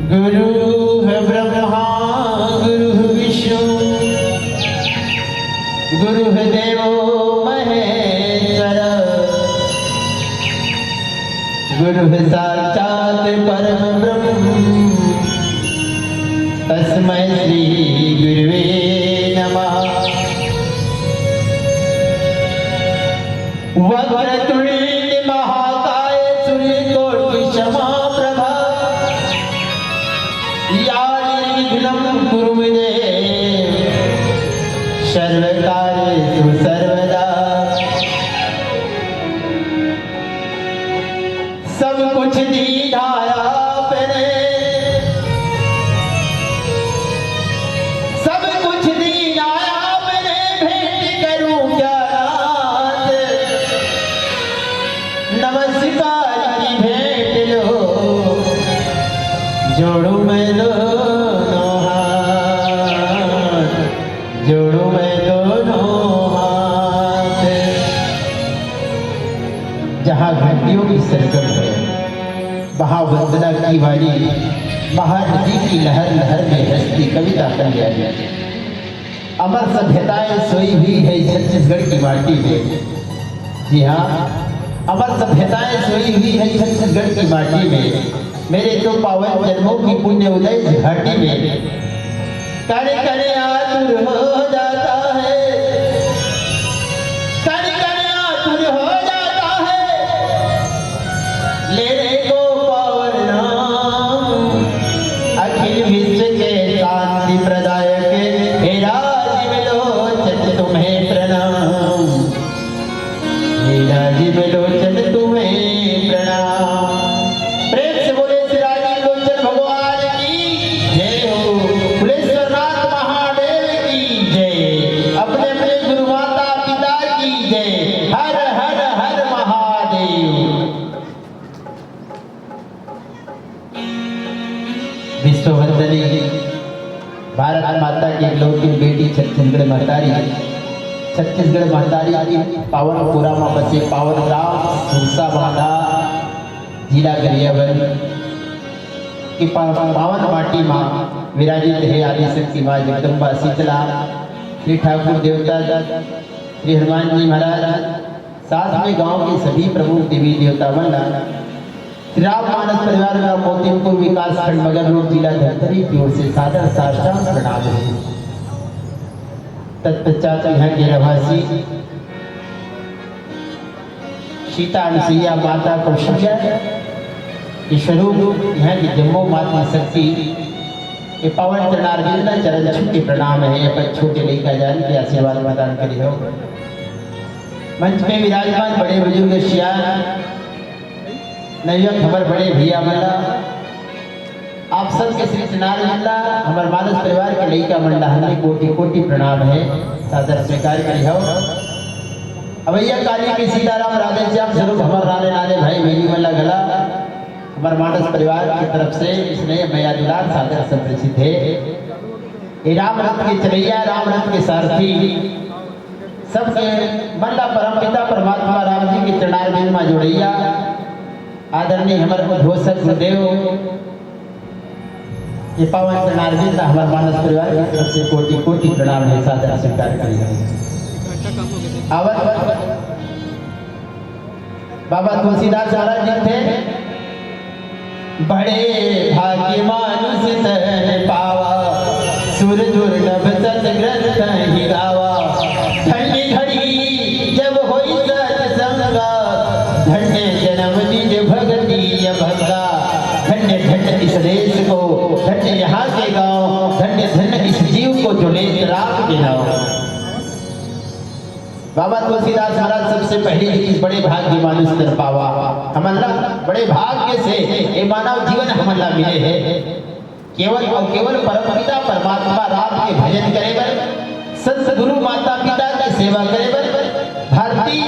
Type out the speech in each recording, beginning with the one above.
गुरु ब्रह्मा गुरु विष्णु गुरु देवो महेश्वर गुरु साक्षात् परम ब्रह्म तस्मै श्री गुरुवे नमः। वक्रतुंड महाकाय सूर्यकोटि समप्रभा या निर्विघ्नं कुरु मे देव सर्वकार्येषु सर्वदा। सब कुछ दीना आपने सब कुछ दीना आपने भेंट करूं क्या नमस्कार की भेंट लो जोड़ू मैं दोनों हाथ जोड़ू मैं दोनों हाथ। जहाँ घंटियों की सरगम है वहाँ वंदना की वाली महानदी की लहर लहर में हंसती कविता कर गया। अमर सभ्यताएं सोई हुई है छत्तीसगढ़ की माटी में। जी हाँ, अमर सभ्यताएं सोई हुई है छत्तीसगढ़ की माटी में। मेरे तो पावन जन्मों की पुण्य उदय घाटी में। करे करे आतुर हो जाता है करे करे आतुर हो जाता है लेने को पावन नाम अखिल विश्व के शांति प्रदायक हे राजीव लोचन तुम्हें प्रणाम हे राजीव लोचन तुम्हें प्रणाम। प्रेम से बोले श्री राजीव लोचन भगवान की जय हो। कुलेश्वरनाथ महादेव की जय। अपने अपने गुरु माता पिता की जय। हर हर हर महादेव। विश्ववंदनी भारत माता की इकलौती बेटी छत्तीसगढ़ महतारी। छत्तीसगढ़ महतारी की पावनपुरा में बसे पावन ग्राम सुरसा बांधा जिला गरियाबंद की पावन माटी में विराजित है आदिशक्ति माँ जगदम्बा शीतला श्री ठाकुर देवता श्री हनुमान जी महाराज साथ में गांव के सभी प्रमुख देवी देवता मंडल श्री राम मानस परिवार का मोतीपुर विकास खंड मगर रोड जिला धमतरी की ओर से सादर साष्टांग प्रणाम है। तत्पश्चात यहाँ के रहवासी सीता अनुसुईया माता को स्वरूप यहाँ की जम्मू माता शक्ति ये पवन चरणारविंद चरण छुट्टी प्रणाम है। ये पर छोटे लेकर जान के आशीर्वाद प्रदान करी हो। मंच में विराजमान बड़े बुजुर्ग सियान नवयुवक हमारे बड़े भैया मंडा आप सब के श्री चरणारविंद हमारे मानस परिवार के लड़का मंडा हमें कोटि कोटि प्रणाम है। सादर स्वीकार करी हो। अवैया काली की सीताराम राधे श्याम स्वरूप हमारे राधे राधे भाई मेरी मल्ला गला हमारे मानस परिवार की तरफ से इसने मैया दुलार सादर संप्रेषित है। ये राम रथ के चलैया राम रथ के सारथी सबके बंदा परम पिता परमात्मा राम जी के चरणारविंद में जोड़ैया आदरणीय हमारे घोषक गुरुदेव ये पावन चरणारविंद हमारे मानस परिवार की तरफ से कोटि कोटि प्रणाम है। सादर स्वीकार करी बाबा तुलसीदास महाराज जी थे। बड़े भाग्य मानुष तन पावा सुर दुर्लभ सतग्रंथ ही गावा। धन्य घड़ी जब होई सत्संगा धन्य जन्म निज भगति भंगा। धन्य धन्य इस देश को धन्य यहाँ के गांव धन्य धन्य इस जीव को जो ले राम के नाम। बाबा तुलसीदास महाराज सबसे पहले इस बड़े भाग्य मानुष तर पावा। हमला बड़े भाग्य से ये मानव जीवन हमला मिले है। केवल और केवल परम पिता परमात्मा राम के भजन करे बर संत गुरु माता पिता की सेवा करे बर भारतीय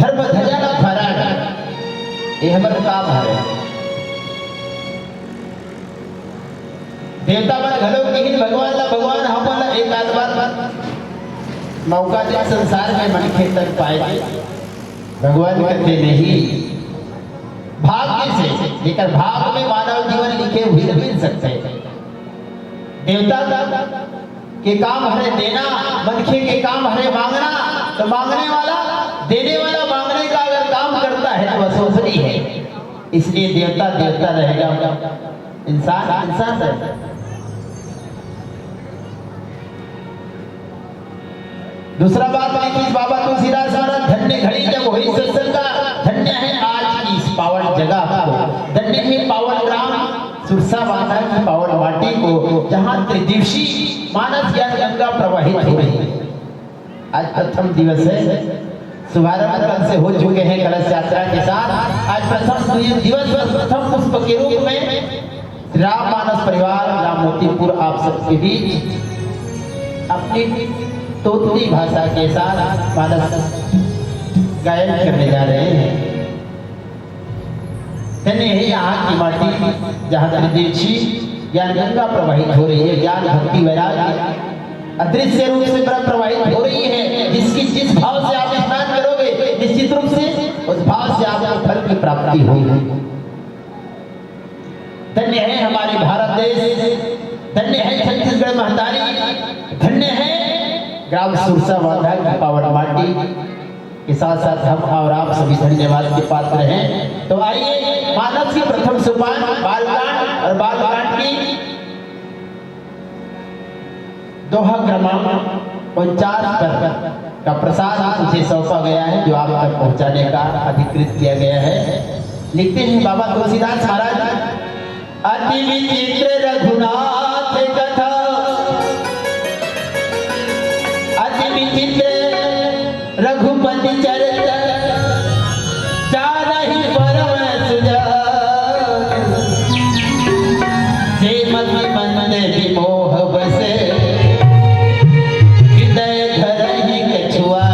धर्म ध्वजा का फहराना ये हमारा काम है। देवता मन घलो की भगवान ला भगवान हमला एक आत्मा मौका दे संसार में मन के तक पाए भगवान कहते नहीं भाग्य से लेकर भाग में मानव मानव जीवन लिखे हुए मिल सकते हैं। देवता के काम हरे देना, मनखे के काम हरे मांगना। तो मांगने वाला देने वाला मांगने का अगर काम करता है तो असोसरी है, इसलिए देवता देवता रहेगा, इंसान इंसान रहेगा। दूसरा बात लिखी बाबा तुलसीदास महाराज, धन्य घड़ी जब हुई सत्संग का, धन्य है आज की इस पावन जगह को, धन्य है पावन ग्राम सुरसा बांधा की पावन माटी को, जहाँ त्रिदिवसीय मानस ज्ञान गंगा प्रवाहित हो रही है। आज प्रथम दिवस है, शुभारंभ कल से हो चुके हैं कलश यात्रा के साथ। आज प्रथम दिवस प्रथम पुष्प के रूप में राम मानस परिवार राम मोतीपुर आप सबके बीच अपनी तोतली भाषा के साथ मानस गायन करने जा रहे हैं। धन्य है यहाँ की माटी जहाँ त्रिदिवसीय ज्ञान गंगा प्रवाहित हो रही है, ज्ञान भक्ति वैराग्य अदृश्य रूप से प्रवाहित हो रही है। जिस भाव से आप स्नान करोगे निश्चित रूप से उस भाव से आपको फल की प्राप्ति होगी। धन्य है हमारे भारत देश, धन्य है छत्तीसगढ़ महतारी, धन्य है ग्राम सुरसा बांधा की पावन माटी के साथ साथ हम और आप सभी धन्यवाद के पात्र हैं। तो आइए मानस की प्रथम सोपान बालकांड और बालकांड की दोहा क्रमांक 49 पर का प्रसाद मुझे सौंपा गया है, जो आप तक पहुंचाने का अधिकृत किया गया है। लिखते हैं बाबा तुलसीदास महाराज, अति विचित्र रघुनाथ कथा, अति विचित्र रघुपति चरित, चारहि परम सुजान, जे मति मंद विमोह बसे, हृदय धरहि कछुआ।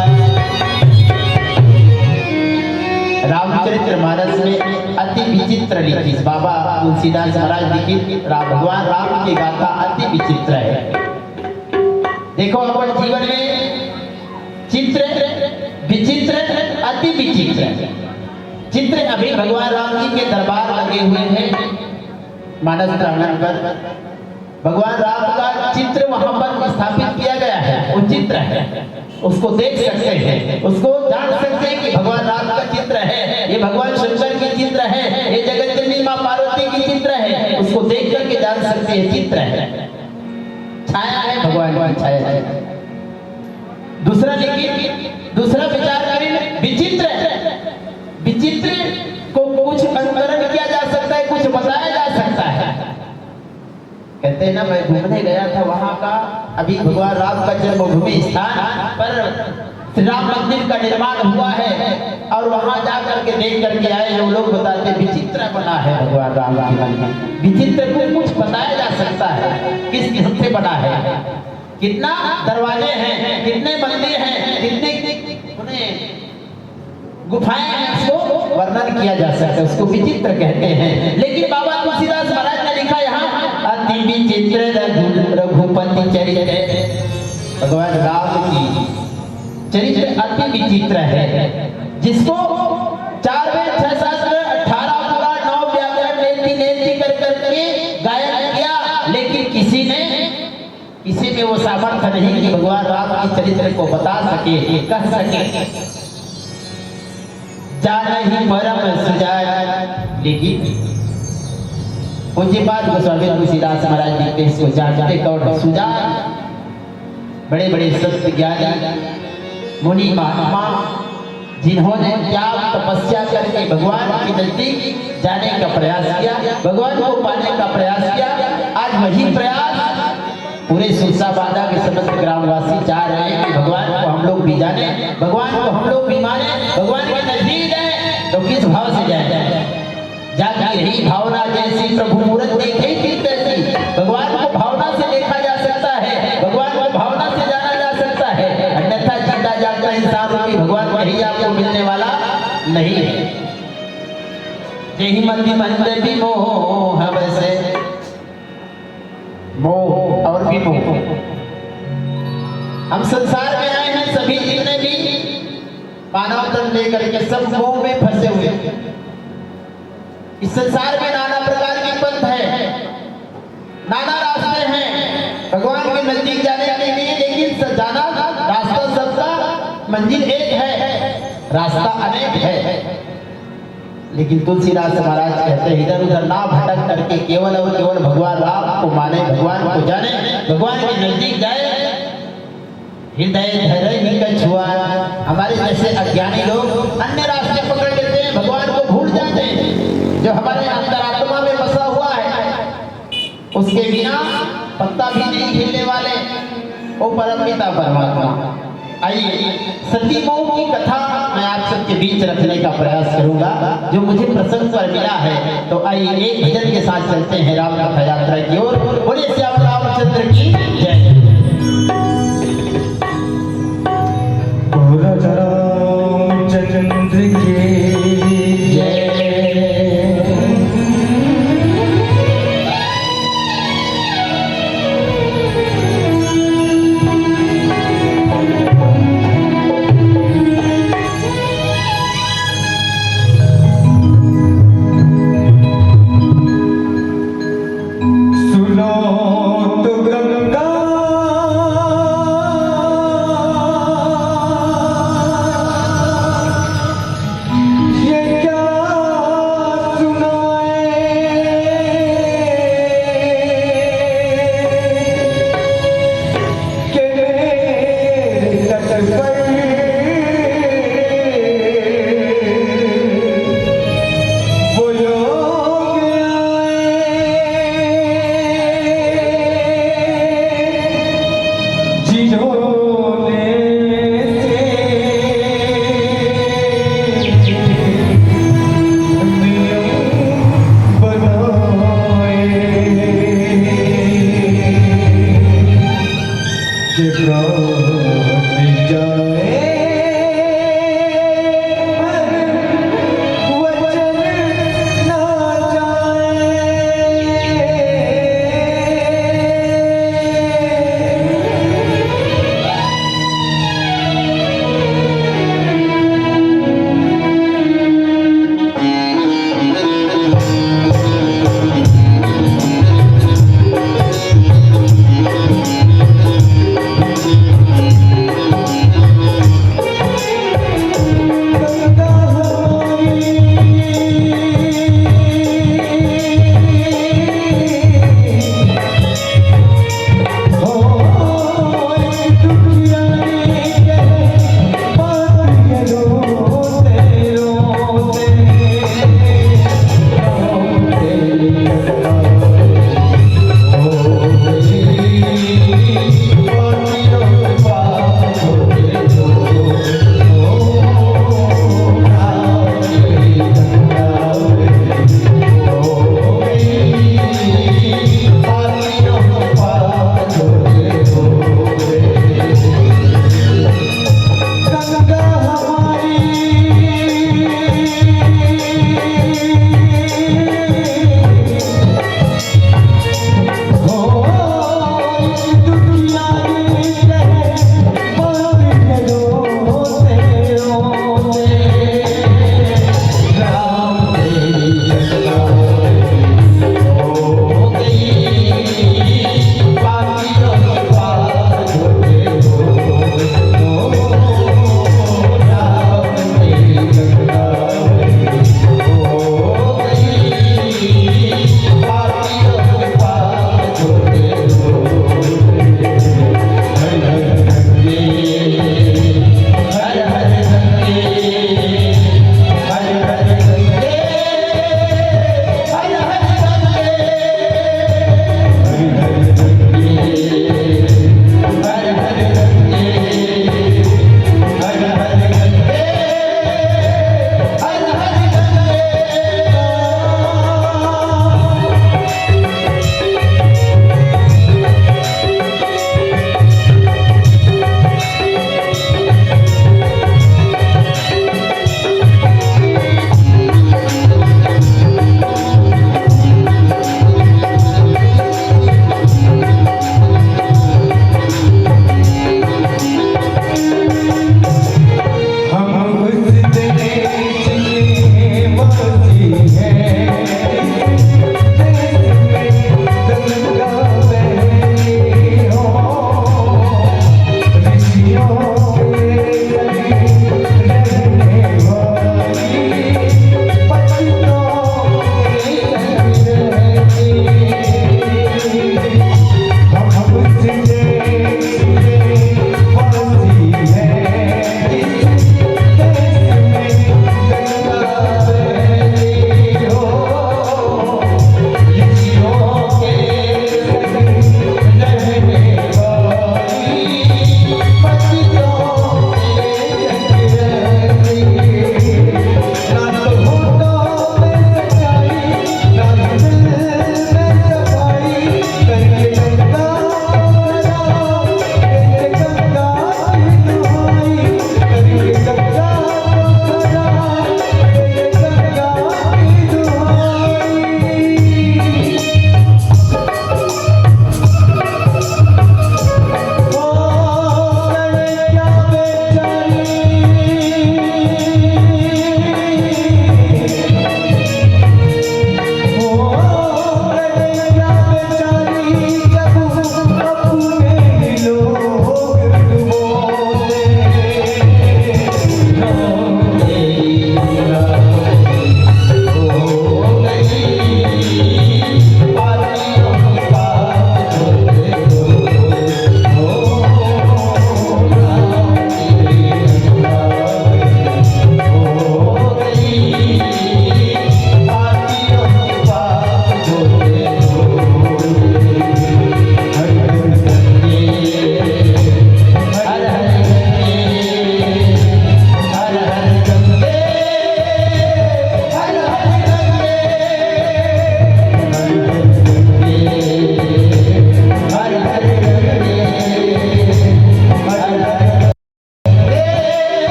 रामचरित्र मानस में अति विचित्र लिखी बाबा तुलसीदास महाराज लिखित भगवान राम की गाथा अति विचित्र है। देखो अपन जीवन में चित्र विचित्र अति विचित्र चित्र अभी भगवान राम जी के दरबार लगे हुए हैं मानस प्रांगण पर। भगवान राम का चित्र वहां पर स्थापित किया गया है, वो चित्र है, उसको देख सकते हैं, उसको जान सकते हैं कि भगवान राम का चित्र है, ये भगवान शंकर की चित्र है, ये जगत जननी मां पार्वती की चित्र है, उसको देख करके जान सकते हैं चित्र है, छाया है भगवान की छाया है। दूसरा लेकिन दूसरा विचार करें विचित्र, विचित्र को कुछ अनुकरण किया जा सकता है, कुछ बताया जा सकता है। कहते हैं ना, मैं घूमने गया था वहां का, अभी भगवान राम का जन्मभूमि स्थान पर श्री राम मंदिर का निर्माण हुआ है और वहां जाकर के देख करके आए हैं। वो लोग बताते विचित्र बना है भगवान राम का मंदिर। विचित्र को कुछ बताया जा सकता है, किस ढंग से बना है, कितना दरवाजे हैं, कितने मंदिर हैं, कितने गुफाएं हैं, उसको वर्णन किया जा सकता है, उसको विचित्र कहते हैं। लेकिन बाबा तुलसीदास महाराज ने लिखा यहाँ अति विचित्र रघुपति चरित, भगवान राम की चरित्र अति विचित्र है, जिसको 4 वेद 6 शास्त्र 18 पुराण 9 व्याकरण नेति नेति कर करके गायन किया, लेकिन किसी में वो सामर्थ्य नहीं कि भगवान राम की चरित्र को बता सके, कह सके। जानहि परम सुजान, लेकिन पूज्य बात गोस्वामी तुलसीदास महाराज लिखते हैं, इसको जानते कौन? सुजान, बड़े बड़े सत्य ज्ञानी मुनि महात्मा, जिन्होंने त्याग तपस्या करके भगवान के नजदीक जाने का प्रयास किया, भगवान को पाने का प्रयास किया। आज वही प्रयास पूरे सुरसा बांधा के समस्त ग्रामवासी चाह रहे हैं कि भगवान को हम लोग भी जाने, भगवान को हम लोग भी माने, भगवान के नजदीक जाए। तो किस भाव से जाए? जाती रही भावना जैसी प्रभु मूरत देखे थी तैसी। भगवान को भावना से देखा जा सकता है, भगवान को भावना से जाना जा सकता है, अन्यथा जीता जागता इंसान की भगवान वही आपको मिलने वाला नहीं है। यही मंदिर मंदिर भी मोह वैसे मोह और भी मोह। हम संसार में आए हैं, सभी जितने भी मानव तन लेकर के सब मोह में फंसे हुए। इस संसार में नाना प्रकार के पंथ नाना रास्ते हैं भगवान के नजदीक जाने के लिए, लेकिन जाना रास्ता सबका मंजिल एक है, रास्ता अनेक है। लेकिन तुलसीदास महाराज कहते हैं इधर उधर ना भटक करके केवल और केवल भगवान राम को माने, भगवान को जाने, भगवान के नजदीक जाए। हृदय धैर्य ही का छुआ। हमारे जैसे अज्ञानी लोग अन्य रास्ते पकड़ लेते हैं, भगवान को भूल जाते हैं। जो हमारे अंतरात्मा में बसा हुआ है, उसके बिना पत्ता भी नहीं हिलने वाले वो परमपिता परमात्मा। आइए सती मऊ की कथा मैं आप सबके बीच रखने का प्रयास करूंगा, जो मुझे प्रसंग पर मिला है। तो आइए एक भजन के साथ चलते हैं राम कथा यात्रा की ओर। बोलिए श्याम रामचंद्र की जय। रामचंद्र की जय। सुनो तो गंगा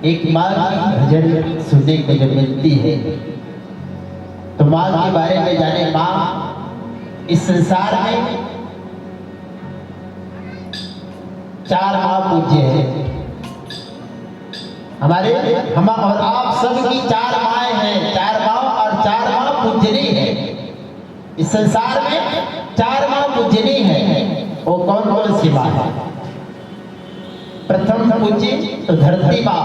एक माँ की भजन सुनने को जब मिलती है तो माँ के बारे में जाने। माँ इस संसार में 4 माँ पूज्य है। हमारे हम और आप सब की 4 माएँ हैं, 4 माँ और 4 माँ पूजनी है। इस संसार में 4 माँ पूजनी है। वो कौन कौन सी माँ है? प्रथम पूज्य तो धरती माँ,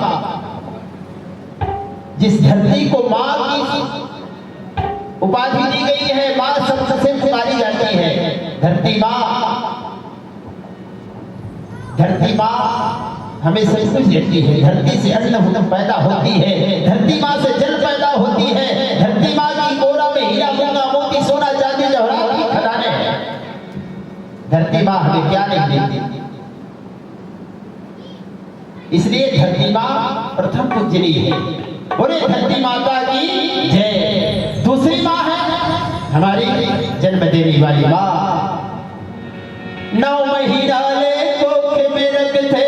जिस धरती को माँ की उपाधि दी गई है, माँ सबसे पुकारी जाती है। धरती माँ, धरती माँ हमें सब कुछ देती है। धरती से अन्न पैदा होती है, धरती माँ से जल पैदा होती है। धरती माँ की गोरा में हीरा मूंगा मोती सोना चांदी जवाहरात की खदानें हैं। धरती माँ हमें क्या नहीं देती, इसलिए धरती माँ प्रथम पूजनीय है। बोले धरती माता की जय। दूसरी माँ है हमारी जन्म देने वाली माँ। 9 महीना ले कोख में रखते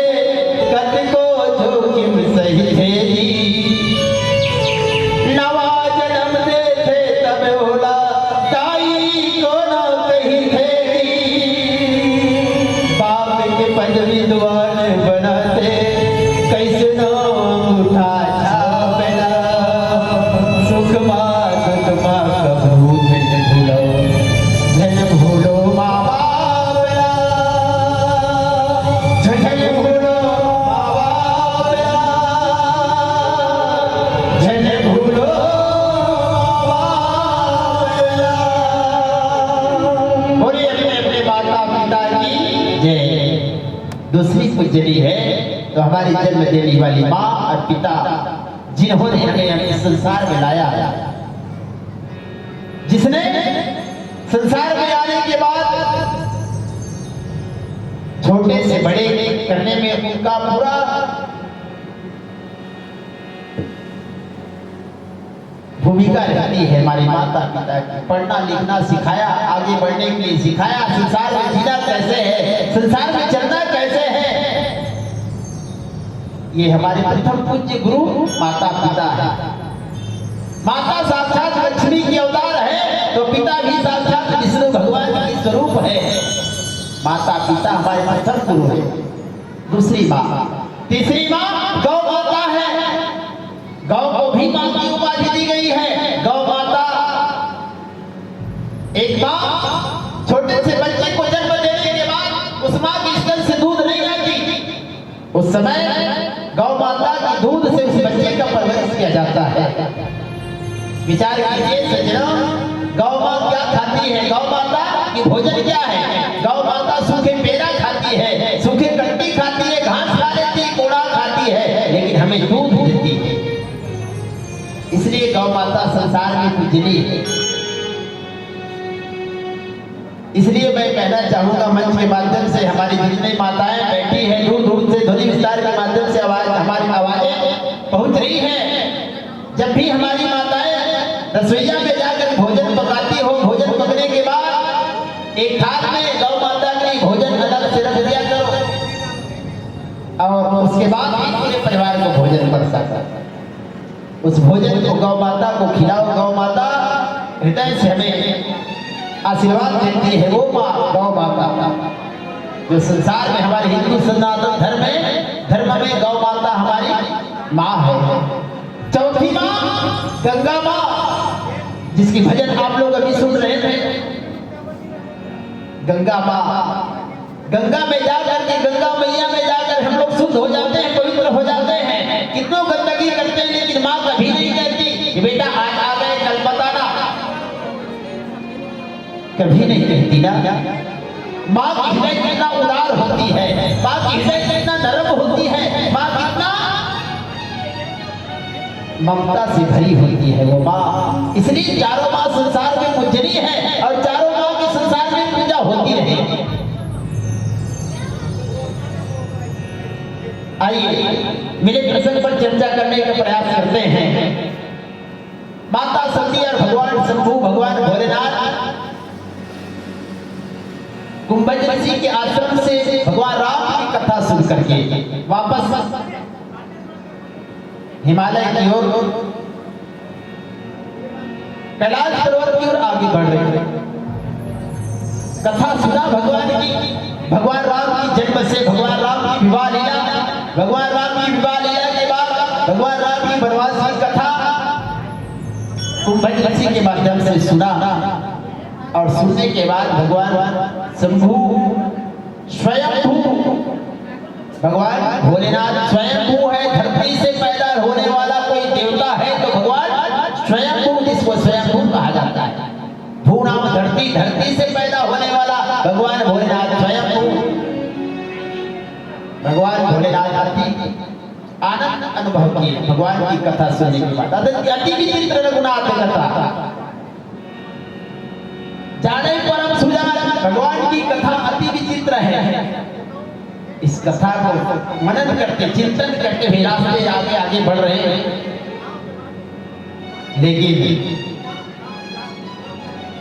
कद को जोखिम सही थे। नवा जन्म देते तब बोला ताई को ना कही थे। बाप के पद विद्वान बनाते कैसे नो अंगूठा छापना। सुख माँ दुख माँ कबू धन भूलो माँ बापना। धन भूलो माँ बापना, धन भूलो माँ बापना। बोलिए अपने अपने माता पिता की जय। दूसरी पूजनी है तो हमारी जन्म देने वाली माँ और पिता, जिन्होंने हमें इस संसार में लाया, जिसने संसार में आने के बाद छोटे से बड़े करने में उनका पूरा भूमिका रहती है। हमारी माता पिता की पढ़ना लिखना सिखाया, आगे बढ़ने के लिए सिखाया, संसार में जीना कैसे है, संसार में चलना कैसे है। ये हमारे प्रथम पूज्य गुरु माता पिता है। माता साक्षात लक्ष्मी की अवतार है तो पिता भी साक्षात विष्णु भगवान की स्वरूप है। माता पिता हमारे प्रथम गुरु है। दूसरी माँ, तीसरी माँ गौ माता है। गौ को भी माँ की उपाधि दी गई है। गौ माता एक माँ छोटे से बच्चे को जन्म देने के बाद उस माँ के स्तन से दूध नहीं आती, उस समय गौ माता की दूध से उस बच्चे का परवरिश किया जाता है। विचार कीजिए सज्जनों, गौ माँ क्या खाती है? गौ माता की भोजन क्या है? गौ माता सूखे पेड़ा खाती है, सूखे कट्टी खाती है, घास खा लेती है, कोड़ा खाती है, लेकिन हमें दूध देती है। इसलिए गौ माता संसार में पूजनीय है। इसलिए मैं कहना चाहूंगा मंच के माध्यम से हमारी जितनी माताएं बैठी हैं, दूर दूर से ध्वनि विस्तार के माध्यम से हमारी आवाजें पहुंच रही हैं। जब भी हमारी माताएं रसोईया में जाकर भोजन पकाती हो, भोजन पकने के बाद एक थाल में गौ माता के लिए भोजन अलग से रख दिया करो और उसके बाद पूरे परिवार को भोजन परसा कर उस भोजन को गौ माता को खिलाओ। गौ माता हृदय से हमें आशीर्वाद देती है। वो माँ गौ माता जो संसार में हमारे हिंदू सनातन धर्म में गौ माता हमारी माँ है। चौथी माँ गंगा माँ, जिसकी भजन आप लोग अभी सुन रहे थे। गंगा माँ, गंगा में जाकर के गंगा मैया में जाकर हम लोग शुद्ध हो जाते हैं, पवित्र हो जाते हैं। कितनों गंदगी करते हैं लेकिन माँ कभी नहीं कहती कि बेटा आज आ गए कल बताना, कभी नहीं कहती ना। माँ की हृदय कितना उदार होती है, माँ की हृदय कितना नरम होती है, माँ कितना ममता से भरी होती है वो माँ। इसलिए चारों माँ संसार में पूजनीय है और चारों माँ के संसार में पूजा होती रहेगी। आइए मेरे प्रसंग पर चर्चा करने का प्रयास करते हैं। माता सती और भगवान शंभू, भगवान भोलेनाथ कुंभज ऋषि के आश्रम से भगवान राम की कथा सुन करके वापस हिमालय की ओर, कैलाश सरोवर की ओर आगे बढ़ रहे थे। कथा सुना भगवान की, भगवान राम की जन्म से भगवान राम की विवाह लीला, भगवान राम की विवाह लीला के बाद भगवान राम की वनवास की कथा कुंभज ऋषि के माध्यम से सुना, और सुनने के बाद भगवान शंभु स्वयंभू, भगवान भोलेनाथ स्वयंभू है। धरती से पैदा होने वाला कोई देवता है तो भगवान स्वयंभू, जिसको स्वयंभू कहा जाता है। भू नाम धरती, धरती से पैदा होने वाला भगवान भोलेनाथ स्वयंभू। भगवान भोलेनाथ आनंद अनुभव किए भगवान की कथा सुनने के बाद। अति विचित्र रघुनाथ कथा जाने परम सुजान, भगवान की कथा अति विचित्र है। इस कथा को मनन करते, चिंतन करते हुए रास्ते आगे आगे बढ़ रहे हैं। लेकिन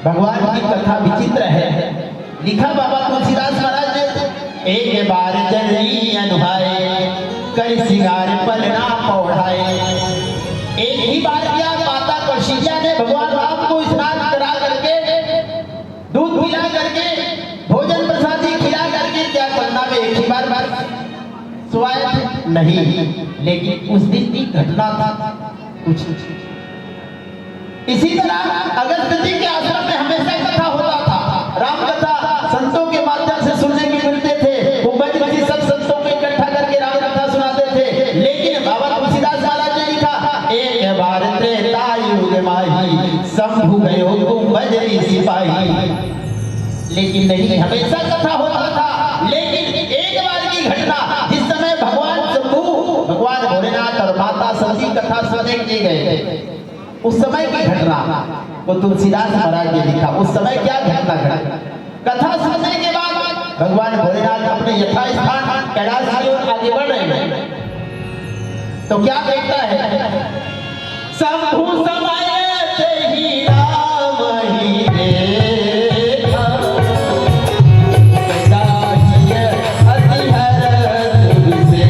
भगवान की कथा विचित्र है। लिखा बाबा तुलसीदास महाराज ने, एक बार जननी अनुभाए कर सिंगार पलना पौढ़ाए। एक ही बार किया माता कौशल्या ने भगवान राम को स्नान करा करके, दूध पिला करके, भोजन प्रसादी खिला करके क्या करना में एक ही बार स्वाय नहीं। लेकिन उस दिन की घटना था कुछ इसी तरह। अगस्त जी के आश्रम में हमेशा कथा होता था, राम कथा संतों के माध्यम से सुनने को मिलते थे। कुंभज ऋषि सब संतों को इकट्ठा करके राम कथा सुनाते थे। लेकिन बाबा तुलसीदास महाराज ने लिखा, एक बार त्रेता युग माही शंभु गयो कुंभज सिपाही। लेकिन नहीं, हमेशा कथा होता था। लेकिन एक बार की घटना, जिस समय भगवान शंभु, भगवान भोलेनाथ और माता सती कथा सुनने के लिए गए, उस समय की घटना को तुलसीदास महाराज ने लिखा। उस समय क्या घटना घटी? कथा सुनने के बाद भगवान भोलेनाथ अपने यथा स्थान कैलाश की ओर आगे बढ़ रहे हैं, तो क्या देखता है? शंभु समय से ही राम ही देखा, अति हरष से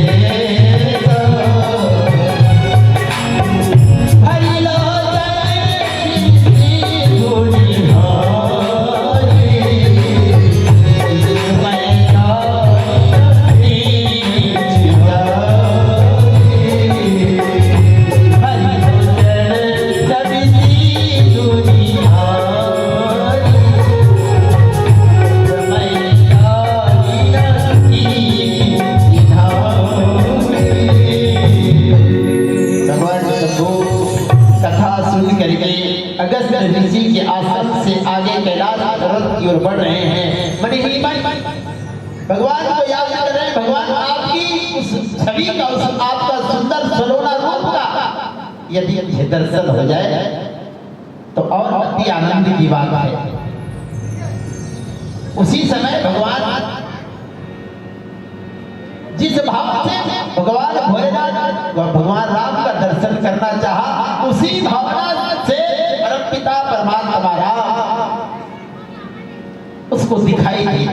ऋषि के आश्रम से आगे कैलाश पर्वत की ओर बढ़ रहे हैं। मन ही मन भगवान को याद कर रहे हैं। भगवान आपकी उस छवि का, उस आपका सुंदर सलोना रूप का यदि दर्शन हो जाए तो और अति आनंद की बात है। उसी समय भगवान जिस भाव से भगवान भोलेनाथ भगवान राम का दर्शन करना चाहा, उसी भावना से पिता परमात्मा राम उसको दिखाई दी।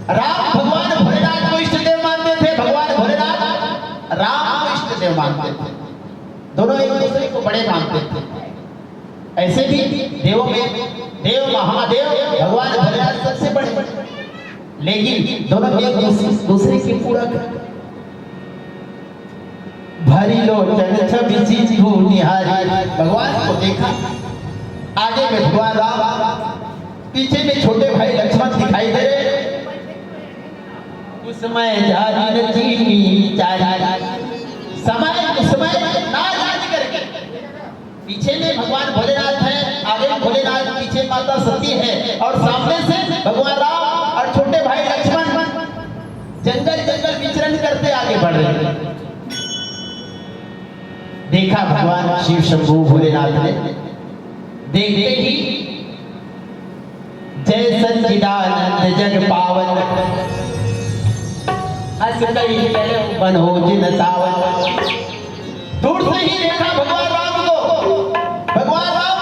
राम भगवान भोलेनाथ को इष्ट देव मानते थे, भगवान भोलेनाथ राम को इष्ट देव मानते थे। दोनों एक दूसरे को बड़े मानते थे। ऐसे भी देवों में देव महादेव भगवान भोलेनाथ सबसे बड़े, लेकिन दोनों एक दूसरे के पूरक। भरी लोचन छवि सिंधु निहारी, भगवान को देखा। आगे में भगवान राम, पीछे में छोटे भाई लक्ष्मण दिखाई दे रहे। उसमें जारी रचीनी समय ना जान करके, पीछे में भगवान भोलेनाथ है, आगे भोलेनाथ, पीछे माता सती है, और सामने से भगवान राम और छोटे भाई लक्ष्मण जंगल जंगल विचरण करते आगे बढ़ रहे हैं। देखा भगवान शिव शंभु भोलेनाथ ने, देखते ही जय सच्चिदानंद जग पावन हस कई बनो जिन सावन। दूर से ही देखा भगवान राम को। भगवान राम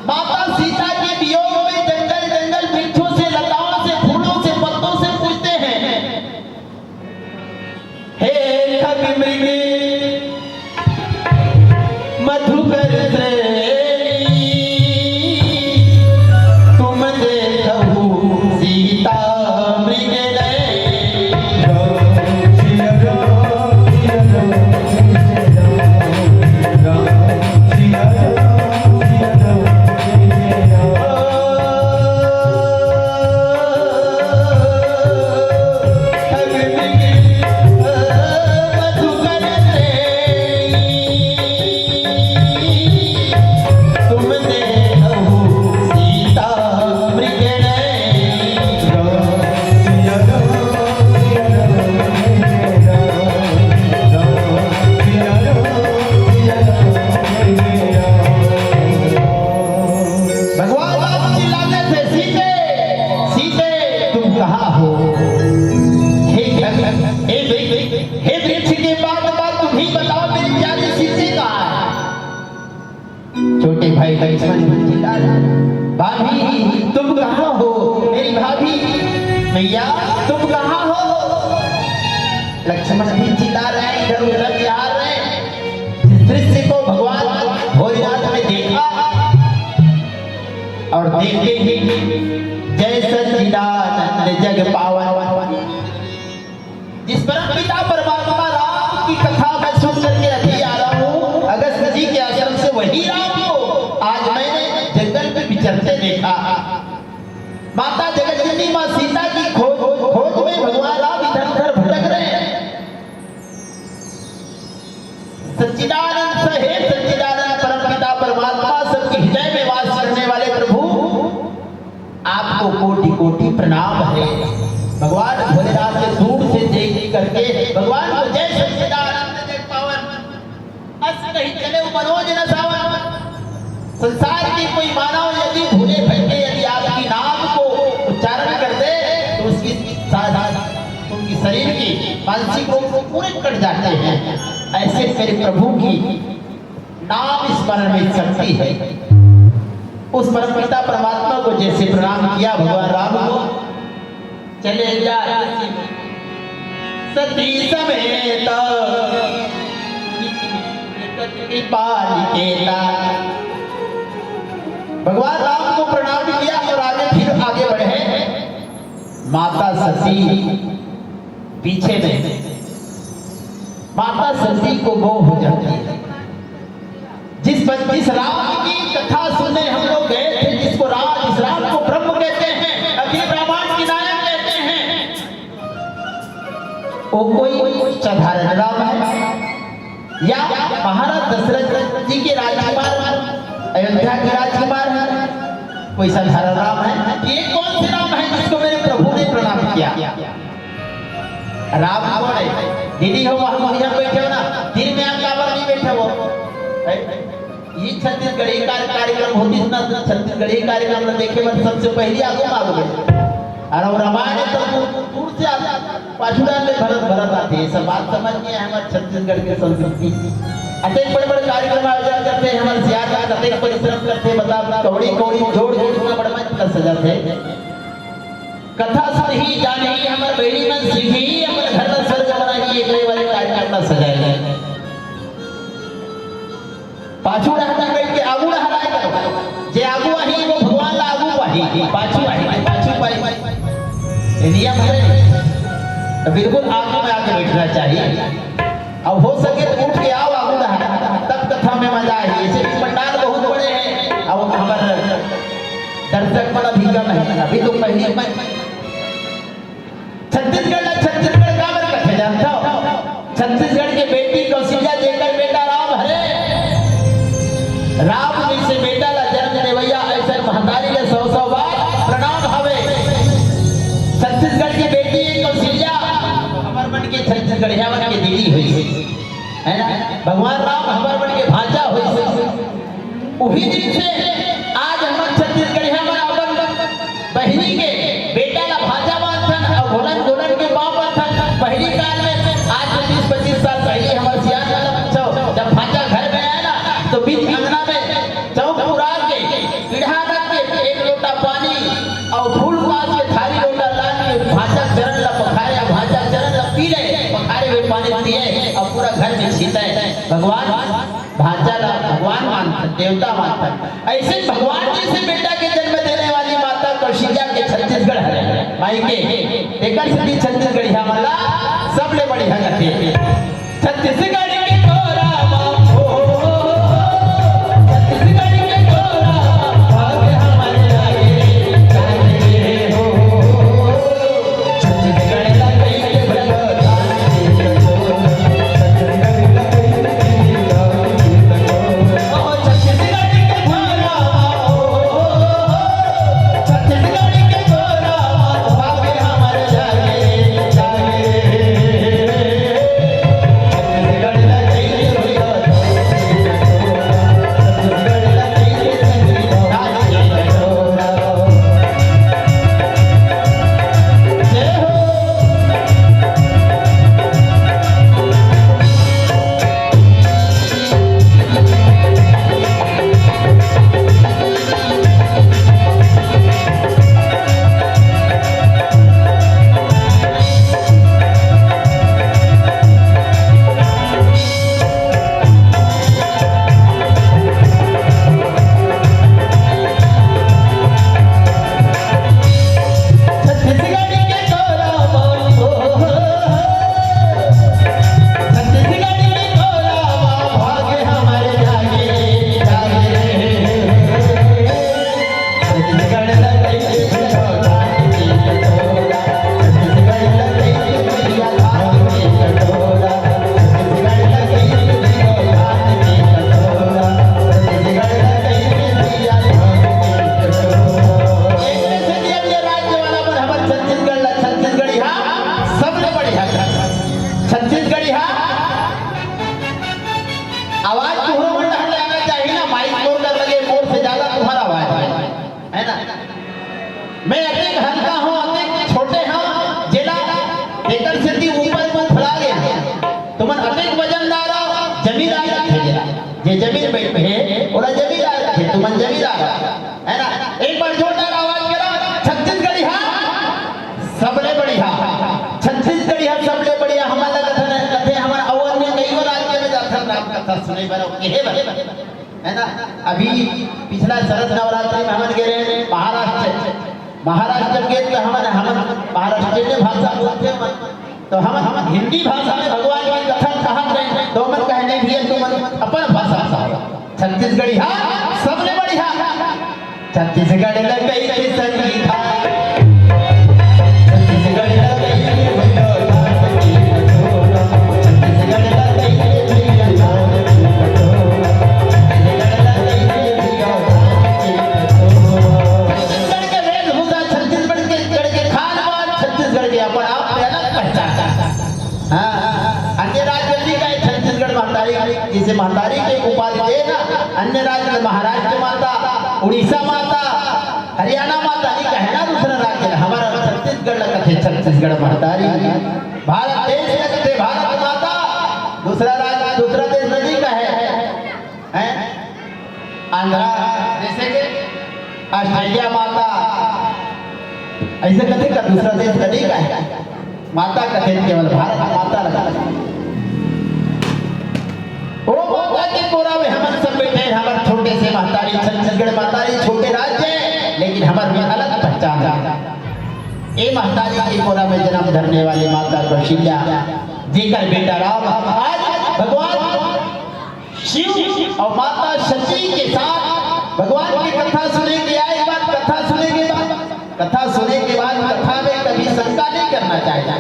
माता सीता के वियोग में जंगल जंगल वृक्षों से, लताओं से, फूलों से, पत्तों से पूछते हैं, हे खग मृग लक्ष्मण चिल्ला भाभी तुम कहाँ हो, मेरी भाभी मैया तुम कहाँ हो। लक्ष्मण भी चिल्ला रहे हैं, इधर उधर जा रहे हैं। जिस दृश्य को भगवान भोलेनाथ ने देखा और देखते ही जय सच्चिदानंद जग पावन, जिस परम पिता परमात्मा राम की कथा मैं सुन करके अभी आ रहा हूँ अगस्त जी के आश्रम से, वही राम को आज मैंने जंगल में विचरते देखा। माता जगतजननी माँ सीता की खोज में भगवान राम इधर उधर भटक रहे हैं। सच्चिदानंद साहेब सच्चिदानंद परम पिता परमात्मा सबके हृदय में वास करने वाले प्रभु, आपको कोटि कोटि प्रणाम है। भगवान भोलेनाथ के दूर से देख करके भगवान को जय सच्चिदानंद जग पावन, अस नहीं चले मनोज न सावन। संसार के कोई मानव यदि भूले भटके यदि आपकी नाम को उच्चारण कर दे तो उसकी उनकी शरीर की मानसिक रोग पूरे कट जाते हैं। ऐसे मेरे प्रभु की नाम स्मरण में शक्ति है। उस परम पिता परमात्मा को जैसे प्रणाम किया भगवान राम को, चले जा सती समेत पालिकेता। भगवान राम को प्रणाम किया और आगे बढ़े। माता सती पीछे में, माता सती को मोह हो जाती है। जिस राम की कथा सुनने हम लोग गए थे, जिसको जिस राम को ब्रह्म कहते हैं, अखिल ब्रह्मांड की नायक कहते हैं, वो कोई साधारण राम है या महाराज दशरथ जी के राजकुमार, अयोध्या के राजकुमार है, कोई साधारण राम है? ये कौन से राम है जिसको मेरे प्रभु ने प्रणाम किया? राम कौन है? दीदी हो वहां बैठे हो ना, दिन में आप काबर नहीं बैठे हो। ये छत्तीसगढ़ी कार्यक्रम होती ना, छत्तीसगढ़ी कार्यक्रम में देखे बस सबसे पहले आगे बैठे और रामायण तो दूर से पाछुड़ा में भरत आते हैं। सब बात समझ में हमारे छत्तीसगढ़ के संस्कृति अनेक बड़े बड़े कार्यक्रम आयोजन करते हैं। हमारे सियार अनेक परिश्रम करते हैं, बता कौड़ी कौड़ी जोड़ जोड़ बड़ा मन सजाते हैं। कथा सुन ही जाने ही हमारे बेड़ी में सीखी हमारे घर में स्वर्ग बना ही एक वाले कार्यक्रम में सजाए गए। पाछू रहता बैठ के आगू हराए करो, जे आगू आही वो भगवान ला आगू आही, पाछू आही पाछू पाई नियम है। तो बिल्कुल आगू में आके बैठना चाहिए। अब हो सके तो उठ के आओ आगू रहा, तब कथा में मजा आएगी। ऐसे पंडाल बहुत बड़े हैं, अब हमारे दर्शक बड़ा भी कम है। अभी तो पहली छत्तीसगढ़ का बार कथे जानता हो, छत्तीसगढ़ के बेटी कौशल्या देकर बेटा राम हरे राम जी से बेटा ला जन्म देवैया ऐसा महतारी ले 100 बार प्रणाम हवे। छत्तीसगढ़ की बेटी कौशल्या हमार मन के छत्तीसगढ़िया मन के दीदी हुई है ना। भगवान राम हमार मन के भांजा हुई। उही दिन से आज हमार छत्तीसगढ़िया मन अपन बहिनी के बेटा ला भांजा मानथन और घोलन घोलन के बाप मानथन। पहली काल में आज 20-25 साल पहले हमार सियार वाला बच्चा जब भांजा घर में आया ना तो बीच अंगना में चौक पुरा के पीढ़ा रख के एक लोटा पानी और फूल काट के थाली लोटा लान के भांजा चरण ला पखारे, भांजा चरण ला पी ले, पखारे हुए पानी पिए और पूरा घर में छीटे। भगवान भांजा ला भगवान मानता, देवता मानता। ऐसे भगवान जी से बेटा के जन्म देने वाली माता कौशल्या के छत्तीसगढ़ है माई के एकर से छत्तीसगढ़िया वाला सबले बढ़िया लगते। छत्तीसगढ़ के तोरा छत्तीसगढ़ मैं अतिक हल्का हूँ, अतिक छोटे हूँ, जिला लेकर सिद्धि ऊपर को फुला गया। तुमन अतिक वजनदार जमींदार थे जिला, ये जमीन बैठे हैं बोला जमींदार थे, तुमन जमींदार है ना। एक बार जोरदार आवाज करो, छत्तीसगढ़ी हाँ सबले बढ़िया, छत्तीसगढ़ी हाँ सबले बढ़िया। हमारा कथे हमारा अवध में कई बार राज्य में जाथन राम कथा सुने बरो के है ना। अभी पिछला शरद नवरात्रि में हम गए महाराष्ट्र के तो हम महाराष्ट्रीय भाषा बोलते हैं, तो हम हिंदी भाषा में भगवान की कथा कहा रहे, तो मन कहने भी है तो अपन भाषा छत्तीसगढ़ी हाँ सबले बढ़िया। छत्तीसगढ़ लगई के संगीत जैसे महतारी के उपाधि है ना, अन्य राज्य में महाराष्ट्र माता, उड़ीसा माता, हरियाणा माता नहीं कहे ना दूसरा राज्य। हमारा छत्तीसगढ़ कथे छत्तीसगढ़ महतारी, भारत देश कथे भारत माता, दूसरा राज्य दूसरा देश नहीं कहे हैं। आंध्रा जैसे के ऑस्ट्रेलिया माता, ऐसे कथे का दूसरा देश नहीं कहे माता, कथे केवल भारत माता लगा। ओ माता के कोरा में हम सब बैठे, हमारे छोटे से महतारी छत्तीसगढ़ महतारी छोटे राज्य है, लेकिन हमारे में अलग पहचान है। ये महतारी के कोरा में जन्म धरने वाली माता कौशल्या जीकर बेटा राम आज भगवान शिव और माता सती के साथ भगवान की कथा सुने के आए। एक बार कथा सुने के बाद कथा में कभी शंका नहीं करना चाहिए।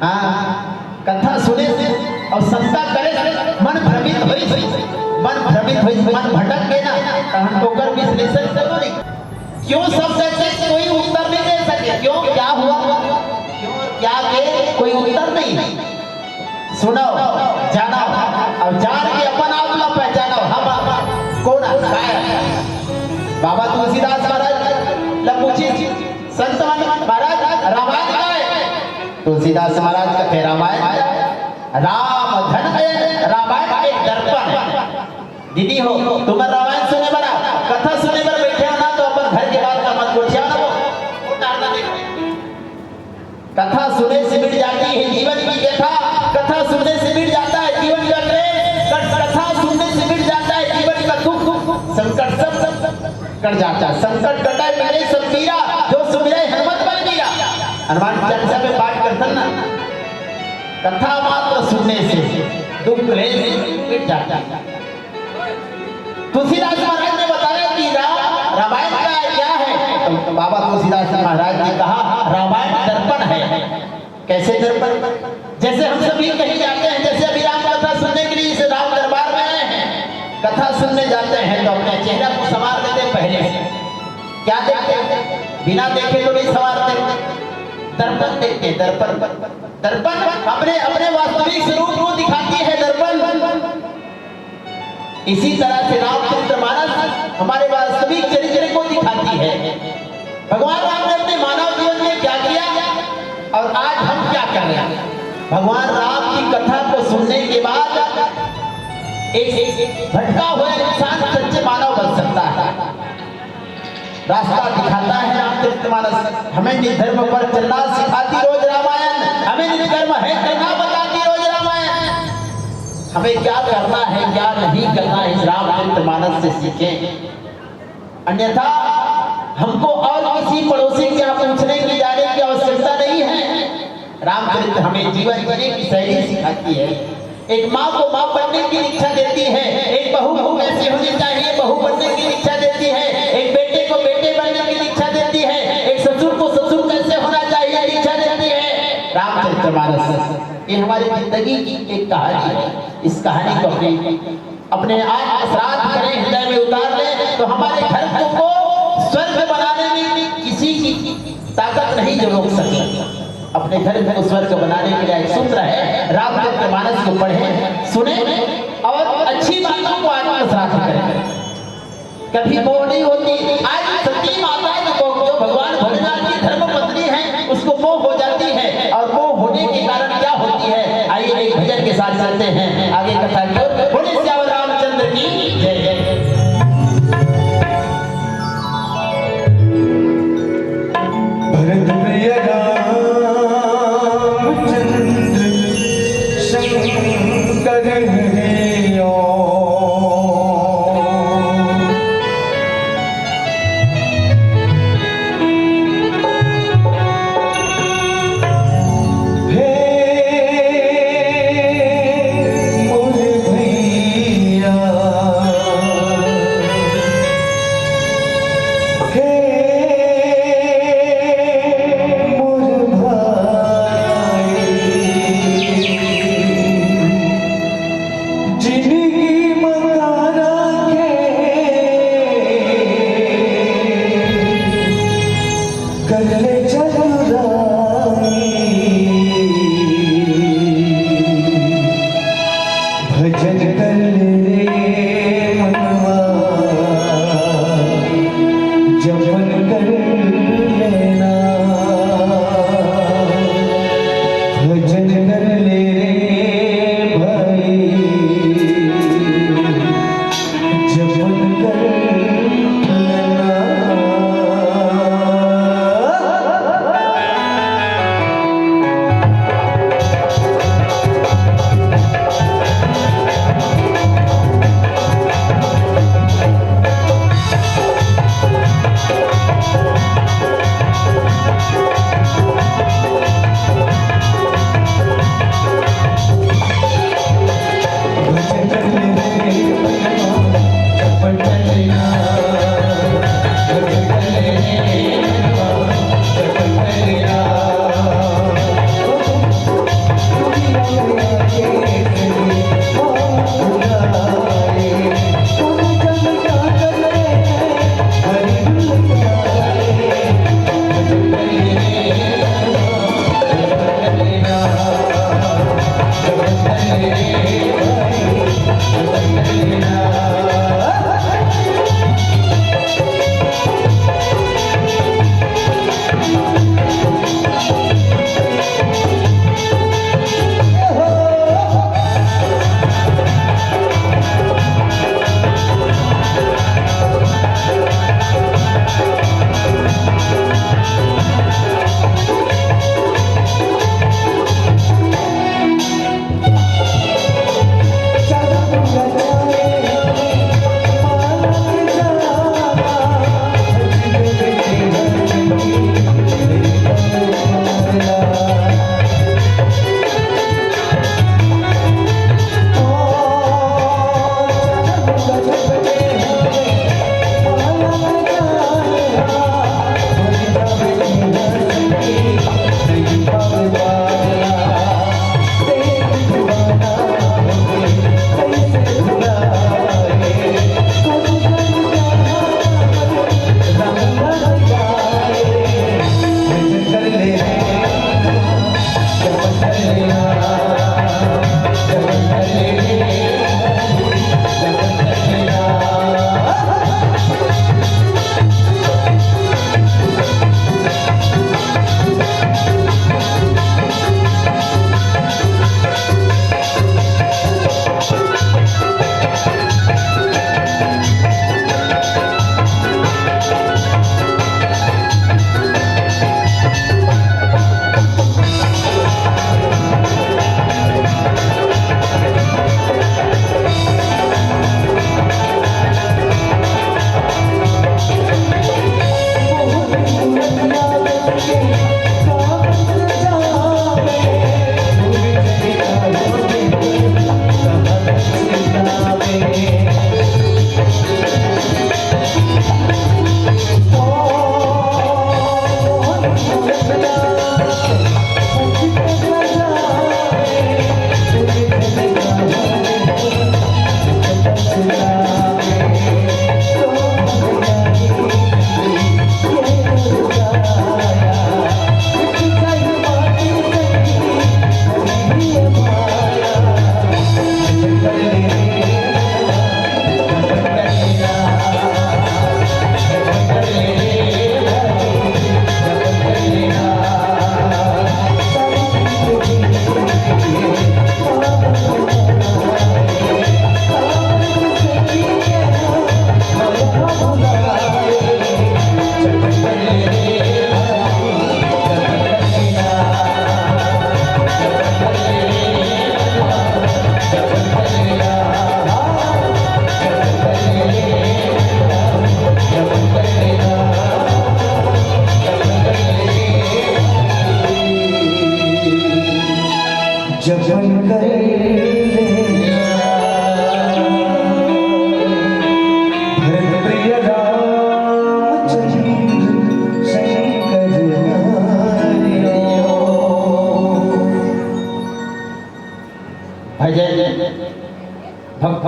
हाँ कथा सुने से और शंका करे मन भ्रमित हुई मन भटक गए ना, तो हम होकर विश्लेषण जरूरी। क्यों सब से कोई उत्तर नहीं दे सके, क्यों क्या हुआ, क्यों क्या के कोई उत्तर नहीं। सुनो जानो अब जान के अपन आप लोग पहचानो हम कौन है। बाबा तुलसीदास महाराज लपूछी संत महाराज रामायण का है, तुलसीदास महाराज का थे रामायण राम धन रामायण एक दर्पण है। दीदी हो तुम रामायण सुने बना कथा सुने पर बैठे हो ना, तो अपन घर के बाद का मत गोठिया ना वो डालना देखो। कथा सुने से मिट जाती है जीवन की व्यथा, कथा सुनने से मिट जाता है जीवन का क्लेश, कथा सुनने से मिट जाता है जीवन का दुख, संकट सब कट जाता है। संकट कटा पहले सब पीरा, जो सुमिरे हनुमत बल मीरा। हनुमान चालीसा में पाठ करते ना, कथा मात्र सुनने से दुख क्लेश मिट जाता है। तुलसीदास महाराज ने बताया कि रामायण का क्या है, तो बाबा तुलसीदास महाराज ने कहा रामायण दर्पण है। कैसे दर्पण, जैसे हम सभी कहीं जाते हैं, जैसे अभी राम कथा सुनने के लिए इस राम दरबार में आए हैं, कथा सुनने जाते हैं तो अपने चेहरा को संवार देते हैं। पहले क्या देखते, बिना देखे तो नहीं संवारते, दर्पण देखते। दर्पण अपने वास्तविक स्वरूप को दिखाती है दर्पण। इसी तरह से रामचरितमानस हमारे वास्तविक चरित्र को दिखाती है। भगवान राम ने अपने मानव जीवन में क्या किया और आज हम क्या कर रहे हैं। भगवान राम की कथा को सुनने के बाद एक भटका हुआ इंसान सच्चे मानव बन सकता है। रास्ता दिखाता है रामचरितमानस, हमें निधर्म पर चलना सिखाती रोज रामायण, हमें निधर्म है करना बताती रोज रामायण। हमें क्या करना है क्या नहीं करना इस रामचरितमानस से सीखें, अन्यथा हमको और किसी पड़ोसी क्या पूछने की जाने की आवश्यकता नहीं है। रामचरित हमें जीवन जीने की शैली सिखाती है। एक माँ को माँ बनने की इच्छा देती है, एक बहू कैसे होनी चाहिए बहू बनने की इच्छा देती है, एक बेटे को बेटे बनने की इच्छा देती है, एक ससुर को ससुर कैसे होना चाहिए इच्छा देती है। रामचरितमानस ये हमारी जिंदगी की एक कहानी है। इस कहानी को अपने आप श्राद्ध करें, हृदय में उतार लें, तो हमारे घर को स्वर्ग बनाने में किसी की ताकत नहीं जो रोक सके। अपने घर को स्वर्ग बनाने के लिए एक सूत्र है, रामचरितमानस को पढ़ें, सुने और अच्छी बातों को आत्मसात करें। कभी वो नहीं होती। आज सती माता रहे हो। हे मोरे भैया, हे मोरे भाई,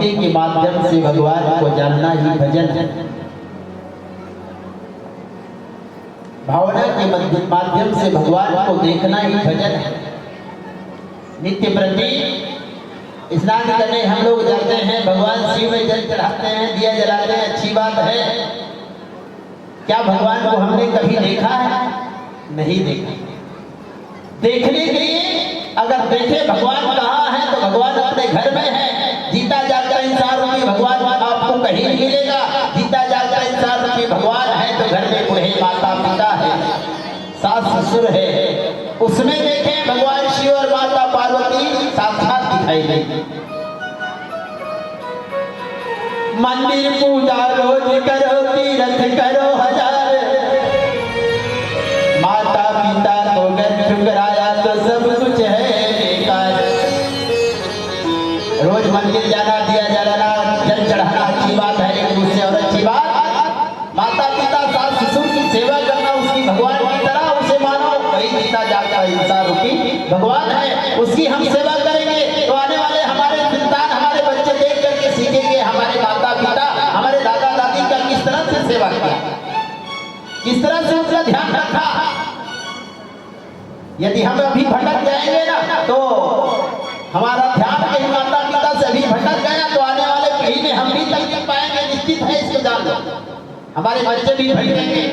भक्ति के माध्यम से भगवान को जानना ही भजन है। भावना के माध्यम से भगवान को देखना ही भजन है। नित्य प्रति स्नान करने हम लोग जाते हैं, भगवान शिव में जल चढ़ाते हैं, दिया जलाते हैं, अच्छी बात है। क्या भगवान को हमने कभी देखा है? नहीं देखा। देखने के लिए अगर देखे भगवान कहाँ है तो भगवान अपने घर में है। जीता जागता इंसान रूपी भगवान आपको कहीं नहीं मिलेगा। जीता जागता इंसान रूपी भगवान है तो घर में बूढ़े माता पिता है, सास ससुर है, उसमें देखें भगवान शिव और माता पार्वती साक्षात दिखाई देगी। मंदिर पूजा रोज करो, तीर्थ करो हजार, माता पिता को अगर ठुकराया तो सब कुछ है बेकार। रोज मंदिर जाना, दिया जलाना, जल चढ़ाना अच्छी बात है, लेकिन उससे और अच्छी बात माता पिता सास ससुर की सेवा करना, उसकी भगवान की तरह उसे मानो। वही जीता जागता इंसान रूपी भगवान है, उसकी हम सेवा करेंगे तो आने वाले हमारे संतान, हमारे बच्चे देख करके सीखेंगे हमारे माता पिता, हमारे दादा दादी का किस तरह से सेवा किया, किस तरह से उसका ध्यान रखा। यदि हम अभी भटक जाएंगे ना तो हमारा ध्यान कहीं माता पिता से अभी भटक गया तो आने वाले पीढ़ी में हम भी तकलीफ पाएंगे, निश्चित है, इसको जान लो। हमारे बच्चे भी भटकेंगे।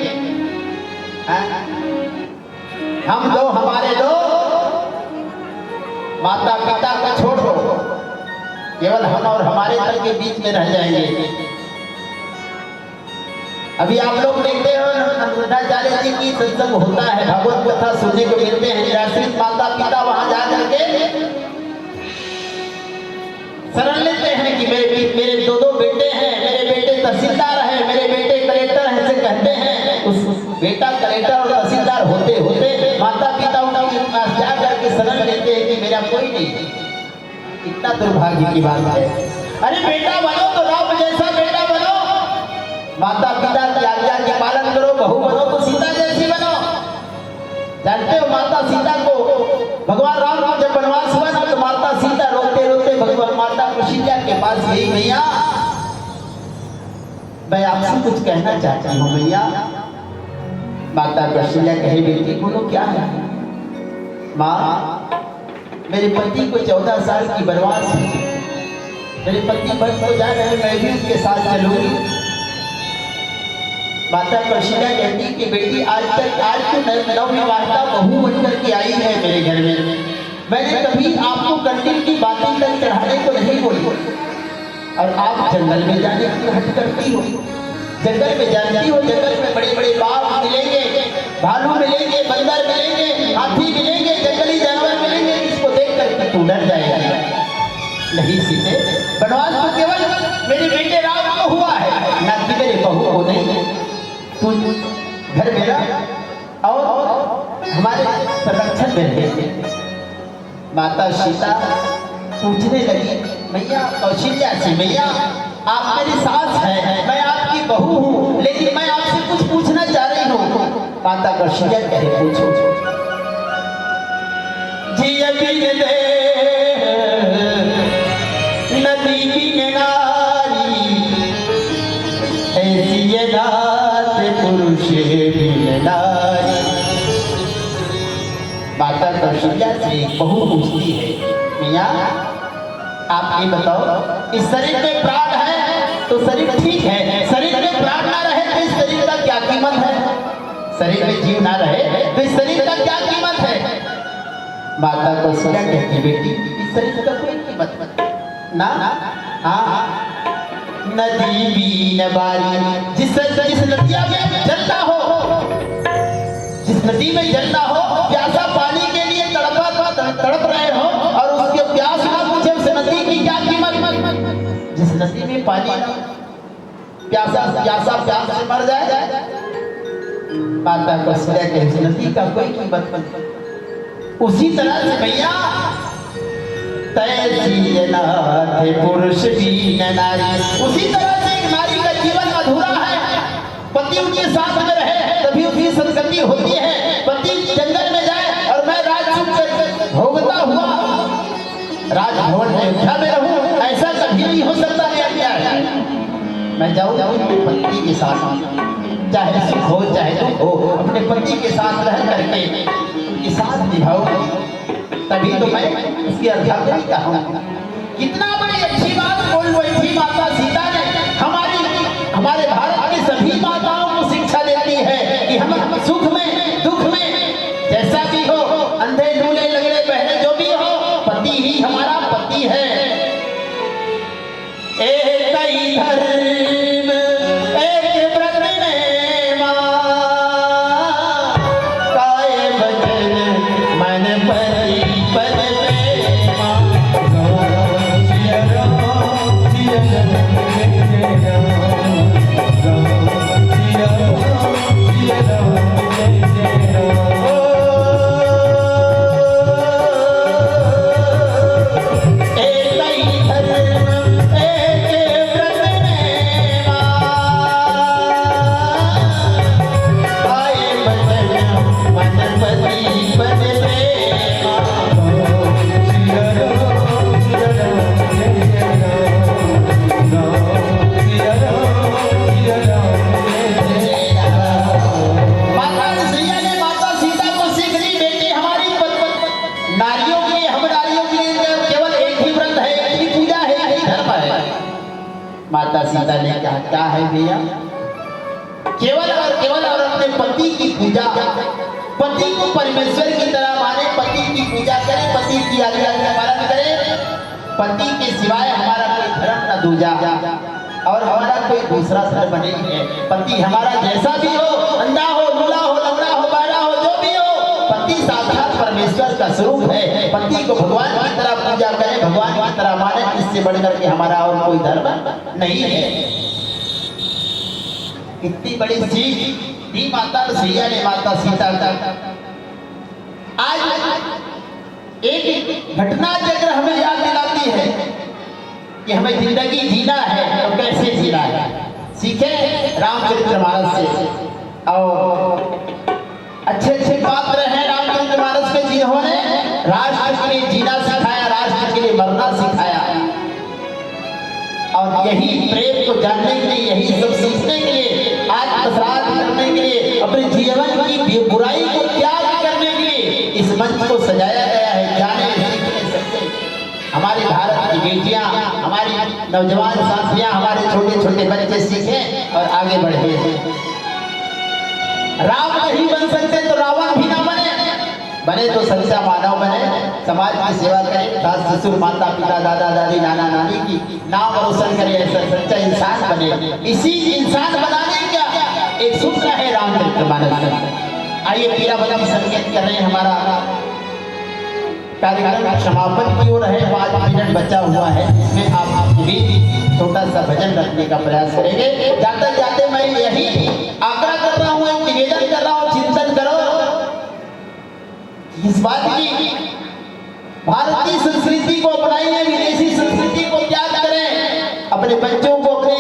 हम दो, हमारे दो, माता पिता का छोड़ दो, केवल हम और हमारे तक के बीच में रह जाएंगे। अभी आप लोग देखते हो अनुराधाचार्य जी की सत्संग होता है, भगवत कथा सुनने को मिलते हैं। निराश्रित माता पिता वहां जा करके शरण लेते हैं कि मेरे दो बेटे हैं, मेरे बेटे तहसीलदार हैं, मेरे बेटे कलेक्टर हैं, ऐसे कहते हैं। उस बेटा कलेक्टर और तहसीलदार होते होते माता पिता उनके पास जा करके शरण लेते हैं कि मेरा कोई नहीं। कितना दुर्भाग्य की बात है। अरे बेटा बनो तो राम जैसा बेटा बनो, माता पिता की आज्ञा के पालन करो, बहू बनो तो सीता जैसी बनो। जानते हो माता सीता को भगवान राम को जब वनवास हुआ ना तो माता सीता रोते रोते भगवान माता कौशल्या के पास गई, मैया मैं आपसे कुछ कहना चाहती हूँ मैया। माता कौशल्या कहे बेटी बोलो क्या है? माँ मेरे पति को 14 साल की वनवास है, मेरे पति वन को जा रहे हैं, मैं भी उनके साथ चलूंगी। माता कौशल्या कहती कि बेटी आज तो नवविवाहिता बहू बनकर के आई है मेरे घर में, मैंने कभी आपको कंटिल की बातें तक चढ़ाने को नहीं बोली और आप जंगल में जाने की हट करती हो। जंगल में जानती हो, जंगल में बड़े बड़े बाघ मिलेंगे, भालू मिलेंगे, बंदर मिलेंगे, हाथी मिलेंगे, जंगली जानवर मिलेंगे, इसको देख कर तू डर जाएगा। नहीं सीते, वनवास तो केवल मेरे बेटे राम को हुआ है, ना कि मेरे बहू को नहीं। तू घर मेरा और हमारे संरक्षण में रहे। माता सीता पूछने लगी मैया कौशल्या से, मैया आप मेरी सास हैं, मैं आपकी बहू हूँ, लेकिन मैं आपसे कुछ पूछना चाह रही हूँ। माता कौशल्या कहे पूछो। जी अभी दे नदी की नारी ऐसी ये नात पुरुष भी नारी। माता कौशल्या से बहू पूछती है मियाँ आप ये बताओ इस शरीर में प्राण है तो शरीर ठीक है, शरीर में प्राण ना रहे तो इस शरीर का क्या कीमत है? शरीर में जीव ना रहे तो इस शरीर का क्या कीमत है? माता कौशल्या कहती बेटी इस शरीर का कोई कीमत ना। हाँ नदी बीन बारी, जिस नदिया में जलता हो, जिस नदी में जलता हो, प्यासा पानी के लिए तड़प रहे हो और उसके प्यास ना पूछे उस नदी की क्या कीमत? जिस नदी में पानी प्यासा प्यास से मर जाए। माता कौशल्या के उस नदी का कोई कीमत नहीं। उसी तरह से भैया तैसी नाथ पुरुष भी नारी, उसी तरह से एक नारी का जीवन अधूरा है। पति उनके साथ में रहे तभी उसकी सदगति होती है। पति जंगल में जाए और मैं राजभवन में उठा में रहूं, ऐसा कभी नहीं हो सकता। मैं जाऊँ अपने पति के साथ, चाहे सुख हो चाहे दुख हो, अपने पति के साथ रह करके उनके साथ निभाऊंगी, तभी तो मैं उसकी अर्धांगिनी कहूँगा। कितना बड़ी अच्छी बात बोल रही थी माता सीता ने। हमारे भारत की सभी माताओं को शिक्षा देती है कि हम सुख में दुख में जैसा भी हो, अंधे लूले लगड़े बहरे जो भी हो, पति ही हमारा पति है। एक ही धर्म एक व्रत नेमा, काय भजन मन पति पद प्रेमा। सिया राम सिया राम जय राम, सिया राम जय राम। माता सीता ने कहा क्या है भैया, केवल और अपने पति की पूजा, पति को परमेश्वर की तरह माने, पति की पूजा करें, पति की आज्ञा का पालन करें, पति के सिवाय हमारा कोई धर्म न दूजा और हमारा कोई दूसरा धर्म नहीं है। पति हमारा जैसा भी हो, अंधा हो, लूला हो, लंगड़ा हो, बहरा हो, जो भी हो, पति साक्षात परमेश्वर का स्वरूप है। पति को भगवान की तरह पूजा करें, भगवान की तरह माने, इससे बढ़कर के हमारा और कोई धर्म नहीं है। इतनी बड़ी सीख दी माता सीता ने माता सीता का। आज एक घटना अगर हमें याद दिलाती है कि हमें जिंदगी जीना है तो कैसे जीना है, सीखे रामचरितमानस से। और अच्छे पात्र हैं रामचरितमानस के, जिन्होंने राष्ट्र के लिए जीना सिखाया, राष्ट्र के लिए मरना सिखाया। और यही प्रेम को जानने के लिए, यही सब सीखने के लिए, आत्मसात करने के लिए, अपने जीवन की बुराई को त्याग करने के लिए इस मंच को सजाया गया है। जाने सीखने सकते हमारे भारत की बेटियां, हमारी नौजवान साथियां, हमारे छोटे छोटे बच्चे सीखें और आगे बढ़े। राम नहीं बन सकते तो रावण भी ना बने तो सच्चा मानव बने, समाज की सेवा करें, सास ससुर माता पिता दादा दादी नाना नानी की नाम रोशन करें, ऐसा सच्चा इंसान बने। इसी इंसान बनाने का एक सूत्र है रामचरितमानस। आइए पीरा बलम संकेत कर रहे हैं, हमारा कार्यक्रम समापन की ओर है, 5 मिनट बचा हुआ है, इसमें आप भी छोटा सा भजन रखने का प्रयास करेंगे। जाते जाते मैं यही आग्रह कर रहा हूँ, निवेदन कर रहा हूँ, चिंतन करो इस बात की, भारतीय संस्कृति को अपनाइए, विदेशी संस्कृति को त्याग करें। अपने बच्चों को, अपने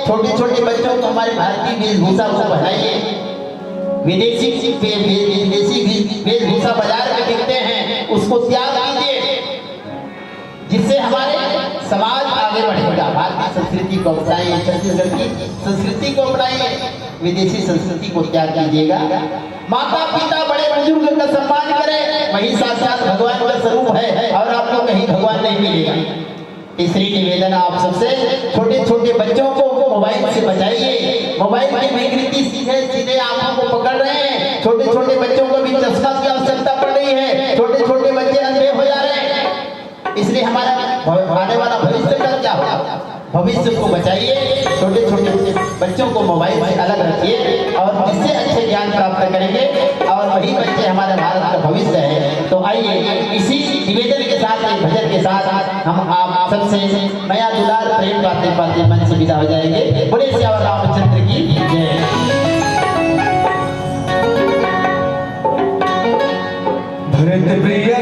छोटे छोटे बच्चों को हमारे भारतीय वेशभूषा को पहनाइए। विदेशी वेशभूषा बाजार में बिकते हैं, उसको त्याग कीजिए, जिससे हमारे समाज आगे बढ़ेगा। भारतीय संस्कृति को अपनाइए, छत्तीसगढ़ की संस्कृति को अपनाइए, विदेशी संस्कृति को त्याग कीजिएगा। माता पिता बड़े बुजुर्ग का सम्मान करें, वही साक्षात भगवान का स्वरूप है और आपको कहीं भगवान नहीं मिलेगा। तीसरी निवेदन आप सबसे, छोटे छोटे बच्चों को मोबाइल से बचाइए। मोबाइल की विकृति सीधे आंखों को पकड़ रहे हैं, छोटे छोटे बच्चों को भी चश्मा की आवश्यकता पड़ रही है, छोटे छोटे बच्चे अंधे हो जा रहे हैं। इसलिए हमारा आने वाला भविष्य का क्या होगा, भविष्य को बचाइए। छोटे छोटे बच्चों को मोबाइल से अलग रखिए और इससे अच्छे ज्ञान प्राप्त करेंगे और वही बच्चे हमारे भारत का भविष्य है। तो आइए इसी निवेदन के साथ, एक भजन के साथ हम आप सबसे नया दुलार प्रेम पाते पाते मन से विदा हो जाएंगे। बोले श्याम रामचंद्र की जय। भरत प्रिय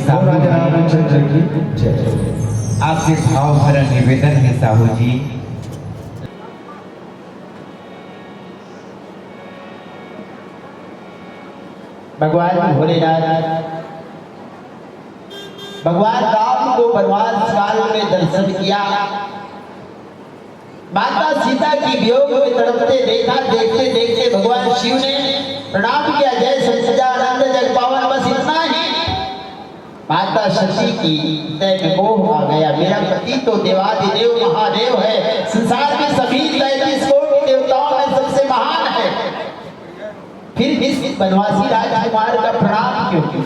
और राजा रामचंद्र की जय। आपसे भाव भरा निवेदन है साहू जी, भगवान भोलेनाथ भगवान राम को वनवास काल में दर्शन किया, माता सीता की वियोग में तड़पते देखा, देखते देखते भगवान शिव ने प्रणाम किया, जय सच्चिदानंद जग पावन। बस इतना ही माता सती की हृदय में मोह आ गया, मेरा पति तो देवादिदेव महादेव है, संसार के सभी 33 कोटि देवताओं में सबसे महान है, फिर इस वनवासी राजकुमार का प्रणाम क्यों किया?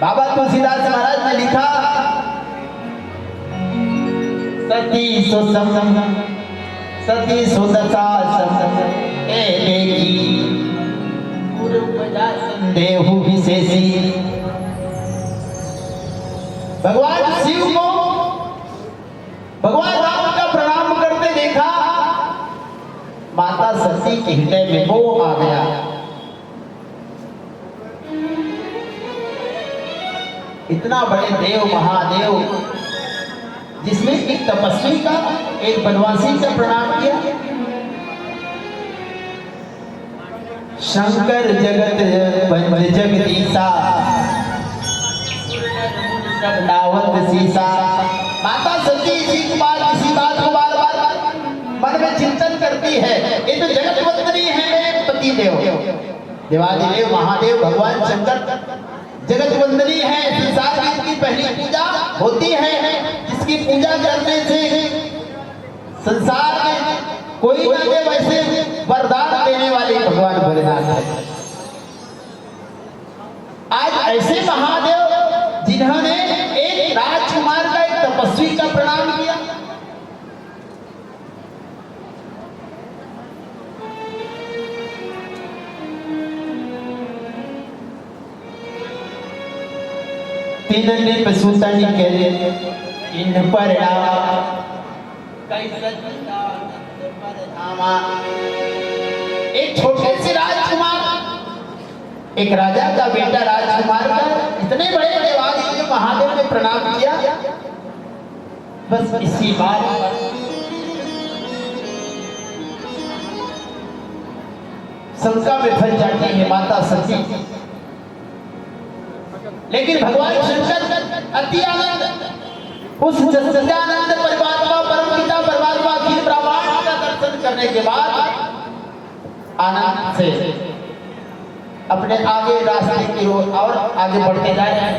बाबा तुलसीदास महाराज ने लिखा, सती सो दशा देहु विशेषी। भगवान शिव को भगवान राम का प्रणाम करते देखा, माता सती के हृदय में मोह आ गया। इतना बड़े देव महादेव जिसमें एक तपस्वी का एक वनवासी का प्रणाम किया। शंकर जगत जगदीशा नावत सीसा। माता सती इसी बात को बार बार मन में चिंतन करती है, ये तो जगत वंदनी है मेरे पति देव, देवादिदेव महादेव भगवान शंकर जगत वंदनी है, संसार में इसकी पहली पूजा होती है, जिसकी पूजा करने से संसार में कोई ना दे वैसे वरदान देने वाले भगवान भोलेनाथ है। आज ऐसे महादेव जिन्होंने एक राजकुमार का एक तपस्वी का प्रणाम किया, तीन पशुतन के इन पर एक छोटे से राजकुमार, एक राजा का बेटा राजकुमार का इतने बड़े देवादिदेव महादेव ने प्रणाम किया। बस इसी बात पर शंका में फंस जाती है माता सती, लेकिन भगवान शंकर अति आनंद, उस सच्चिदानंद परमात्मा परमपिता परमात्मा अखिल ब्रह्मांड का दर्शन करने के बाद आनंद से अपने आगे रास्ते की ओर और आगे बढ़ते जा रहे हैं।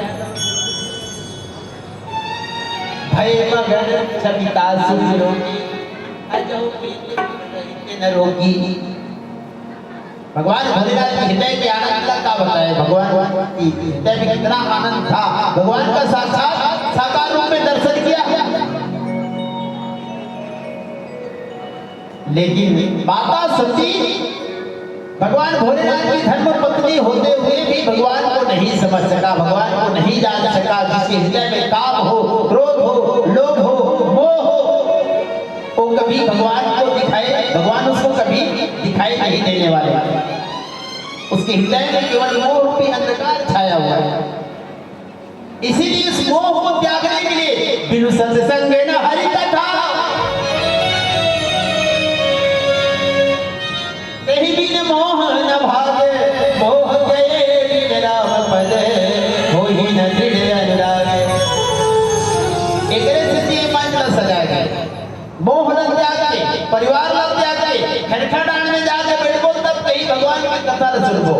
भय मगन सविता सुरोगी अजो प्रीति न रोगी। भगवान भोलेनाथ के हृदय के आनंद का बताया, भगवान की हृदय में कितना आनंद था, भगवान का साक्षात साकार रूप में दर्शन किया। लेकिन माता सती भगवान भोलेनाथ की धर्म पत्नी होते हुए भी भगवान को नहीं समझ सका, भगवान को नहीं जान सका, जिसके हृदय में काम हो, क्रोध हो, लोभ हो, मोह हो, वो कभी भगवान को दिखाए, भगवान उसको कभी दिखाई नहीं देने वाले, उसके हृदय में केवल मोह रूपी अंधकार छाया हुआ है। इसीलिए इस मोह को त्यागने के लिए बिनु सत्संग न हरि कथा तेहि बिन मोह न भागे, मोह गए बिन राम पद होहि न दृढ़ अनुरागे। एकरे से मन न सजाए, मोह न त्यागे, परिवार न त्यागे, खड़खड़ान में जाके बैठो तब कहीं भगवान की कथा न सुनो,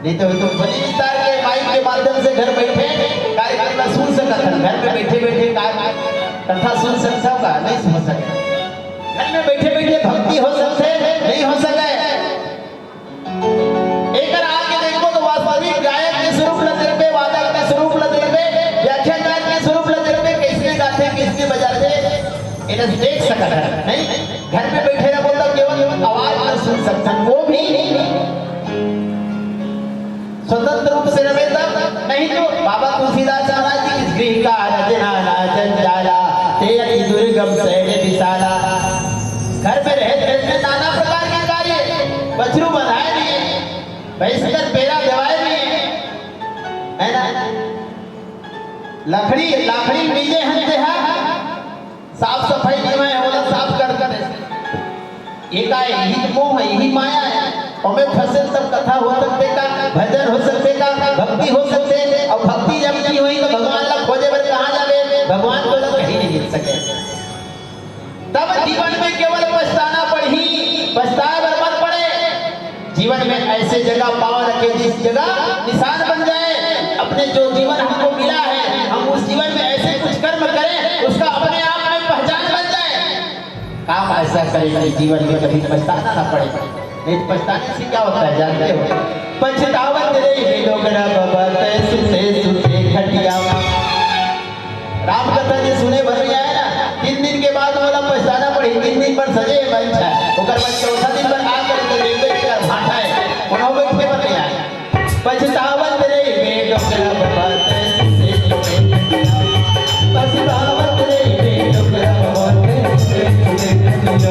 नहीं तो बड़ी विस्तार के माइक के माध्यम से घर बैठे कार्यक्रम सुन सकता था, घर में बैठे बैठे कथा सुन सकता होगा, नहीं सुन सकता, घर में बैठे बैठे भक्ति हो सकते नहीं हो सके। एक आके देखो तो वास्तविक गायक के स्वरूप लगे पे, वादक के स्वरूप लगे पे, व्याख्याकार के स्वरूप लगे पे, किसने गाते किसने बजाते इन्हें देख सकता है नहीं, घर में बैठे रहो तो केवल आवाज में सुन सकता, वो भी स्वतंत्र रूप से रहे तब, नहीं तो बाबा तुलसीदास महाराज जी इस गृह का रचना नाचन जाला ते अति दुर्गम शैल विशाला। घर में रहे नाना प्रकार के कार्य, बछरू बधाए दिए, भैंस पेड़ा दवाए लकड़ी लकड़ी नीचे हंसते हैं साफ सफाई में होला साफ कर दे ये का यही मोह है यही माया है और में फंसे सब कथा हो सकते का भजन हो सकते का भक्ति हो सकते और भक्ति जब की हुई तो भगवान ला खोजे बड़े कहां जावे भगवान को लग कहीं नहीं मिल सके तब जीवन में केवल पछताना पड़ी पछताए बर्बाद पड़े जीवन में ऐसे जगह पाव रखे जिस जगह निशान बन जाए अपने जो जीवन हमको मिला है हम उस जीवन में ऐसे कुछ कर्म करें उसका अपने आप में पहचान बन जाए काम ऐसा करें कि जीवन में कभी पछताना ना पड़े नहीं पछताने से क्या होता है जानते हो पछतावत रे डोगरा बाबा सुते सुते खटिया राम कथा जी सुने भर में आए ना 3 दिन के बाद वाला पछताना पड़ी 3 दिन पर सजे बन है ओकर बाद चौथा दिन पर आकर के रेलवे का भाटा है उन्हों बैठ के बन आए पछतावत रे डोगरा बाबा सुते सुते खटिया पछतावत रे डोगरा बाबा सुते सुते खटिया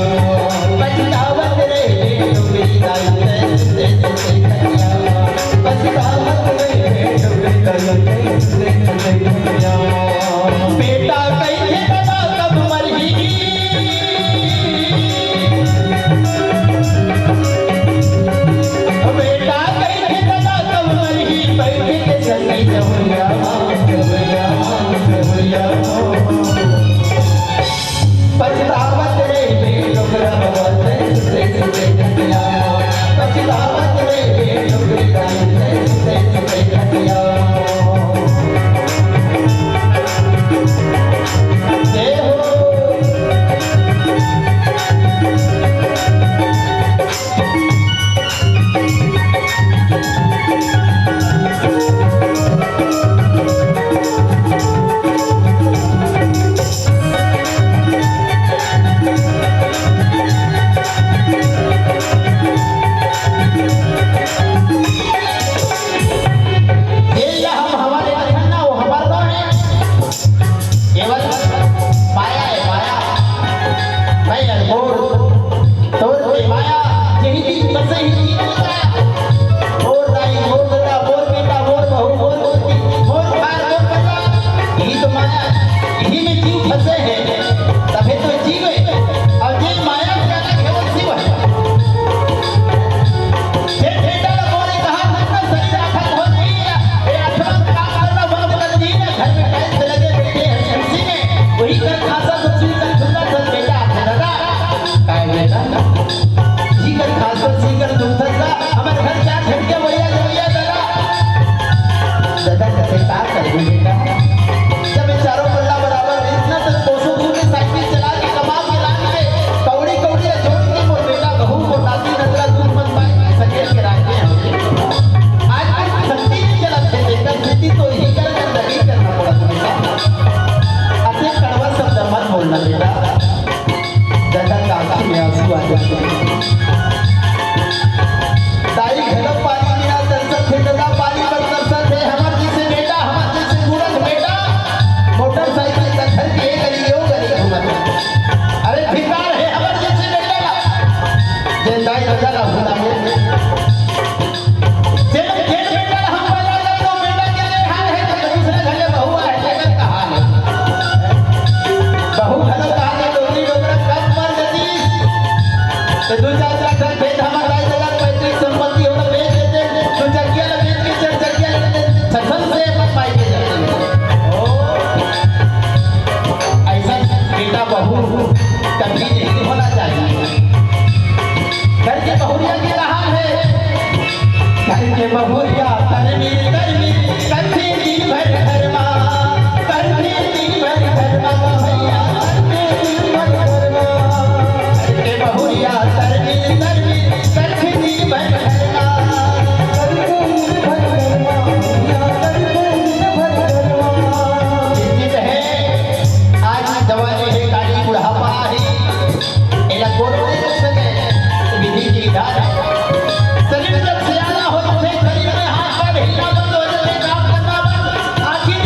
पछतावत रे बेटा कहीं बता कब मरही बेटा कहीं बता कब मरही बैठे के संगी जमुरिया पछतावत रे डोगरा बाबा से खटिया पछतावत रे डोगरा से खटिया शरीर जब सियाना हो तो शरीर में हाथ पैर हिलना बंद हो जाए काम करना बंद आखिर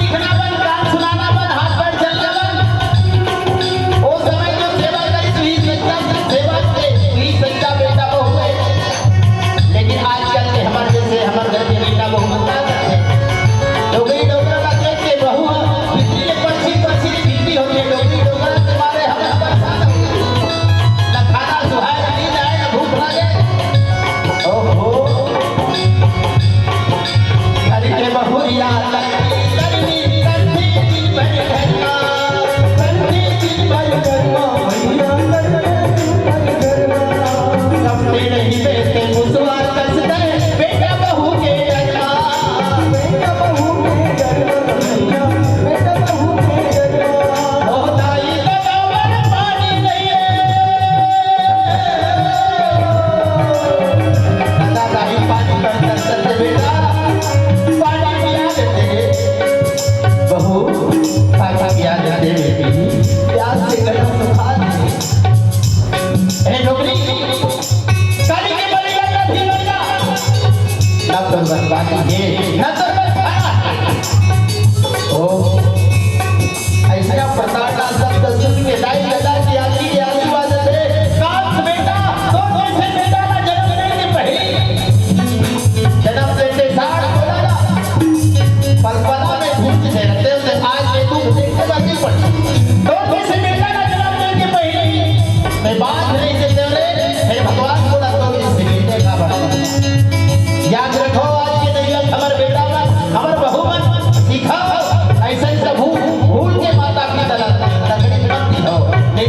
करनी करनी करनी दिन भर करना करनी दिन भर करना मैया करने करना अपने नहीं बेटे मुसवा कसते बेटा बहू के करना बेटा बहू के करना मैया बेटा बहू के करना होताई बराबर पानी नहीं दादा ही पानी पर तरसते बेटा पानी पिया देते बहू पानी पिया देते बेटी प्यास से गला सुखा दे ए नौकरी काली के बड़ी लगा थी लगा ना तो बर्बादी है ना तो ओ ऐसा प्रताड़ा शब्द सुन के दाई दादा की आंखी के आंसू आ जाते काश बेटा तो जैसे बेटा का जन्म लेने के पहले जन्म लेते साठ बोला ना पलपला में घूम से रहते थे आज ये दुख देखते बाकी पड़ तो जैसे बेटा का जन्म लेने के पहले मैं बात नहीं देते रे हे भगवान बोला तो इस बेटे का बड़ा याद रखो आज के नहीं हमारे बेटा का हमारे बहू में सीखा ऐसे सब भूल के माता की तकलीफ मत दी हो नहीं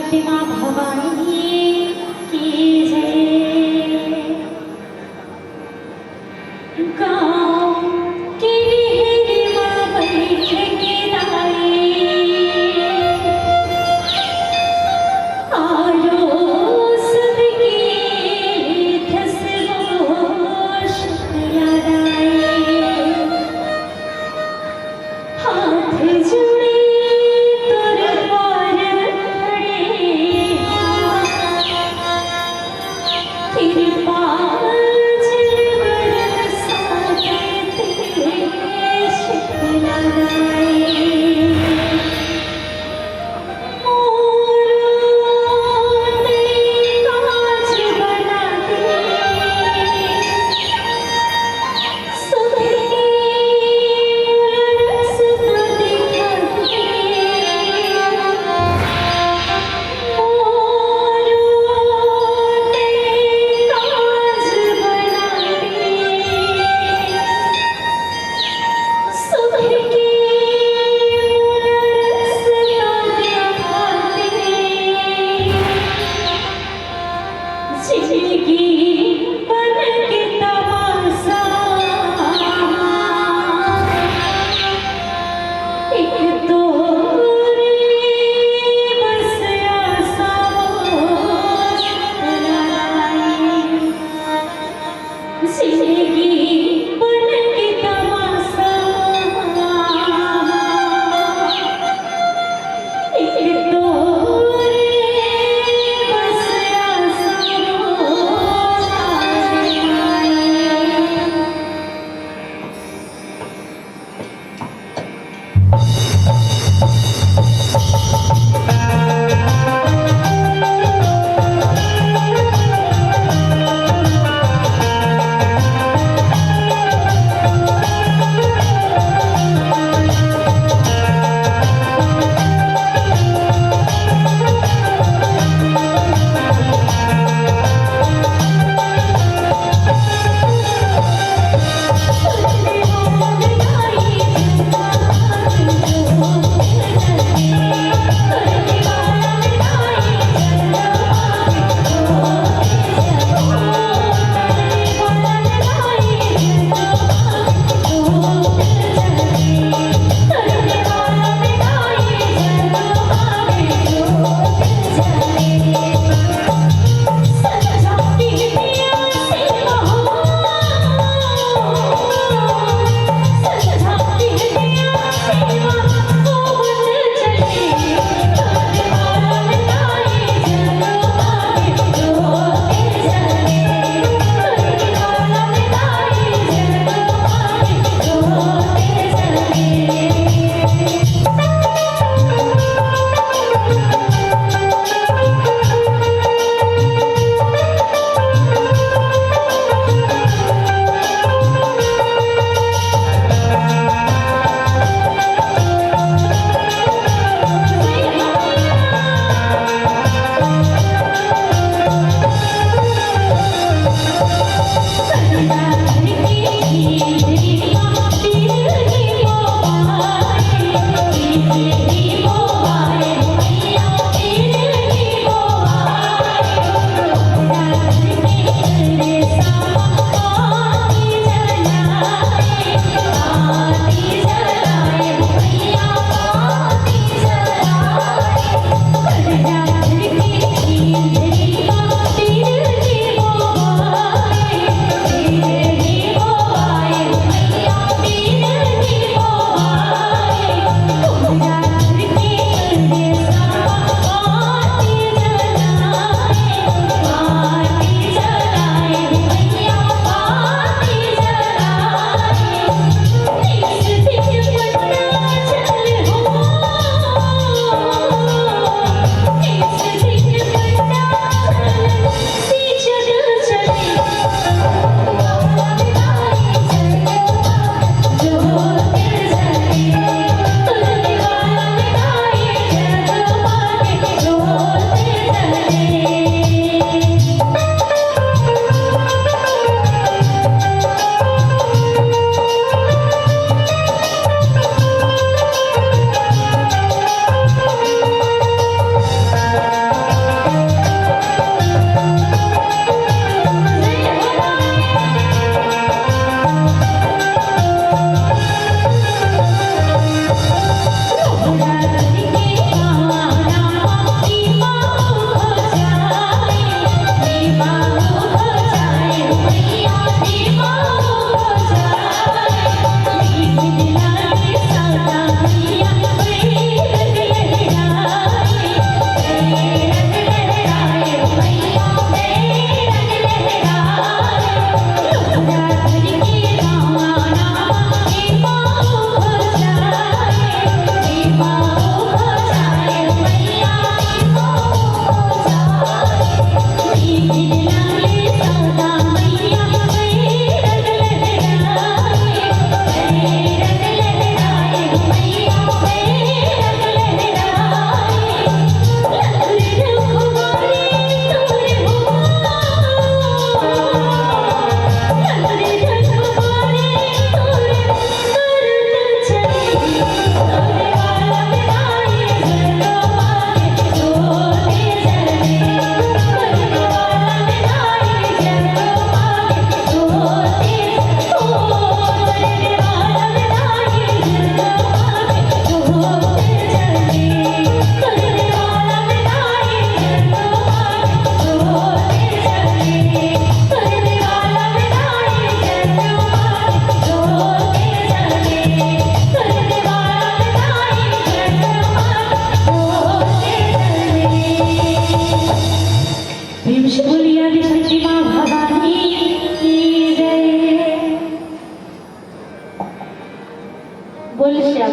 शक्ति माँ भवानी की जय। गाँव के निहरी माँ बैठ के लाई, आरोस की धस गोश याद आई। हाथ जुड़े तुर द्वार खड़े,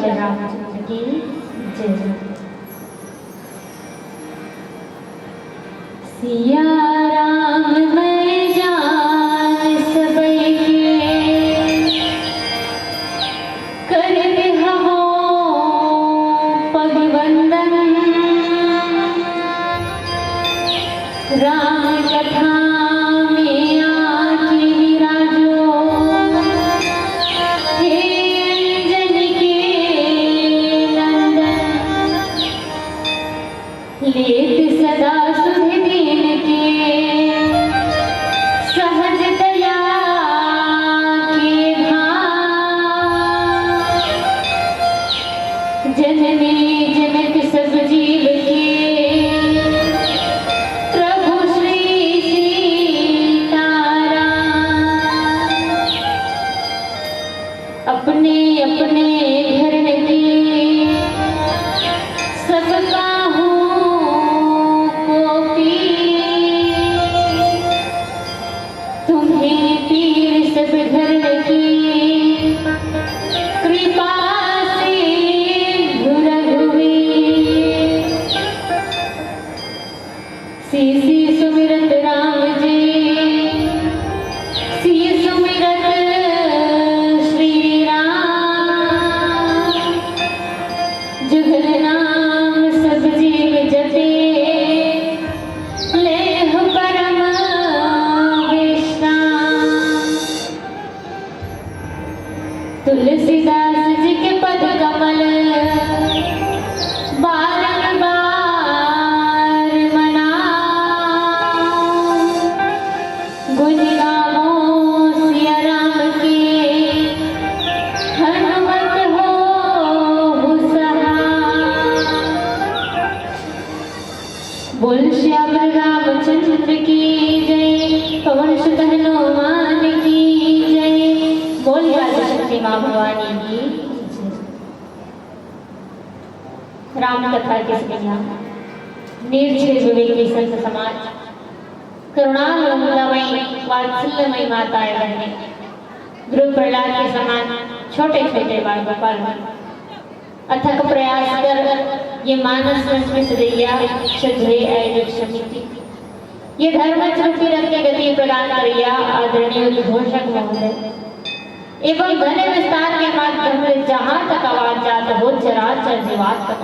श्याम रामचंद्र की जय। सिया राम मैं जान सबई के करते हो पगवंदन राम कथा में आके विराजो हे अंजनी के नंदन लेत सदा सुध दीन के सहज दया के भाव जननी जनक सब जीव के अपने अपने घर के सबका हूँ कोपी तुम्हें पीर सब घर की कृपा से धुर हुई सी सुमिरत राम जी सी सुमिरत जुगल नाम सब जीव जपे लेह परम विश्राम तुलसीदास जी के पद कमल बारंबार मनाओ गुण गाओ सिया राम के हनुमत हो बोल श्याम रामचंद्र की जय पवन सुत हनुमान की जय बोल राजा शक्ति माँ भवानी की जय। राम कथा के सैया निर्छल विवेकी संत समाज करुणामयी वात्सल्यमयी माताएं बहनें ध्रुव प्रहलाद के समान छोटे छोटे बाल गोपाल अथक प्रयास कर ये मानस रस में सदैया सधे आयोजक समिति ये धर्म रूपी रथ के गति प्रदान करिया आदरणीय उद्घोषक महोदय एवं घने विस्तार के माध्यम से जहाँ तक आवाज जात हो चराचर जीवात तक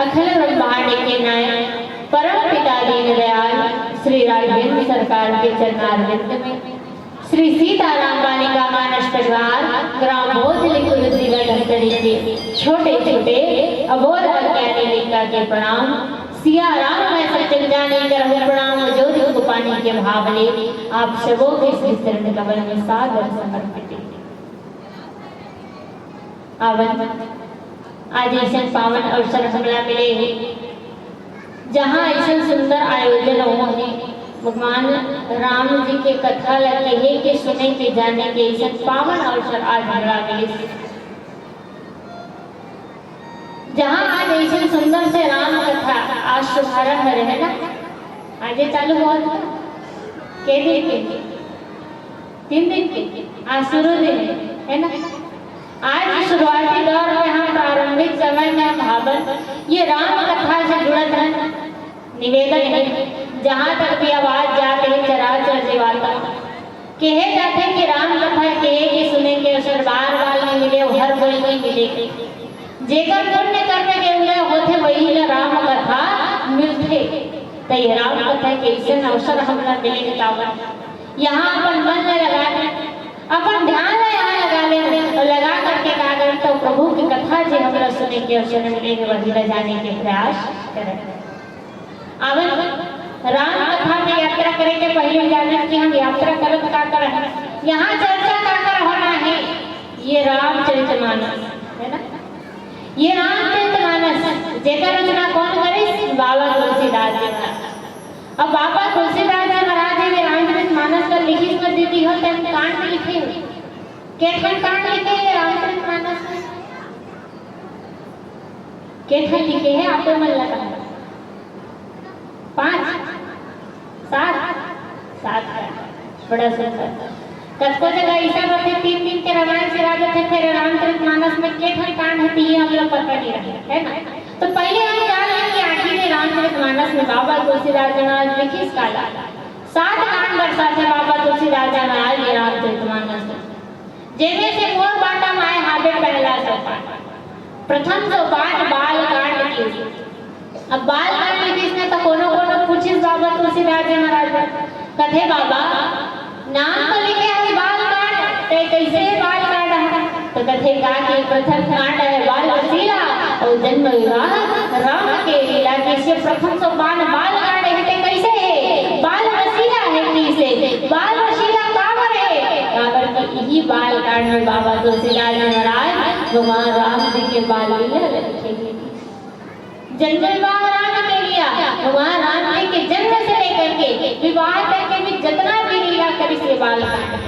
अखिल ब्रह्मांड के नायक परम पिता दीनदयाल श्री राघवेंद्र सरकार के चरणारविंद में श्री सीताराम बालिका मानस परिवार ग्राम बोधली कुलजीवा धनतरी के छोटे छोटे अबोध अज्ञानी लिंगा के प्रणाम सिया राम मैं सच्चन जाने कर प्रणाम ज्योति को पानी के भावले आप सबों के श्री चरण कमल में सादर समर्पित आवन आज ऐसा पावन अवसर हमला मिले जहाँ ऐसा सुंदर आयोजन हुए भगवान राम जी के कथा लगे है के सुने के जाने के ऐसा पावन अवसर आज हमरा मिले जहाँ आज ऐसे सुंदर से राम कथा आज शुभारंभ रहे ना आज चालू हुआ के दिन के 3 दिन के आज शुरू दिन है ना आज शुरुआती दौर में हम प्रारंभिक समय में हम भावन ये राम कथा से जुड़त है निवेदन है जहाँ तक भी आवाज जाते हैं चराचर जीवात्मा कहे जाते कि राम कथा कहे कि सुने के अवसर बार बार नहीं मिले हर कोई नहीं मिले जेकर पुण्य कर्म के उले होते वही ला राम कथा मिलते तो ये राम कथा के ऐसे अवसर हमरा मिले तावन यहाँ अपन मन में लगा अपन ध्यान यहाँ लगा ले लगा करके का कर तो प्रभु की कथा जो हमरा सुने के अवसर मिले वही ला जाने के प्रयास करें आवन राम कथा में यात्रा करेंगे पहले जाने कि हम यात्रा करत का कर यहाँ चर्चा का कर होना है ये रामचरितमानस है ना ये रामचरितमानस जेकर रचना कौन करे बाबा तुलसीदास जी महाराज अब बाबा तुलसीदास जी महाराज ने रामचरितमानस का लिखित में दी हो तब कांड में लिखे केठन कांड लिखे हैं रामचरितमानस में केठन लिखे हैं आपको मन लगा 5 7 बड़ा सुंदर कतको जगह ऐसा रहते 3 दिन के रामायण से राजा थे, फिर रामचरितमानस में के ठन कांड है ये हम लोग पता नहीं रहे, है ना। तो पहले हम जान लें कि आखिर रामचरितमानस में बाबा तुलसीदास जी महाराज लिखी इसका 7 कांड दर्शाते बाबा तुलसीदास जी महाराज ये रामचरितमानस में, जिनमें से मोर बाटा माए हाबे पहला सोपान। प्रथम सोपान बाल कांड की। अब बाल कांड लिखी इसने तो कोनो पूछिस बाबा तुलसीदास जी महाराज कथे बाबा नाम तो लिखे है बाल कांड, ते कैसे बाल कांड है? तो कथे का कि प्रथम कांड है बाल वसीला और जन्म विवाह राम के लीला के से प्रथम सोपान बाल कांड है। ते कैसे है? बाल वसीला है किसे? बाल वसीला काबर है? काबर की यही बाल कांड में बाबा तुलसीदास जी महाराज भगवान राम जी के बाल लीला लिखे गए। जन्म विवाह राम के लिया भगवान राम जी के जन्म से लेकर के विवाह तक के भी जितना भी लीला करी से बाल कांड।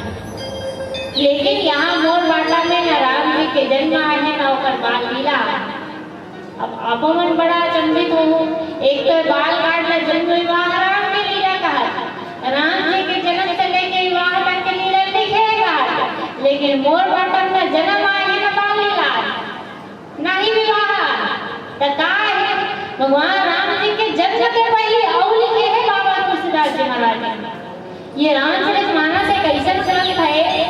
लेकिन यहाँ मोर बाटा में न राम जी के जन्म आए हैं न होकर बाल लीला। अब आप मन बड़ा अचंभित हो, एक तो बाल कांड में जन्म विवाह राम की लीला कहा, राम जी के जन्म से लेकर विवाह तक की लीला लिखेगा, लेकिन मोर बाटा में जन्म आए हैं न बाल लीला नहीं विवाह। भगवान राम जी के जन्म के पहले और लिखे हैं बाबा तुलसीदास जी महाराज ने। ये रामचरितमानस एक ऐसा ग्रंथ है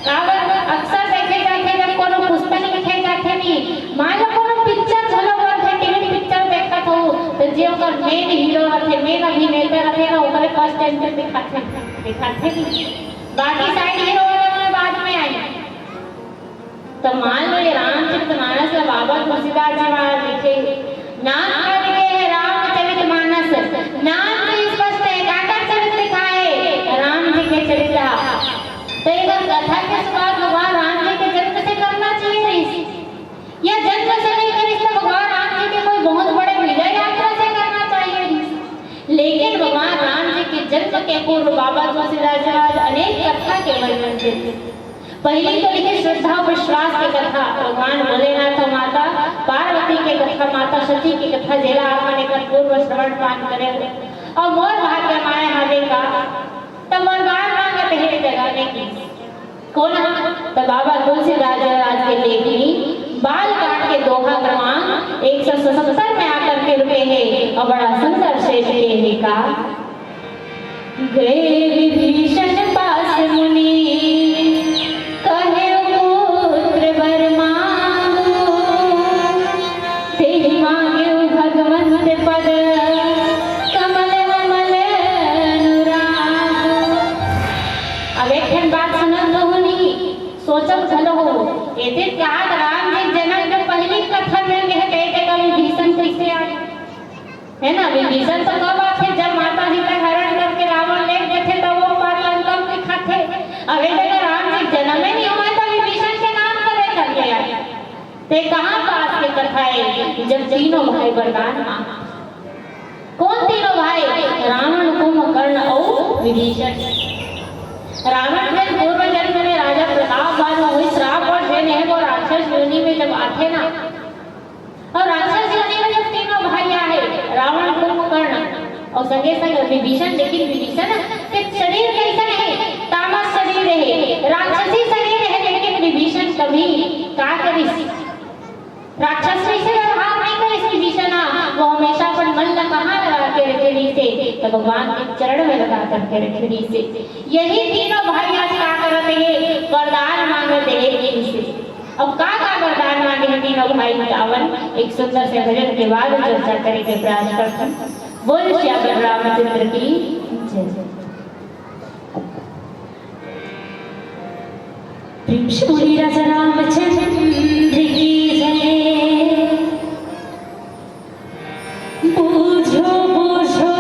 काबर अक्सर देखे जाते जब कोनो पुस्तक लिखे जाते नहीं, मान लो कोनो पिक्चर चलो रहते टीवी पिक्चर देखत हो तो जे ओकर मेन हीरो रहते मेन अभिनेता रहते ना ओकरे फर्स्ट टाइम पे दिखाते नहीं, बाकी साइड हीरो बाद में आई। तो मान लो ये रामचरितमानस का बाबा तुलसीदास जी महाराज लिखे नाम करके है रामचरितमानस, नाम से स्पष्ट है काका चरित्र दिखाए राम जी के चरित्र। तो एक कथा के शुरुआत भगवान राम जी के जन्म से करना चाहिए या जन्म से लेकर इस भगवान राम जी के कोई बहुत बड़े विजय यात्रा से करना चाहिए। लेकिन भगवान राम जी के जन्म के पूर्व बाबा तुलसीदास जी महाराज अनेक कथा के वर्णन करते। पहली तो लिखे श्रद्धा विश्वास की कथा, भगवान भोलेनाथ और माता पार्वती की कथा, माता सती की कथा जेला आपने कर पूर्व श्रवण पान करे और मोर भाग्य माए हावे का तब वरदान मांगत है जगाने की। कौन तो बाबा तुलसीदास जी महाराज के लेखनी बाल कांड के दोहा क्रमांक 177 में आकर के रुके हैं और बड़ा सुंदर शेष के का गए विभीषण पास मुनि है ना। विभीषण तो कब आते जब माता जी का हरण करके रावण ले गए थे तब वो पार लंका में दिखाते। अरे जगह राम जी जन्म में नहीं हुआ था विभीषण के नाम पर लेकर के आए ते कहां पास की कथा है जब तीनों भाई वरदान मांगा। कौन तीनों भाई? रावण कुंभकर्ण और विभीषण। रावण के पूर्व जन्म में राजा प्रताप बाद में हुई श्राप और देने है वो राक्षस योनि में जब आते ना और राक्षस योनि में जब तीनों भाई आए रावण कुंभकर्ण और संगे संग विभीषण। लेकिन विभीषण के शरीर कैसा है? तामस शरीर है, राक्षसी शरीर है। लेकिन विभीषण कभी का करी राक्षस से व्यवहार नहीं करे विभीषण, वो हमेशा अपन मन कहाँ लगा के रखेड़ी से तो भगवान के चरण में लगा करके रखेड़ी से। यही तीनों भाई आज का करते हैं वरदान मांगते हैं इनसे। अब का वरदान मांगे तीनों भाई बतावन एक सुंदर से भजन के बाद चर्चा करे के प्रयास करते हैं। बोल श्री रामचंद्र की जय। प्रेम श्री राजा रामचंद्र की जय। बूझो बूझो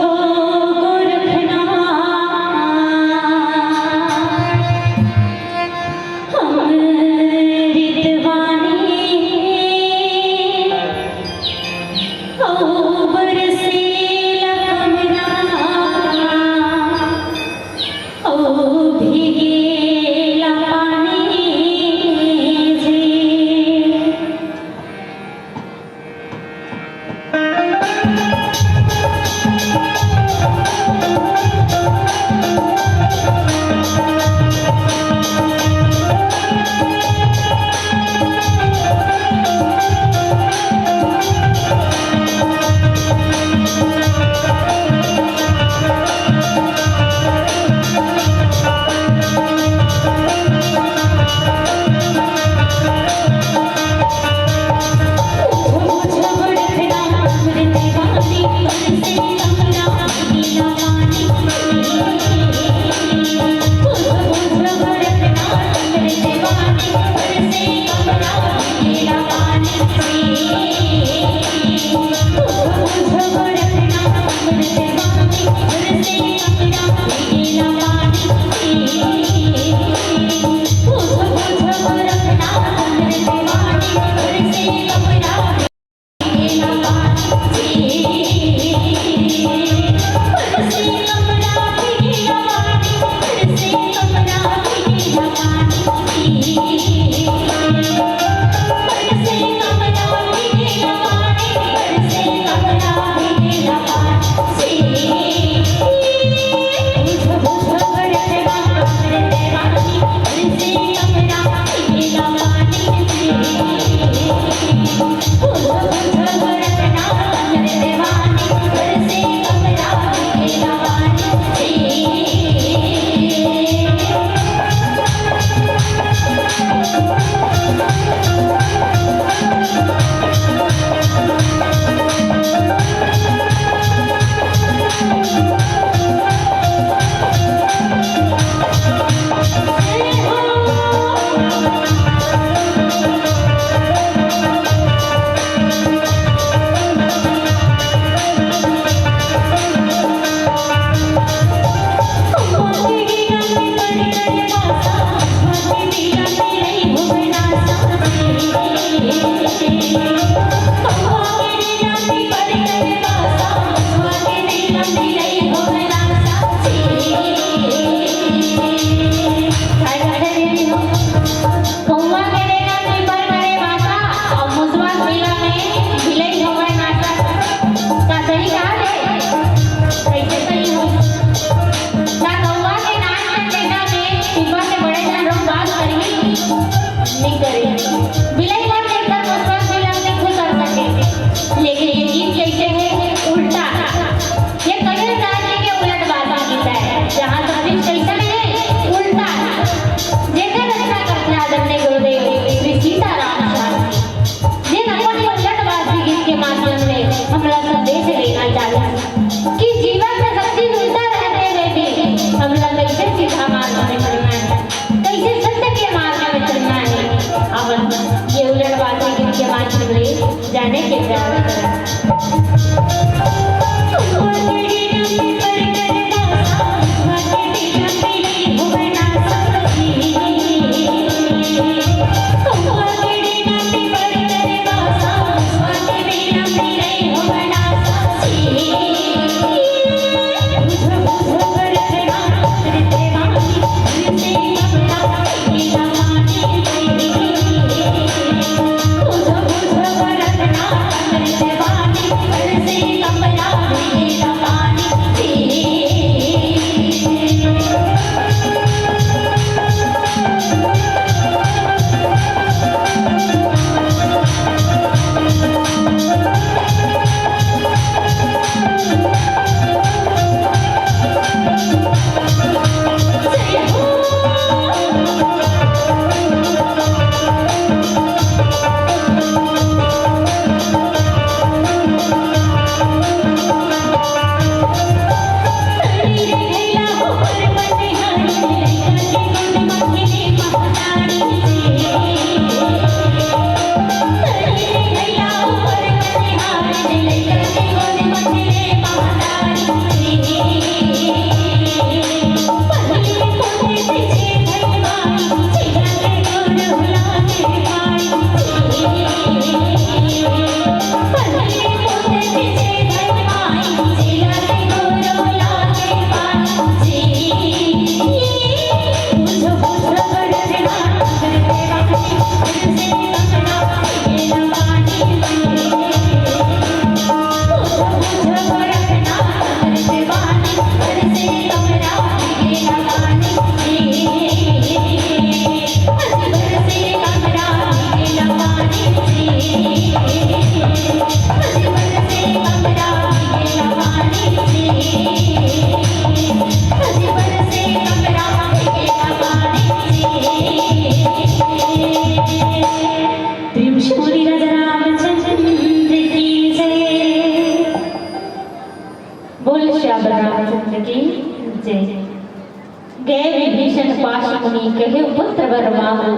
गए विभीषण पाश मुनि कहे पुत्र वर मांगो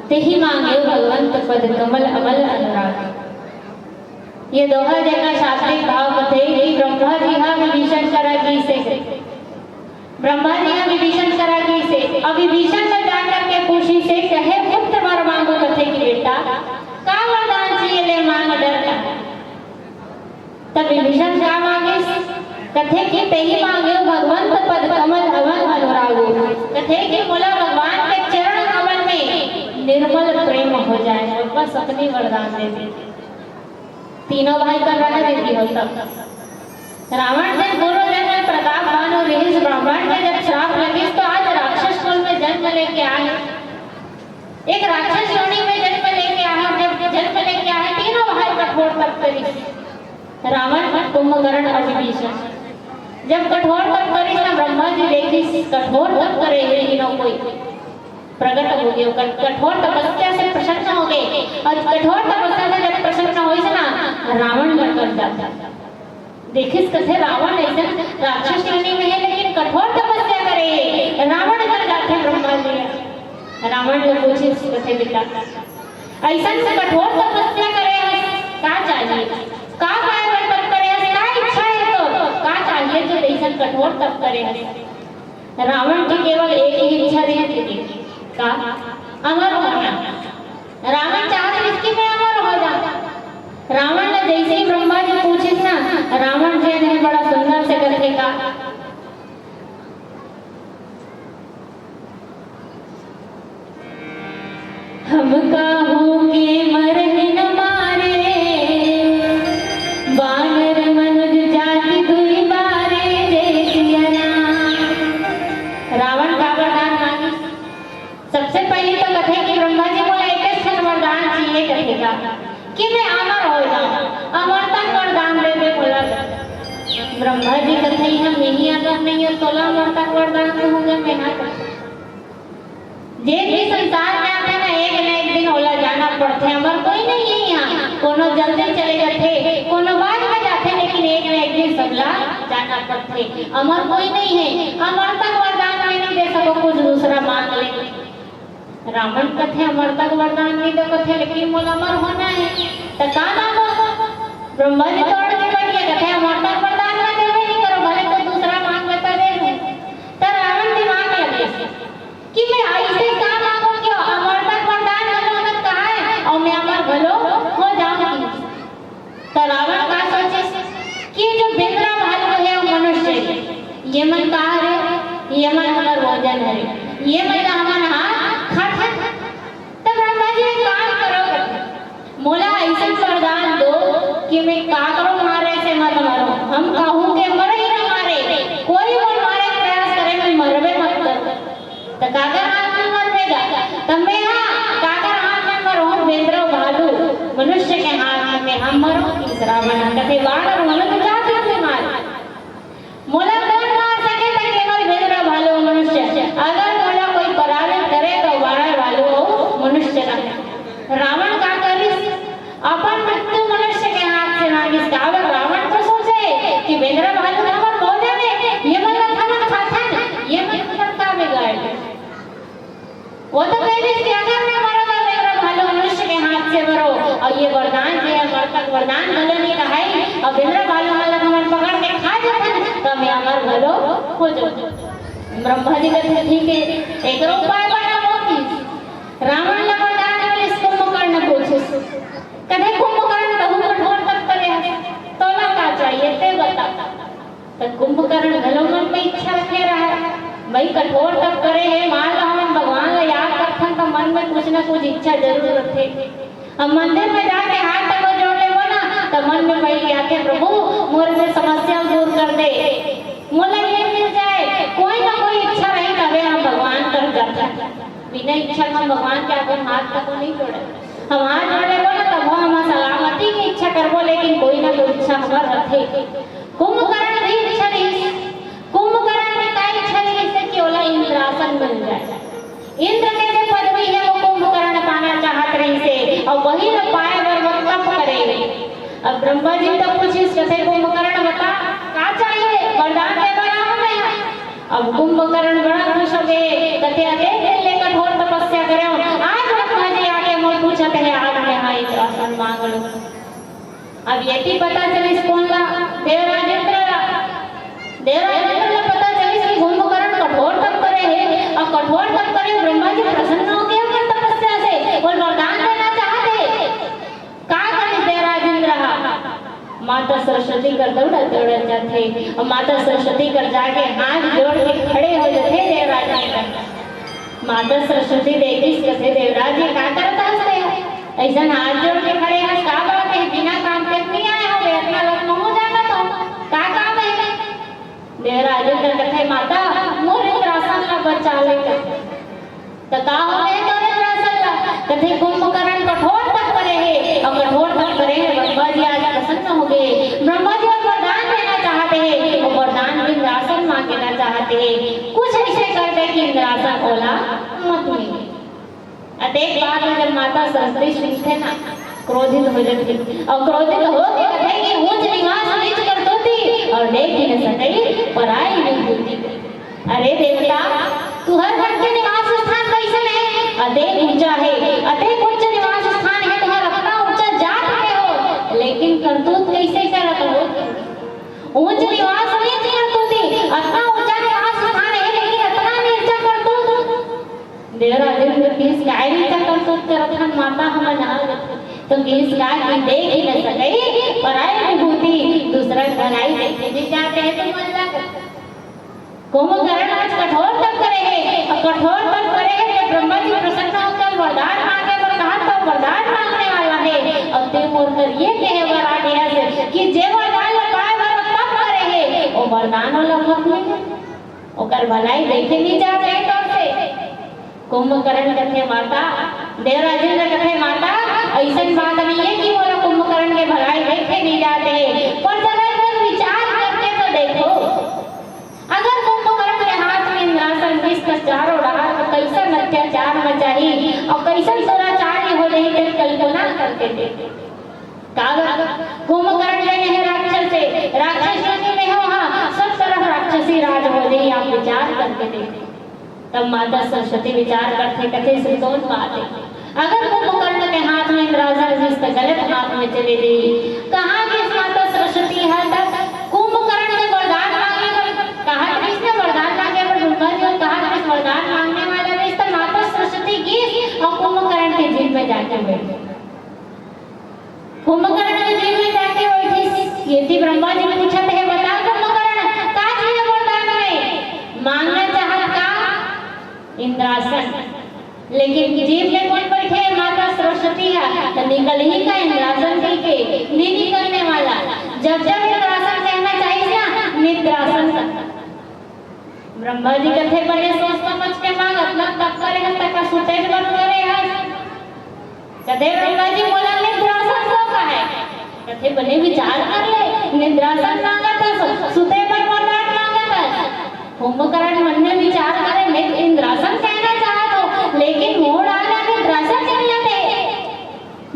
तेहि मांगे भगवंत पद कमल अमल अनुराग। ये दोहा देखा शास्त्रीय भाव कथे कि ब्रह्मा जी हा विभीषण करागी से अब विभीषण ने जान करके पूछी से कहे पुत्र वर मांगो कथे कि बेटा का वरदान चाहिए ले मांग डर का। तब विभीषण क्या मांगे कथे कि तेहि मांगे भगवंत पद कमल अमल अनुरागो। कथे कि बोला भगवान के चरण कमल में निर्मल प्रेम हो जाए बस अपनी वरदान दे दे। तीनों भाई का राजा देती हो तब रावण से पूर्व जन्म में प्रतापवान और ऋषि ब्राह्मण के जब श्राप लगी तो आज राक्षस कुल में जन्म लेके आए। एक राक्षस योनि में जन्म लेके आए। जब जन्म लेके आए तीनों भाई कठोर तपस्वी रावण कुंभकर्ण और विभीषण जब कठोर तप करी ना ब्रह्मा जी देखी कठोर तप करे हे इनो कोई प्रकट हो गए कठोर तपस्या से प्रसन्न हो गए और कठोर तपस्या से जब प्रसन्न होई से ना रावण लड़ जाता देखिस कथे रावण ऐसे राक्षस श्रेणी में है लेकिन कठोर तपस्या करे रावण कर जाते ब्रह्मा जी रावण ने पूछे कथे बेटा ऐसा से कठोर तपस्या करे का चाहिए का पाए तप करे का इच्छा है तो का चाहिए जो ऐसा कठोर तप करे रावण की केवल एक ही इच्छा रहती थी का अमर होना रावण चाहते इसकी मैं अमर हो जाता रावण ने जैसे ही ब्रह्मा जी पूछे ना रावण जी ने बड़ा सुंदर से करके कहा हम काहूँगे मरहि न मारे वानर मनुज जाति दुई बारे जय सिया राम। रावण का वरदान मांगी सबसे पहले तो कथे कि ब्रह्मा जी बोले एक क्षण वरदान चाहिए कथेगा कि मैं अमर हो जाऊं अमरता वरदान दे दे बोला ब्रह्मा जी कथे हम यही अगर नहीं है 16 अमरता वरदान दूंगा मैं ना जे भी संसार में आते ना एक दिन ओला जाना पड़ते अमर कोई नहीं है यहाँ कोनो जल्दी चले जाते कोनो बाद में जाते लेकिन एक दिन सबला जाना पड़ते अमर कोई नहीं है अमरता वरदान मैं नहीं दे सको कुछ दूसरा मांग ले रावण कथे अमरता वरदान नहीं दे कथे लेकिन मोला अमर होना है तो का मांगो ब्रह्मा जी तोड़ के बैठ गए कथे अमरता वरदान ना देवे नहीं करो भले कोई दूसरा मांग बता दे तो रावण दिमाग लगे कि मैं ऐसे का मांगू क्यों अमरता वरदान भगवान कहा है और मैं अमर भलो हो जाऊंगी तो रावण का सोचे कि जो बिंद्रा भालू है वो मनुष्य है ये मन कहा है ये मन हमारा भोजन है ये मन हमारा हाथ खाता तब ब्रह्मा जी काम करो मोला ऐसा वरदान दो कि मैं का करो मारे से मत मारो हम कहूँ के मरे ही ना मारे कोई और मारे प्रयास करे मैं मरबे मत कर तो काकर हाथ में मर देगा तब मैं काकर हाथ में मरो बेंद्रो भालू मनुष्य के हाथ में हम मरो तीसरा बना कथे वानर मनुष्य जाति में मार मोला कौन मार सके तो केवल बेंद्रो भालू मनुष्य अगर मोला कोई पराजित करे तो वानर भालू मनुष्य ना रावण का करिस अपन मृत्यु मनुष्य के हाथ से मांगिस का अगर रावण तो सोचे कि बेंद्रो भालू हमर भोजन है ये मतलब खाना खाता ये मतलब का बिगाड़ वो तो कहते कि अगर मैं मरूंगा मेरा भालू मनुष्य के हाथ से मरो और ये वरदान है मरतक वरदान भलो नहीं कहा है और बिंद्रा भालू मतलब हमारे पकड़ के खा जाते तो मैं अमर भलो हो जाऊं ब्रह्मा जी कहते ठीक है एक उपाय बना मोती रावण ने वरदान वाले इस कुंभकर्ण पूछे कहते कुंभकर्ण बहु कठोर तप करे तो ना का चाहिए ते बता तो कुंभकर्ण भलो मन में इच्छा रखे रहा है भाई कठोर तप करे है मान लो हम भगवान को याद करथन तो मन में कुछ ना कुछ इच्छा जरूर रखे हम मंदिर में जाके हाथ तक जोड़ ले ना तो मन में पहले आके प्रभु मोर से समस्या दूर कर दे मोला ये मिल जाए कोई ना कोई इच्छा रही तबे हम भगवान कर जाते बिना इच्छा हम भगवान के आगे हाथ तक नहीं जोड़े हम हाथ जोड़े ना तब हम सलामती की इच्छा करबो लेकिन कोई ना कोई इच्छा हमार रखे कुंभकर्ण भी इच्छा नहीं कुंभकर्ण में का इच्छा नहीं से कि ओला इंद्रासन मिल जाए इंद्र के जो पदवी है वो कुंभकर्ण पाना चाहत रही से और वही न पाए वर वो तप करे अब ब्रह्मा जी तो पूछिस कैसे कुंभकर्ण बता का चाहिए वरदान दे बना हमें अब कुंभकर्ण बड़ा खुश हो गए कहते अरे ले कठोर तपस्या करे आज ब्रह्मा जी आके मोर पूछते है आज मैं हां इंद्रासन मांग लो अब ये भी पता चलिस कौन ला देवराज इंद्र पता चली कि कुंभकर्ण कठोर तप करे है और कठोर तप करे ब्रह्मा जी प्रसन्न हो गए अपनी तपस्या से और वरदान देना चाहते का करे देवराज इंद्र माता सरस्वती कर दौड़ जाते और माता सरस्वती कर जाके हाथ जोड़ के खड़े हो जाते देवराज इंद्र माता सरस्वती देखी कैसे देवराज ये का करता है ऐसा हाथ जोड़ के खड़े हैं का बात है बिना काम के नहीं आए हो इतना लोग हो जाना तो का काम है देवराज इंद्र कहते माता मोर इंद्रासन ला बचा ले तो का हो गए तोरे इंद्रासन ला कहते कुंभकर्ण कठोर तप करे है और कठोर तप करे है ब्रह्मा जी आज प्रसन्न हो गए ब्रह्मा बात है कुछ ऐसे करते कि इंद्रासन बोला मत मिले। अतः बात में जब माता सरस्वती सुनते ना क्रोधित हो जाती और क्रोधित हो के कहते कि ऊंच निवास नीच कर दोती और देख ही न सके पराई नहीं होती। अरे देवता तू हर घर के निवास स्थान कैसे है अदेख ऊंचा है अदेख उच्च निवास स्थान है तुम्हारा अपना ऊंचा जात में हो लेकिन करतूत कैसे करत हो ऊंच निवास नीच करतूती अपना ऊंचा निवास स्थान है लेकिन अपना नीचा करतूत देवरा दिन में किस कायरी का करतूत करत हम माता हम ना तो किस का की देख ही न सके पराई विभूति दूसरा बनाई देखते भी जाते हैं तो मन लगा कुंभकर्ण आज कठोर तप करे है और कठोर तप करे है जब ब्रह्मा जी प्रसन्न होकर वरदान मांगे और कहा तो वरदान मांगने वाला है और ते मोरकर ये कहे वरा दिया से कि जे वरदान पाए वो तप करे है वो वरदान वाला मत में ओकर भलाई देखे नहीं जा रहे तो से कुंभकर्ण कथे माता देवराजेंद्र कथे माता ऐसा बात नहीं है कि वो कुंभकर्ण के भलाई देखे नहीं जाते पर जरा विचार करके तो देखो अगर कुंभकर्ण के हाथ में इंद्रासन विष चारों डाल तो कैसा अत्याचार मचाही और कैसा दुराचारी हो रही है कल्पना करके देखे कुंभकर्ण लेने है राक्षस से राक्षस में हो हाँ सब तरफ राक्षसी राज हो रही आप विचार करके देखे तब माता सरस्वती विचार करते कथे से कौन बात है अगर कुंभकर्ण के हाथ में इंद्रासन विष गलत हाथ में चले गई कहाँ की माता सरस्वती है तब कुंभकर्ण ने वरदान कहा किसने वरदान मांगे पर ब्रह्मा जी ने कहा कि वरदान मांगने वाला है तो माता सरस्वती की और कुंभकर्ण के जेल में जाके बैठे कुंभकर्ण के जेल में जाके बैठी यदि ब्रह्मा जी ने पूछा है बता कुंभकर्ण का चाहिए वरदान में मांगना चाहत का इंद्रासन लेकिन जेल में कौन बैठे माता सरस्वती है तो निकल ही का इंद्रासन के नहीं निकलने वाला जब जब इंद्रासन कहना चाहिए ना निद्रासन ब्रह्मा जी कथे बने सोच समझ के मांग अपना तप करेगा तक सुते बन करेगा कथे ब्रह्मा जी बोला निद्रासन को का है कथे बने विचार कर ले निद्रासन मांगा था सुते पर वरदान मांगा था कुंभकर्ण मन में विचार करे मैं इंद्रासन कहना चाहा तो लेकिन मुंह डाला निद्रासन चल जाते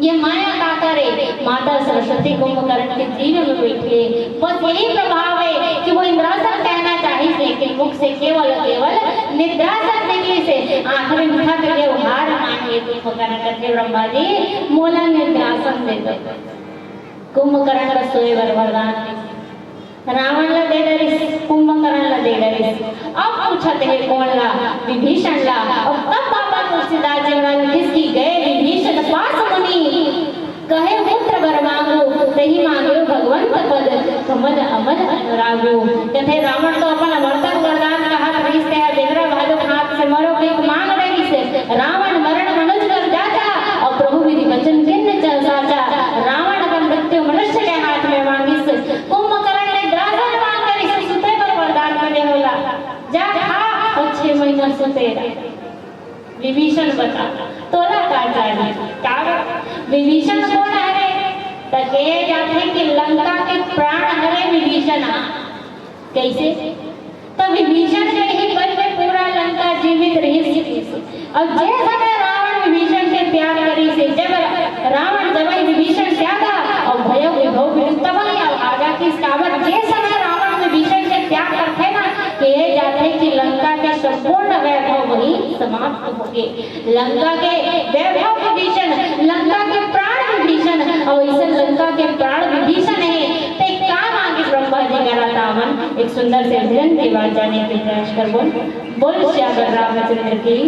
ये माया का करे माता सरस्वती कुंभकर्ण के जीवन में बैठे बस यही प्रभाव है कि वो इंद्रासन कहना चाहिए लेकिन मुख से केवल निद्रासन निकली से आखिरी मुठा करके हार मानिए कुंभकर्ण कहते ब्रह्मा जी मोला निद्रासन दे दो कुंभकर्ण का सोए वरदान रावण ला दे डरिस कुंभकर्ण ला दे डरिस अब पूछते है कौन ला विभीषण ला और तब बाबा तुलसीदास जी महाराज किसकी गए विभीषण पास मुनि कहे पुत्र वर मांगो सही मांगो भगवंत पद कमल अमल अनुरागो कहते रावण तो अपन अमरतक वरदान का हाथ रिश्ते है बिगड़ा भालू हाथ से मरो एक मांग रही से रावण मरण मनुष्य कर जाता और प्रभु विधि वचन किन्न चल साचा रावण का मृत्यु मनुष्य के हाथ में मांगी से कुंभकर्ण ने द्रासन मांग कर इसे सुते पर वरदान मिले होला जा खा और 6 महीना सुते विभीषण बता तोला का चाहिए का विभीषण कौन है तके जाते कि लंका के प्राण हरे विभीषण कैसे तो विभीषण के ही बल में पूरा लंका जीवित रही और जे समय रावण विभीषण के त्याग करी से जब रावण जब विभीषण त्यागा और भय विभव विरुद्ध आगा की कावत जे समय रावण विभीषण के त्याग करते ना के जाते कि लंका के संपूर्ण वैभव वही समाप्त हो गए लंका के वैभव विभीषण लंका के प्राण विभीषण और इसे लंका के प्राण विभीषण है तो एक काम आगे ब्रह्मा जी का रावण एक सुंदर से भजन की बात जाने की प्रयास कर बोल श्यावर रामचंद्र की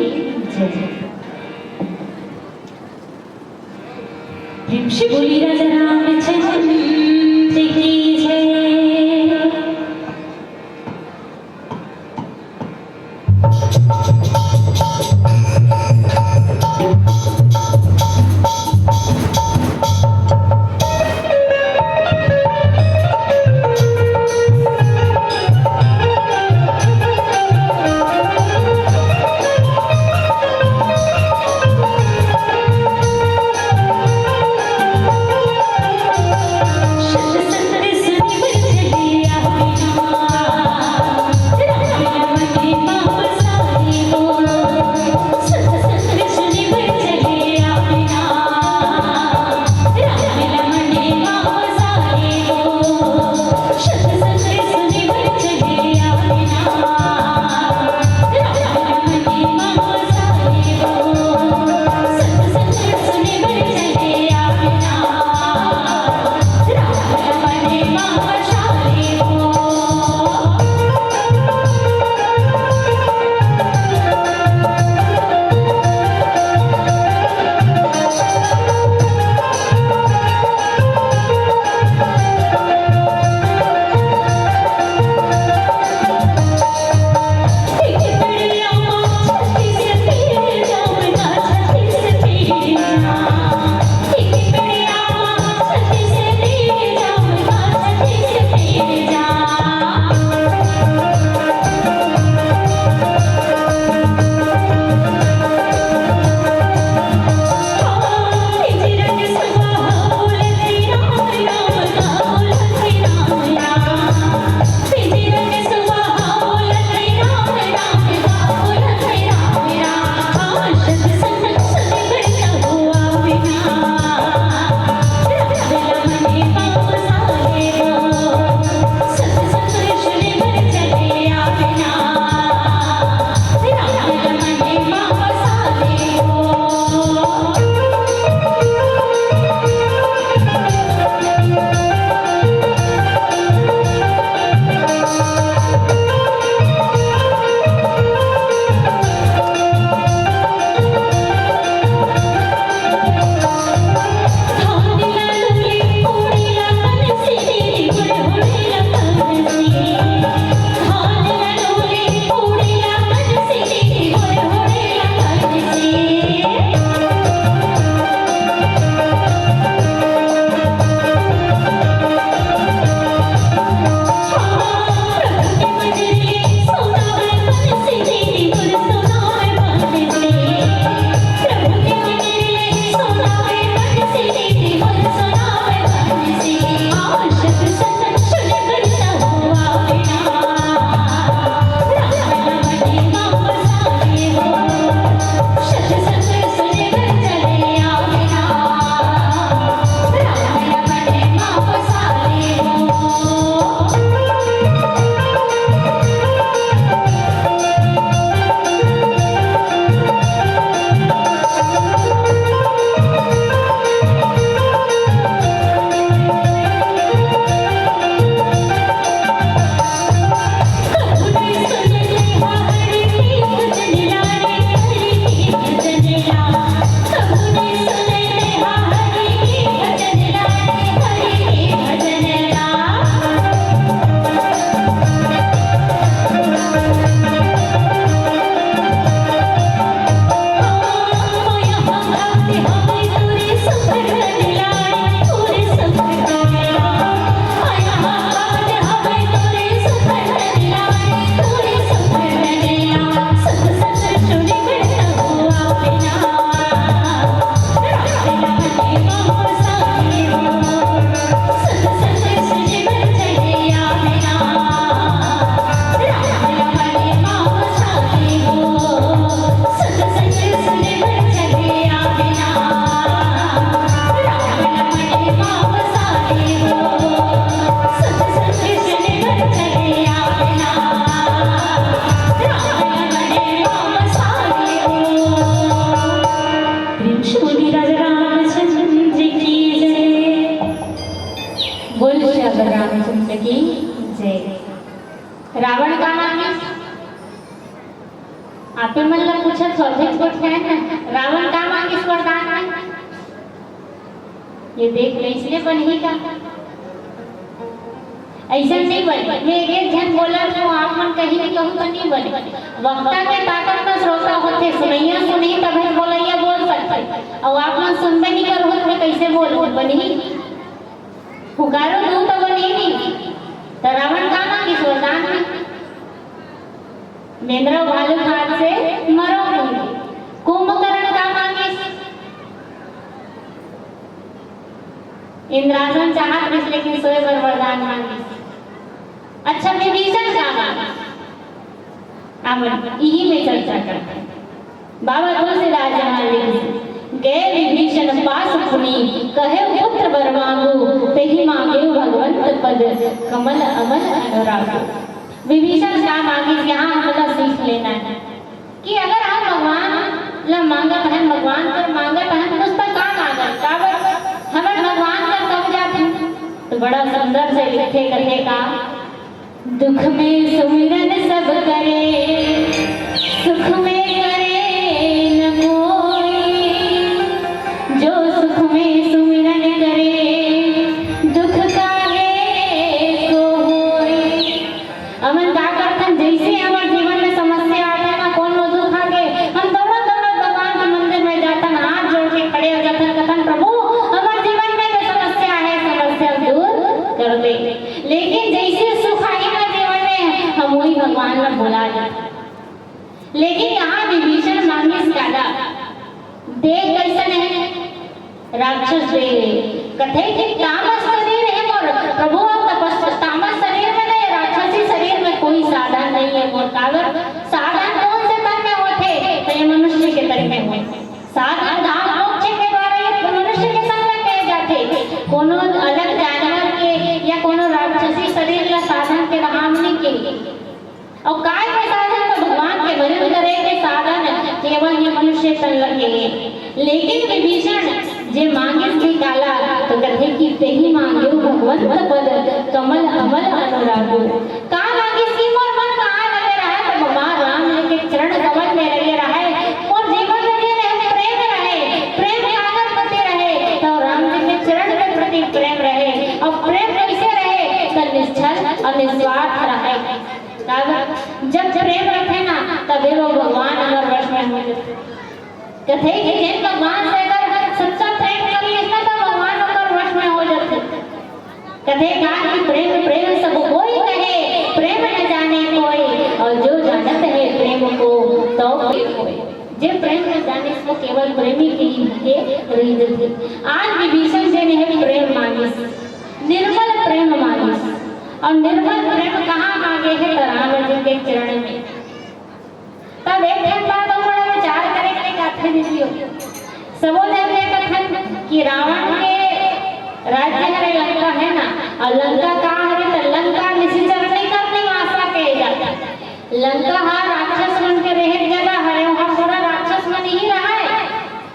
जय बोली राजा रामचंद्र की जय से रावण का मांगे आप ही मतलब पूछा स्वाभाविक कुछ है ना रावण का मांगे इस वरदान में ये देख ले इसलिए बनी का ऐसा नहीं बने मैं एक जन बोला तो आप मन कहीं भी कहूँ तो नहीं बने वक्ता के ताकत का श्रोता होते सुनैया सुनी तब है बोलैया बोल सकते और आप मन सुनते नहीं कर होते कैसे बोल बनी पुकारो दूँ तो बनी नहीं तो रावण का मांगे इस वरदान में मेंद्र भालू हाथ से मरो नहीं कुंभकर्ण का मांगे इंद्रासन चाहत नहीं लेकिन सोए पर वरदान मांगे अच्छा विभीषण का मांगे अब यही में चर्चा करते हैं बाबा तुलसीदास महाराज गए विभीषण पास पुनी कहे पुत्र वर मांगो तेहि मांगे भगवंत पद कमल अमल अनुराग विभीषण का मांगे यहाँ हमला सीख लेना है कि अगर हम भगवान ला मांगत हैं भगवान पर मांगत हैं तो उसका का मांगत काबर हमें भगवान का कब जाते तो बड़ा सुंदर से लिखे करके का दुख में सुमिरन सब करे सुख में करे न कोई जो सुख में सुमिरन करे दुख काहे को होई अमन का करतन जैसे हमारे जीवन में समस्या आता है ना कौन लो दुख आके हम दौड़त दौड़त भगवान के मंदिर में जाते हैं हाथ जोड़ के खड़े हो जाते हैं कथन प्रभु हमारे जीवन में जो समस्या है समस्या दूर कर दे लेकिन जैसे सुख आई ना जीवन में हम वही भगवान में बुला जाते लेकिन यहाँ विभीषण मांगे काला देख कैसन है राक्षस देह कथे कि तामस शरीर है और प्रभु तपस्या तामस शरीर में नहीं राक्षसी शरीर में कोई साधन नहीं है और कावर साधन कौन से तन में होते तो ये मनुष्य के तन में होते साधन धाम मोक्ष के द्वारा ये मनुष्य के संग में कहे जाते कोनो अलग जानवर के या कोनो राक्षसी शरीर का साधन के राम नहीं के और काय के साधन तो भगवान के भजन करे के साधन केवल ये मनुष्य तन लगे लेकिन विभीषण जे मांगे भी काला तो कहे कि तेहि मांगे भगवंत पद कमल अमल अनुराग का मांगे की मोर मन कहाँ लगे रहा है तो भगवान राम के चरण कमल में लगे रहा है और जीवन में प्रेम सागर करते रहे तो राम जी के चरण के प्रति प्रेम रहे और प्रेम कैसे रहे तो निश्चल और निस्वार्थ रहे जब प्रेम रखे ना तब वो भगवान अगर वश में हो जाते कथे कि जिन भगवान से अगर सच्चा प्रेम कर लेना तो भगवान अगर वश में हो जाते कथे कहा कि प्रेम प्रेम सब कोई कहे प्रेम न जाने कोई और जो जानत है प्रेम को तो कोई जे प्रेम न जाने इसको केवल प्रेमी के ही रही जाती आज विभीषण जी ने प्रेम मांगे निर्मल प्रेम मांगे और निर्मल प्रेम कहाँ मांगे है तो राम जी के चरण में तब एक दिन बाद बड़ा विचार करेंगे कथे दीजिए सबो ने कथन कि रावण के राज्य है लंका है ना और लंका कहाँ है तो लंका निश्चर नहीं करने वास्ता कहे जाता लंका हाँ राक्षस मन के रहे जगह है वहाँ पूरा राक्षस मन ही रहा है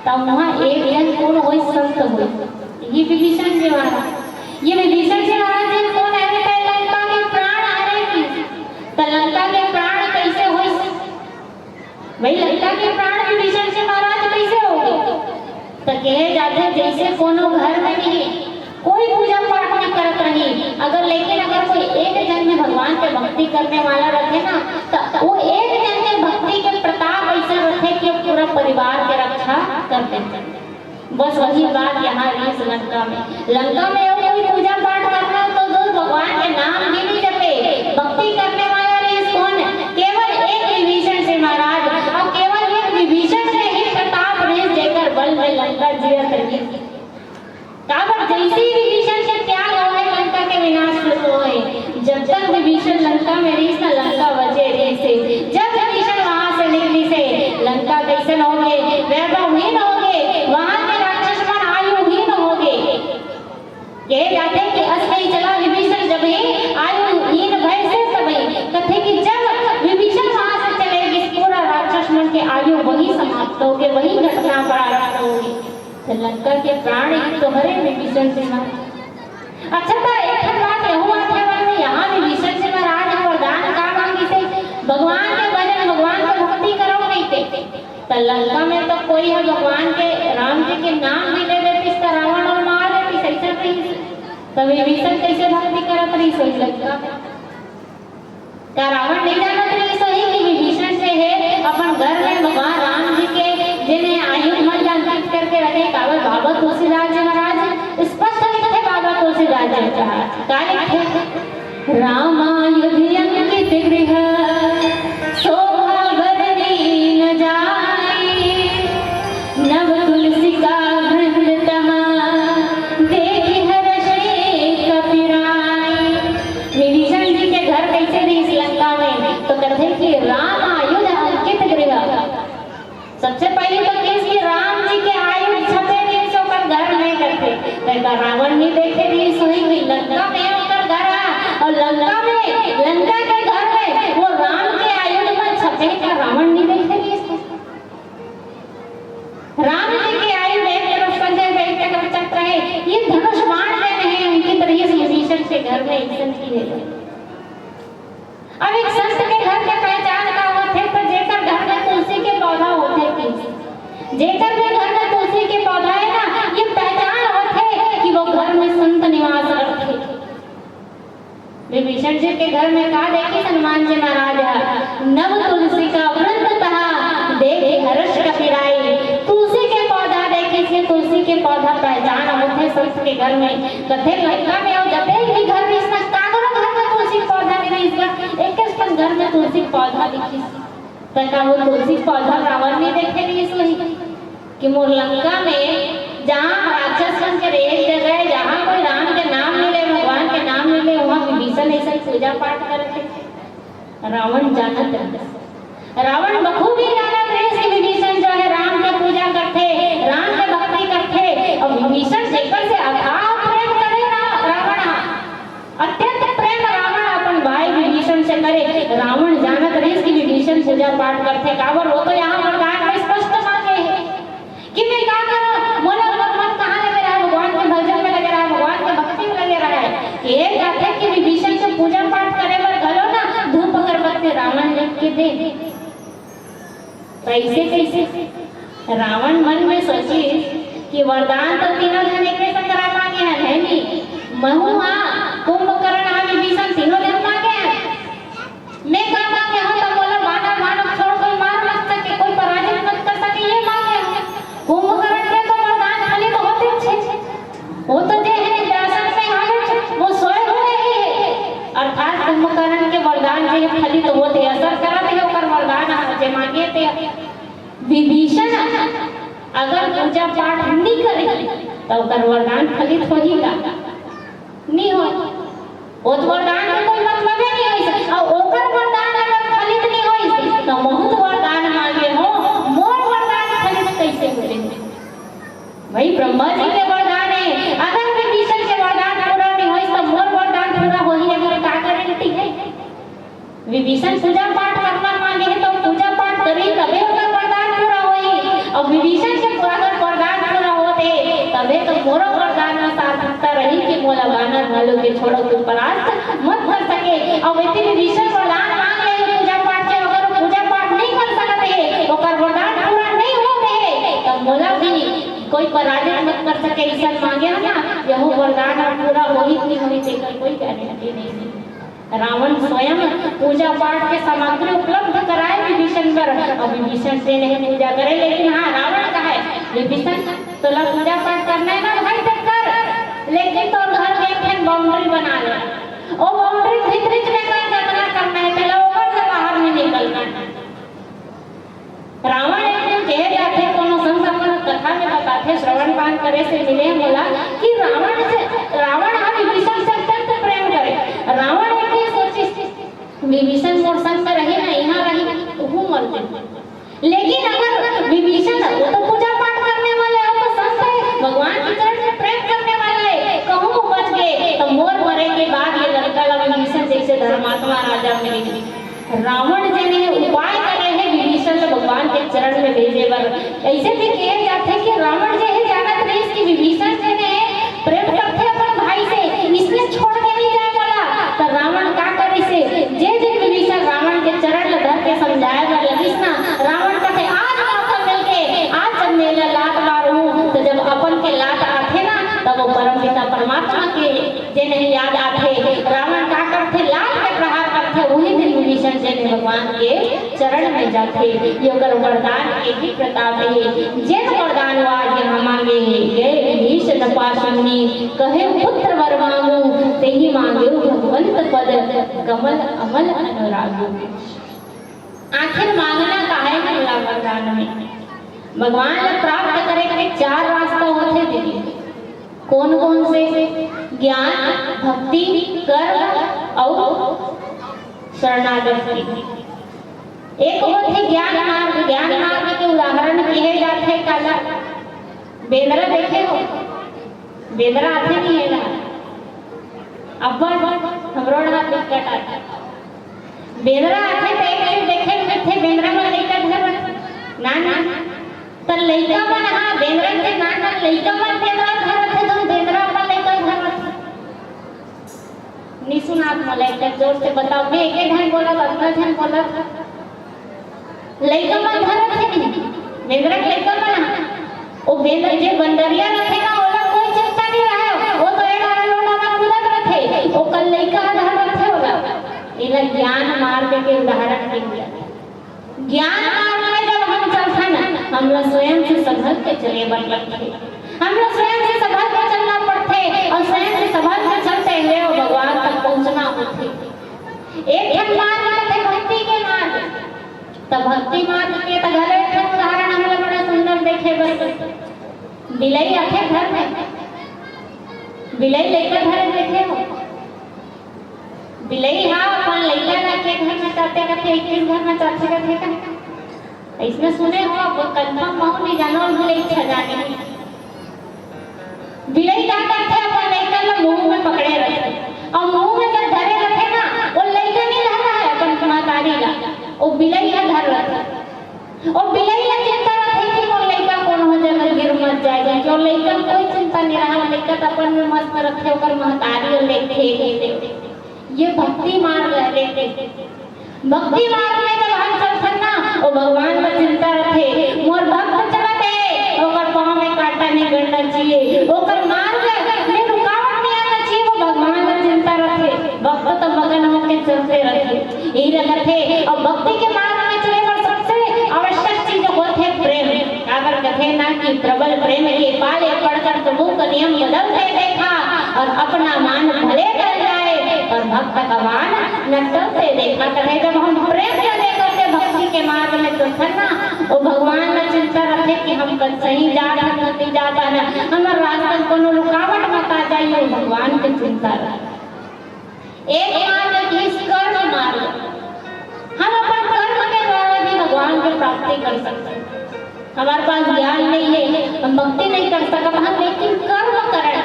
तब वहाँ एक जन कौन हो संत हो ये विभीषण जी महाराज ये विभीषण जी महाराज जी कौन है लंका के प्राण हरे तो लंका के प्राण कैसे हो भाई लंका के प्राण विभीषण जी महाराज कैसे होंगे तो कहे जाते जैसे कोनो घर में नहीं कोई पूजा पाठ नहीं करत रही अगर लेकिन अगर कोई एक जन में भगवान के भक्ति करने वाला रखे ना तो वो एक जन के भक्ति के प्रताप ऐसा रखे कि पूरा परिवार के रक्षा करते बस वही बात यहाँ इस लंका में कोई पूजा पाठ करना तो दूर भगवान के नाम भी नहीं जपे भक्ति करने वाला रीस कौन केवल एक विभीषण से महाराज और केवल एक विभीषण से ही प्रताप रीस देकर बल में लंका जीत रही काबर जैसे ही विभीषण के त्याग होए लंका के विनाश शुरू होए जब तक विभीषण लंका में रीस न लंका बचे रीस से जब विभीषण वहां से निकली से लंका कैसे होगे वैभवहीन होगे वहां के राक्षस मन आयुहीन होगे कहे जाते कि असली चला विभीषण जब ही आयुहीन भय से सभी कथे कि जब विभीषण वहां से चलेगी पूरा राक्षस मन के आयु वही समाप्त होगे वही घटना प्रारंभ होगी तो लंका के प्राण ही तो हरे विभीषण से अच्छा था एक बात यह हुआ था यहाँ विभीषण से तो लंका में तो कोई है भगवान के राम जी के नाम भी ले देती तो रावण और मार देती सही से नहीं। तब विभीषण कैसे भक्ति करत रही सोई लंका में? क्या रावण नहीं जानत रही सोई कि विभीषण से है अपन घर में भगवान राम जी के जिन्हें आयु मत अंकित करके रखे। कावल बाबा तुलसीदास जी महाराज स्पष्ट लिखे, बाबा तुलसीदास जी महाराज क्या लिखे? रामायुधि अंकित गृह शोभा बरनी न जाए, नव तुलसी का वृंद तहाँ देखि हर्षे कपिराए। विभीषण जी के घर कैसे थे इस लंका में? तो कहते कि रामायुध अंकित गृह। सबसे पहले तो किसी राम जी के आयुध छपे नहीं सो कर घर में करते। रावण नहीं देखे नहीं सोई हुई लंका में होकर घर आ, और लंका के घर में वो राम के आयुध में छपे का रावण नहीं देखे नहीं। राम जी के आयुध एक तरफ संजय एक तरफ चक्र है, ये धनुष बाण से नहीं उनकी तरह विभीषण के घर में एक संत की है। अब एक संत के घर के पहचान का होते तो जेकर घर में तुलसी के पौधा होते थे, जेकर के घर में तुलसी के पौधा है ना, ये पहचान होते कि वो घर में संत निवास करते। विभीषण जी के घर में कहा देखे हनुमान जी महाराज नव तुलसी का वृंद तहा देखे हर्ष कपिराई। तुलसी के पौधा देखे थे, तुलसी के पौधा पहचान होते संत के घर में। कथे लंका में और जब भी घर में इसका कागरो घर में तुलसी पौधा नहीं, इसका एक घर में तुलसी पौधा दिखी तका वो तुलसी पौधा रावण ने देखे नहीं सोई कि मोर लंका में जहाँ राक्षस बन के एक जगह जहाँ कोई राम के नाम मिले भगवान के नाम मिले वहाँ विभीषण ऐसा पूजा पाठ करते। रावण जानत रावण बखूबी जानत रहे कि विभीषण जो है राम की पूजा करते, राम के भक्ति करते। और विभीषण जेकर से अथाह प्रेम करे रावण, अत्यंत प्रेम रावण अपन भाई विभीषण से करे। रावण जानत रहे कि विभीषण पूजा पाठ करते। काबर वो तो यहाँ वरदान में स्पष्ट मांगे है कि मैं क्या करूं, मोला मन कहाँ लगे रहा है, भगवान के भजन में लगे रहा है, भगवान के भक्ति में लगे रहा है। ये कहते कि विभीषण से पूजा पाठ करे बर घलो ना धूप अगरबत्ती रावण लिख के दे। कैसे रावण मन में सोची कि वरदान तो तीनों जने के संग्राम मांगे है नहीं, महुआ कुंभकर्ण विभीषण तीनों जन मांगे हैं। मैं क्या मांगे हूँ तो बोला मानव मानव छोड़ कोई मार मत सके, कोई पराजित मत कर सके, ये मांगे हूँ। कुंभकर्ण के तो वरदान खाली तो होते छे, वो तो जे है दर्शन में हाजिर वो सोए हुए ही है। अर्थात कुंभकर्ण के वरदान जे खाली तो होते असर करत है, ओकर वरदान जे मांगे थे। विभीषण अगर पूजा पाठ नहीं करे तो ओकर वरदान फलित होइगा नहीं हो, वो तो वरदान का कोई मतलब ही नहीं है। और ओकर वरदान अगर फलित नहीं होई तो बहुत वरदान मांगे हो, मोर वरदान फलित कैसे होले? भाई ब्रह्मा जी के वरदान है, अगर विभीषण के वरदान पूरा नहीं होई तो मोर वरदान पूरा होई अगर का गारंटी है? विभीषण पूजा पाठ करना मांगे है तो पूजा पाठ करी तबे ओकर वरदान पूरा होई। और विभीषण के अगर वरदान पूरा होते तबे तो मोर वरदान सार्थकता रही कि मोला वानर वालों के छोड़ो तुम परास्त मत कर सके। और वैसे विभीषण वरदान मांग ले पूजा पाठ के, अगर पूजा पाठ नहीं कर सकते है ओकर वरदान पूरा नहीं होते तो मोला भी कोई पराजित मत कर सके ऐसा मांगे ना, यह वरदान पूरा होई नहीं होई तेकर कोई गारंटी नहीं। रावण स्वयं पूजा पाठ के सामग्री उपलब्ध कराए विभीषण पर, और विभीषण से नहीं पूजा करे। लेकिन हाँ रावण का है विभीषण तो पूजा पाठ करना है ना भाई तक कर, लेकिन तो घर के एक बाउंड्री बना ले, और बाउंड्री भीतरी में क्या करना है, पहले ऊपर से बाहर नहीं निकलना है। रावण एक दिन कह जाते कोनो संत अपन कथा में बताते, श्रवण पान करे से मिले बोला कि रावण विभीषण से अत्यंत प्रेम करे। रावण विभीषण मोर संग में रहे ना, यहाँ रही वो मर जाए। लेकिन अगर विभीषण तो पूजा पाठ करने वाले हो तो संत है, भगवान की चरण में प्रेम करने वाले है, कहूँ बच गए तो मोर मरे के बाद ये लड़का विभीषण जैसे धर्मात्मा राजा मिलेगी। रावण जने उपाय करे है विभीषण को भगवान के चरण में भेजे बर। ऐसे भी कहे जाते कि रावण जे है जानत रही कि विभीषण जने प्रेम करते अपन भाई से, इसलिए छोड़ के नहीं जाए बोला। तो रावण का करे से जे विभीषण रावण के चरण धर के समझाए बर लगिस ना, रावण कहते आज मौका विभीषण जी ने भगवान के चरण में जाके ये ओकर वरदान के ही प्रताप है। जे वरदान आज यहाँ मांगे गए विभीषण पाशुनी कहे पुत्र वर मांगू ते ही मांगे भगवंत पद कमल अमल अनुरागू। आखिर मांगना काहे मिला वरदान में? भगवान ने प्राप्त करे के 4 रास्ता होते थे। कौन कौन से? ज्ञान, भक्ति, कर्म और शरणागति। एक होते ज्ञान मार्ग। ज्ञान मार्ग के उदाहरण कहे जाते हैं काला बेंद्रा देखे हो? बेंद्रा आते नहीं है ना अब हमरो ना दिक्कत आता बेंद्रा आते तो एक देखे थे बेंद्रा में लइका घर ना त लइका मन हां बेंद्रा के ना लइका मन बेंद्रा घर थे तो बेंद्रा अपन लइका घर नहीं सुनात मलाइका जोर से बताओ। मैं एक ढंग बोला अपना ढंग बोला लइका मन घर थे बेंद्रा के लइका मन ओ बेंद्रा जे बंदरिया रखे ना ओला कोई चिंता नहीं रहे वो तो एड़ा लोड़ा में कूदत रखे ओ कल लइका घर रखे होला। इला ज्ञान मार्ग के उदाहरण के दिया। ज्ञान मार्ग में जब हम चलते ना हम लोग स्वयं से संभल के चले लगते हम लोग स्वयं से संभल के चलना पड़ते और स्वयं से संभल के चलते हुए वो भगवान तक पहुंचना होते। एक मार्ग है भक्ति के मार्ग। तब भक्ति मार्ग के तो घरे के उदाहरण हम लोग बड़ा सुंदर देखे बस बिलाई आके घर में बिलाई लेकर घर देखे हो बिलाई हाँ अपन लैला ना के घर में चाहते करते एक दिन घर में चाहते करते का इसमें सुने हो आप कंफर्म हो नहीं जानो और बिलाई छजाने बिलाई क्या करते अपन लैला में मुंह में पकड़े रखे और मुंह में जब धरे रखे ना वो लैला नहीं धर रहा है अपन महतारी ला वो बिलाई का धर रखे और बिलाई का चिंता रखे कि वो लैला कौन हो जाएगा गिर मत जाएगा क्यों लैला कोई चिंता नहीं रहा लैला तो अपन में मस्त रखे होकर महतारी और लेके ये भक्ति मार्ग है। भक्ति मार्ग में जब हम चलते ना वो भगवान में चिंता रखे मोर भक्त चलते ओकर पांव में कांटा नहीं गड़ना चाहिए ओकर मार्ग में रुकावट नहीं आना चाहिए वो भगवान में चिंता रखे भक्त तो मगन होकर चलते रखे यही रखे और भक्ति के मार्ग में चले पर सबसे आवश्यक चीज होते है प्रेम। अगर कहे ना कि प्रबल प्रेम के पाले पढ़कर प्रभु का नियम बदल के देखा और अपना मान भले कर जाए और भक्त का मान नटल से देखा कहे जब हम प्रेम से लेकर के भक्ति के मार्ग में चलते ना वो भगवान में चिंता रखे कि हम कल सही जा रहे नहीं जाता ना हमारे रास्ते कोनो रुकावट मत आ जाए भगवान की चिंता रखे। एक मार्ग इस कर्म मार्ग हम अपन कर्म के द्वारा भी भगवान की प्राप्ति कर सकते हैं। हमारे पास ज्ञान नहीं है हम भक्ति नहीं कर सकते हम लेकिन कर्म करें।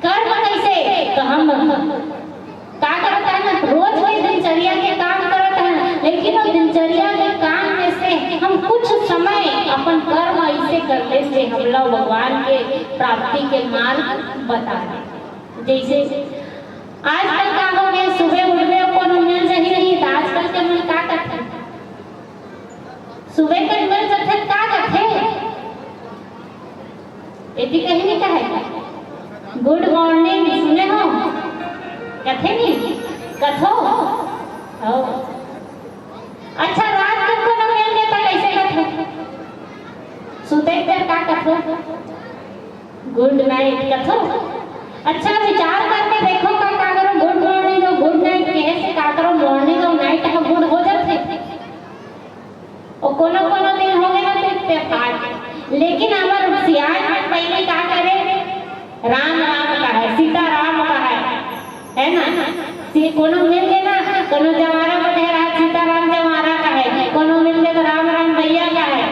कर्म कैसे तो हम क्या करते हैं ना रोज की दिनचर्या के काम करते हैं लेकिन उस दिनचर्या के काम में से हम कुछ समय अपन कर्म ऐसे करने से हम लोग भगवान के प्राप्ति के मार्ग बताते। जैसे आजकल का हो गया सुबह उठने को मिल सही नहीं था आजकल के मन क्या करते सुबह के मिल सकते क्या करते यदि कहीं नहीं कहे गुड मॉर्निंग सुने हो कथे नहीं कथो हो अच्छा रात को न मिल गया तो कैसे कथो सुते देर का कथो गुड नाइट कथो। अच्छा विचार करके देखो का करो गुड मॉर्निंग और गुड नाइट कैसे का करो मॉर्निंग और नाइट का गुड हो जाते और कोनो दिन हो गया तो इत्तेफाक लेकिन हमारे सियाज में पहले क्या करे राम राम का है सीता राम का है ना कोनो मिल गए ना कोनो जवारा बटेरा सीता राम जवारा का है कोनो मिल गए तो राम राम भैया का है।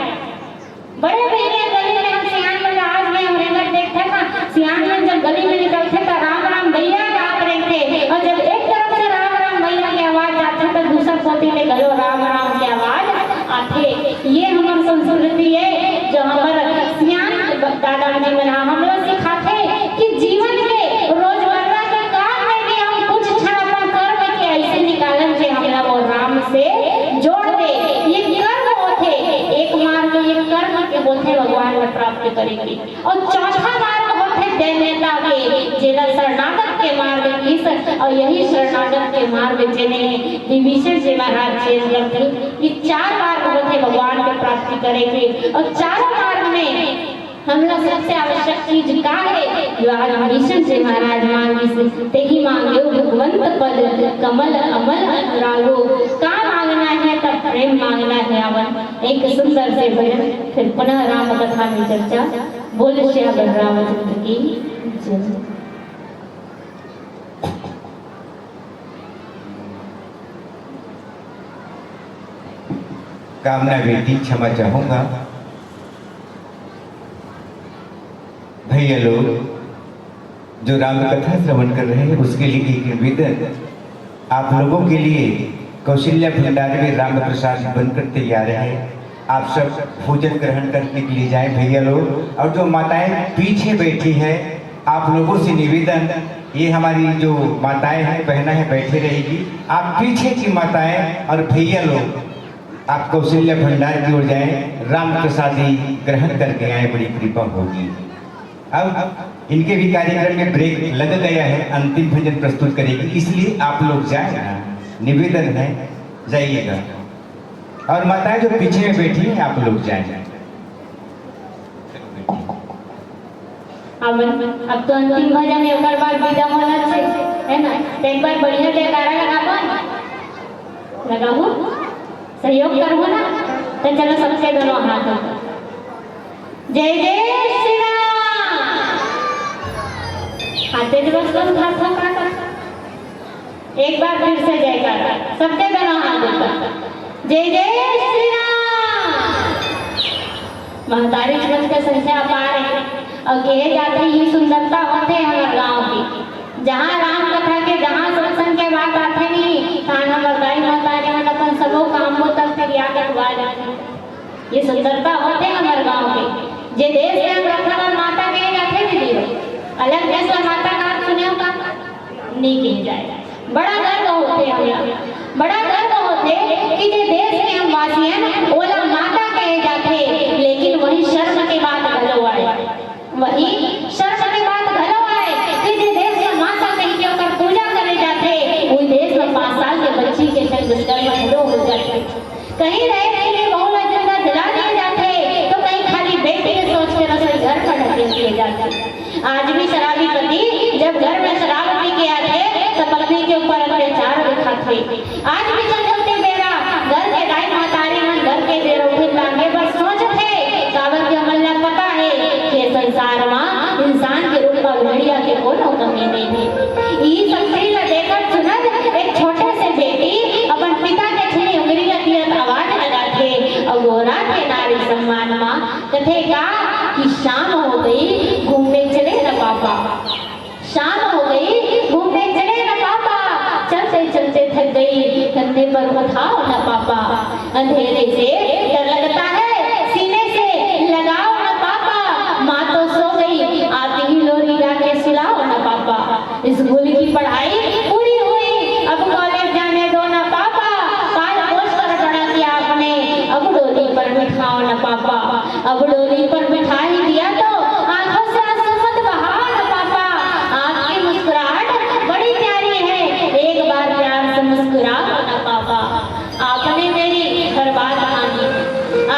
बड़े भैया गली में हम सियान में आज में हम नगर देखते ना सियान में जब गली में निकलते तो राम राम भैया का आप थे और जब एक तरफ से राम राम भैया की आवाज आती तो दूसरा पोती में गलो राम राम की आवाज आते। ये हमारी संस्कृति है जो हमारे सियान दादाजी में हम लोग सिखाते कि जीवन के रोजमर्रा के काम में भी हम कुछ क्षण अपना कर्म के ऐसे निकालन से हम लोग राम से जोड़ दे। ये कर्म होते एक मार्ग ये कर्म के होते भगवान में प्राप्त करेंगे और चौथा मार्ग होते दैन्यता के जिला शरणागत के मार्ग की और यही शरणागत के मार्ग जिन्हें विभीषण से महाराज चेंज करते ये 4 मार्ग होते भगवान को प्राप्ति करेंगे और चारों मार्ग में हमरा सबसे आवश्यक चीज का है जो आज विभीषण से महाराज मांगी ते ही मांगे भगवंत पद कमल अमल अनुरागो का मांगना है तब प्रेम मांगना है अवन एक सुंदर से भजन फिर पुनः राम कथा में चर्चा बोल श्री रामचंद्र की जय। कामना बेटी क्षमा चाहूंगा। भैया लोग जो राम कथा श्रवण कर रहे हैं उसके लिए एक निवेदन आप लोगों के लिए कौशल्या भंडार में राम प्रसाद बनकर तैयार है। आप सब भोजन ग्रहण करने के लिए जाएं भैया लोग। और जो माताएं पीछे बैठी हैं आप लोगों से निवेदन ये हमारी जो माताएं हैं बहना है बैठे रहेगी। आप पीछे की माताएं और भैया लोग आप कौशल्या भंडार की ओर जाएं, राम प्रसादी ग्रहण करके आए, बड़ी कृपा होगी। अब इनके भी कार्यक्रम में ब्रेक लग गया है, अंतिम भजन प्रस्तुत करेगी, इसलिए आप लोग जाए ना, निवेदन है जाइएगा। और माताएं जो पीछे में बैठी हैं आप लोग जाए। अब तो अंतिम भजन है ओकर बाद विदा होना है ना। तो एक बार बढ़िया जयकारा लगाओ सहयोग करो ना। तो चलो सबसे दोनों हाथ जय जय श्री राम हाथे दिवस को हाथों का एक बार फिर से जयकारा सबके दोनों हाथ ऊपर जय जय श्री राम। महतारी वंश की संख्या अपार है और कहे जाते ही सुंदरता होते हमारे गांव की जहाँ राम कथा के जहाँ सत्संग के बात आते नहीं खाना बताई महतारी मन अपन सबो काम हो तब फिर याद जाते ये सुंदरता होते हमारे गांव के जे देश में हम रखा माता कहे जाते दीदी अलग देश में माता का सुने होगा नहीं कही जाए। बड़ा गर्व होते हमें बड़ा गर्व होते कि जे देश में हम वासी हैं ओला माता कहे जाते लेकिन वही शर्म के बात घलो आए वही शर्म के बात घलो आए कि जे देश में माता कह के ओकर पूजा करे जाते उस देश में 5 साल के बच्ची के संग दुष्कर्म घलो हो जाते कहीं रह रहे बहुला जिंदा जला दिए जाते तो कहीं खाली बेटे के सोच के रसोई घर पर ढकेल दिए जाते। आज भी शराबी पति जब घर में शराब पी के आते तो पत्नी के ऊपर अत्याचार दिखाते। आज भी चलते बेरा घर के दाई महतारी मन घर के देर उठे लागे बस सोचते काबर के अमल्ला पता है कि संसार में इंसान के रूप में भेड़िया के कोनो कमी नहीं है। ई शक्ति ला देखकर सुनत एक छोटे से बेटी अपन पिता के छुरी उंगली लगी आवाज लगाते और गोरा के नारी सम्मान मां कथे का कि शाम हो गई घूमने चले न पापा शाम हो गई घूमने चले न पापा चलते चलते थक गई कंधे पर उठाओ न पापा अंधेरे से डर लगता है सीने से लगाओ न पापा माँ तो सो गई आती ही लोरी लाके सुलाओ न पापा स्कूल की पढ़ाई पूरी हुई अब कॉलेज जाने दो न पापा पाल पोस कर बड़ा किया आपने अब डोली पर बिठाओ न पापा अब डोली पर बिठा ही दिया तो आंखों से आंसू मत बहाओ न पापा आपकी मुस्कुराहट बड़ी प्यारी है एक बार प्यार से मुस्कुराओ न पापा आपने मेरी हर बात मानी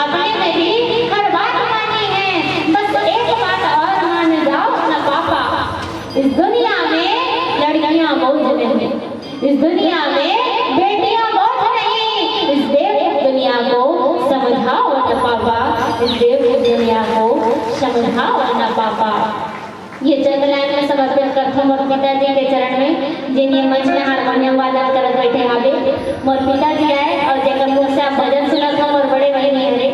आपने मेरी हर बात मानी है बस एक बात और मान जाओ न पापा इस दुनिया में लड़कियां बहुत नहीं इस दुनिया में बेटियां बहुत नहीं इस देव दुनिया को समझाओ न पापा इस देव दुनिया को समझाओ न पापा। ये चंद्रलाइन में समर्पित करते मोर पिताजी के चरण में जिन्हें मंच में हारमोनियम वादन करत बैठे हावे मोर पिताजी आए और जेकर मुख से आप भजन सुनत हो मोर बड़े बहनी हरे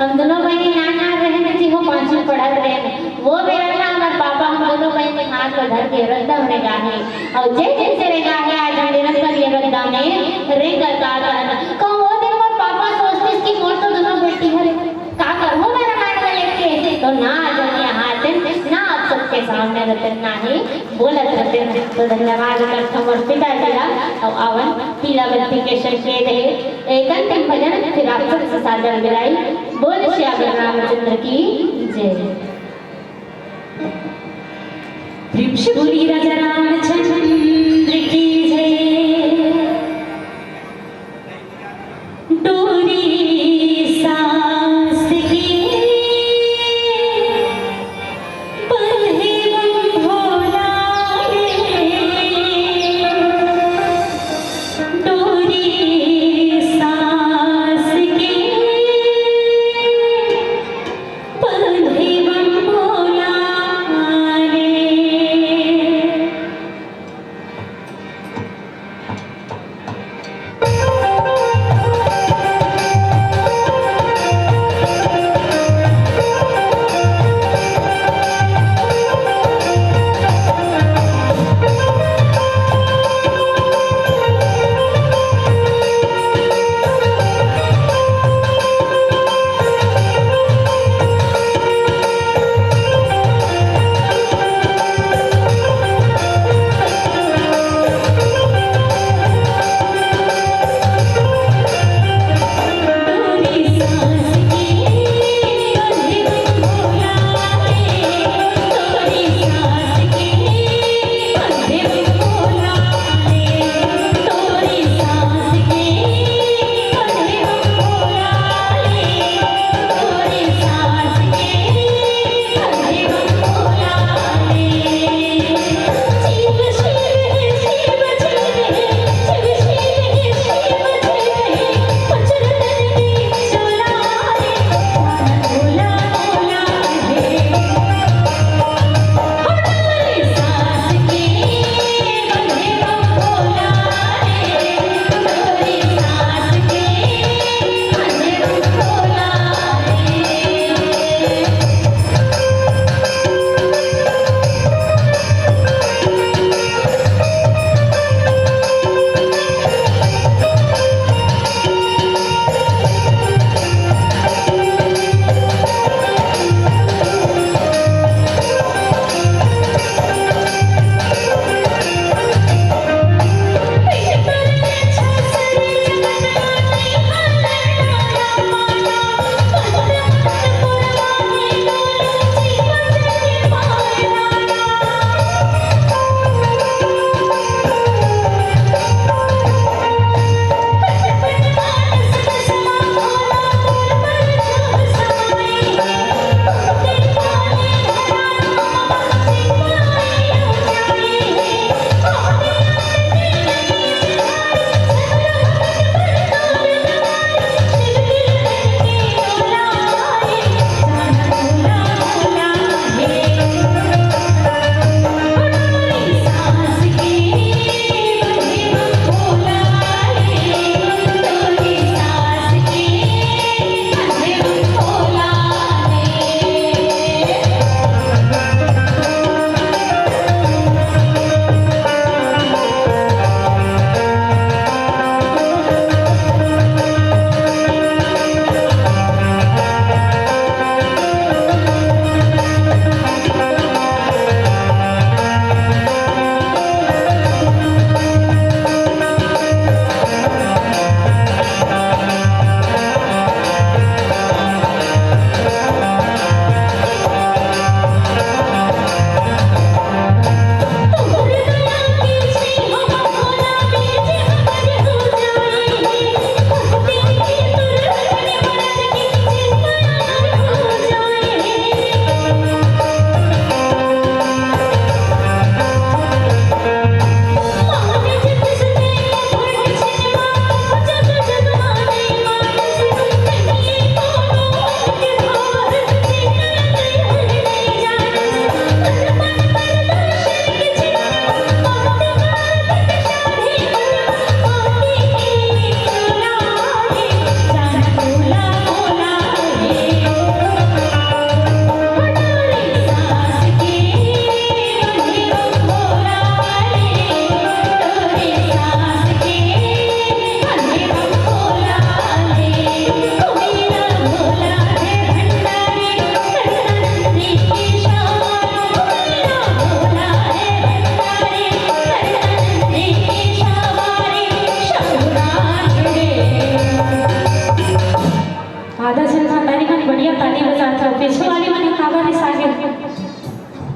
हम दोनों बहनी नाना रहे जी हो 5वीं पढ़त रहे वो मेरा ना हमारे पापा हम दोनों बहनी हाथ पर धर के रद्दम रे गाहे और जे जैसे रे गाहे आज हम निरंतर ये रद्दा में रे करता कहूं वो दिन मोर पापा सोचते कि मोर तो दोनों बेटी हरे का करहूं मैं रामायण में लेके तो ना जनिया हाथ ना आप सबके सामने रतन नाही बोलत रतन तो धन्यवाद करता मोर पिताजी ला और आवन पीला बत्ती के संकेत है एक अंतिम भजन फिर आप सबसे सादर विदाई बोल श्री रामचंद्र की जय। बोली राजा रामचंद्र की जय। डोरी सास की बंधे भोला डोरी सास की बंधे भोला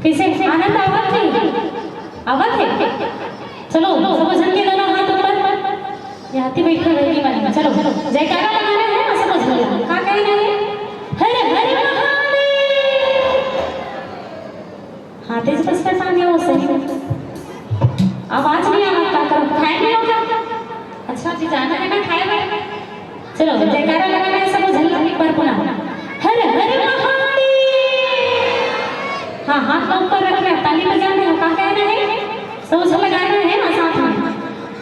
कैसे आनंद आवत नहीं आवत है? चलो सब जन के दोनों हाथ ऊपर, यहाँ बैठे रहेगी वाली। चलो जयकारा लगाना है ना, समझ लो क्या कहना है। हर हर महादेव। हाथेच बस का सांगे हो सही आवाज नहीं आ रहा, करो खाए नहीं हो क्या? अच्छा जी जाना है ना खाए में। चलो जयकारा लगाना है, सब जन एक बार पुनः हर हर महादेव। हाँ हाथ ऊपर रखना है, ताली बजाना है, क्या कहना है? सोच लगाना है ना साथ में।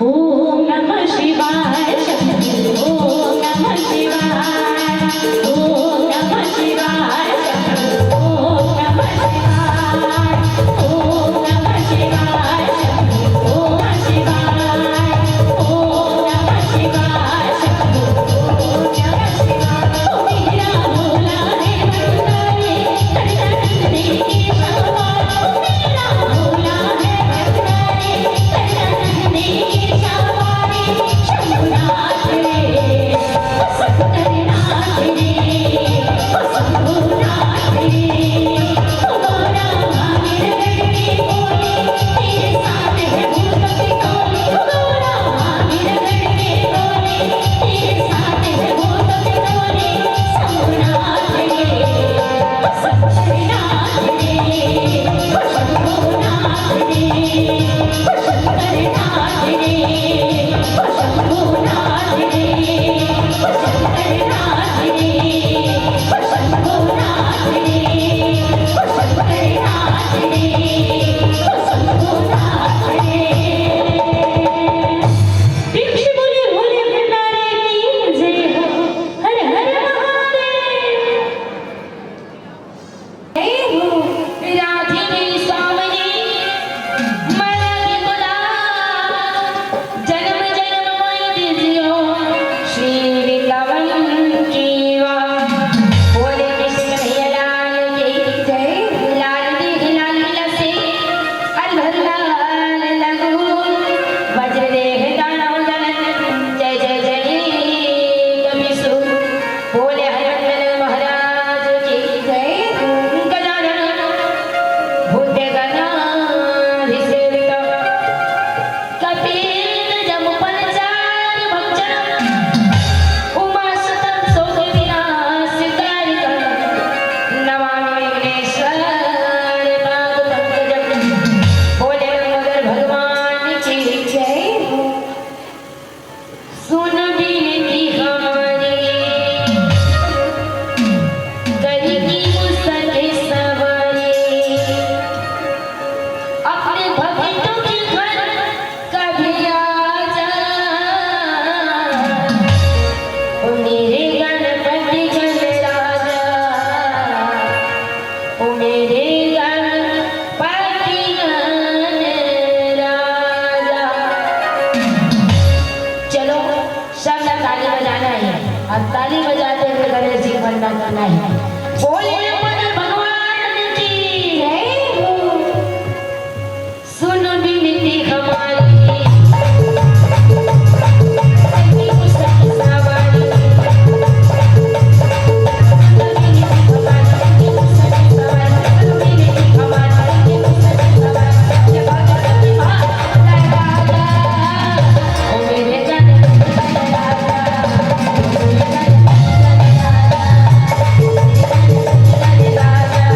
ओम नमः शिवाय शंभो, ओम नमः शिवाय, ओम नमः शिवाय शंभो, ओम नमः शिवाय, ओम नमः शिवाय शंभो, ओम नमः शिवाय, ओम नमः शिवाय शंभो, ओम नमः शिवाय। ओ मेरा भोला है भंडारी, करने की सवार। मेरा भोला है भंडारी, करने की सवारी। शंभुनाथ रे, शंकरनाथ रे, शंभुनाथ रे। तुम्हारा भागीर गढ़ के बोले, तेरे साथ है भूत पिटोले। तुम्हारा भागीर गढ़ के बोले, तेरे साथ है भूत पिटोले। शंभुनाथ रे, शंकरनाथ रे, शंभुनाथ रे, शंकरनाथ रे, शंभुनाथ रे, शंकरनाथ रे, शंभुनाथ रे, शंकरनाथ रे, शंभुनाथ रे। प्रेम से बोले भोले भंडारे की जय हो। हर हर महादेव। जय हो राधिके स्वामिनी, मरद गुलाब। जन्म जन्म मोहि दियो, श्री वृंदावन की वाह। बोले कृष्ण कन्हैया लाल की जय। लाल दी लाल लसे, अलभर लाल लगू। वज्र देह दानव दलन, जय जय जय कपिसु। बोले हरिवंदन महाराज की जय। गजानन भूतगणाधिसेवित, कपिल जमुपलचार भक्षणं। उमासुतं शोकविनाशकारितं, नमामि विघ्नेश्वर पादपङ्कजं। बोले मगर भगवान की जय। सुन बिनती हमारी, करेगी मुझसे सवारी। अपने भक्तों के घर कभी आ जा। ओ मेरे गणपति गणराजा, ओ मेरे गणपति गणराजा। चलो सब ने ताली बजाना है, और ताली बजाते हुए गणेश जी को वंदन करना है। बोले अपने भगवान की जय हो। सुनो बिनती हमारी, करेगी मुझसे सवारी। सुनो बिनती हमारी, करेगी मुझसे सवारी। सुनो बिनती हमारी, करेगी मुझसे सवारी। जय भगवती भाग राजा, ओ मेरे गणपति राजा, ओ मेरे गणपति राजा।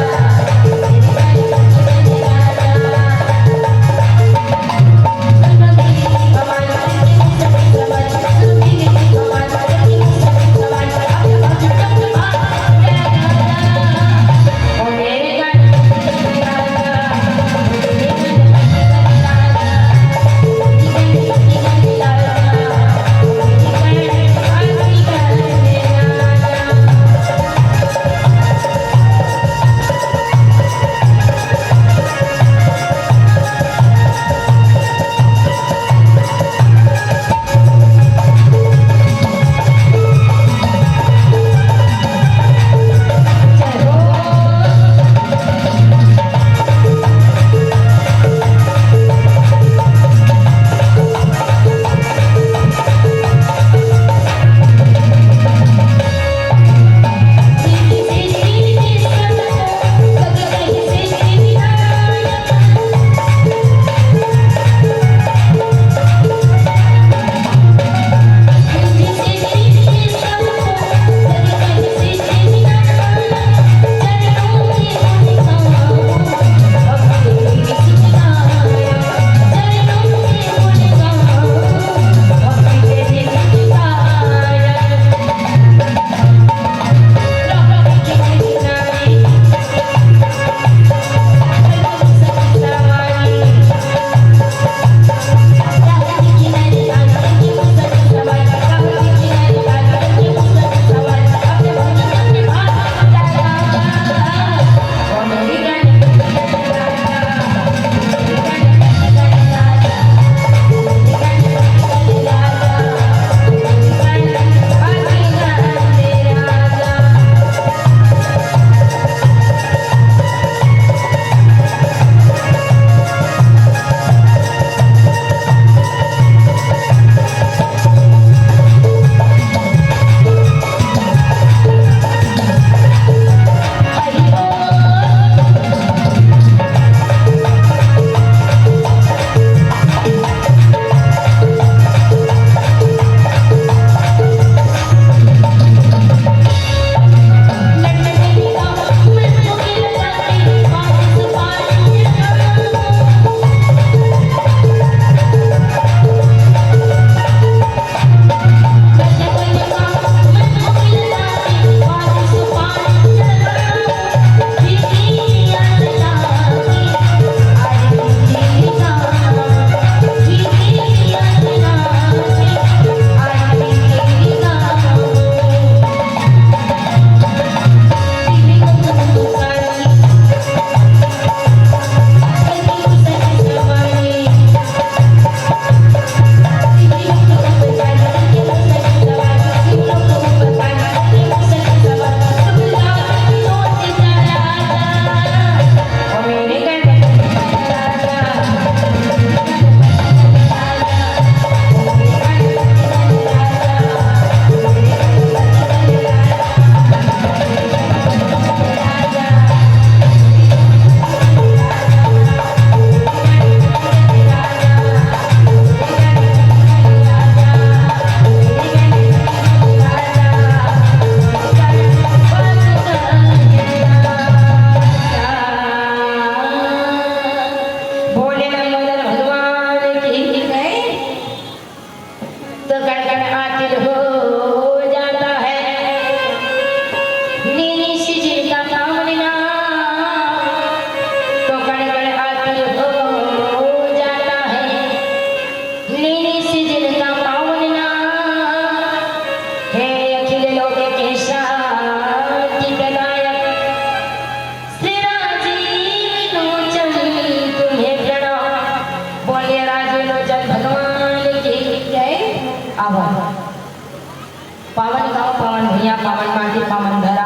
पावन गाँव पावन भैया पावन माटी पावन धरा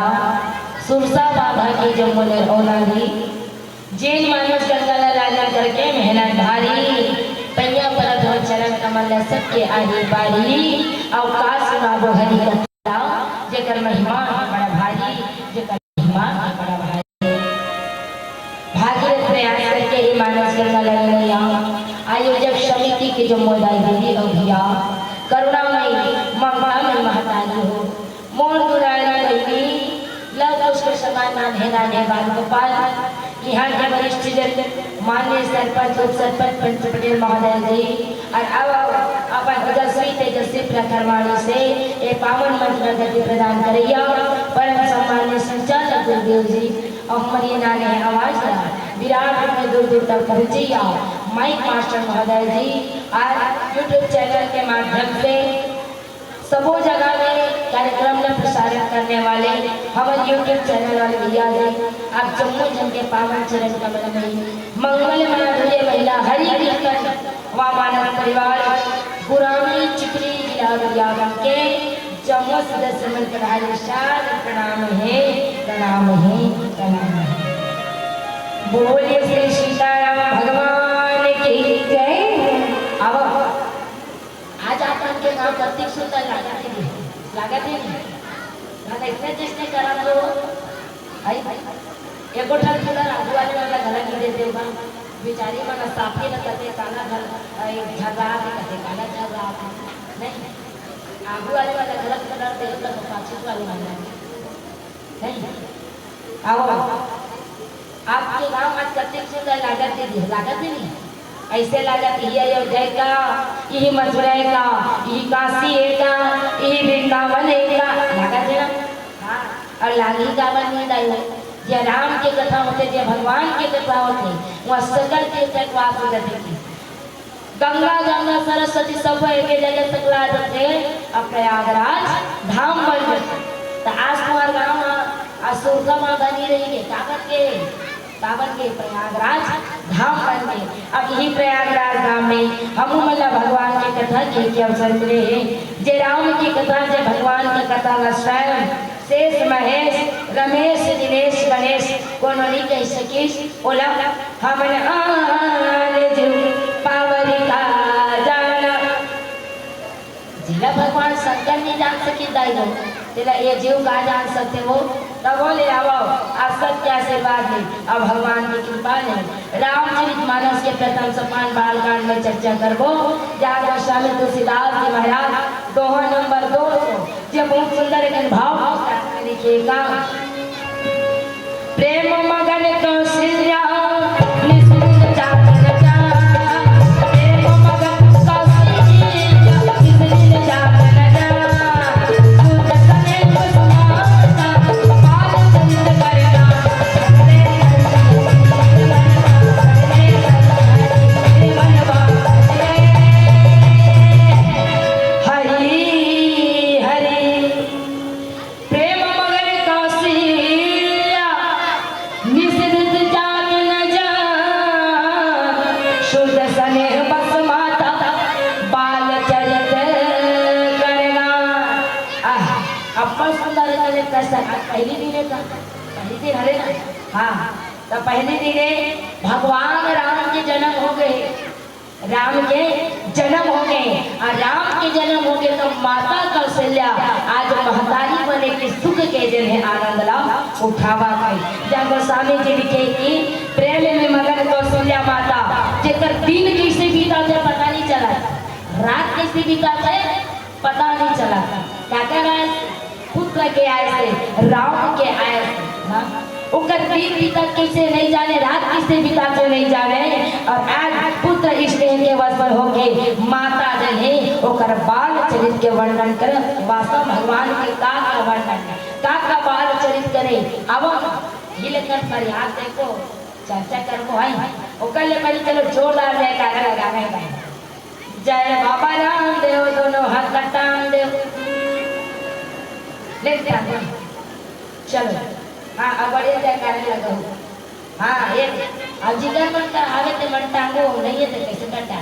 सुरसा बाधा की जमुनर औलादी जैन मानस गंगाला लाला करके मेहनत भारी पैया परत हो चरण कमल सबके आही बारी अवकाश सुनाबो हरि कथा जेकर महिमा बड़ा भारी जेकर महिमा बड़ा भारी भागीरथ प्रयास करके ही मानस गंगाला लाला आयोजक समिति के जो मोदाई दीदी और भैया करुणामयी ममतामयी महतारी हो मोर दुलारी देवी लव पुष्प समान नाम है राधे बाल गोपाल यहाँ के वरिष्ठ जन माननीय सरपंच उप सरपंच पंच पटेल महोदय जी और अब अपन तेजस्वी प्रकरवाणी से ये पावन मंच में गति प्रदान करिया परम सम्मान्य संचालक गुरुदेव जी और हमारी नाने आवाज विराट में दूर दूर तक पहुँचिया माइक मास्टर महोदय जी और यूट्यूब चैनल के माध्यम से सबो जगह में कार्यक्रम में प्रसारण करने वाले हमारे यूट्यूब चैनल वाले भैया हैं आप जम्मू जन के पावन चरण कमल में मंगल माधुर्य महिला हरि कीर्तन व मानव परिवार पुरानी चिकरी जिला विद्यालय के जम्मू सदस्य मन प्रणाम है प्रणाम है प्रणाम है। बोलिए श्री सीताराम भगवान की जय। अब आज आप उनके नाम प्रतीक सुंदर लागत है ना इसने जिसने करा तो भाई एक गोठल फुलर आजू वाले वाला गला नहीं देते होगा बेचारी मन साफी न करते काला घर झगड़ा करते काला झगड़ा नहीं आजू वाले वाला गलत कलर दे तो पाछे वाले वाला नहीं आओ आपके गांव आज प्रतीक सुंदर लागत नहीं ऐसे लागत यही अयोध्या का यही मथुरा का यही काशी का यही वृंदावन का लागत है ना हाँ और लागी गावन नहीं दाई जे राम के कथा होते जे भगवान के कथा होते वह सकल तीर्थ वास होते थी गंगा गंगा सरस्वती सब एक जगह सकला जाते अब प्रयागराज धाम बन गए तो आज तुम्हारे गाँव असुरका माँ बनी रही है कावन के प्रयागराज धाम बन गए। अब यही प्रयागराज धाम में हम मतलब भगवान की कथा के अवसर मिले हैं जे राम की कथा जे भगवान की कथा का स्वयं शेष महेश रमेश दिनेश गणेश कोनो नहीं कह सकीस बोला हम पावरी का जाना जिला भगवान शंकर नहीं जान सके दाई तेरा ये जीव का जान सकते हो तब बोले आओ आप सबके आशीर्वाद है अब भगवान की कृपा है रामचरित मानस के प्रथम सोपान बालकांड में चर्चा करबो जहाँ गोस्वामी तुलसीदास जी महाराज दोहा नंबर 2 जो बहुत सुंदर एक भाव लिखिएगा प्रेम मगन कौशल्या तो पहले दिन भगवान राम के जन्म हो गए और राम के जन्म हो गए तो माता कौशल्या आज महतारी बने की सुख के जन है आनंद ला उठावा गई जब गोस्वामी जी लिखे कि प्रेम में मगन कौशल्या माता जेकर दिन कैसे बीता थे पता नहीं चला रात कैसे बीता थे पता नहीं चला क्या कह रहा है पुत्र के आए से राम के आए से उकर दिन बीता कैसे नहीं जाने रात किसे बिताते नहीं जाने और आज पुत्र स्नेह के वश पर होके माता जन है ओकर बाल चरित के वर्णन कर वास्तव भगवान के का वर्णन का बाल चरित करे अब हिलकर फरियाद देखो चर्चा करबो है ओकर ले पहले चलो जोरदार जयकारा लगावे जय बाबा रामदेव दोनों हाथ कटान देव लेते चलो हाँ अब बढ़िया जयकारा लगाओ हाँ एक जिगर मन का आवे ते मन टांगो नहीं है तो कैसे कटा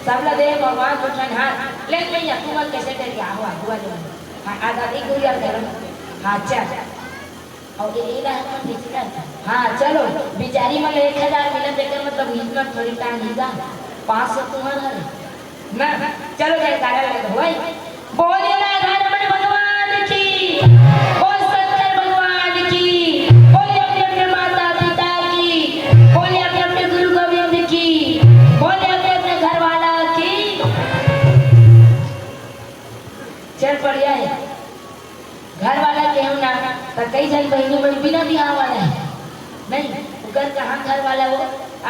सबला दे भगवान उठन हाथ ले भैया तू मन कैसे कर क्या हुआ हुआ जो हां आजादी गुड़िया कर हां चल और ये ना हम डिजिटल हां चलो बेचारी मन 1000 मिला देकर मतलब इतना थोड़ी टाइम लीगा 500 तुम्हारा है ना चलो जाए तारा लगा भाई बोले ना धर्म भगवान की बोल शंकर भगवान की बोले अपने अपने माता पिता की बोले अपने अपने गुरु गोविंद की बोले अपने अपने घर वाला की चल बढ़िया है घर वाला के हम ना तो कई जन बहनी बड़ी बिना बियाह वाला है नहीं उगर कहाँ घर वाला हो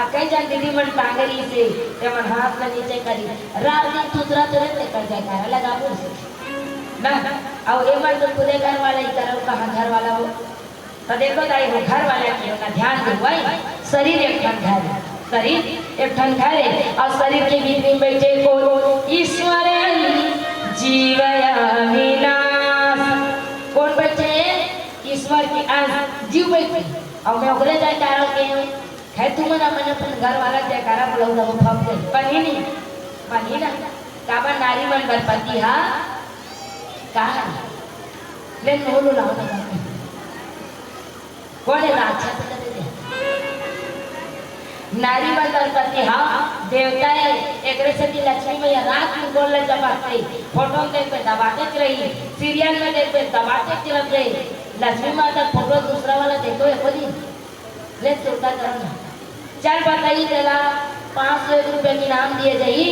आ कई जन दीदी मन टांगरी से एमन हाथ में नीचे करी रात दिन दूसरा तुरंत कर जाए कारा लगा बोल ना और एमन तो खुदे घर वाला ही करो कहाँ घर वाला हो तो देखो ताई हो घर वाला के ना ध्यान दो भाई शरीर एक ठन घर है शरीर एक ठन घर है और शरीर के बीच में बैठे को ईश्वर जीवया विनाश कौन बैठे ईश्वर की जीव बैठे और मैं उगरे जाए कारा के है तुम ना मन अपन घर वाला जयकारा बुलाऊ ना वो फप गई पनी ना काबा नारी मन गणपति हा कहा ले नोलो लाओ ना बोले ना अच्छा से कर दे नारी मन गणपति हा देवता है एकरे से की लक्ष्मी मैया रात में बोल ले जबाते फोटो देख पे दबाते रही सीरियल में देख पे दबाते चलत रही लक्ष्मी माता फोटो दूसरा वाला देखो एक दिन ले चौथा करना चल बताइए चला 500 रुपए की नाम दिए जाई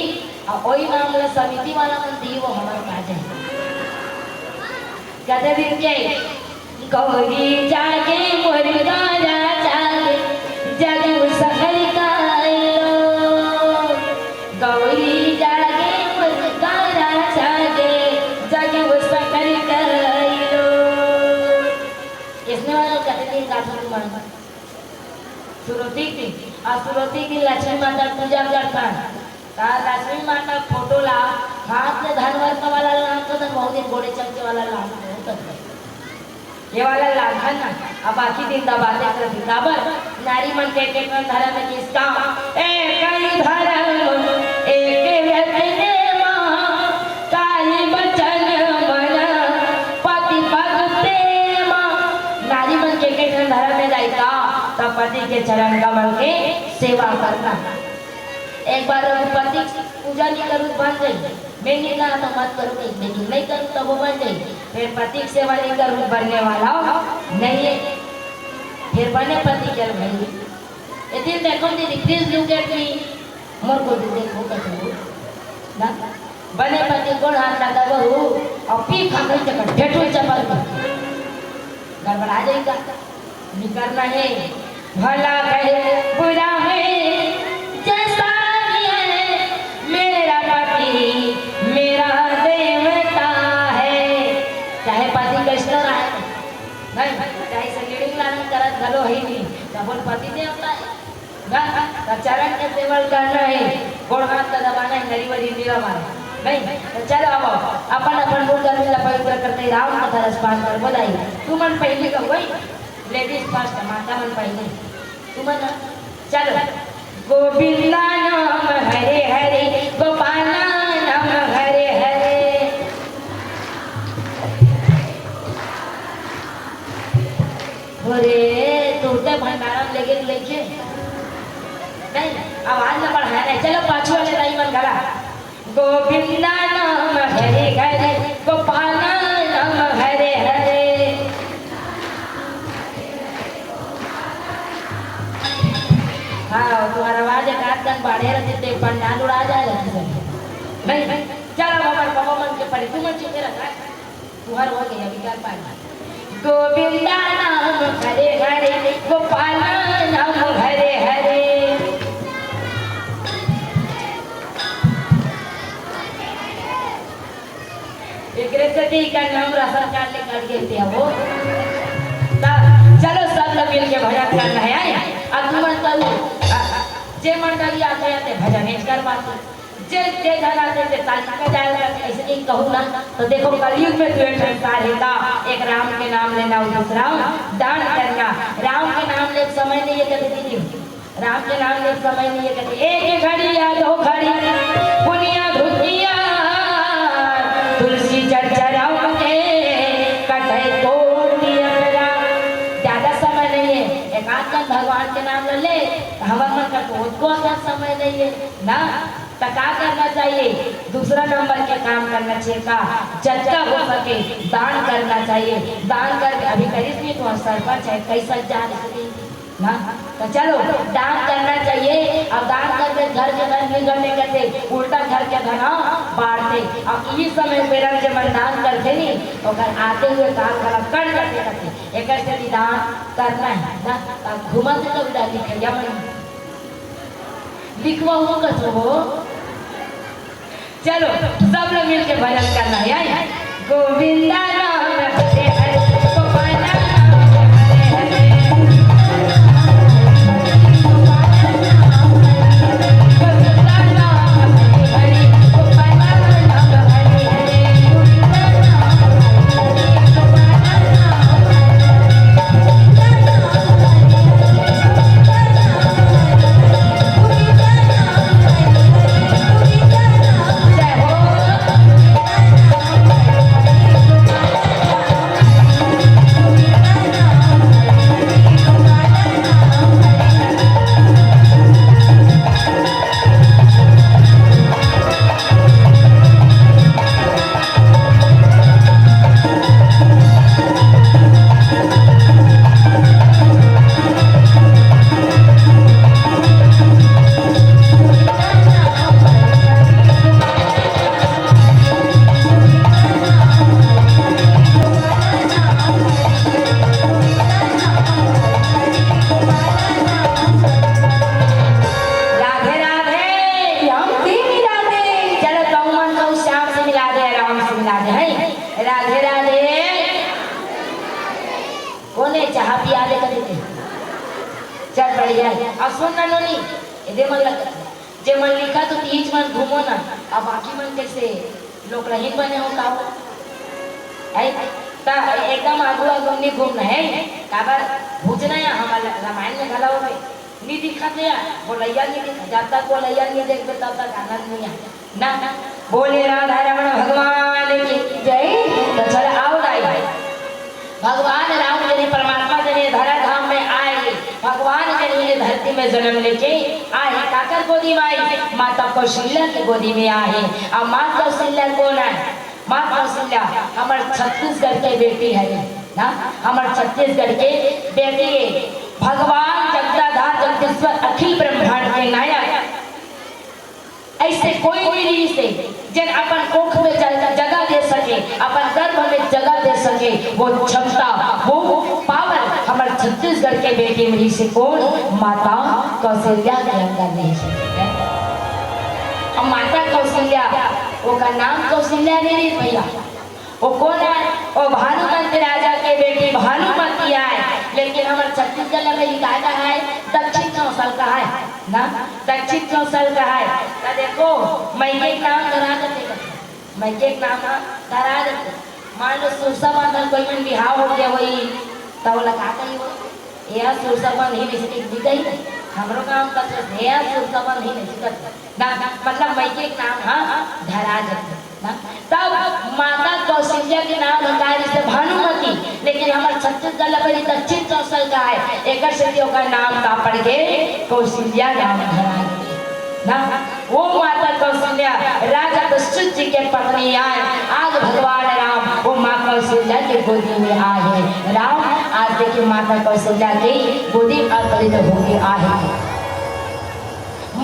और वही नाम ले समिति वाला मन दी वो हमारे पास है कहते दिन के गौरी जागे मुर्गा जागे जग सफर कायो गौरी जागे मुर्गा जागे जग सफर कायो इसने वाला कहते दिन गाथा तुम्हारा सुरती की असुरती की लक्ष्मी माता पूजा करता का लक्ष्मी माता फोटो ला हाथ में धन वर्क वाला नाम तो बहुत दिन घोड़े चलते वाला नाम ये वाला लाभ है ना अब बाकी दिन दबाते करती काबर नारी मन के धर्म में किसका एक ही धर्म एक व्यक्ति काई बचन मन पति भक्ति नारी मन के धर्म में जाएगा तब पति के चरण कमल के सेवा करना एक बार रघुपति पूजा नहीं करूँ बन गई मैं नहीं कहा तो मत करो लेकिन नहीं करूँ तो वो बन गई फिर पति की सेवा नहीं करूँ बनने वाला नहीं है फिर बने पति कर भाई यदि देखो दीदी प्लीज लुक एट मी मोर को देखो कैसे ना बने पति को हाथ लगा बहू और पी खा गई जगह ठेठो चपल गड़बड़ा जाएगा नहीं करना है भला कहे बुरा है जैसा भी है मेरा पति मेरा देवता है चाहे पति कृष्ण रहे नहीं चाहे संगीत लालन करत घलो ही नहीं तब पति देवता है ना तो चरण के सेवन करना है गोड़ हाथ का दबाना है नरी वरी नीला मारा नहीं तो चलो अब अपन अपन मुंह कर मिला पवित्र करते राम कथा रसपान कर बोलाई तू मन पहले का वही लेडीज फर्स्ट माता मन पहले तू मन चलो गोविंदा नाम हरे हरे गोपाला नाम हरे हरे अरे टूटे भंडारम लेके लेके नहीं आवाज न बढ़ाया नहीं चलो पाछू वाले दाई मन गला गोविंदा नाम हरे हरे गोपाला नाम हरे हरे हाँ तुम्हारा आवाज एक आध तक बढ़े रहते थे पंडाल उड़ा जाए नहीं चलो बाबा मन के पड़ी तुम चुके रखा तुम्हारा हो गया विकार पाना गोविंदा नाम हरे हरे गोपाला नाम हरे हरे गृहस्थी का नाम राशन कार्ड ले काट के दिया वो चलो सब लोग मिल के भजन करना है अब तुम कहू जे मंडली आते आते भजन ही कर पाते जे जे धन आते थे ताली का जाएगा ऐसे नहीं कहूँ ना तो देखो कलयुग में तो एक संसार है एक राम के नाम लेना और दूसरा दान करना राम के नाम ले समय नहीं है कभी दीदी राम के नाम में समय नहीं है कहते एक घड़ी या दो घड़ी पुनिया धुतिया तुलसी चरचराओ के कटे कोटि अपरा। ज्यादा समय नहीं है, एक आध दिन भगवान के नाम ले हमारे मन का बहुत समय नहीं है ना, तो क्या करना चाहिए? दूसरा नंबर के काम करना चाहिए का जितना हो सके दान करना चाहिए। दान करके अभी करीब नहीं तो सरपंच है कैसा जा ना, तो चलो दान करना चाहिए। अब दान करके घर के घर निगलने करते उल्टा घर के घर बांटते। अब इस समय मेरा जब दान करते नहीं तो घर आते हुए काम खराब कर करते एक ऐसे दान करना है ना, घुमाते तो लिखिया मन लिखवा हो कसो हो। चलो सब लोग मिलके भजन करना है। गोविंदा नाम हरे हरे गोपाला नाम हरे हरे गोविंदा नाम हरे हरे गोपाला नाम हरे हरे गोविंदा नाम हरे गोपाला चल बढ़िया है। अब सुन ना नोनी इधे मन लग जे मन लिखा तो तीज मन घूमो ना, अब बाकी मन कैसे लोग रहीन बने हो का है ता एकदम आगू आगू नहीं घूमना है काबर भूजना या हमारा रामायण में घला हो नहीं दिखाते या बोलैया नहीं दिखा जब तक बोलैया नहीं देखते तब तक आनंद नहीं है ना। बोले राधा रमण भगवान की जय। तो चल आओ भाई भगवान राम जने परमात्मा जने धरा धाम में आए, भगवान जने धरती में जन्म लेके आए। काकर गोदी में आई? माता कौशल्या की गोदी में आए। अब माँ कौशल्या कौन है? माँ कौशल्या हमारे छत्तीसगढ़ के बेटी है ना, हमारे छत्तीसगढ़ के बेटी है। भगवान जगदाधार जगदीश्वर अखिल ब्रह्मांड के नायक ऐसे कोई नहीं से जन अपन कोख में जगह दे सके, अपन गर्भ में जगह दे सके, वो क्षमता वो पावर हमारे छत्तीसगढ़ के बेटे में से कौन? माता कौशल्या के अंदर नहीं है। अब माता कौशल्या वो का नाम कौशल्या नहीं भैया, वो कौन है? वो भानुमती राजा के बेटी भानुमती है। लेकिन हमारे छत्तीसगढ़ में लिखा है दक्षिण कौशल का है ना, दक्षिण कौशल का है। तो देखो मैं के नाम धरा देते, मैं के नाम धरा देते। मान लो सुरसा बांधल कोई मन बिहाव हो गया वही तो बोला का कही हो यह सुरसा बांध ही नहीं सकती गई हमरो काम करते यह सुरसा बांध ही नहीं सकती ना, मतलब मैं के नाम हाँ धरा देते ना। तब माता कौशल्या के नाम है जैसे भानुमती, लेकिन हमारे छत्तीसगढ़ में दक्षिण कौशल का है एक का नाम का पड़ गए कौशल्या नाम धरा ना। वो माता कौशल्या राजा दशरथ जी के पत्नी आए। आज भगवान राम वो माँ कौशल्या के गोदी में आए। राम आज देखिए माता कौशल्या की गोदी अवतरित होके आए।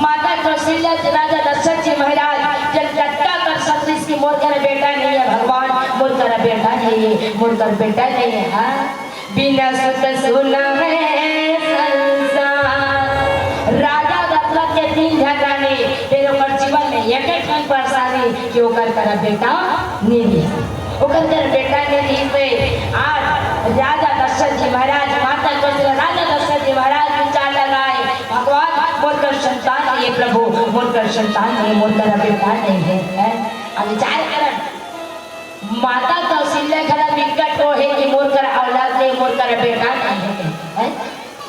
माता कौशल्या राजा दशरथ जी महाराज जब जट्टा कर सकती इसकी मोर कर बेटा नहीं है भगवान, मोर कर बेटा नहीं है, मोर कर बेटा नहीं है। हाँ बिना सुत सुना है संसार। राजा दशरथ के 3 झगड़ाने फिर ओकर जीवन में एक क्षण परेशानी कि ओकर कर बेटा नहीं है, ओकर कर बेटा नहीं से आज राजा दशरथ जी महाराज माता कौशल्या राजा दशरथ जी महाराज विचार लगाए भगवान मोर कर संतान नहीं प्रभु, मोर कर संतान नहीं, मोर कर बेटा नहीं है। अब विचार कर माता कौशल्या खरा विकट हो है कि मोर कर औलाद नहीं, मोर कर बेटा नहीं है।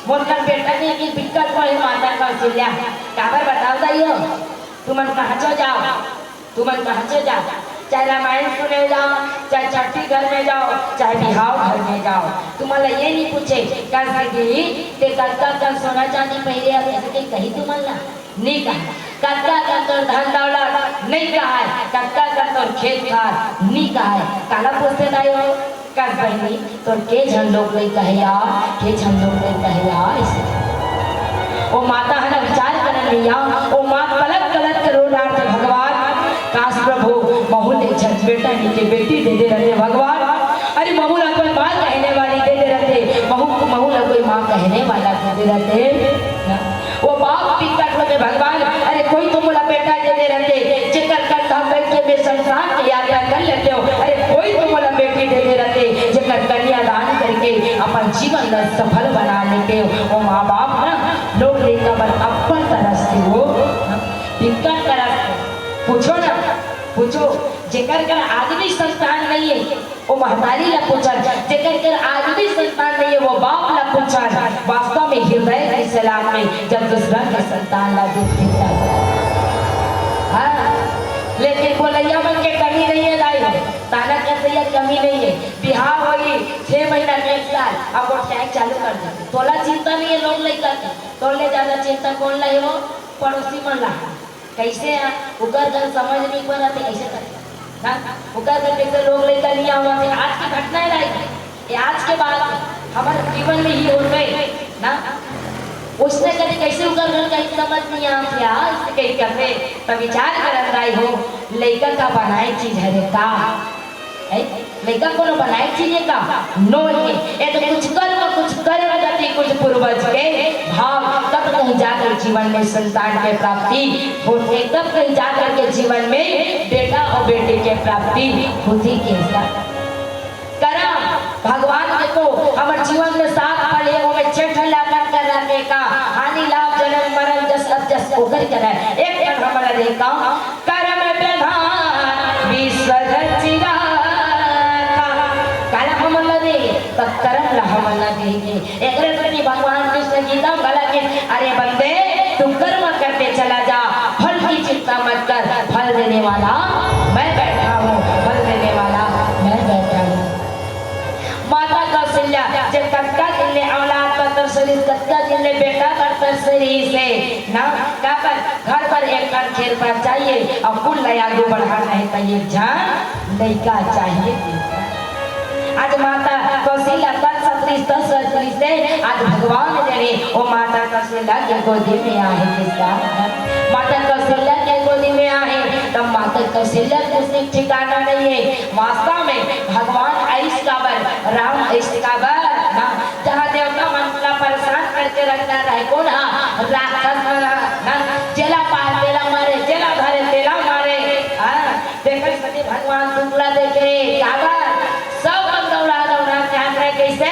मोरकर बेटा ने की दिक्कत को माता कौशल्या काबर बताओ दाइयो तुमन कहाँ चो जाओ तुमन कहाँ चो जाओ चाहे रामायण सुने जाओ चाहे छठी घर में जाओ चाहे बिहाव घर में जाओ तुम्हारा ये नहीं पूछे कर सकी ते कत्ता का सोना चांदी पहले ऐसे कही तुम्हारा नहीं कहा कत्ता का तो धन दौलत नहीं कहा है कत्ता का तो खेत खार नहीं कहा है काला पूछते दाई हो कर बहनी तो के झन लोग नहीं कहे यार के झन लोग नहीं कहे यार इसे ओ माता है ना विचार करने लिया ओ माँ गलत गलत के रोड आते भगवान काश प्रभु बहुल एक छठ बेटा नीचे बेटी दे दे रहे भगवान अरे बहुल कोई माँ कहने वाली दे दे रहे बहुल कोई माँ कहने वाला दे दे रहे वो बाप टिकट लगे भगवान अरे कोई तो बोला बेटा दे दे रहे जिकर करता बैठ के मैं संसार की यात्रा कर लेते हो अरे कोई तो बोला बेटी दे दे रहे जिकर कन्या दान करके अपन जीवन का सफल बना लेते हो वो माँ बाप ना लोग लेकर अपन तरह से वो टिकट तरह पूछो ना पूछो जेकर कर आदमी संतान नहीं है वो महतारी ला पूछन जेकर कर आदमी संतान नहीं है वो बाप ला पूछन वास्तव में हृदय के सलाम में जब दूसरा के संतान ला देखते हाँ लेकिन बोलैया मन के कमी नहीं है दाई ताना कैसे ये कमी नहीं है बिहार होगी 6 महीना के 1 साल अब वो टैग चालू कर दे तोला चिंता नहीं है लोग नहीं करते तोले ज्यादा चिंता कौन लाई हो पड़ोसी मन ला कैसे है उकर घर समझ नहीं पा रहा थे ऐसे करते ना उकर घर कैसे लोग लेकर लिया हुआ थे आज की घटना है ये आज के बाद हमारे जीवन में ही हो गए ना उसने कभी कैसे उकर घर कहीं समझ नहीं आ क्या इससे कहीं करते तब विचार कर रही हो लड़का का बनाए चीज है रे का लड़का को बनाए चीज है का नो ये तो कुछ कर्म गति कुछ पूर्वज के भाव तब कहीं जाकर जीवन में संतान के प्राप्ति होते तब कहीं जाकर के जीवन में बेटा और बेटी के प्राप्ति होती के साथ करम भगवान देखो हमारे जीवन में साथ पड़े वो में छठ लाकर कर रखे का हानि लाभ जन्म मरण जस अब जस होकर करे एक बार हमारा देखा करम प्रधान विश्व रचिरा काला हमला दे तब करम ला हमला देंगे एक रत्नी भगवान कृष्ण गीता गला के अरे बंदे तू कर्म करते चला जा फल की चिंता मत कर फल देने वाला मैं बैठा हूँ फल देने वाला मैं बैठा हूँ माता कौशल्या जब कत्ता जिले औलाद पर तरसरी कत्ता जिले बेटा पर तरसरी से ना का पर घर पर एक कण खेल पर चाहिए और कुल आगे बढ़ाना है तो ये जान लड़का चाहिए आज माता कौशल्या तत्सत्री से आज भगवान ने वो माता कौशल्या के गोदी में आए किसका माता कौशल्या के गोदी में आए तब माता कौशल्या को ठिकाना नहीं है वास्तव में भगवान आइस काबर राम आइस काबर ना जहाँ देवता मंत्रा परेशान करके रखना रहे कौन राक्षस ना जेला पार तेला मारे जेला भरे तेला मारे देखे सभी भगवान शुक्ला देखे काबर सब दौड़ा दौड़ा ध्यान रहे कैसे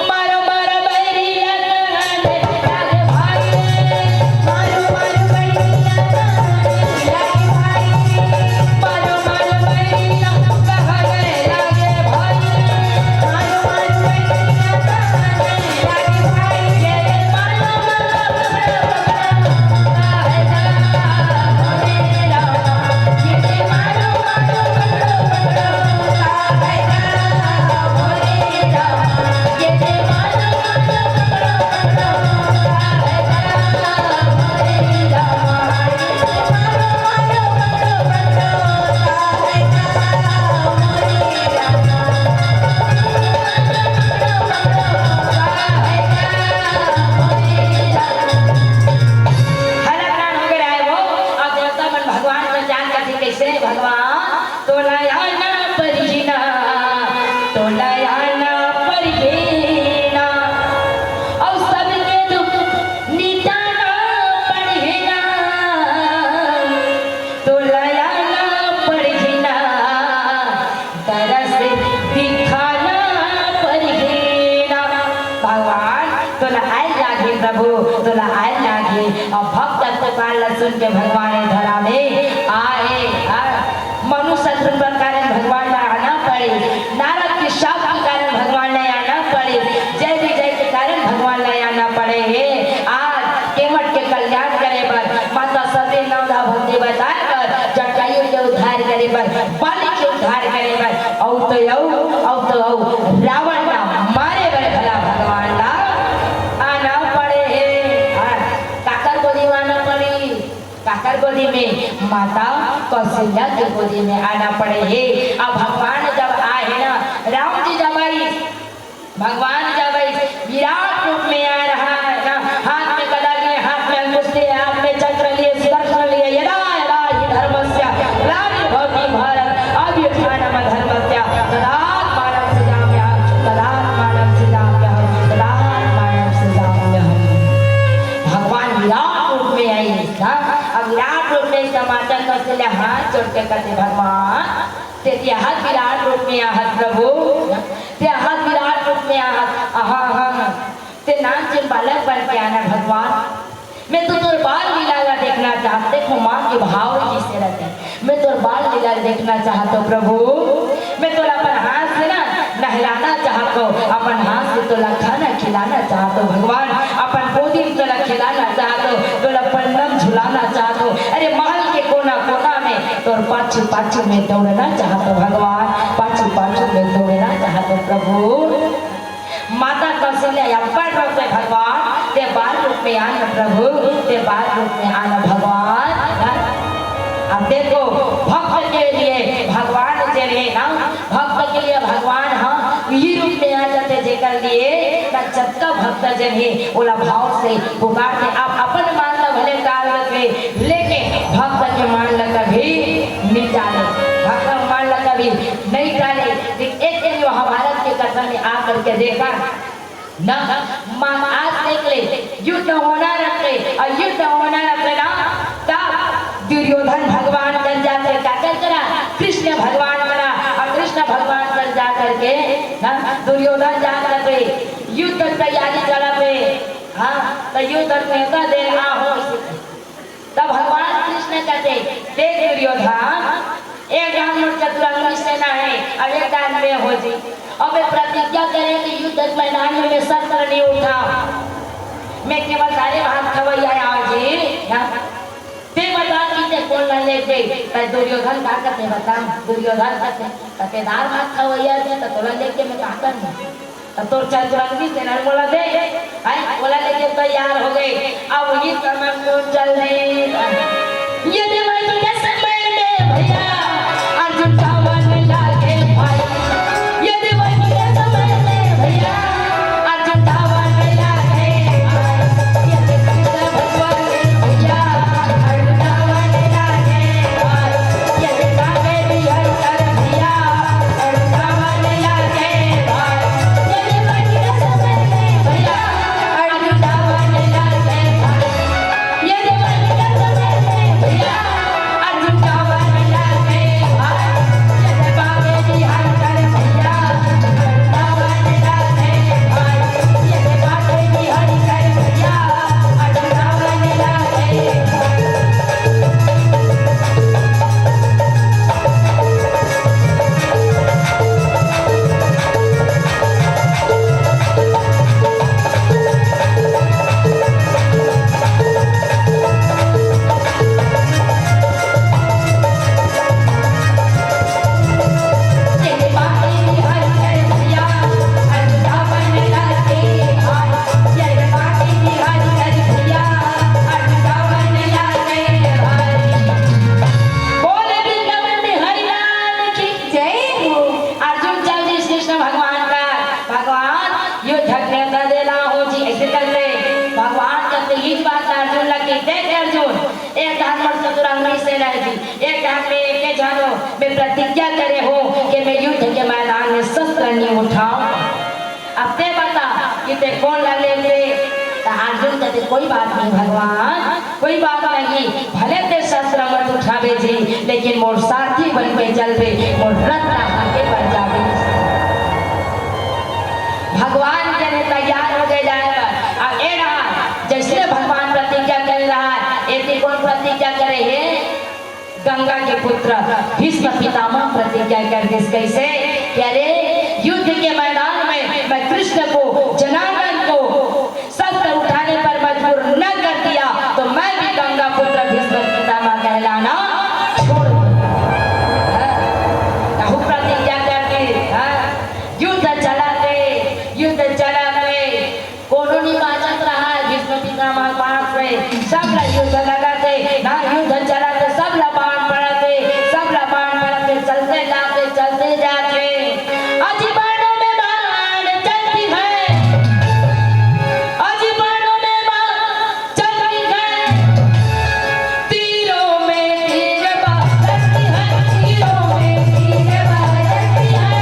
मारो मारो बैरी लागे भाई मारो मारो बैरी लागे भाई मारो मारो बैरी लागे भाई मारो मारो बैरी लागे भाई ये मारो सुन के भगवान धरा में आए मनुष्य के कारण भगवान ने आना पड़े नारद के शाप के कारण भगवान ने आना पड़े जय विजय के कारण भगवान ने आना भक्त हो रावण ना मारे बड़े भला भगवान ना आना पड़े है। काकर गोदी में आना पड़ी, काकर गोदी में माता कौशल्या की गोदी में आना पड़े है। अब भगवान जब आए ना, राम जी जब आई, भगवान जब आई विराट रूप में आ रहा है ना, हाथ में गदा लिए, हाथ में अंकुश लिए, हाथ में चक्र लिए, सुदर्शन लिए, यदा यदा हि धर्मस्य ग्लानिर्भवति भारत अभ्युत्थानम् धर्मस्य तदात्मानं सृजाम्यहम्, तदात्मानं सृजाम्यहम्, तदात्मानं सृजाम्यहम्। भगवान विराट रूप में आई ना। अब विराट रूप में माता कौशल्या हाथ जोड़ के कहते भगवान ते हाथ विराट रूप में आहत प्रभु, ते हाथ विराट रूप में आहत आहा ते नाम से बालक बन के आना भगवान। मैं तो तोर बाल लीला देखना चाहते हो, माँ के भाव जिससे रहते, मैं तोर बाल लीला देखना चाहता हूँ प्रभु। मैं तोला अपन हाथ से ना नहलाना चाहता हूँ, अपन हाथ से तोला खाना खिलाना चाहता हूँ भगवान, अपन गोदी में तोला खिलाना चाहता हूँ, तोला पन्नम झुलाना चाहता हूँ। अरे महल के कोना कोना में तोर पाछू पाछू में दौड़ना चाहता हूँ भगवान, पाछू पाछू में दौड़ना चाहता हूँ प्रभु। माता कौशल्या अपर रूप में भगवान ते बाल रूप में आना प्रभु, ते बाल रूप में आना भगवान। अब देखो भक्त के लिए भगवान चले ना, भक्त के लिए भगवान हाँ ये रूप में आ जाते जेकर लिए जब का भक्त जन है ओला भाव से पुकारते। आप अपन मान लो भले काल में, लेकिन भक्त के मान लो कभी नहीं डाले, भक्त मान लो कभी नहीं डाले। एक दिन महाभारत के कथा में आकर के देखा ना, मान आज देख ले युद्ध होना रखे और युद्ध होना रखे ना, तब दुर्योधन भगवान कर जाकर क्या करा, कृष्ण भगवान करा, और कृष्ण भगवान कर जा करके ना दुर्योधन जा करके युद्ध तैयारी करा पे। हाँ तो युद्ध में का दे हो, तब भगवान कृष्ण कहते देख दुर्योधन, एक डाल चतुरंगी सेना है और एक डाल में हो जी, और मैं प्रतिज्ञा करें कि युद्ध मैदान में मैं शस्त्र नहीं उठा, मैं केवल सारे भाग खवैया आओ जी। ते बता कि कौन न ले दे, दुर्योधन का कहते बता, दुर्योधन कहते दार भाग खवैया दे तो तोला लेके मैं का करना, तो तोर चतुरंगी सेना बोला दे, आई बोला लेके तैयार हो गए। अब वही समय को चल रही ये देवाई के समय में भैया अर्जुन का मन लागे भाई, ये देवाई के समय में भैया अर्जुन का मन लागे भाई, ये कृष्ण भगवान भैया अर्जुन का मन लागे भाई, ये देखा मेरी हर कर भैया अर्जुन का मन लागे भाई, ये देवाई के समय में भैया अर्जुन का मन लागे भाई, ये देवाई के समय में भैया अर्जुन का मन लागे भाई, ये देखा मेरी हर कर भैया अर्जुन का मन लागे भाई, ये देखा मेरी हर कर भैया अर्जुन का मन लागे भाई। तेरे बाटे की हर कर भैया अर्जुन का मन लागे भाई, तेरे बाटे की हर कर भैया अर्जुन का मन लागे भाई। बोल वृंदावन में हरि लाल की जय हो। अर्जुन चल जी कृष्ण भगवान का, भगवान युद्ध करने का देना हो जी, ऐसे कर ले भगवान कहते ही बात अर्जुन लगी। देख अर्जुन एक हाथ में चतुरंगी सेना जी, एक हाथ में एक जानो मैं प्रतिज्ञा करे हो कि मैं युद्ध के मैदान में शस्त्र नहीं उठाऊं। अब ते बता कि ते कौन ला ले ले, तो अर्जुन कहते कोई बात नहीं भगवान, कोई बात नहीं, भले ते शस्त्र मत उठावे जी, लेकिन मोर साथी बन के चलबे, मोर रथ आगे बढ़ जावे। भगवान के तैयार हो गए जाएगा। अब ए रहा जैसे भगवान प्रतिज्ञा कर रहा है, ऐसे कौन प्रतिज्ञा करे है, गंगा के पुत्र भीष्म पितामह प्रतिज्ञा कर दे कैसे कि अरे युद्ध के मैदान में मैं कृष्ण को जनार्दन को शस्त्र उठाने पर मजबूर न कर दिया तो मैं भी गंगा पुत्र भीष्म पितामह कहलाना छोड़ प्रतिज्ञा करके युद्ध चलाते कोनो नहीं बाचत रहा है भीष्म पितामह पास से सब ला युद्ध लगाते ना युद्ध चलाते सब ला बाण पड़ते चलते जाते अजी बाणों में बाण चलती है अजी बाणों में बाण चलती है तीरों में तीर बरसती है तीरों में तीर बरसती है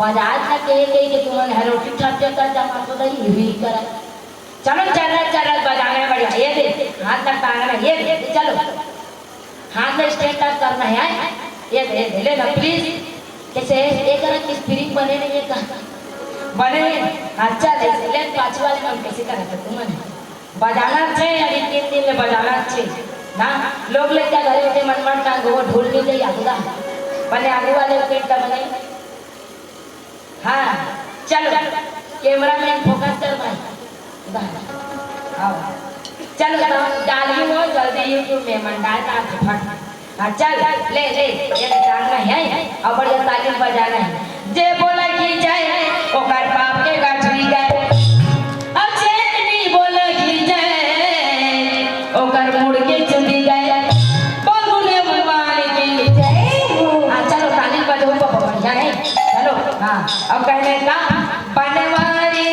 बाजार का कहे कि तुमने रोटी ठप्पे कर जमा तो नहीं भी करा चलो चल बजाना है बढ़िया ये दे हाथ तक टांगना ये दे चलो हाथ में स्ट्रेट टच करना है ये दे ले ना प्लीज कैसे एक रंग की स्प्रिंग बने नहीं है बने अच्छा ले पांच वाले में कैसे करा सकते तुमने बजाना अच्छे यार 3 दिन में बजाना अच्छे ना लोग लेके घरे होते मन का वो ढोल नहीं दे याद बने आगे वाले पेट का बने हाँ चलो कैमरा मैन फोकस कर भाई चलो डाली हो जल्दी यूट्यूब में मंडाल का फट हाँ चल ले ये डालना है और बढ़िया ताली बजाना है जे बोला कि जय ओकर बाप के गाठरी गए अब जे नहीं बोला कि जय ओकर मुड़ के चली गए बोले भगवान की जय हाँ चलो ताली बजाओ बढ़िया है चलो हाँ अब कहने का बनवारी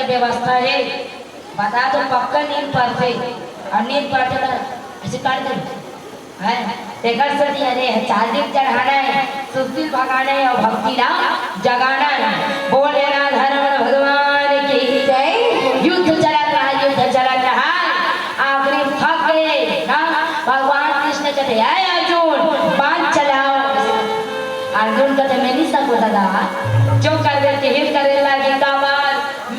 व्यवस्था है बता दो पक्का नींद पड़ते और नींद पड़ते तो ऐसे काट दे है देखर से अरे 4 दिन चढ़ाना है सुशील भगाना है और भक्ति ना जगाना है बोले ना धर्म भगवान की जय युद्ध चला रहा आखिरी थक गए ना भगवान कृष्ण कहते हैं अर्जुन बाण चलाओ अर्जुन कहते मैं नहीं सकता दादा जो कर देते हिल करे लगी कामार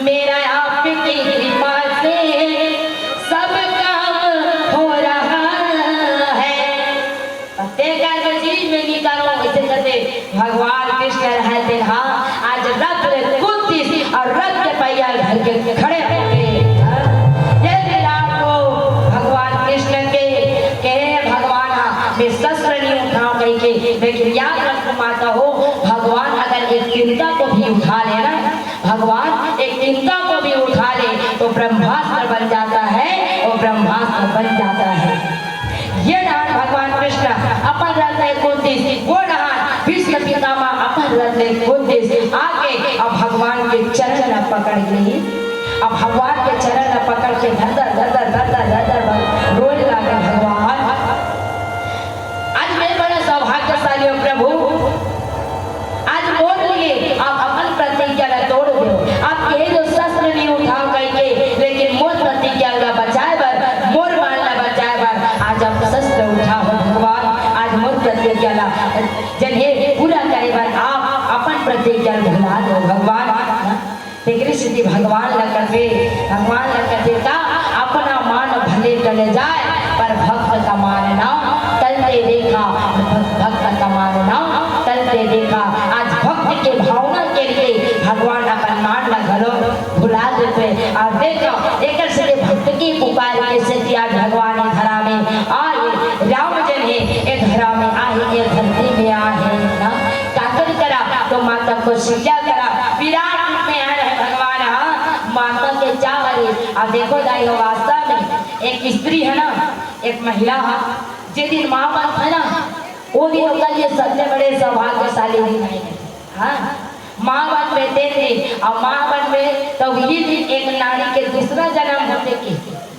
मेरा आपकी कृपा से सब काम हो रहा है भगवान कृष्ण रहते हाँ आज रथ कुंती और रथ के पहिया घर के खड़े हो गए ये को भगवान कृष्ण के भगवान मैं शस्त्र नहीं उठाऊं कहीं के लेकिन याद रखो माता हो भगवान अगर एक चिंता को भी उठा लेना भगवान एक चिंता को भी उठा ले तो ब्रह्मास्त्र बन जाता है और ब्रह्मास्त्र बन जाता है। ये नाम भगवान कृष्ण अपन रथ कुंती वो नाम भीष्म पितामह अपन रथ कुंती आके अब भगवान के चरण पकड़ लिए अब भगवान के चरण पकड़ के धर रोने लगे भगवान आज मैं बड़ा सौभाग्यशाली हूँ प्रभु आज बोल लिए आप अपन प्रतिज्ञा तोड़ रिद्धि सिद्धि भगवान लगते का अपना मान भले टल जाए पर भक्त का मान ना टलते देखा, भक्त का मान ना टलते देखा। आज भक्त के भावना के लिए भगवान अपन मान न घरो भुला देते। और देखो एक से भक्त की पुकार के से आज भगवान धरा में आए, राम जन है ये धरा में आए, ये धरती में आए ना काकर करा तो माता को सिया करा, विराट रूप में आ रहे भगवान। हाँ माता के चावरे। अब देखो दाई हो वास्तव में एक स्त्री है ना, एक महिला है, जिस दिन माँ बाप है ना वो दिन होगा ये सबसे बड़े सौभाग्यशाली दिन है। हाँ माँ बाप रहते थे और माँ बाप में तो ये दिन एक नारी के दूसरा जन्म होते के,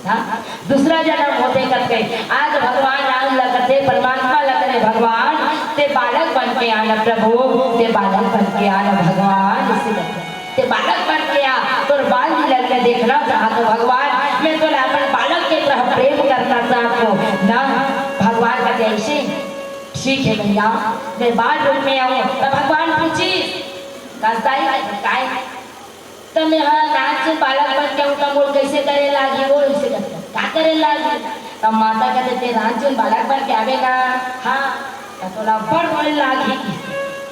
हाँ दूसरा जन्म होते करते आज भगवान राम लगते परमात्मा लगते भगवान ते बालक बन के आना प्रभु, ते बालक बन के आना भगवान, ते बालक बन के आ तोर बाल मिलन के देखना चाह तो भगवान मैं तो अपन बालक के तरह प्रेम करना चाहता हूँ ना। भगवान का जैसे ठीक है भैया मैं बाल रूप में आऊँ तो भगवान पूछी काय तो मैं हाँ नाच बालक बन के आऊँ तो बोल कैसे करे लागी, वो ऐसे क्या करे लागी। तब माता कहते थे राज बालक बन के आवेगा, हाँ तो तोला बड़ रोए लागी।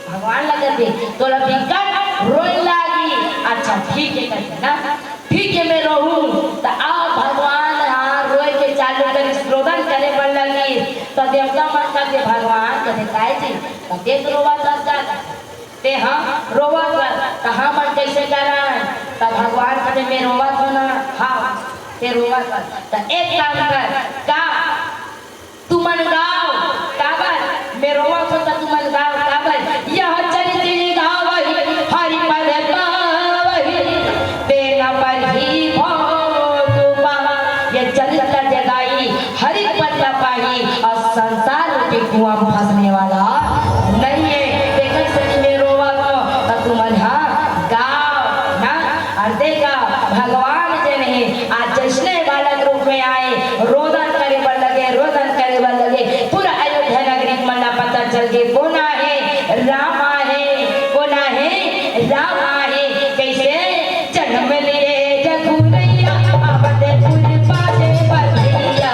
भगवान लगते तोला बिकट रोए लागी। अच्छा ठीक है कहते ना, ठीक है मैं रहूं तो आओ भगवान हाँ रोए के चालू कर रोदन करे बड़ लगी। तो देवता मन कहते भगवान कहते काय जी कहते रोवा जाता ते हाँ रोवा कर तो हाँ मन कैसे करा तो भगवान कहते मैं रोवा तो ना, हाँ ते रोवा कर तो एक काम कर का तू मन गाओ काबर मैं रोवा तो तू मन गाओ काबर यह चरित्र गावहि हरि पद पावहि तेरा पर ही भोग पावा। ये चरित्र जगाई हरि पद पाई और संसार के कुआं में फंसने वाला नहीं है। भगवान जे नहीं आज जैसने बालक रूप में आए रोदन करे बड़ लगे पूरा अयोध्या नगरी मना पता चल के कौन है राम है, कौन है राम है। कैसे जन्म लिए जगुरैया अवधपुर बाजे बधैया,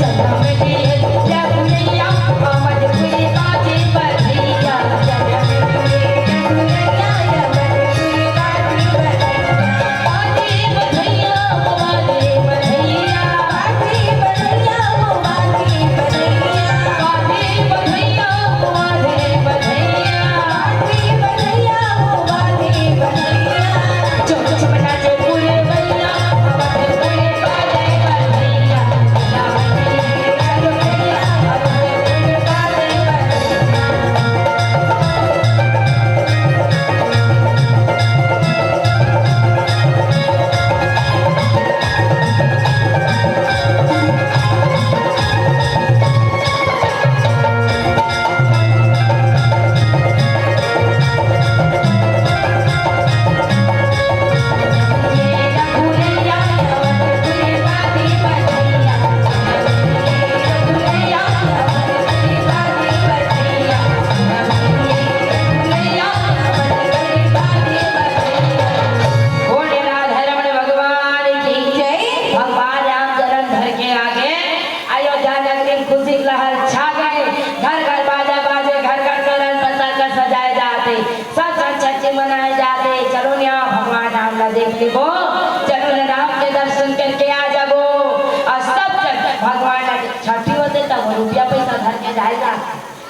जन्म लिए जगुरैया अवधपुर बाजे बधैया।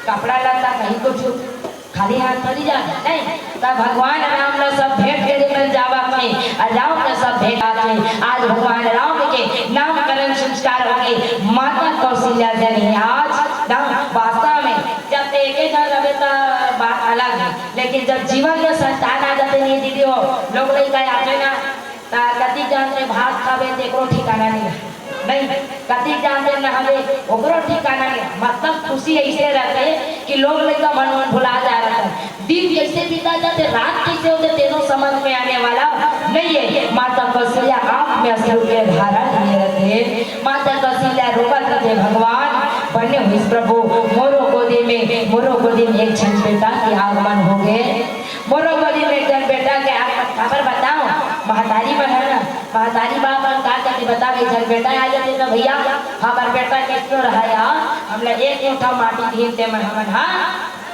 कपड़ा लता कहीं कुछ खाली हाथ थोड़ी जा नहीं तो भगवान राम ने सब भेंट के मिल जावा में राम ने सब भेंट आते। आज भगवान राम के नामकरण संस्कार हो गए माता कौशल्या जनी आज राम वास्तव में जब एक एक रहे तो बात अलग है, लेकिन जब जीवन में संतान आ जाते नहीं दीदी हो लोग नहीं कहे आते ना कति जान भात खावे देखो ठिकाना नहीं कति जानते न हमें ओकरो ठिकाना नहीं। मतलब खुशी ऐसे रहते कि लोग लेकर मन भुला जा रहा है। दिन कैसे बीता जाते रात कैसे होते तेनों समझ में आने वाला नहीं है। माता कौशल्या आँख में अश्रु के धारा लिए रहते, माता कौशल्या रोकत रहते भगवान बने हुए प्रभु मोरो गोदी में एक क्षण बेटा के आगमन हो गए। मोरो गोदी में एक जन बेटा के आगमन खबर बताओ महतारी बनाना महतारी बाप का करके बता गई जन बेटा आ जाते ना भैया हमार बेटा किसको रहा यार हमला एक उठा माटी धीते में हमन हाँ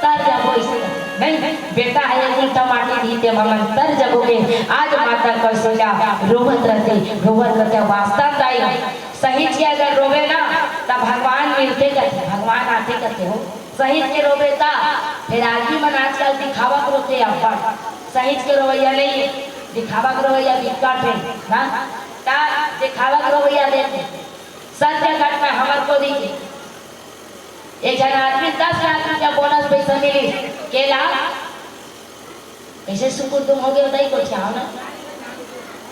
तर जबो इसे नहीं बेटा है एक उठा माटी धीते हमन तर जबोगे। आज माता कौशल्या रोवत रहते वास्ता दाई सही के अगर रोवे ना तब भगवान मिलते करते भगवान आते करते हो सही के रोवे ता फिर आदमी मन आजकल दिखावा रोते अपन सही के रोवैया नहीं दिखावा रोवैया विकट है ना ता दिखावा रोवैया देते सत्य घट में हमर को दिखे एक जन आदमी 10 लाख रुपया बोनस पैसा मिली केला कैसे सुकून तुम हो गए बताइए कुछ क्या ना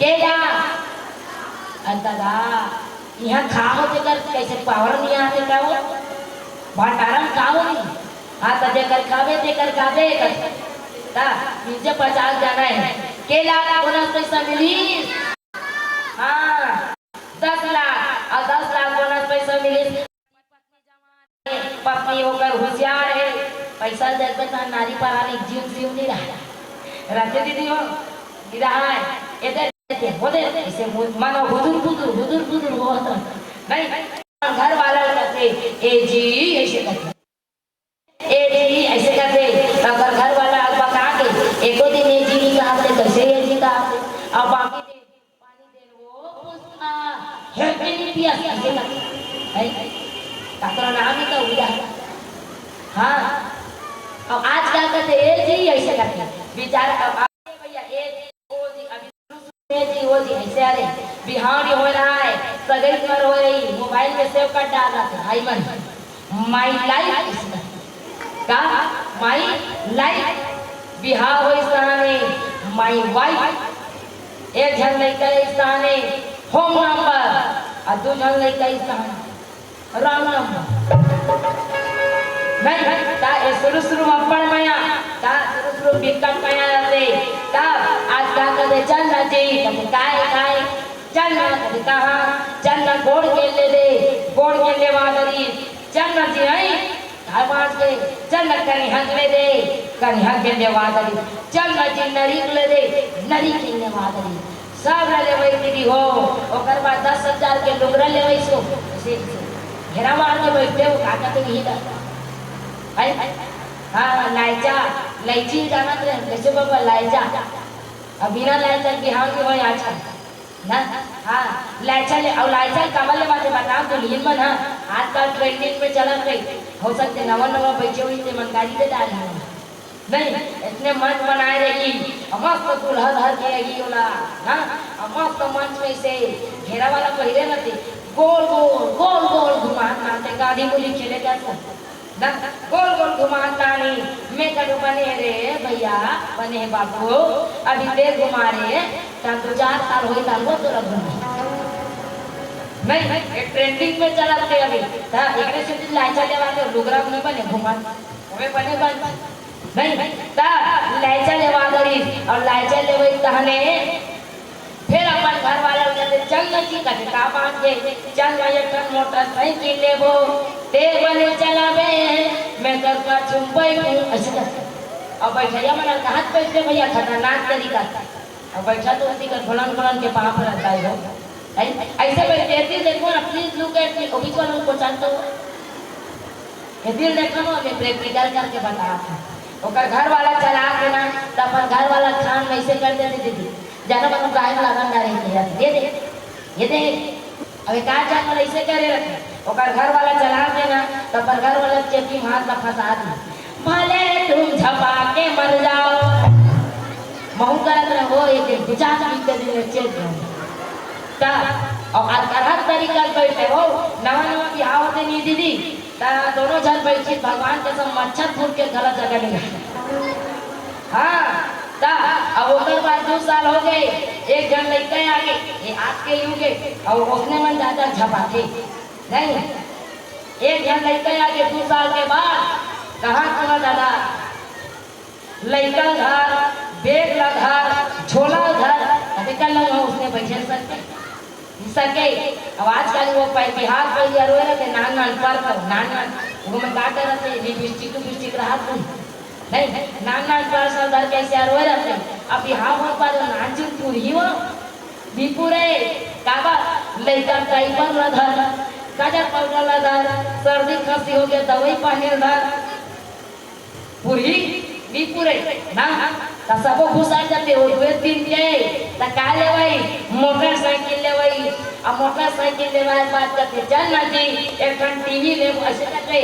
केला अंतरा यहाँ खाओ देकर कैसे पावर नहीं आते क्या वो भंडारण खाओ नहीं हाँ तो देकर खावे ता मुझे 50 जाना है केला बोनस पैसा मिली हाँ 10 लाख और 10 लाख बोनस पैसा मिली पत्नी होकर होशियार है पैसा देते तो नारी पर आने जीव नहीं रहा रहते दीदी हो रहा है इधर होते इसे मानो हुदुर होता नहीं घर वाला कहते ए जी ऐसे करते अगर घर वाला बता के एको दिन ए जी नहीं कहते कैसे ए जी कहते अब बाकी दिन पानी दे वो पूछना है कि नहीं पिया कैसे करते ताकरा नाम ही तो हुआ हाँ अब आज क्या कहते ए जी ऐसे करते विचार अब भैया ए जी वो जी ऐसे अरे बिहार हो रहा है सगई कर हो रही मोबाइल में सेव कर डाला था भाई मन माई लाइफ का माई लाइफ बिहार हो स्थाने माई वाइफ एक जन नहीं करे स्थाने होम नंबर और दो जन नहीं करे स्थाने राम नंबर नहीं ता शुरू अपन माया ता शुरू बिकट माया रहते तब आज क्या कहते चल ना जी कहते काय चल ना कहते कहाँ चल ना गोड़ के ले वादरी चल ना जी आई आवाज के चल ना कहीं हंस ले वादरी चल ना जी नरी के ले वादरी सब ले वही दीदी हो ओकर बाद 10,000 के लुगरा ले वही सो ऐसे घेरा मार के बैठे हो काका तो यही था हाँ लाइची जाना कैसे बाबा लाइचा अब बिना लाइचा बिहार के वही आज ना हाँ लाइचा ले और लाइचा कमल ले बातें बताओ तो लीन मन हाँ आजकल ट्रेंडिंग में चला गई हो सकते नवा बैठे हुई थे मनकारी दे डाल नहीं इतने मंच बनाए रहेगी मस्त दुल्हन हर के रहेगी वाला हाँ मस्त मंच में से घेरा वाला पहले रहते गोल घुमान मारते गाड़ी मुली खेले जाता ना गोल घुमान तानी मैं कल बने रे भैया बने बाबू अभी देर घुमा रे तब 2-4 साल हो गए वो तो रख नहीं एक ट्रेंडिंग में चलाते अभी ता एकरे से लाइचा लेवा के लुगरा नहीं बने घुमान हमें बने बन नहीं ता लाइचा लेवा गरी और लाइचा लेवे तहने फिर अपन घर वाला कहते चल न जी कहते का बात के चल ना ये टन मोटरसाइकिल लेबो ते बने चलावे मैं कर का चुंबई हूं ऐसे करते अब बैठा मन हाथ बैठते भैया खतरनाक तरीका अब बैठा तो उसी का फलन के पाँव पर रहता है ऐसे बैठते देखो ना प्लीज लुक एट मी अभी को लोग को जानते हो ये दिल देखो ना मैं प्रैक्टिकल करके बता रहा था ओकर घर वाला चला के ना तो अपन घर वाला खान वैसे कर देते दीदी जाना बनो गाय में लगन ना रही ये दे अबे का जान ऐसे करे रखे ओकर घर वाला चला के ना तो अपन घर वाला चेपी हाथ में फंसा दी भले तुम झपा के मर जाओ महू करत रहो एक 50 मिनट के दिन चेत ता और हर तरीका बैठे हो नवा बिहार होते नहीं दीदी ता दोनों जन बैठे भगवान के सब मच्छर फूट के गलत जगह नहीं हाँ ता अब उधर बाद 2 साल हो गए एक जन लड़का आगे ये आज के युग और उसने मन ज्यादा झपाते नहीं एक जन लड़का आगे 2 साल के बाद कहाँ चला दादा लड़का घर बैग ला घर झोला घर अभी कल उसने बैठे सकते सके अब आजकल वो बिहार पर यार रोए रहते नान नान नान वो में काटे रहते लिपस्टिक रहा तू नहीं नान पर सरदार कैसे यार रोए रहते अब बिहार हो पर नान चुन पूरी हो भी पूरे काबा लइका टाइपर न धर काजल पाउडर न धर सर्दी खांसी हो गया दवाई पानी धर पूरी भी पूरे ना त सबो घुसा जाते हो 2-3 के त का लेवई मोटरसाइकिल लेवई आ मोटरसाइकिल लेवाय बात करते चल ना जी एक टीवी ले ऐसे करते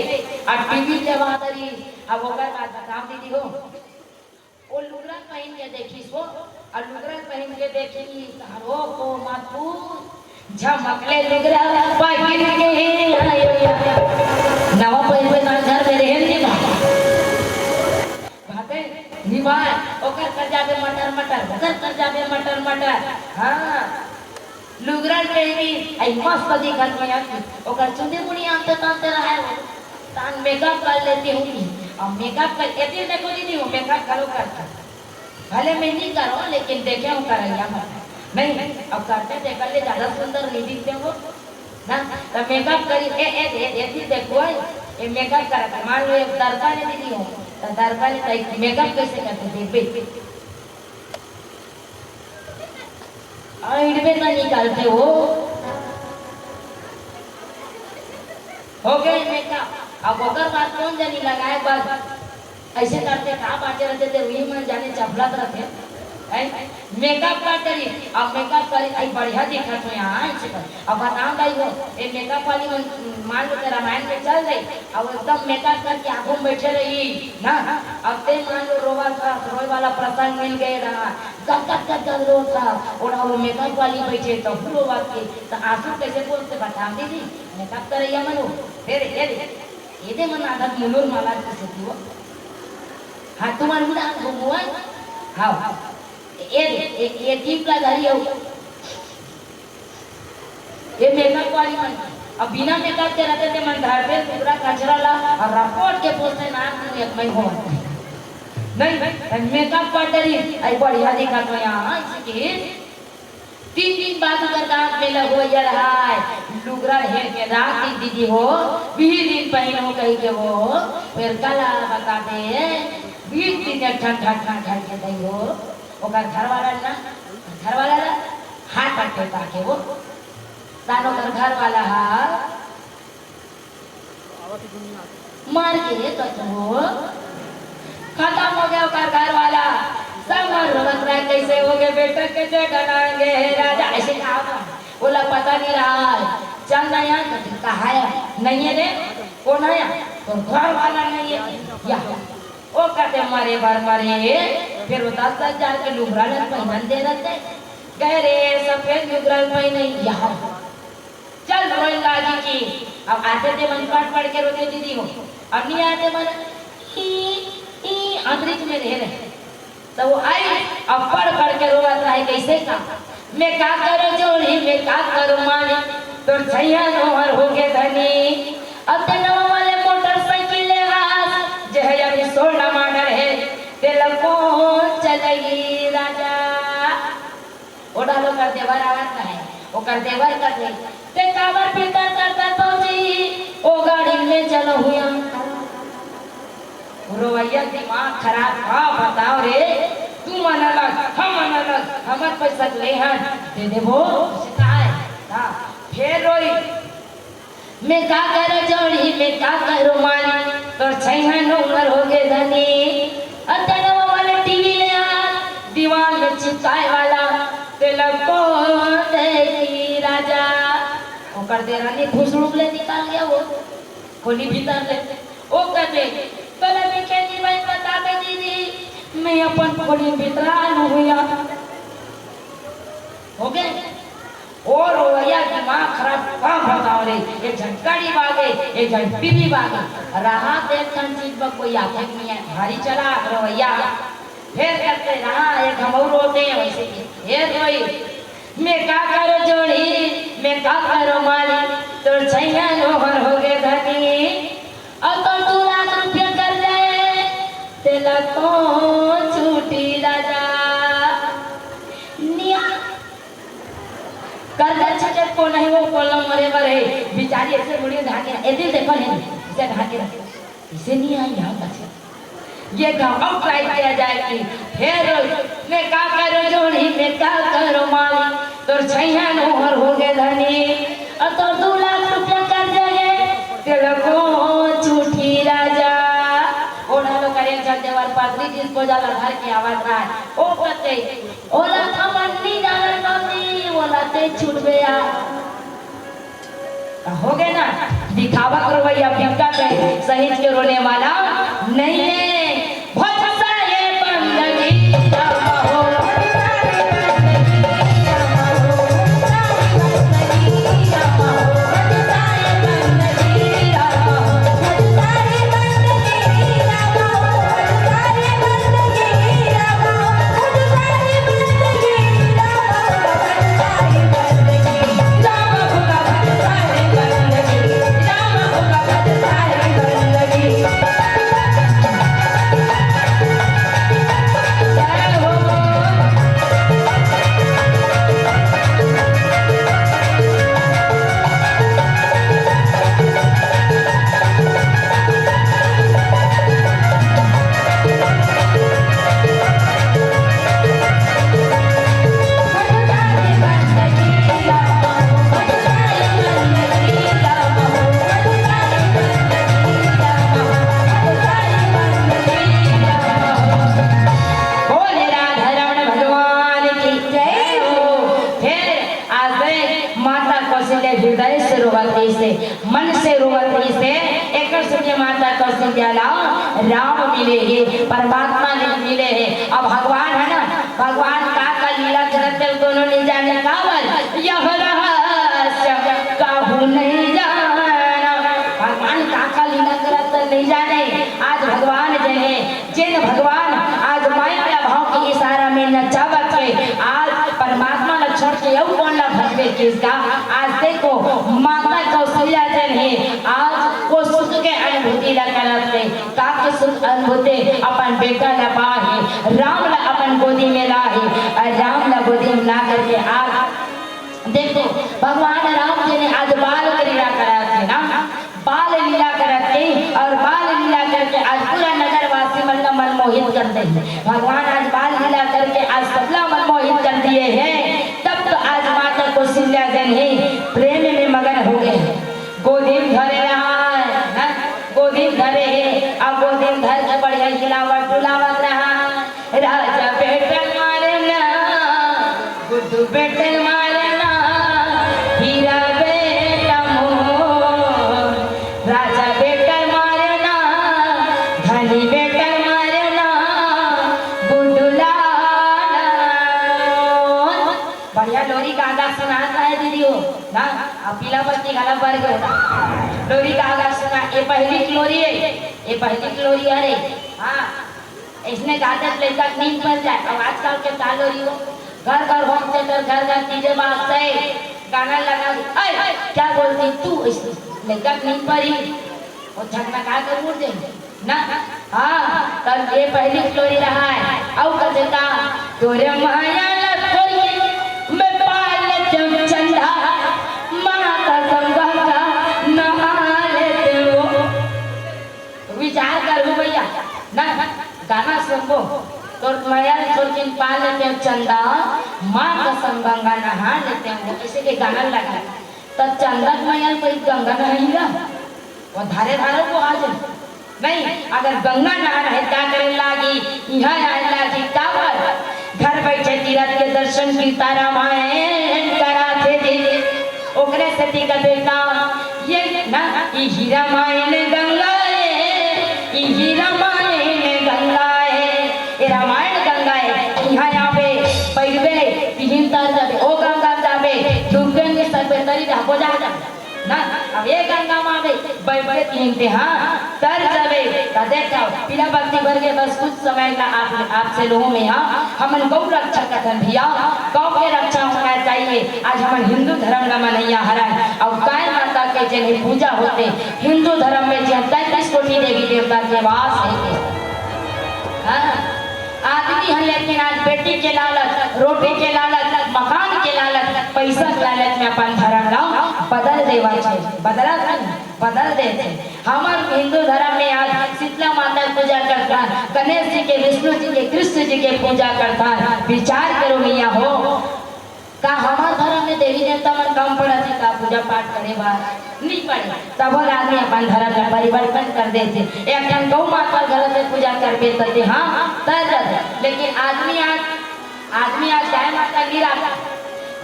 आ टीवी लेवा दरी अब ओकर बात बता दीदी हो वो लुगरा पहन के देखी सो और लुगरा पहन के देखी तारो को मातू झमकले लुगरा पहिन के आयो नवा पहिन पे ना घर में रहन दी बाते निभाए ओकर कर जाबे मटर ओकर कर जाबे मटर हां लुगरा पहनी आई मस्त दिखत में आती ओकर चुंदी मुड़ी आते तांते रहे तान मेकअप कर लेती हूं अब मेकअप कर एती देखो दीदी वो मेकअप करो करता भले मैं नहीं करो लेकिन देखे हूं करैया मत नहीं अब करते थे कर ले ज्यादा सुंदर नहीं दिखते हो ना तो मेकअप करी ए देखो ये मेकअप करता मान लो एक दरका ने दीदी हो तो दरका ने मेकअप कैसे करते देख इडबे ना निकालते हो गए मेकअप अब ओकर बात कौन जानी लगाए बस ऐसे करते का बाटे रहते थे वही मन जाने चपला रहते मेकअप का करी अब मेकअप करी आई बढ़िया दिखत है यहां ऐसे कर अब बताओ भाई हो ये मेकअप वाली मान लो रामायण में चल रही अब एकदम मेकअप करके आंखों में बैठे रही ना अब ते मान लो रोए वाला प्रसंग मिल गए रहा कब रो था और वो मेकअप वाली बैठे तो रो बात के तो आंसू कैसे बोलते बता दीदी मेकअप कर रही मनो फिर ये मन आधा मुलूर माला कैसे थी वो हाथ तुम्हारे मुड़ा घुमुआ हाँ ये टीप का घरी हो ये मेकअप वाली मन अब बिना मेकअप के रहते थे मन घर पे पूरा कचरा ला और रपोट के पोस्टे नाम में एक मैं हो नहीं मेकअप पाटरी आई बढ़िया दिखा तो यहां इसकी 3 दिन बाद अगर दांत में लगो या रहा है लुगरा हेर के रात की दीदी हो 20 दिन पहन हो कहीं के वो फिर कला बता दे 20 दिन ठंड के दई हो ओकर घर वाला ना हाथ पट्टे ताके वो तानो कर घर वाला हा मार के तो खत्म हो गया ओकर घर वाला सब रोक रहा कैसे हो गए बेटा कैसे डराएंगे राजा ऐसे कहा बोला पता नहीं रहा चल ना यहाँ कहा है नहीं है रे कौन है तो घर वाला नहीं है या वो कहते मारे बार मारे फिर वो 10,000 के लुगरा पहन दे रहते कह रे सफेद लुगरा पहने यहाँ चल रोई लागी की अब आते थे मन पढ़ के रोते दीदी हो अब नहीं आते मन अंतरिक्ष में रह रहे तो वो आई अब पढ़ के रोता है कैसे का मैं का करो जोड़ी मैं का करो मानी तो छैया नोहर हो गए धनी अब ते नवा वाले मोटरसाइकिल ले हाथ जे है अभी 16 मॉडल है ते लको चलेगी राजा ओडा लो कर देवर आवाज है वो कर देवर कर दे ते कावर पिंडर करता तो जी ओ गाड़ी में चलो हुआ रोवैया दिमाग खराब का बताओ रे तू मनलक हम मनलक हमर पैसा ले हन दे देबो शिकाय हां फिर रोई मैं का करो जोड़ी मैं का करो मानी तो छैहन उम्र हो गए धनी अतनवा वाले टीवी ले आ दीवार में चिपकाए वाला ते लगो देखी राजा ओकर दे रानी खुशरूप ले निकाल गया वो खोली भीतर ले ओ कहते कल में खेती भाई बता दे दीदी मैं अपन खोली भीतर आलू हुआ हो गए और रोया दिमाग खराब का बताओ रे ये झटकाड़ी बागे ये झटपीली बागे रहा देख चीज पर कोई आंखें नहीं है भारी चला रोया फिर करते रहा एक हम और रोते हैं वैसे ये रोई मैं का करो जोड़ी मैं का करो माली तो छैया नोहर हो गए धनी अब तो 2 लाख रुपया कर जाए तेला को छूटी राजा निया कर दे छे को नहीं वो कोलम मरे मरे बेचारी ऐसे मुड़ी ढाके ऐसे देखो नहीं इसे ढाके इसे नहीं आई यहाँ तक ये गाँव ट्राई किया जाए कि फिर मैं का करो जोड़ी मैं का करो माली तोर छैया नोहर हो गए धनी और तोर 2 लाख रुपया कर जाए तेरे को झूठी राजा ओना लो करे देवर पात्री जिसको जाला घर की आवाज रहा है ओ पते ओला थमन्नी जाने नंदी ओला ते छूट गया हो गए ना दिखावा करो भैया भिक्का के सहित के रोने वाला नहीं है बहुत सारे बंदगी हो मन से रोवती से एक माता कौशल्या राम मिले है परमात्मा ने मिले है अब भगवान है ना भगवान का लीला करते दोनों नहीं जाने कावर यह रहस्य काहू नहीं जाना भगवान का लीला करते नहीं जाने आज भगवान जने जिन भगवान आज माया भाव के इशारा में नचावत है आज परमात्मा ने छोड़ के यू कौन ला भगवे किसका आज देखो माता कौशल्या जन है आज वो सुख के अनुभूति ला करते ताकि सुख अनुभूति अपन बेटा ला पाहे राम ला अपन गोदी में लाहे और राम ला गोदी में ला करके आज देखो भगवान राम जी ने आज बाल लीला कराते ना बाल लीला करते और बाल लीला करके आज पूरा नगरवासी मन मनमोहित कर दे भगवान आज बाल लीला करके आज सबला मनमोहित कर दिए हैं तब तो आज माता कौशल्या जन है प्रेम में मगन हो गए गोदी धरे रहा है गोदी धरे है अब गोदी धर के बढ़िया खिलावट डुलावत रहा राजा बेटन मारे ना गुड्डू बेटन मारे ना हीरा बेटा मोर राजा बेटन मारे ना धनी बेटन मारे ना गुड्डू बढ़िया लोरी का आगा सुनाता है दीदी हो ना अब पीला बत्ती गाला पर गया लोरी का आगा सुना ये पहली लोरी है ये पहली लोरी है रे हाँ इसने गाते लड़का नींद पर जाए अब आजकल के का लोरी हो घर घर होम थिएटर घर घर डीजे बात से गाना लगा क्या बोलती तू लड़का नींद पर ही और झगड़ा का कर मुड़ दे ना हाँ तब ये पहली लोरी रहा है अब कहता तोरे माया मैं पाल चंदा माता संगा नहा लेते हो विचार कर भैया ना गाना सुनो तो माया छोड़किन पाल लेते चंदा माँ का संगंगा नहा लेते हो ऐसे के गाना लगा तब चंदा माया कोई गंगा नहाएगा वो धारे धारे को आ जाए नहीं अगर गंगा नहा रहे क्या करे लागी यहाँ आए लागी कावर घर बैठे तीरथ के दर्शन की तारा मायन कराते थे ओकरे सती का बेटा ये ना ये हीरा मायन गंगा है ये हीरा मायन गंगा है ये रामायण गंगा है यहाँ पे पैरवे तीन तार जाबे ओ गंगा जाबे डूबे के सर पे तरी ढाको जा ना अब ये गंगा माँ में बैठे तीन थे हाँ तर जाबे देखा पीला भक्ति भर के बस कुछ समय का आपसे लोगों में हाँ हमन गौ रक्षा कथन भैया गौ के रक्षा होना चाहिए आज हमन हिंदू धर्म का मनैया हरा और गाय माता के जिन्हें पूजा होते हिंदू धर्म में जहाँ 33 कोटि देवी देवता के वास है आदमी है लेकिन आज बेटी के लालच रोटी के लालच मकान के लालच पैसा लालच में अपन धर्म ला बदल देवा छे, बदला नहीं बदल देते। हमार हिंदू धर्म में आज शीतला माता पूजा करता है, गणेश जी के, विष्णु जी के, कृष्ण जी के पूजा करता है। विचार करो मियाँ हो, का हमार धर्म में देवी देवता मन कम पड़ा थी का पूजा पाठ करे बार नहीं पड़े, तब आदमी अपन धर्म का परिवर्तन कर देते। एक जन गौ माता घर से पूजा कर बेचते, हाँ तर, लेकिन आदमी आज गाय माता गिरा,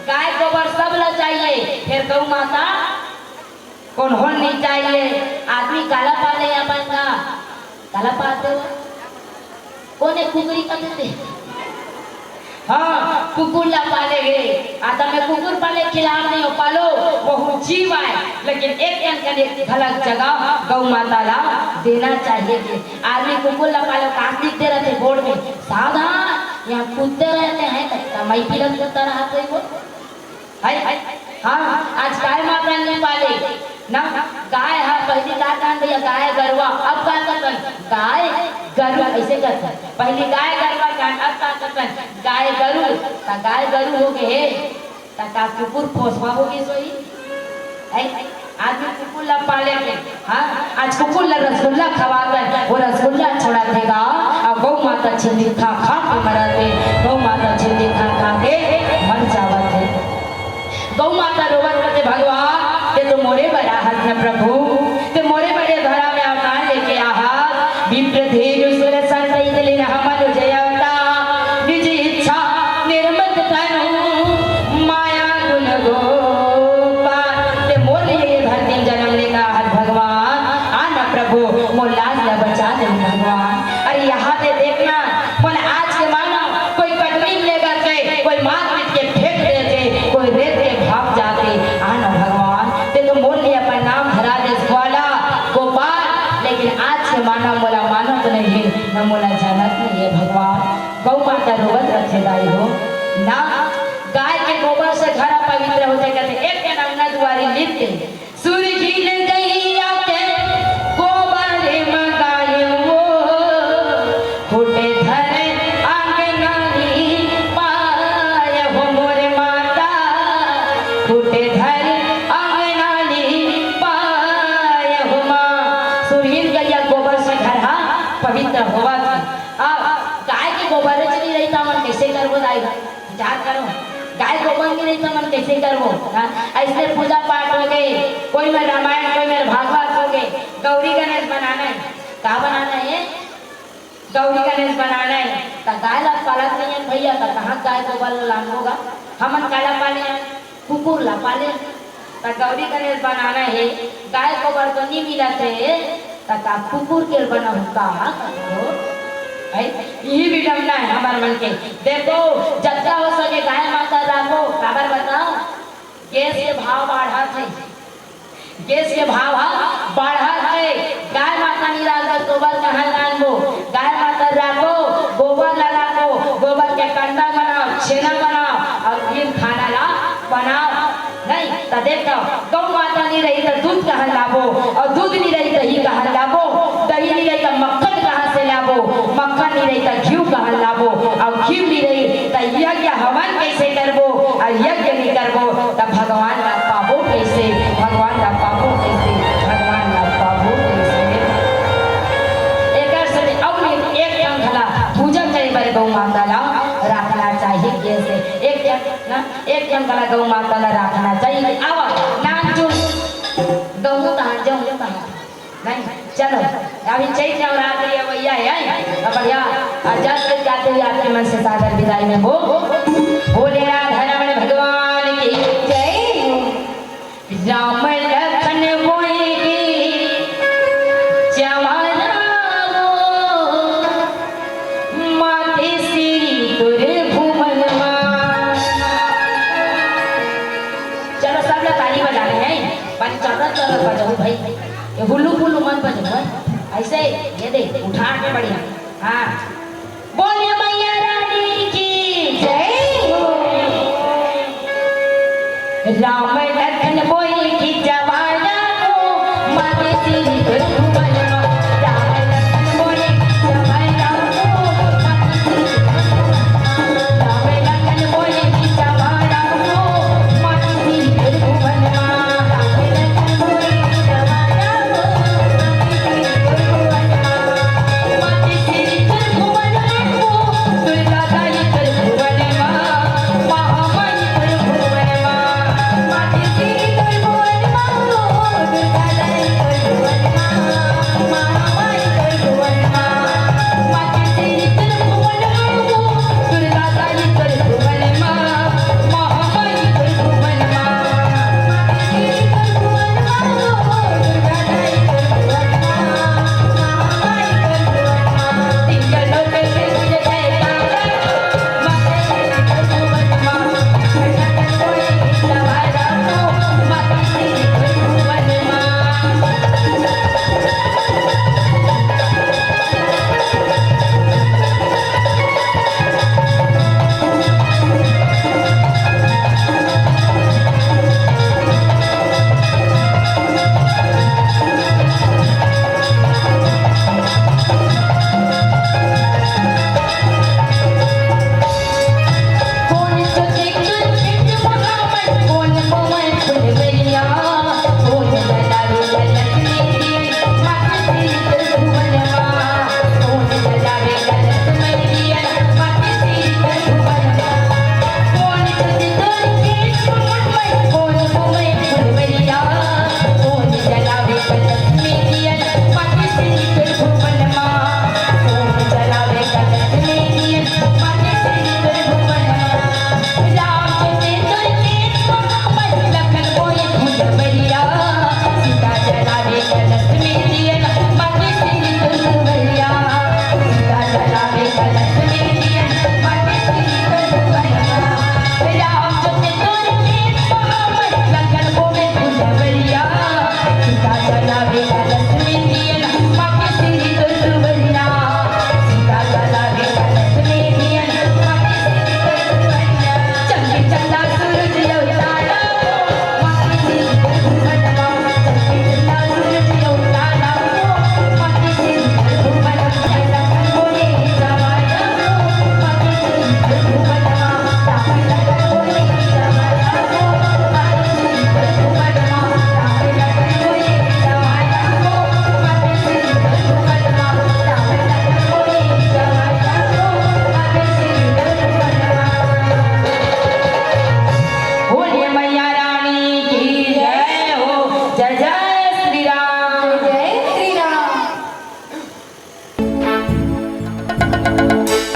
गाय गोबर सब ला चाहिए, फिर गौ माता कौन हो नहीं चाहिए। आदमी काला पाले अपन का काला पाते हो कोने कुकरी का देते, हाँ कुकुर ला पाले गए। आता मैं कुकुर पाले खिलाफ नहीं हो, पालो बहुत जीव आए, लेकिन एक गलत जगह गौ माता ला देना चाहिए। आदमी कुकुर ला पालो काट लिखते रहते बोर्ड में, सावधान यहाँ कूदते रहते हैं, कमाई पिलक करता रहा कोई वो है। हाँ आज गाय माता नहीं पाले ना, गाय है पहली गाय कान भैया गाय गरवा, अब का करतन गाय गरु ऐसे करतन, पहली गाय गरवा कान, अब का करतन गाय गरु, ता गाय गरु हो गए ता का कुकुर पोसवा हो गई सोई है। आज कुकुर ला पाले के, हाँ आज कुकुर ला रसगुल्ला खवाकर वो रसगुल्ला छोड़ा देगा, और गौ माता छिंदी खा खा के मराते, गौ माता छिंदी खा खा के मर जावत है। गौ माता रोवत करते भगवान ते तो मोरे बड़ा हाथ न प्रभु, ते मोरे बड़े धरा में अवतार लेके आहा, विप्र धेनु सुर संतैत लीन हमन जयवता, निज इच्छा निर्मत तनु माया गुण गोपाल। ते मोर लिए धरती जन्म लेगा हाथ भगवान, आना प्रभु मोर लाज न बचा दे भगवान। अरे यहाँ पे देखना बोले आज के मानव कोई कटनी लेकर के, कोई मार पीट के फेंक देते, कोई रेत के भाग जाते, आना भगवान ते तो मोल लिया पर नाम धरा दे ग्वाला गोपाल। लेकिन आज के मानव मोला मानव तो नहीं है, न मोला जानत नहीं है भगवान। गौ माता रोवत रखे दाई हो ना, गाय के गोबर से घर पवित्र होते कहते, एक दिन अंगना दुआरी लिपते सूर्य की ले गैया के गोबर मंगाए वो, फूटे धरे आंगनानी पाए हो मोरे माता, फूटे धरे आंगनानी पाए हो माँ। सूर्य गैया गोबर से घर पवित्र होवा थी। अब गाय के गोबर नहीं रहता मन कैसे करबो दाई, विचार करो गाय गोबर नहीं रहता मन कैसे करबो। ऐसे पूजा पाठ हो गए, कोई में रामायण कोई में भागवत हो गए, गौरी गणेश बनाना है, क्या बनाना है गौरी गणेश बनाना है, तो गाय ला पालत नहीं है भैया, तो कहाँ गाय गोबर लान होगा, हमन काला पाले कुकुर ला पाले, तो गौरी गणेश बनाना है, गाय गोबर तो नहीं मिलते है, तो कुकुर के बना होगा यही विडम्बना है हमारे मन के। देखो जत्ता हो सके गाय माता राखो, खबर बताओ गैस के भाव बढ़ा थे, गैस के भाव बढ़ा थे, गाय माता नहीं राखो गोबर कहाँ लानबो, गाय माता राखो गोबर ला राखो, गोबर के कंडा बनाओ, छेना बनाओ और फिर खाना ला बनाओ। नहीं तो देखो गौ माता नहीं रही तो दूध कहाँ लाबो, और दूध नहीं रही तो ही कहाँ लाबो, दही नहीं रही तो मक्खन कहाँ से लाबो, मक्खन नहीं रही तो घी कहाँ लाबो, और घी नहीं रही तो यज्ञ हवन कैसे करबो, और यज्ञ नहीं करबो तो भगवान ला पाबो कैसे, भगवान ला पाबो कैसे, भगवान ला पाबो कैसे। एक और एक अंगला पूजा करे बारे गौ माता ला रखना चाहिए कैसे, एक अंगला गौ माता ला रखना चाहिए। आवा नान जो गौ कहाँ जाऊँ नहीं, चलो अभी चैत नवरात्रि भैया है बढ़िया, जब जाते हुए आपके मन से सागर विदाई में हो बोले राधा रमण भगवान की जय, राम लखन बोए जवाना माते श्री तुर भुवन। चलो सब लोग ताली बजा रहे हैं, पर चल बजाओ भाई, ये हुल्लू फुल्लू मन बजाओ ऐसे, ये देख उठा के बढ़िया। हाँ बोलिए मैया रानी की जय हो, राम लखन बोए की जवाना हो माते श्री तुर भुवन, राम लखन बोए जवाना हो माते श्री, राम लखन बोए की जवाना हो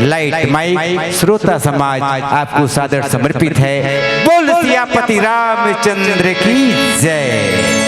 लाइट माइक श्रोता समाज आपको सादर समर्पित है। बोल सियापति रामचंद्र की जय।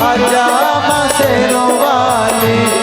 आजा माँ शेरों वाली।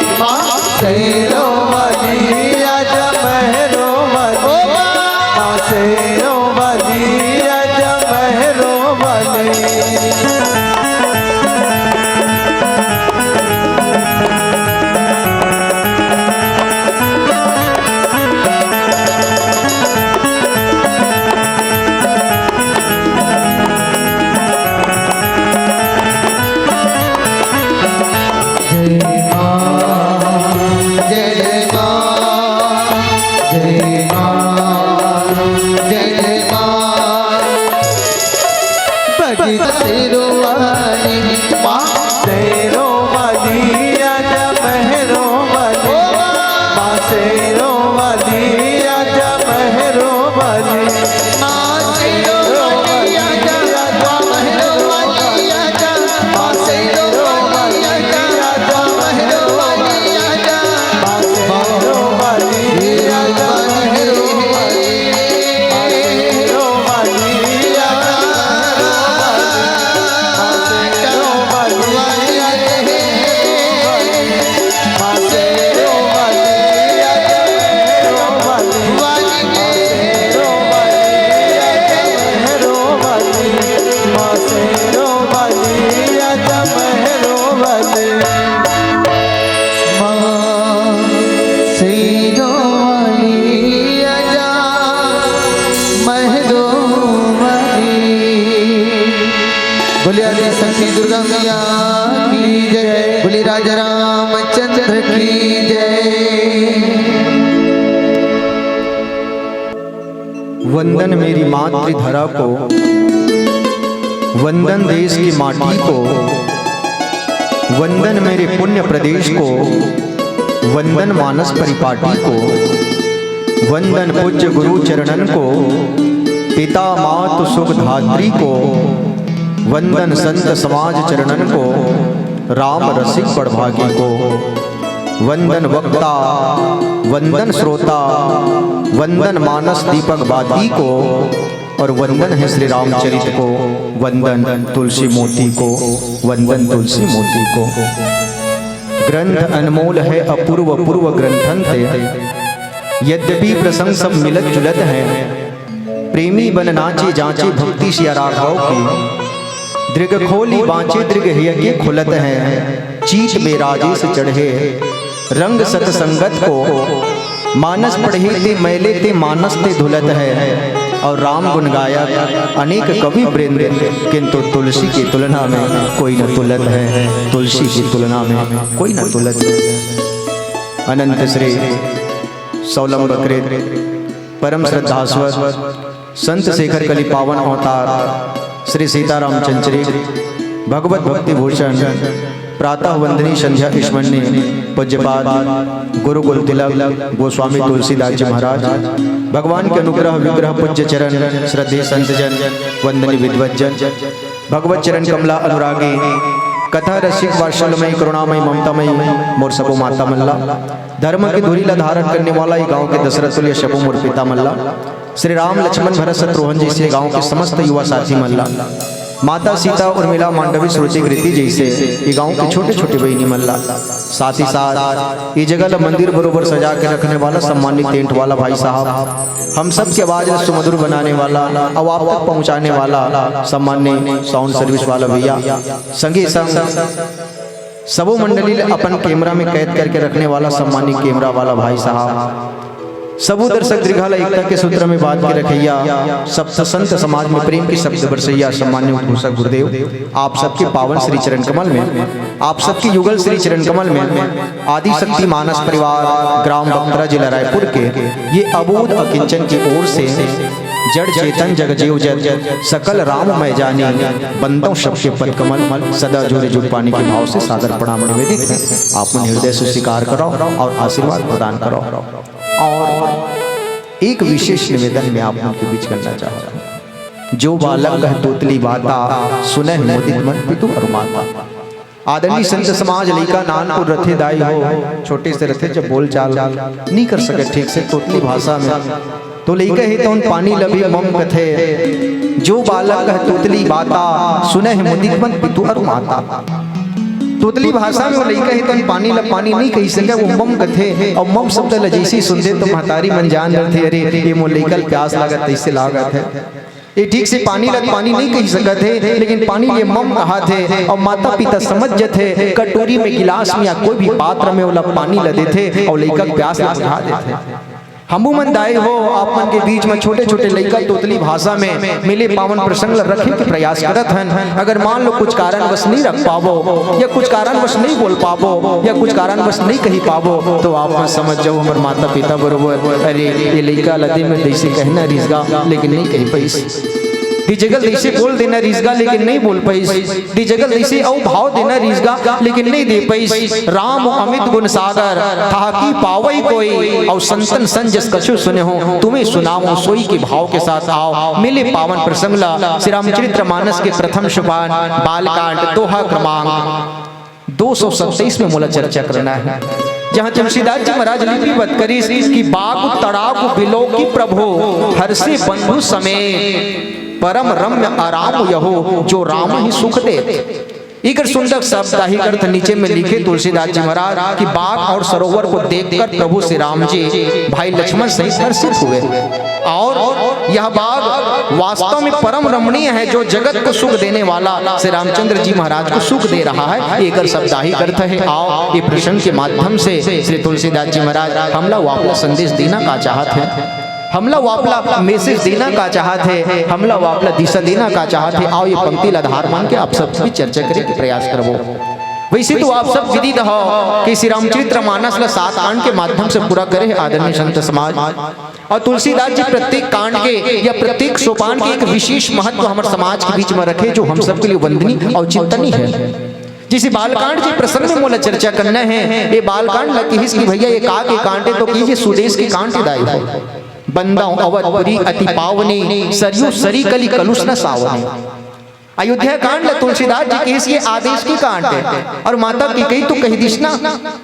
आदि शक्ति दुर्गा मैया की जय। बोली राजा रामचंद्र की जय। वंदन मेरी मातृधरा को, वंदन देश की माटी को, वंदन मेरे पुण्य प्रदेश को, वंदन मानस परिपाटी को, वंदन पूज्य गुरु चरणन को, पिता मातु सुख धात्री को, वंदन संत समाज चरणन को, राम रसिक बड़भागी को, वंदन वक्ता, वंदन श्रोता, वंदन मानस दीपक बाती को, और वंदन है श्री रामचरित को, वंदन तुलसी मोती को, वंदन तुलसी मोती को। ग्रंथ अनमोल है अपूर्व पूर्व ग्रंथन थे, यद्यपि प्रसंग सब मिलत जुलत है, प्रेमी बन नाचे जांचे भक्ति सिया राघव की, दृग खोली बांचे दृग हिय के खुलत है, चीत में राजेश चढ़े रंग सतसंगत को, मानस पढ़े ते मैले ते मानस ते धुलत है, और राम गुण गाया अनेक कवि वृंद, किंतु तुलसी की तुलना में कोई न तुलत है, तुलसी की तुलना में कोई न तुलत है। अनंत श्री सौलंबकृत परम श्रद्धास्वर संत शेखर कली पावन अवतार श्री सीताराम चंचरी भगवत भक्ति भूषण प्रातः वंदनी संध्या स्मरणी पूज्यपाद गुरुकुल तिलक गोस्वामी तुलसीदास जी महाराज, भगवान के अनुग्रह विग्रह पूज्य चरण श्रद्धेय संतजन वंदनी विद्वज्जन, भगवत चरण कमला अनुरागी कथा रसिक वात्सल्यमयी करुणामयी ममतामयी मोर सबो माता मल्ला, धर्म की धुरी ला धारण करने वाला ये गांव के दशरथ तुल्य शबो मोर पिता मल्ला, श्री राम लक्ष्मण भरत शत्रुघ्न जैसे गांव के समस्त युवा साथी मल्ला, माता सीता उर्मिला मांडवी श्रुति कृति जैसे ये गांव के छोटे छोटे बहनी मल्ला, साथ ही साथ ये जगह मंदिर बरोबर सजा के रखने वाला सम्मानित टेंट वाला भाई साहब, हम सब की आवाज सुमधुर बनाने वाला और आप तक पहुंचाने वाला सम्मान्य साउंड सर्विस वाला भैया, संगी संग सबो मंडली अपन कैमरा में कैद करके रखने वाला सम्मानित कैमरा वाला भाई साहब, सबू दर्शक दीर्घाला एकता के सूत्र में बात के रखैया, सब संत समाज में प्रेम की शब्द बरसैया सम्मान्य उद्घोषक गुरुदेव, आप सबके पावन श्री चरण कमल में, आप सबके युगल श्री चरण कमल में आदि शक्ति मानस परिवार ग्राम बख्तरा जिला रायपुर के ये अबोध अकिंचन की ओर से जड़ चेतन जग जीव जग सकल राम मैं जानी बंदों सबके पद कमल सदा जोरे जुट पानी के भाव से सादर प्रणाम निवेदित है। आप हृदय से स्वीकार करो और आशीर्वाद प्रदान करो। और एक विशेष निवेदन में आप उनके बीच करना चाहता हूँ, जो बालक कह तोतली बाता सुने मुदित मन पितु और माता। आदरणीय संत समाज लइका नानपुर रथे दाई हो, छोटे से रथे जब बोल चाल नहीं कर सके ठीक से तोतली भाषा में, तो लइका ही तो उन पानी लभी मम कथे, जो बालक कह तोतली बाता सुने मुदित मन पितु और माता। तोतली भाषा में वो लइका है तो पानी ला पानी नहीं कही सके, वो मम कथे, और मम शब्द ला जैसे सुनते तो महतारी मन जान रहे, अरे ये मो लइका प्यास लागत ऐसे लागत है, ये ठीक से पानी ला पानी नहीं कही सकत है, लेकिन पानी ये मम कहा थे, और माता पिता समझ थे कटोरी में गिलास में या कोई भी पात्र में वो पानी ला देते और लइका प्यास ला बुझा देते। हमू मन दाई हो आप मन के बीच में छोटे छोटे लइका तोतली भाषा में मिले पावन प्रसंग रखे के प्रयास करत हैं। अगर मान लो कुछ कारणवश नहीं रख पावो या कुछ कारणवश नहीं बोल पावो या कुछ कारणवश नहीं कही पावो, तो आप समझ जाओ हमारे माता पिता बरोबर, अरे ये लइका लदे में जैसे कहना रिजगा लेकिन नहीं कही पैस, दी जगह जैसे बोल देना रिजगा लेकिन नहीं बोल पैस, दी जगह जैसे औ भाव देना रिजगा लेकिन नहीं दे पैस। राम अमित गुण सागर ताकि पावई कोई, और संतन संजस कछु सुने हो तुम्हें सुनाओ सोई के भाव के साथ आओ। मिले पावन प्रसंग ला श्री रामचरित्र मानस के प्रथम सोपान बालकांड दोहा क्रमांक 227 में मूला चर्चा करना है, जहाँ तुलसीदास जी महाराज लिपिबद्ध करी कि बाग तड़ाग बिलो की प्रभु हर्षे बंधु समेत परम रम्य आराम यहो जो राम ही सुख दे। इकर सुंदर साप्ताहिक अर्थ नीचे में लिखे तुलसीदास जी महाराज कि बाग और सरोवर को देखकर प्रभु श्री राम जी भाई लक्ष्मण सहित हर्षित हुए, और यह बाग वास्तव में परम रमणीय है जो जगत को सुख देने वाला श्री रामचंद्र जी महाराज को सुख दे रहा है। एक साप्ताहिक अर्थ है। आओ ये प्रसंग के माध्यम से श्री तुलसीदास जी महाराज हमला वापस संदेश देना का चाहत है। हमला वापला मैसेज देना का चाहते हैं, हमला वापला दिशा देना का चाहते हैं। आओ ये पंक्ति आधार मान के आप सब भी चर्चा करें के प्रयास करबो। वैसे तो आप सब विदित हो कि श्री रामचरित्र मानस ला 7 कांड के माध्यम से पूरा करे आदरणीय संत समाज। और तुलसीदास जी प्रत्येक कांड के या प्रत्येक सोपान के एक विशेष महत्व हमारे समाज के बीच में रखे, जो हम सब के लिए वंदनीय और चिंतनीय है। जिसे बालकांड के प्रसंग में मोला चर्चा करना है, ये बालकांड लगी कि भैया ये का के कांटे तो कीजिए सुदेश के कांटे दाई हो। बंदा अवधपुरी अति पावनी सरयू सरी कली कलुष न सावनी। अयोध्या कांड तुलसीदास जी के इसके आदेश की कांड है। और माता की कही तो कही दिशना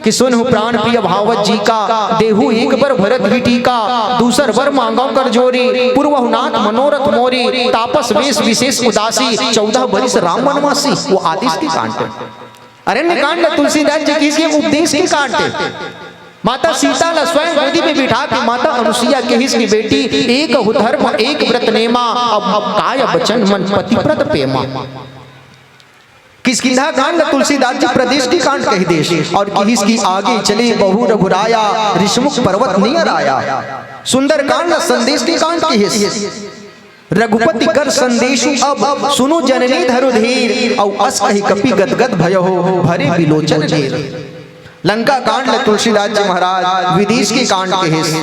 कि सुन प्राण प्रिय भावत जी का देहु एक बार भरत ही टीका, दूसर वर मांगो कर जोरी, पूर्व नाथ मनोरथ मोरी, तापस वेश विशेष उदासी, 14 वर्ष राम वनवासी। वो आदेश की कांड है। अरण्य कांड तुलसीदास जी की इसके उपदेश की कांड है। माता सीता ला स्वयं गोदी में बिठा के माता अनुसुईया के हिस की बेटी एक धर्म एक व्रत नेमा, अब काय बचन मन पतिव्रत प्रेमा। किष्किंधा कांड तुलसीदास जी प्रदेश की कांड कही देश। और किस की आगे चले बहु रघुराया, ऋषमुख पर्वत नियर आया। सुंदर कांड संदेश की कांड की हिस। रघुपति कर संदेशु अब सुनो जननी धरु धीर, औ अस कहि कपि गदगद भयो भरे विलोचन जेर। लंका कांड तुलसीदास जी महाराज विदेश के कांड के हिस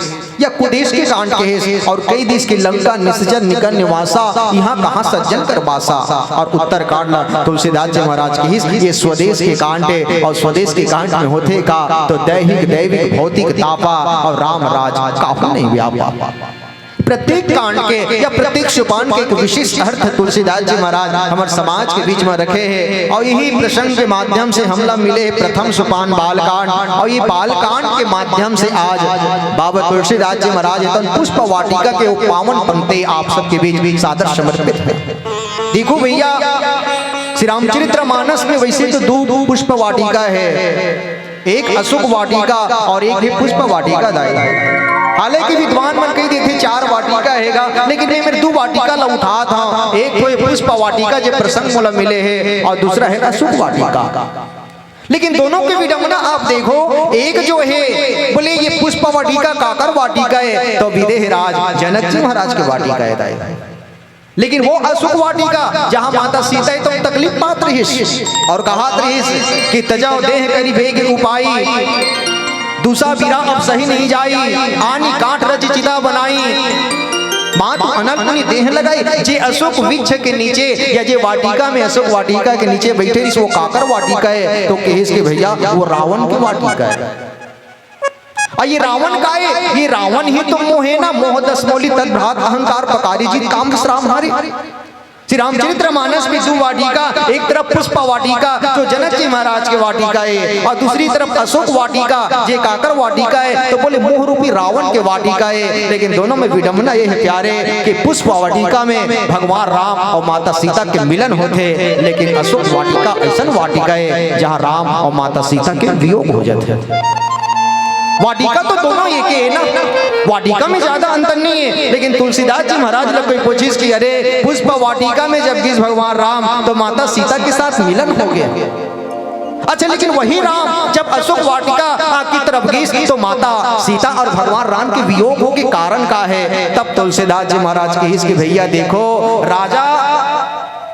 या कुदेश के कांड के हिस। और कई देश के लंका निसजन निकन निवासा, यहाँ कहाँ सज्जन कर बासा। और उत्तर कांड तुलसीदास जी महाराज के हिस ये स्वदेश के कांड है। और स्वदेश के कांड में होते का तो दैहिक दैविक भौतिक तापा और राम राज काफी नहीं व्यापा। प्रत्येक कांड के या प्रत्येक सोपान के एक विशिष्ट अर्थ तुलसीदास जी महाराज हमारे समाज के बीच में रखे हैं। और यही प्रसंग के माध्यम से हमला मिले प्रथम सोपान बालकांड। और ये बालकांड के माध्यम से आज बाबा तुलसीदास जी महाराज पुष्प वाटिका के पावन पंक्ति आप सबके बीच सादर समर्पित है। देखो भैया श्री रामचरित्र मानस में वैसे तो 2 पुष्प वाटिका है, एक अशोक वाटिका और एक है पुष्प वाटिका दाई। हालांकि विद्वान मन कही देते 4 वाटिका हैगा, लेकिन ये मेरे 2 वाटिका ला उठा था। एक तो ये पुष्प वाटिका जो प्रसंग मोला मिले है और दूसरा है अशोक वाटिका। लेकिन दोनों के विडंबना आप देखो, एक जो है बोले ये पुष्प वाटिका काकर वाटिका है, तो विदेह राज जनक जी महाराज की वाटिका है। लेकिन वो अशोक वाटिका जहां माता सीता है तो तकलीफ पात रही और कहा रही कि तजाओ देह करी भेग उपाई, दूसरा बिरा अब सही नहीं जाई, आनी काट रच चिता बनाई, मात अनल मुनि देह लगाई। जे अशोक वृक्ष के नीचे या जे वाटिका में अशोक वाटिका के नीचे बैठे रही वो काकर वाटिका है, तो कहेस के भैया वो रावण की वाटिका है। ये रावण का है, ये रावण ही तो मोह है ना, मोह 10 मौली तद भ्रात अहंकार पकारी जीत काम राम हारे। श्री रामचरित्र मानस में 2 वाटिका, एक तरफ पुष्प वाटिका जो जनक जी महाराज के वाटिका है और दूसरी तरफ अशोक वाटिका जे काकर वाटिका है, तो बोले मोह रूपी रावण के वाटिका है। लेकिन दोनों में विडंबना ये है प्यारे कि पुष्प वाटिका में भगवान राम और माता सीता के मिलन होते, लेकिन अशोक वाटिका ऐसा वाटिका है जहाँ राम और माता सीता के वियोग हो जाते। वाटिका तो दोनों एक है ना, वाटिका में ज्यादा अंतर नहीं है। लेकिन तुलसीदास जी महाराज ने कोई कोशिश की, अरे पुष्प वाटिका में जब गिस भगवान राम तो माता सीता के साथ मिलन हो गया। अच्छा, लेकिन वही राम जब अशोक वाटिका की तरफ गई तो माता सीता और भगवान राम के वियोग के कारण का है। तब तुलसीदास जी महाराज की इसके भैया देखो राजा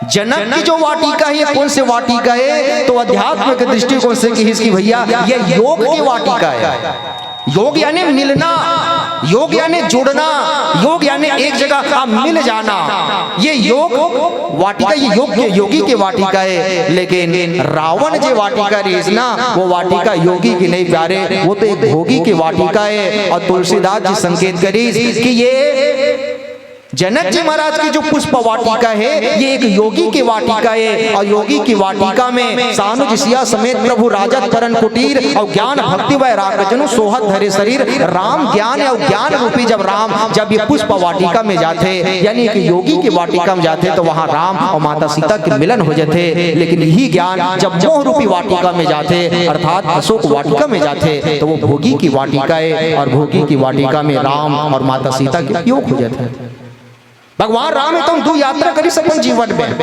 जनक की जो वाटिका है कौन से वाटिका है, तो अध्यात्म के दृष्टिकोण से इसकी भैया ये योग की वाटिका है। योग यानी मिलना, योग यानी जुड़ना, योग यानी एक जगह मिल जाना। ये योग वाटिका ये योग के योगी के वाटिका है। लेकिन रावण जो वाटिका रेस ना वो वाटिका योगी की नहीं प्यारे, वो तो एक भोगी की वाटिका है। और तुलसीदास जी संकेत करी कि ये जनक जी महाराज की जो पुष्प वाटिका है ये एक योगी की वाटिका है। और योगी की वाटिका में सानुज सिया समेत प्रभु राजत करण कुटीर और ज्ञान भक्ति व रागजनु सोहत धरे शरीर। राम ज्ञान और ज्ञान रूपी जब ये पुष्प वाटिका में जाते यानी एक योगी की वाटिका में जाते तो वहाँ राम और माता सीता के मिलन हो जाते। लेकिन यही ज्ञान जब मोह रूपी वाटिका में जाते अर्थात अशोक वाटिका में जाते तो वो भोगी की वाटिका है। और भोगी की वाटिका में राम और माता सीता के योग हो जाते हैं। भगवान राम है तो 2 यात्रा करी अपन जीवन में।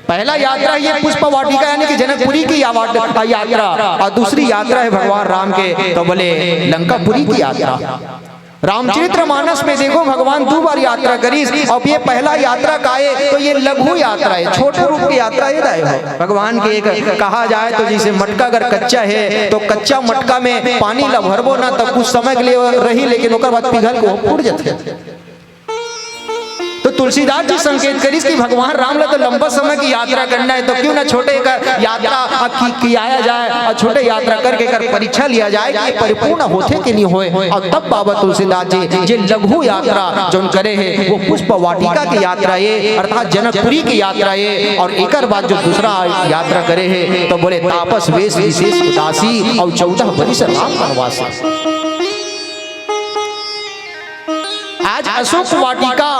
पहला यात्रा ये पुष्प वाटिका यानी कि जनकपुरी की यात्रा, और दूसरी यात्रा है भगवान राम के तो बोले लंकापुरी की यात्रा। रामचरितमानस में देखो भगवान 2 बार यात्रा करी, अब ये पहला यात्रा का है तो ये लघु यात्रा है, छोटे रूप की यात्रा ये रहे हो भगवान के। एक कहा जाए तो जैसे मटका अगर कच्चा है तो कच्चा मटका में पानी ला भरबो ना तब कुछ समय के लिए रही, लेकिन ओकर बाद पिघल को फूट जाते। तो तुलसीदास जी संकेत करी कि भगवान राम ला तो लंबा समय की यात्रा करना है, तो क्यों ना छोटे का यात्रा किया जाए और छोटे यात्रा करके कर परीक्षा लिया जाए कि परिपूर्ण होते कि नहीं होए। और तब बाबा तुलसीदास जी जे लघु यात्रा जो करे है वो पुष्प वाटिका की यात्रा है, अर्थात जनकपुरी की यात्रा है। और एक बाद जो दूसरा यात्रा करे है तो बोले तापस वेश विशेष उदासी और 14 वर्ष राम वनवासी। आज अशोक वाटिका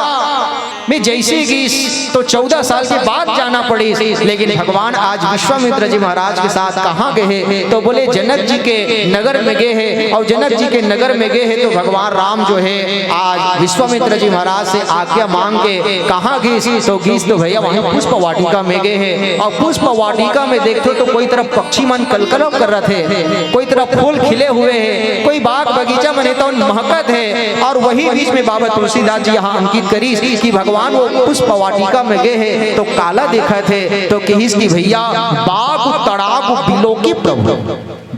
में जैसे कि तो 14 साल के बाद जाना पड़ी, लेकिन भगवान आज विश्वामित्र जी महाराज के साथ कहाँ गए हैं तो बोले जनक जी के नगर में गए हैं। और जनक जी के नगर में गए हैं तो भगवान राम जो है आज विश्वामित्र जी महाराज से आज्ञा मांग के कहाँ गए तो गीस तो भैया वहीं पुष्प वाटिका में गए हैं। और पुष्प वाटिका में देखते तो कोई तरफ पक्षी मन कलकल कर रहे थे, कोई तरफ फूल खिले हुए हैं, कोई बाग बगीचा में तो महकत है। और वही बीच में बाबा तुलसीदास जी यहाँ अंकित करी कि भगवान वो पुष्प वाटिका में गए हैं तो काला देखा थे तो कहिस की भैया बाग तड़ाग बिलोकी प्रभु।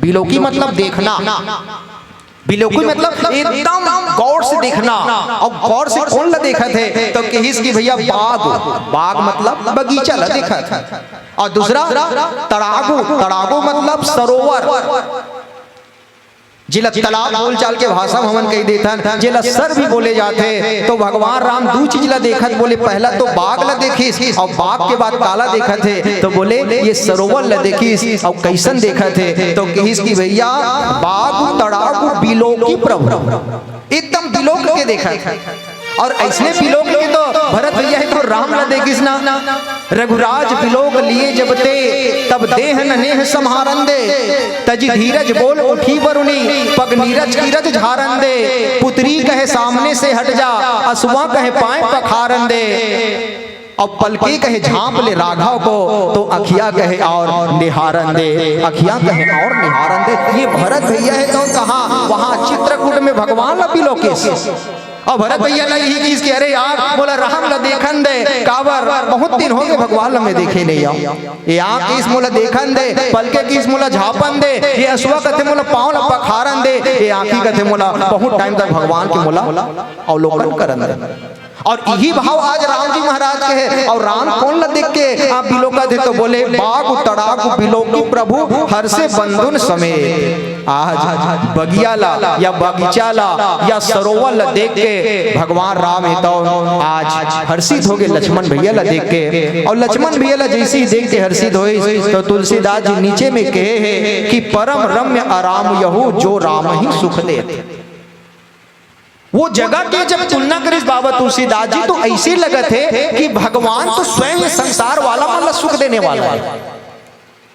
बिलोकी मतलब देखना, बिलोकी मतलब एकदम गौर से देखना। और गौर से कौन ला देखा थे तो कहिस की भैया बाग, बाग मतलब बगीचा ला देखा था। और दूसरा तड़ागु, तड़ागु मतलब सरोवर, जिला तालाब बोल चाल के भाषा में हमन कही देता, जिला सर भी बोले जाते। तो भगवान राम 2 चीज ला देखत, बोले पहला तो बाग ला देखिस और बाग के बाद काला देखा थे तो बोले ये सरोवर ला देखिस और कैसन देखा थे तो कहिस की भैया बाग तड़ागु बिलोकी प्रभु, एकदम बिलोक के देखा। और ऐसने बिलोक के तो भरत भैया है तो राम ला देखिस ना, रघुराज बिलोक लिए जब ते तब देह न नेह संहारन दे, तजी धीरज बोल उठी बरुनी पग नीरज कीरज झारन दे, पुत्री कहे सामने से हट जा असुआ कहे पाए पखारन दे, अब पलके कहे झांप ले राघव को तो अखिया कहे और निहारन दे, अखिया कहे और निहारन दे। ये भरत भैया है तो कहा वहां चित्रकूट में भगवान ला बिलोकेश। और भरत भैया ला यही चीज की अरे यार बोला राम ला देखन दे, काबर बहुत दिन हो गए भगवान ला मैं देखे नहीं आओ, ये आँख किस मोला देखन दे, पलके किस मोला झापन दे, ये असुआ कथे मोला पाँव ला पखारन दे, ये आँखी कथे मोला बहुत टाइम तक भगवान के मोला अवलोकन करन दे। और यही भाव आज राम जी महाराज के है। और राम कौन ला देख के आप बिलोका थे तो बोले बाग तड़ाग बिलोकी प्रभु हर से बंधुन समेत। आज बगिया ला या बगीचा ला या सरोवर ला देख के भगवान राम है तो आज हर्षित हो गए लक्ष्मण भैया ला देख के। और लक्ष्मण भैया ला जैसे ही देख के हर्षित हुए तो तुलसीदास जी नीचे में कहे है कि परम रम्य आराम यहू जो राम ही सुख दे। वो जगह के जब तुलना करिस बाबा तुलसीदास जी तो ऐसे लगा थे कि भगवान तो स्वयं संसार वाला मतलब सुख देने वाला है।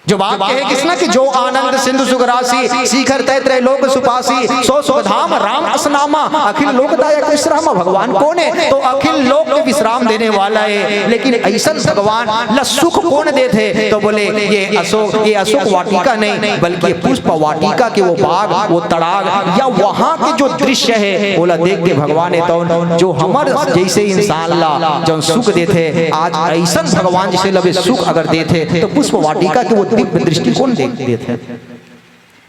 जो बात कहे किसना कि जो आनंद सिंधु सुख राशि शिखर तैत्र लोक सुपासी सो सुखधाम राम असनामा अखिल लोकदायक विश्राम। भगवान कौन है तो अखिल लोक को विश्राम देने वाला है। लेकिन ऐसा भगवान ला सुख कौन देते तो बोले ये अशोक वाटिका नहीं बल्कि पुष्प वाटिका के वो बाग वो तड़ाग या वहाँ के जो दृश्य है बोला देख के भगवान है तो जो हमारे जैसे इंसान ला जो सुख देते आज ऐसा भगवान जैसे लबे सुख अगर देते तो पुष्प वाटिका के वो दिव्य दृष्टिकोण देखते थे।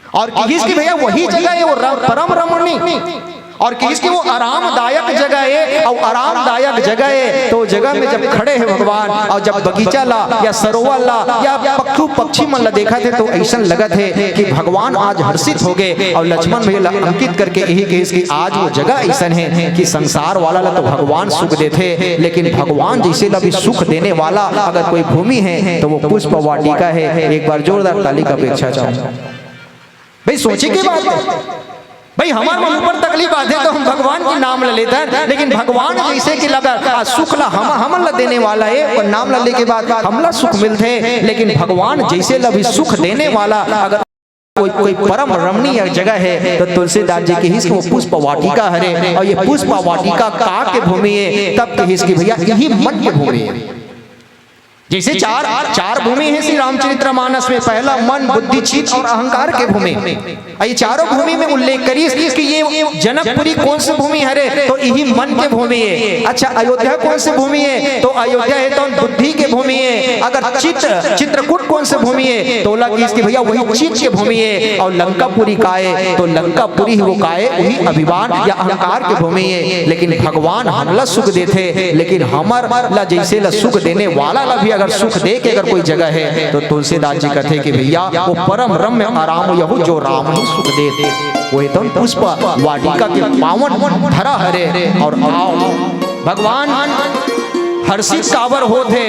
और किसकी भैया वही जगह है वो परम रमणीय और किसकी वो आरामदायक जगह है। और आरामदायक जगह है तो जगह में जब खड़े हैं भगवान और जब बगीचा ला या सरोवर ला या पक्षु पक्षी मन ला देखा थे तो ऐसा लगा थे कि भगवान आज हर्षित हो गए। और लक्ष्मण भैया अंकित करके यही केस कि आज वो जगह ऐसा है कि संसार वाला ला तो भगवान सुख देते लेकिन भगवान जैसे ला भी सुख देने वाला अगर कोई भूमि है तो वो पुष्प वाटिका है। एक बार जोरदार ताली का अपेक्षा चाहूँ भाई। सोचे की बात है भाई हमारे मन ऊपर तकलीफ आते तो हम भगवान के नाम ले लेते हैं लेकिन भगवान जैसे कि लगा सुख ला हम ला देने वाला है और नाम लेने के बाद हमला सुख मिलते हैं। लेकिन भगवान जैसे ला भी सुख देने वाला अगर कोई परम रमणीय जगह है तो तुलसीदास जी की हिस्स वो पुष्प वाटिका हरे। और ये पुष्प वाटिका का के भूमि है तब के हिस्स की भैया यही मन की भूमि है। जैसे चार भूमि है श्री रामचरितमानस में। पहला मन, बुद्धि, चित्त और अहंकार के भूमि। ये चारों भूमि में उल्लेख करिए कि ये जनकपुरी कौन सी भूमि है रे, तो यही मन के भूमि है। अच्छा, अयोध्या कौन सी भूमि है, तो अयोध्या है तो बुद्धि के भूमि है। अगर चित्रकूट कौन सी भूमि है, तो इसकी भैया वही चित्त के भूमि है। और लंकापुरी का है तो लंकापुरी वो का है वही अभिमान या अहंकार की भूमि है। लेकिन भगवान हमला सुख देते, लेकिन हमारा जैसे ला सुख देने वाला ला भी अगर सुख दे के अगर कोई जगह है, तो तुलसीदास जी कहते कि भैया वो परम रम्य आराम यहु जो राम ही सुख दे। वो तो पुष्प वाटिका के पावन धरा हरे। और आओ भगवान हर्षित कावर होते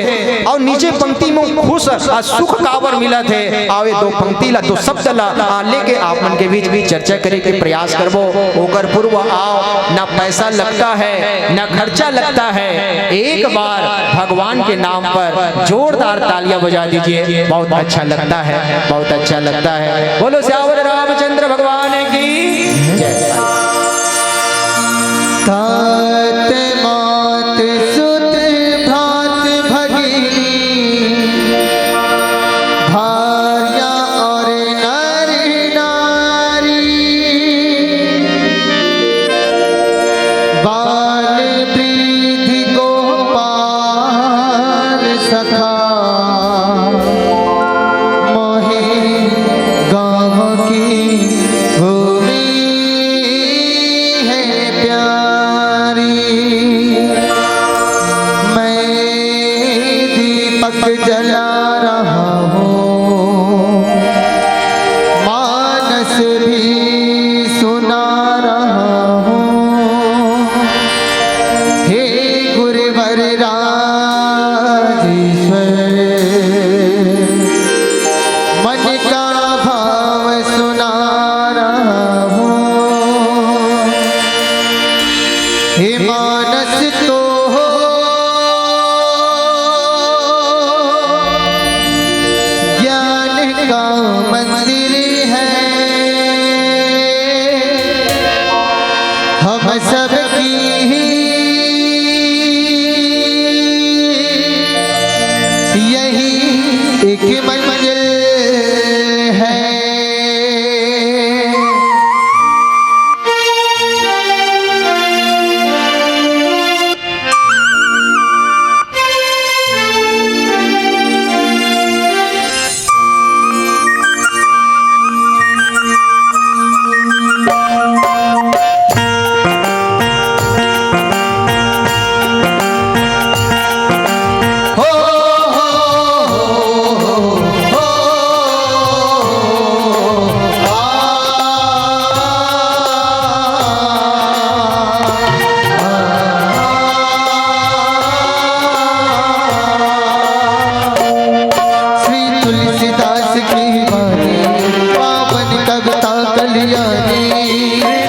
और नीचे पंक्ति में खुश सुख कावर मिला थे। आवे दो पंक्ति ला, दो शब्द ला लेके आप मन के बीच चर्चा करे के प्रयास करबो। ओकर पूर्व आओ, ना पैसा लगता है ना खर्चा लगता है, एक बार भगवान के नाम पर जोरदार तालियां बजा दीजिए। बहुत अच्छा लगता है, बहुत अच्छा लगता है। बोलो श्यावर रामचंद्र भगवान की जय। तात मात सुत भ्रात भगिनी, भार्या और नर नारी, बाल वृद्ध गोपाल सखा, मोहे गाँव की भूमि है प्यारी। मैं दीपक जला रहा हूँ, मानस भी सुना रहा हूँ। हे गुरुवर राजेश्वर, मन का भाव सुना रहा हूँ। हे मानस तो ज्ञान का मंदिर है, हम सबकी यही एक मंजिल है।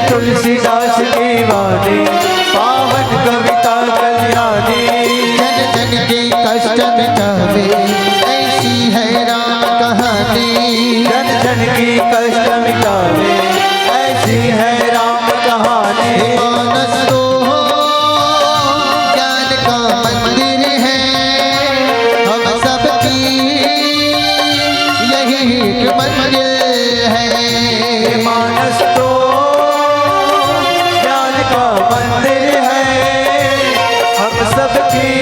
तुलसीदास की वाणी पावन कविता कल्याणी। जन जन के कष्ट मिटावे ऐसी है राम कहानी। जन जन की कष्ट मिटावे ऐसी है राम कहानी। मानस तो ज्ञान का मंदिर है, हम सबकी यही एक मंजिल है। मानस तो ज्ञान का मंदिर है, हम सबकी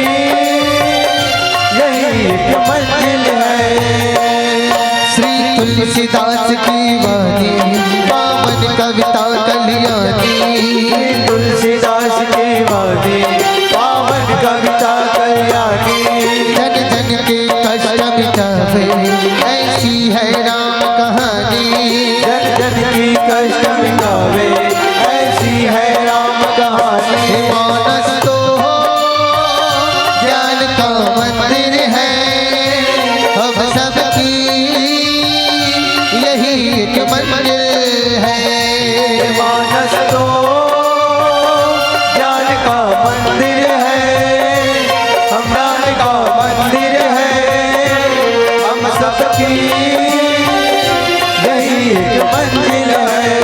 यही एक मंजिल है। श्री तुलसीदास की वाणी पावन कविता कल्याणी। तुलसीदास की वाणी पावन कविता कल्याणी। जन जन के कष्ट मिटावे ऐसी है राम कहानी। जन जन की कष्ट मिटावे ऐसी है राम कहानी। मानस तो ज्ञान का मंदिर है, हम सबकी यही एक मंजिल है। मानस तो ज्ञान का मंदिर है, हम ज्ञान का मंदिर है, हम सबकी यही एक मंजिल है।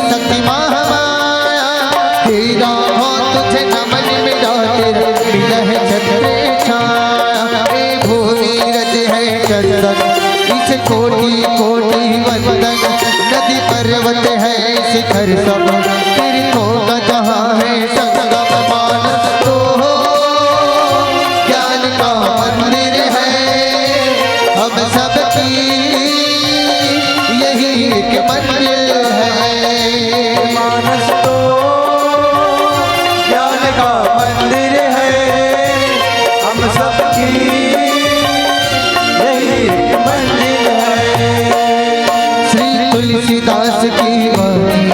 शक्ति महामाया, तेरा हो तुझे नमन मेरा, तेरा मिला है छत्र छाया। हे भूमि रज है चंदन, इस कोटि कोटि वंदन, नदी पर्वत है शिखर सब, तीर्थों का जहाँ है संगम। मानस तो ज्ञान का मंदिर है, हम सबकी यही एक मंदिर है। मानस तो ज्ञान का मंदिर है, हम सबकी यही एक मंदिर है। श्री तुलसीदास की वाणी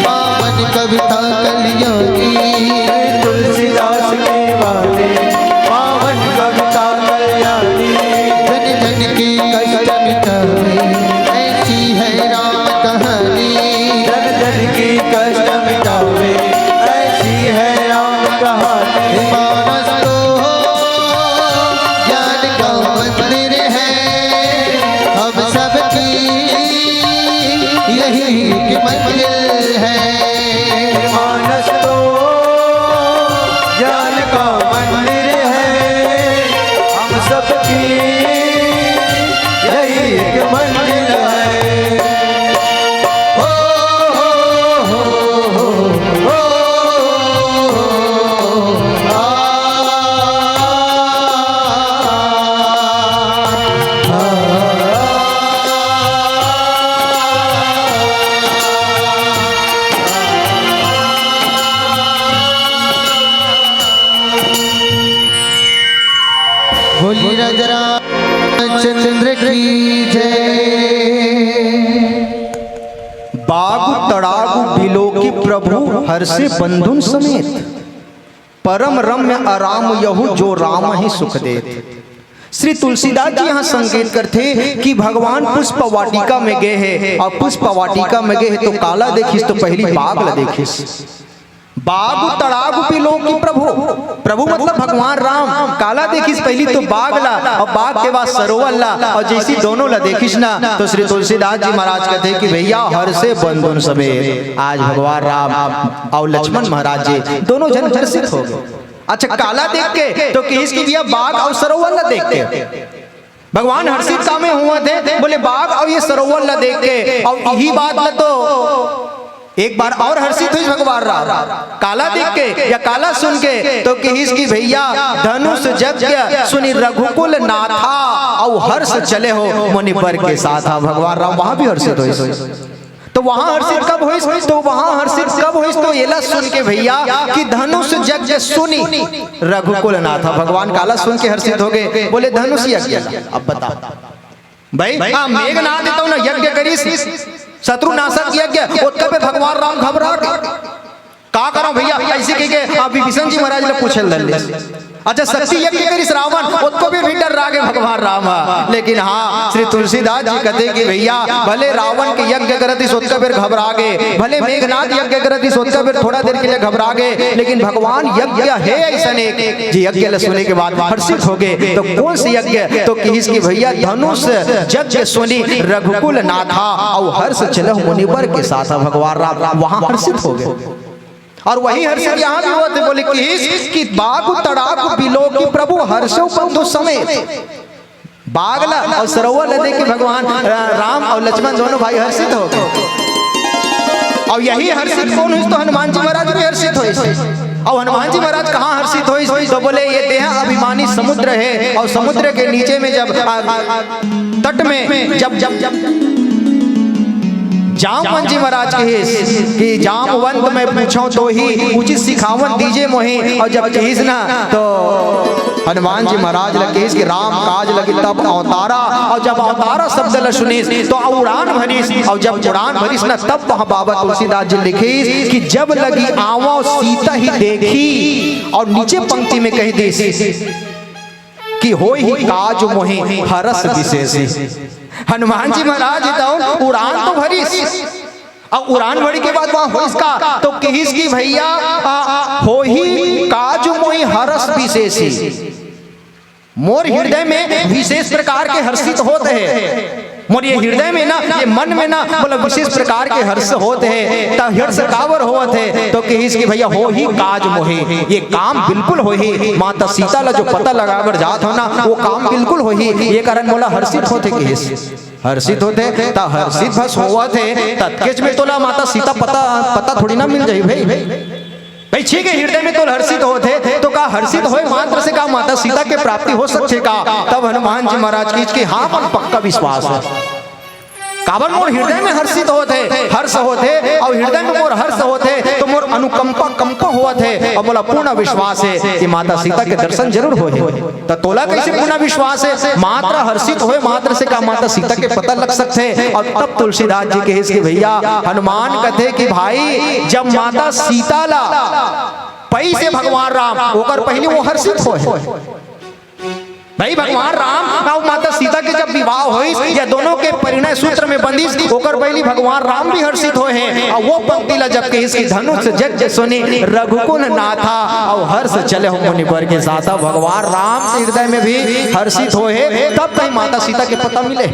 पावन कविता कल्याणी, तुलसीदास की वाणी पावन कविता कल्याणी। जन जन की कष्ट मिटावे, ऐसी है राम कहानी। जन जन की कष्ट मिटावे, ऐसी है राम कहानी। मानस तो ज्ञान का मंदिर है, हम सबकी यही एक मंदिर है। मानस तो ज्ञान का मंदिर है, हम सबकी यही एक मंदिर है। ओ हो हो बोली राजा रामचंद्र की जय। बागु तड़ागु बिलो की प्रभु हर्षे बंधुन समेत, परम रम्य आराम यहु जो राम ही सुख देत। श्री तुलसीदास जी यहाँ संकेत करते कि भगवान पुष्प वाटिका में गए हैं, और पुष्प वाटिका में गए हैं तो काला देखिस तो पहली बाग ला देखिस। बागु तड़ागु बिलो की प्रभु, प्रभु मतलब भगवान राम, काला देखिस पहली तो बाग ला, और बाग के बाद सरोवर ला, और जैसी दोनों ला देखिस ना तो श्री तुलसीदास जी महाराज कहते हैं कि भैया हर से बंधुन समेत, आज भगवान राम और लक्ष्मण महाराज जी दोनों जन हर्षित हो गए। अच्छा काला देख के तो किस की दिया बाग और सरोवर ला देख के भगवान हर्षित कामे हुआ थे, बोले बाग और ये सरोवर ला देख के, और यही बात ला तो एक बार और हर्षित हुई भगवान राम, काला देख के या काला सुन के तो किस की भैया धनुष यज्ञ सुनी रघुकुल नाथा, और हर्ष चले हो मुनिवर के साथ। भगवान राम वहां भी हर्षित हुई, तो वहां हर्षित कब हुई, तो वहां हर्षित कब हुई, तो ये ला सुन के भैया कि धनुष यज्ञ सुनी रघुकुल नाथा। भगवान काला सुन के हर्षित हो गए, बोले धनुष यज्ञ। अब बता भाई मेघनाथ देता ना यज्ञ करी शत्रु नाशक यज्ञ, उसका पे भगवान राम घबरा गए, का करो भैया ऐसे कह के आप विभीषण जी महाराज ने पूछे लल्ले। अच्छा शक्ति यज्ञ करिस रावण, उसको भी डर रागे भगवान राम। लेकिन हाँ श्री तुलसीदास जी कहते कि भैया भले रावण के यज्ञ करती सोचकर फिर घबरा गए, भले मेघनाथ यज्ञ करती सोचकर फिर थोड़ा देर के लिए घबरा गए, लेकिन भगवान यज्ञ है ऐसा एक जी यज्ञ सुनने के बाद हर्षित हो गए। तो कौन से यज्ञ, तो किस की भैया धनुष यज्ञ सुनी रघुकुल नाथा, और हर्ष चलह मुनिवर के साथ। भगवान राम वहां हर्षित हो गए, और वही हर्षित यहाँ भी होते, बोले कि बागु तड़ागु बिलो की प्रभु हर्षो बंधु समेत, बागला और सरोवर ला देख के भगवान राम और लक्ष्मण दोनों भाई हर्षित हो गए। और यही हर्षित कौन हुई, तो हनुमान जी महाराज भी हर्षित हुए। और हनुमान जी महाराज कहाँ हर्षित हुई, तो बोले ये देह अभिमानी समुद्र है, और समुद्र के नीचे में जब तट में जब जामवंत जी महाराज कि जामवंत मैं पूछूं तो ही उचित सिखावन दीजिए मोहि, और जब कहिस ना तो हनुमान जी महाराज लगे कि राम काज लगे तब अवतारा, और जब अवतारा शब्द ल सुनिस तो उड़ान भरिस, और जब उड़ान भरिस ना तब वहां बाबा तुलसीदास जी लिखिस कि जब लगी आवो सीता ही देखी, और नीचे पंक्ति में कह दी कि होई ही काज मोहि हरस विशेष। हनुमान जी महाराज तो उड़ान तो भरिस, और उड़ान भरी के बाद वहां होइस का, तो किस की भैया हो ही काज मोहि हरस विशेषी, मोर हृदय में विशेष प्रकार के हर्षित होते हैं। मोर ये हृदय में ना, ये मन में ना बोला विशेष प्रकार के हर्ष होते हैं। ता हर्ष कावर होत है तो कि इसकी भैया हो ही काज मोहे, ये काम बिल्कुल हो ही। माता सीता ला जो पता लगावर जात हो ना वो काम बिल्कुल हो ही। ये कारण बोला हर्षित होते कि हर्षित होते ता हर्षित बस होवत है तत्केच में तोला माता सीता पता थोड़ी ना मिल जाई भाई ठीक है हृदय में तो हर्षित होते तो का हर्षित होए मात्र से का माता सीता के प्राप्ति हो सकते का। तब हनुमान जी महाराज की हाँ मन पक्का विश्वास है। काबर मोर हृदय में हर्षित होते हर्ष होते और हृदय में मोर हर्ष होते तो मोर अनुकंपा कंपा होत है और मोला पूर्ण विश्वास है कि माता सीता के दर्शन जरूर होए। तो तोला कैसे पूर्ण विश्वास है? मात्र हर्षित होए मात्र से का माता सीता के पता लग सकते हैं। और तब तुलसीदास जी कहे कि भैया हनुमान कहते कि भाई जब माता सीता ला पई से भगवान राम होकर पहले वो हर्षित होए। भाई भगवान राम और माता सीता के जब विवाह हुई या दोनों के परिणय सूत्र में बंदिश होकर पहली भगवान राम भी हर्षित हुए हैं। और वो पंक्ति ला जब के इसकी धनुष जग सुनी रघुकुल नाथा और हर्ष चले हो मुनिवर के साथ। भगवान राम के हृदय में भी हर्षित हुए तब कहीं माता सीता के पता मिले।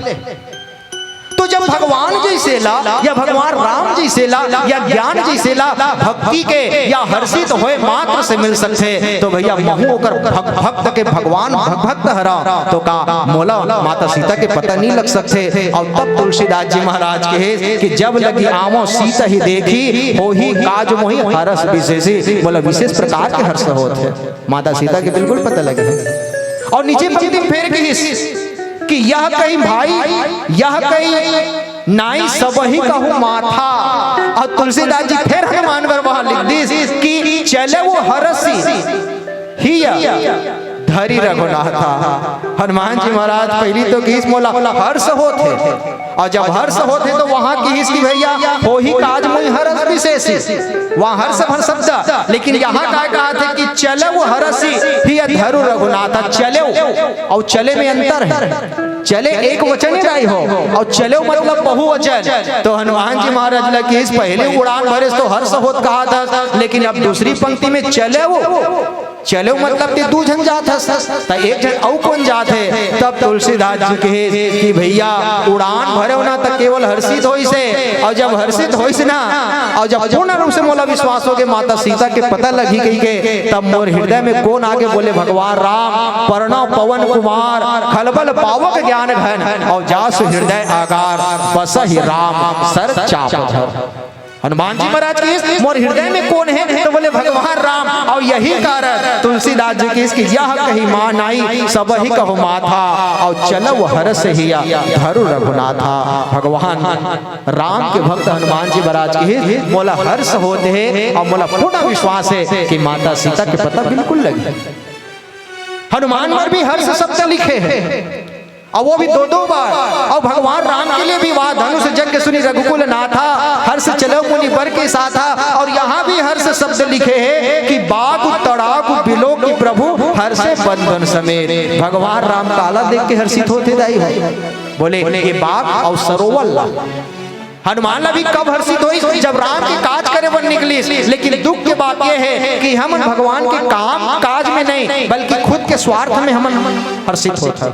तो जब भगवान जैसे ला या भगवान राम जैसे ला या ज्ञान जैसे ला भक्ति के या हर्षित होए मात्र से मिल सकते तो भैया महू होकर भक्त के भगवान भक्त हरा तो का मोला माता सीता के पता नहीं लग सकते। और तब तुलसीदास जी महाराज कहे कि जब लगी आमो सीता ही देखी हो ही काज मोही हर्ष विशेषी। बोला विशेष प्रकार के हर्ष होते माता सीता के बिल्कुल पता लगे। और नीचे पंक्ति में फेर कि यह कहीं भाई यह कहीं नाई सब ही कहूँ माथा। और तुलसीदास जी फिर हनुमान पर वहां लिख दी कि चले वो हरसी ही धरी रघुनाथा। हनुमान जी महाराज पहली तो किस मोला हर्ष होते और जब हर्ष होते तो वहां की इसकी भैया हो ही काज मुई हर्ष विशेषी वहां हर्ष भर शब्द। लेकिन यहाँ क्या कहा थे कि चले वो हरसी ही धरु रघुनाथा। चले और चले में अंतर है। चले एक वचन ही नहीं हो और चले मतलब बहुवचन। तो हनुमान जी महाराज लगे इस पहले उड़ान भरे तो हर्ष होत कहा था लेकिन अब दूसरी पंक्ति में चले मतलब कि दू जन जात है एक जन औ कौन जात है। तब तुलसीदास जी कहे कि भैया उड़ान भरे ना तो केवल हर्षित होई से और जब हर्षित होई से ना और जब पूर्ण रूप से मोला विश्वास हो के माता सीता के पता लगी गई के तब मोर हृदय में कौन आगे बोले भगवान राम प्रणव पवन कुमार खलबल पावक ज्ञान घन और जासु हृदय आगार बस ही राम सर चाप। हनुमान जी महाराज की मोर हृदय में कौन है तो बोले भगवान राम। और यही कारण तुलसीदास जी की इसकी यह कही मां नाई सब ही कहो माथा और चलो हर्ष ही धरु रघुनाथा। भगवान राम के भक्त हनुमान जी महाराज की मोला हर्ष होते हैं और मोला पूर्ण विश्वास है कि माता सीता के पता बिल्कुल लगे। हनुमान पर भी हर्ष शब्द लिखे हैं और वो भी दो बार। और भगवान राम के लिए भी वहां धनुष जग सुनी रघुकुल नाथा हर्ष चलो मुनि बर के साथ। और यहाँ भी हर्ष शब्द लिखे हैं कि बाग तड़ाकु बिलो की प्रभु हर्षे बंधन समेत। भगवान राम काला देख के हर्षित होते दाई हो बोले ये बाग और सरोवर हनुमान भी कब हर्षित हुई जब राम की काज करे बन निकली। लेकिन दुख की बात यह है कि हम भगवान के काम काज में नहीं बल्कि खुद के स्वार्थ में हम हर्षित होता।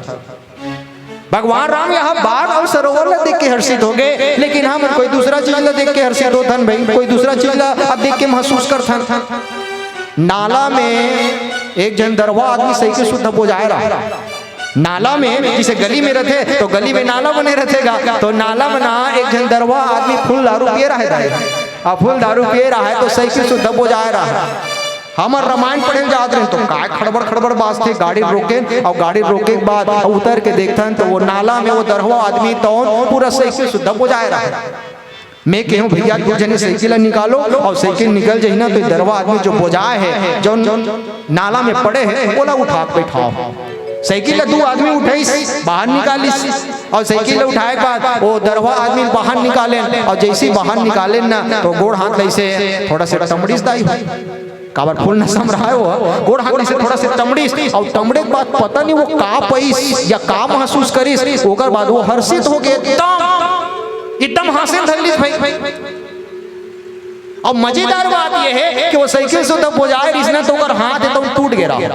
भगवान राम यहाँ बाग और सरोवर देख के हर्षित हो गए लेकिन हम कोई दूसरा चीज देख के हर्षित हो थन भाई कोई दूसरा चीज अब देख के महसूस कर थन। नाला में एक जन दरवा आदमी सही के शुद्ध हो जाए रहा। नाला में जिसे गली में रहते तो गली में नाला बने रहेगा तो नाला बना एक जन दरवा आदमी फुल दारू पिए रहा है और फुल दारू पिए रहा है तो सही के शुद्ध हो जाए रहा। हमार रामायण पढ़े जाते रहे तो काय खड़बड़ बात थे गाड़ी रोके और गाड़ी रोके के बाद उतर के देखते तो वो नाला में वो दरवा आदमी तो पूरा सही से शुद्ध हो जाए रहा। मैं कहूँ भैया दो जने साइकिल निकालो और साइकिल निकल जाए ना तो दरवा आदमी जो बोझाए है जो नाला में पड़े हैं बोला उठा बैठाओ। साइकिल दो आदमी उठाई बाहर निकालिस और साइकिल उठाए के बाद वो दरवा आदमी बाहर निकाले और जैसे बाहर निकाले ना तो गोड़ हाथ ऐसे थोड़ा सा टमड़ीस दाई काबर फूल न सम रहा है वो गोड़ हाथ से थोड़ा से टमड़ीस और टमड़े के बाद पता नहीं वो का पैस या का महसूस करिस ओकर बाद वो हर्षित हो गए एकदम हासिल धरलिस भाई। और मजेदार बात ये है कि वो साइकिल से तब बोझाए रिसना तो ओकर हाथ एकदम टूट गया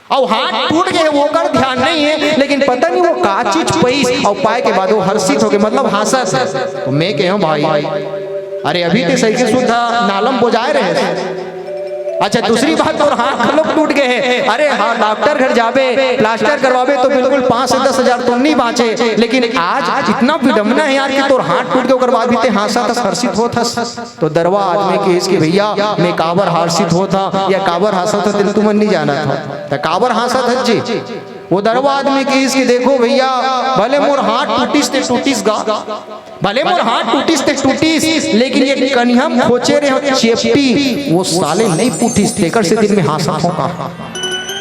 और हाथ टूट गए वो कर ध्यान नहीं है लेकिन पता नहीं वो का का चीज पैस और पाए के बाद वो हर्षित हो गए, मतलब हंसत। तो मैं कहूँ भाई अरे अभी तो सही के शुद्ध नालम बुझाए रहे। अच्छा दूसरी बात, और हाथ खलोक टूट गए हैं, अरे हाँ डॉक्टर घर जावे प्लास्टर करवावे तो बिल्कुल 5 से 10 हजार तुम नहीं बाँचे, लेकिन आज इतना विडम्बना है यार कि तोर हाथ टूट के बाद भी ते हासा था हर्षित होता। तो दरवा आदमी के इसके भैया मैं काबर हर्षित होता या काबर हासा था दिल तुमन नहीं जाना था, तो काबर हासा था जी वो दरवा आदमी के इसके देखो भैया भले मोर हाथ टूटिस ते टूटिस गा, भले मोर हाथ टूटिस ते टूटिस, लेकिन ये कन्हम खोचे रहे चेपटी वो साले नहीं फूटिस, तेकर से दिन में हासा होगा,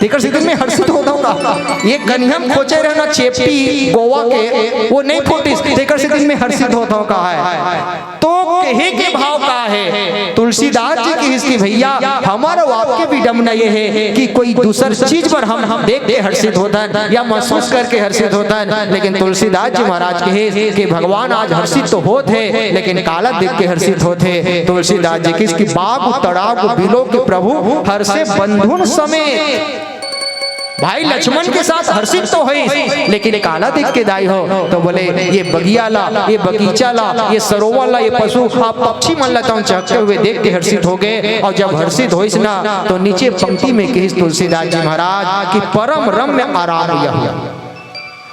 तेकर से दिन में हर्षित होता होगा। ये कन्हम खोचे रहे ना चेपटी गोवा के वो नहीं फूटिस, तेकर से दिन में हर्षित होता होगा है। तो कहे के भाव का है तुलसीदास जी की इसकी भैया हमारा वाक्य विडम्बना ये है कि कोई दूसर चीज पर हम देख के हर्षित होता है या महसूस करके हर्षित होता है, लेकिन तुलसीदास जी महाराज कहे कि भगवान आज हर्षित तो होते लेकिन काला देख के हर्षित होते। तुलसीदास जी की इसकी बाग तड़ाव बिलो के प्रभु हर्षे बंधुन समेत, भाई लक्ष्मण के साथ हर्षित तो है लेकिन काला देख के दाई हो तो बोले ये बगिया ला, ये बगीचा ला, ये सरोवर ला, ये पशु आप पक्षी मन लेता हूँ चहकते हुए देख के हर्षित हो गए। और जब हर्षित हो ना तो नीचे पंक्ति में कही तुलसीदास जी महाराज की परम रम्य आराम यह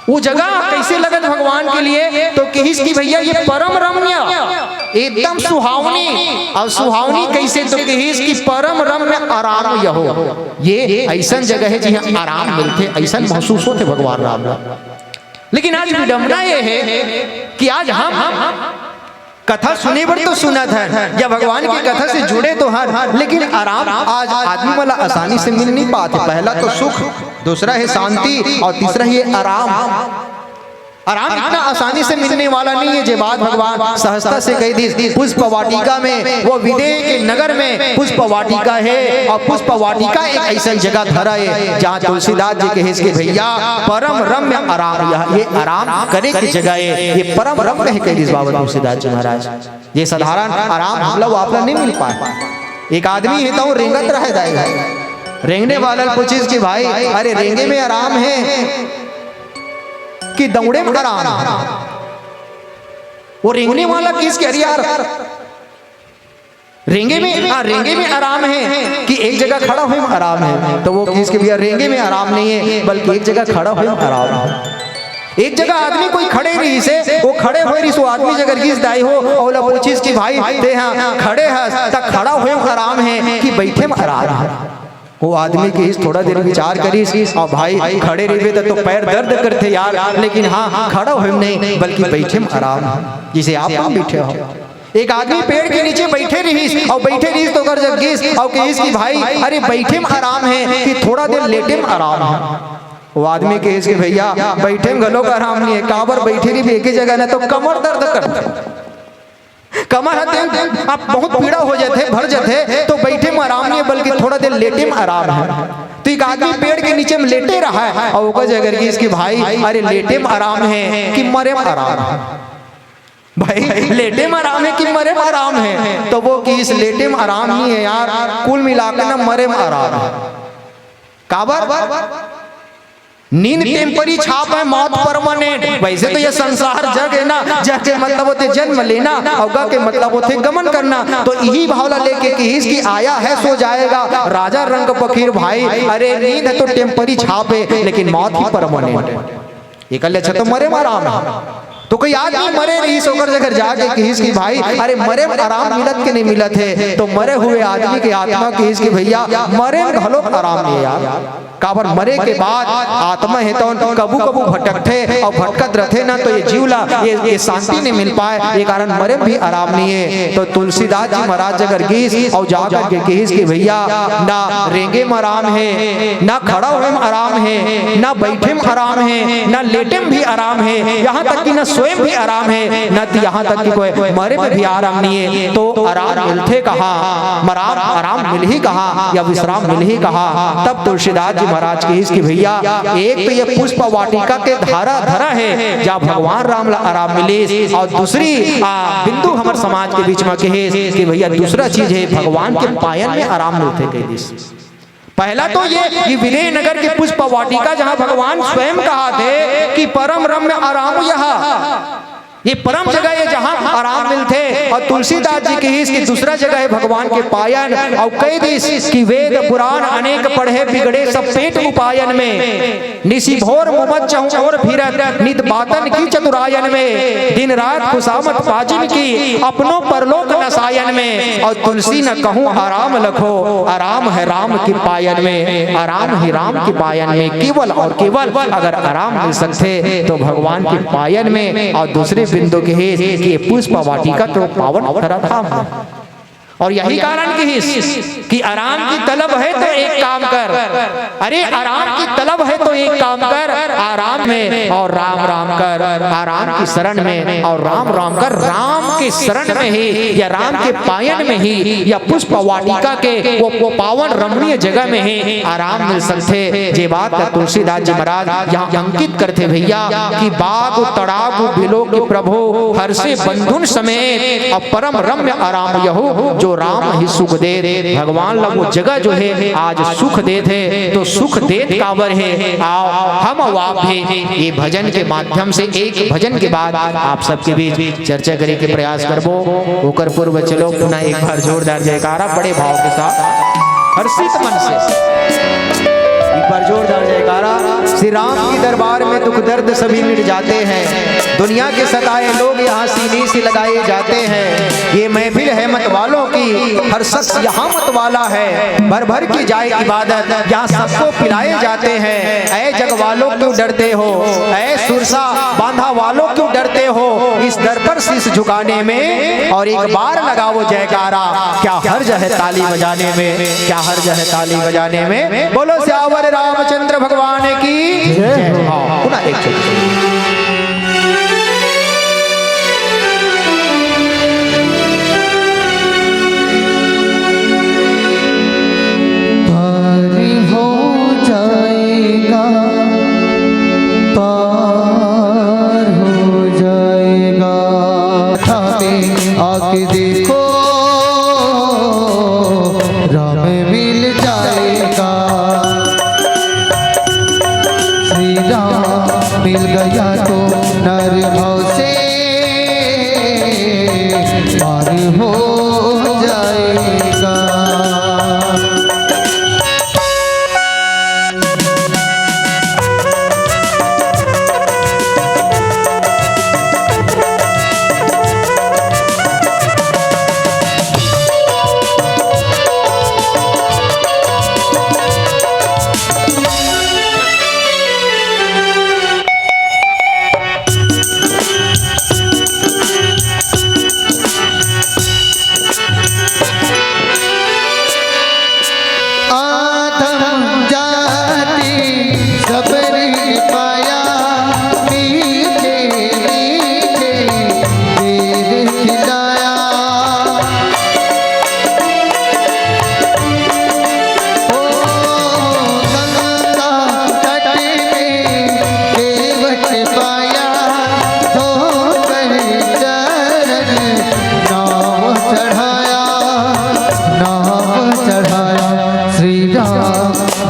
वो जगह कैसे लगत भगवान के लिए, तो कहिस की भैया ये परम रम्य एकदम सुहावनी, और सुहावनी कैसे तो कहिस की परम रम्य आराम यहो, ये ऐसा जगह है जहाँ आराम मिलते, ऐसा महसूस होते भगवान राम। लेकिन आज विडम्बना ये है कि आज हम कथा सुने पर तो सुना था या भगवान की कथा से जुड़े तो हर, लेकिन आराम आज आदमी वाला आसानी से मिल नहीं पाते। पहला तो सुख, दूसरा है शांति और तीसरा है आराम। आराम इतना आसानी से मिलने वाला नहीं है। जे बात भगवान सहजता से कही दी, पुष्प वाटिका में वो विदेह के नगर में पुष्प वाटिका है, और पुष्प वाटिका एक ऐसा जगह धरा है जहाँ तुलसीदास जी कहे इसके भैया परम रम्य आराम, ये आराम करे की जगह है, ये परम रम्य है कही बाबा तुलसीदास जी महाराज। ये साधारण आराम हम लोग आप नहीं मिल पाए। एक आदमी है तो रेंगत रहे जाएगा, रेंगने वाला पूछिस कि भाई अरे रेंगे में आराम है कि दौड़े में आराम, वो रेंगने वाला किस के यार रेंगे में आराम है कि एक जगह खड़ा हुए आराम है, तो वो किसके भैया रेंगे में आराम नहीं है बल्कि एक जगह खड़ा हुए आराम है। एक जगह आदमी कोई खड़े रही से वो खड़े हुए रही सो आदमी जगह गिस दाई हो और पूछिस कि भाई ते हाँ खड़े है तक खड़ा हुए आराम है कि बैठे में आराम है। वो आदमी के इस थोड़ा देर विचार करी और भाई खड़े रहे तो पैर दर्द करते यार, लेकिन हाँ खड़ा हुए नहीं बल्कि बैठे में आराम है जिसे आप बैठे हो। एक आदमी पेड़ के नीचे बैठे रही और बैठे रही तो कर जब गिस और कहिस कि भाई अरे बैठे में आराम है कि थोड़ा देर लेटे में आराम है। वो आदमी कहिस कि भैया बैठे में गलों का आराम नहीं है, काबर बैठे रही एक ही जगह ना तो कमर दर्द करते, कमर हते आप बहुत पीड़ा हो जाते भर जाते तो बैठे में आराम नहीं है बल्कि थोड़ा देर लेटे में आराम है। तो एक आदमी पेड़ के नीचे में लेटे रहा है और वो जगह की इसकी भाई अरे लेटे में आराम है कि मरे में आराम है, भाई लेटे में आराम है कि मरे में आराम है, तो वो कि इस लेटे में आराम नहीं है यार, कुल मिलाकर ना मरे में आराम है। काबर नींद टेम्परी छाप है मौत परमानेंट। वैसे तो ये संसार जग है ना, जग के मतलब होते जन्म लेना और ग के मतलब होते गमन करना, तो यही भावना लेके कि इसकी आया है सो जाएगा राजा रंग फकीर भाई। अरे नींद है तो टेम्परी छाप है लेकिन मौत ही परमानेंट है। एक अच्छा तो मरे में आराम है, तो कोई आदमी मरे रही सोकर जगह जाके कहिस कि भाई अरे मरे में आराम मिलत के नहीं मिलत है, तो मरे हुए आदमी की आत्मा कहिस कि भैया मरे में घलो आराम नहीं यार। काबर मरे के बाद आत्मा है तो कबू कबू भटकते और भटकत रहते ना, तो ये जीवला ये शांति नहीं मिल पाए, ये कारण मरे में भी आराम नहीं है। तो तुलसीदास जी महाराज अगर गिस और जाकर के कहिस कि भैया ना रेंगे में आराम है, ना खड़ा हुए में आराम है, ना बैठे में आराम है, ना लेटे में भी आराम है, यहाँ तक कि ना सोए भी आराम है, न तो यहाँ तक कि कोई मरे में भी आराम नहीं है। तो आराम मिलते कहाँ, मराम आराम मिल ही कहाँ या विश्राम मिल ही कहाँ। तब तुलसीदास जी महाराज की इसकी भैया एक तो ये पुष्प वाटिका के धारा धरा है जहाँ भगवान राम ला आराम मिले, और दूसरी बिंदु हमारे समाज के बीच में कहे कि भैया दूसरा चीज है भगवान के पायन में आराम मिलते कई। पहला तो ये विदेह नगर के पुष्प वाटिका जहाँ भगवान स्वयं कहा थे कि परम रम्य आराम यहाँ, ये परम जगह है जहाँ आराम मिलते। और तुलसीदास जी की इसकी दूसरा जगह है भगवान के पायन। और कई दिस की वेद पुराण अनेक पढ़े बिगड़े सब पेट उपायन में, निशी भोर मुमत चहु और फिरत नित बातन की चतुरायन में, दिन रात खुशामत पाजिन की अपनों परलोक नसायन में। और तुलसी न कहूँ आराम लखो, आराम है राम की पायन में, आराम ही राम की पायन में। केवल और केवल अगर आराम मिल सकते तो भगवान की पायन में। और दूसरे बिंदु के कि पुष्प वाटिका तो पावन धाम है। और यही कारण कि आराम की तलब है तो एक काम कर, अरे आराम की तलब है तो एक काम कर, आराम में और राम राम कर, आराम की शरण में और राम राम कर। राम के शरण में ही या राम के पायन में ही या पुष्प वाटिका के वो पावन रमणीय जगह में ही आराम मिल सकते। ये बात तुलसीदास जी महाराज यहाँ अंकित करते भैया कि बाग तड़ाग बिलो के प्रभु हर्षे बंधुन समेत और परम रम्य आराम यहो जो राम ही सुख दे। भगवान लोग वो जगह जो है आज सुख दे थे तो सुख दे काबर है। आओ हम आप भी ये भजन के माध्यम से एक भजन के बाद आप सबके बीच चर्चा करे के प्रयास करबो। होकर पूर्व चलो पुनः एक बार जोरदार जयकारा बड़े भाव के साथ हर्षित मन से एक बार जोरदार जयकारा। श्री राम की दरबार में दुख दर्द सभी मिट जाते हैं, दुनिया के सताए लोग यहाँ सीने से लगाए जाते हैं। ये महफिल है मत वालों की, हर शख्स यहाँ मत वाला है। भर भर की जाए इबादत यहाँ सबको पिलाए जाते हैं। ऐ जग वालों क्यों डरते हो, ऐ सुरसा बांधा वालों क्यों डरते हो, इस दर पर शीश झुकाने में। और एक बार लगाओ जयकारा, क्या हर्ज है ताली बजाने में, क्या हर्ज है ताली बजाने में। बोलो श्यावर रामचंद्र भगवान की जय। पुनः एक आके देखो राम मिल जाएगा, श्री राम मिल गया तो नर भाव से पार हो जाएगा।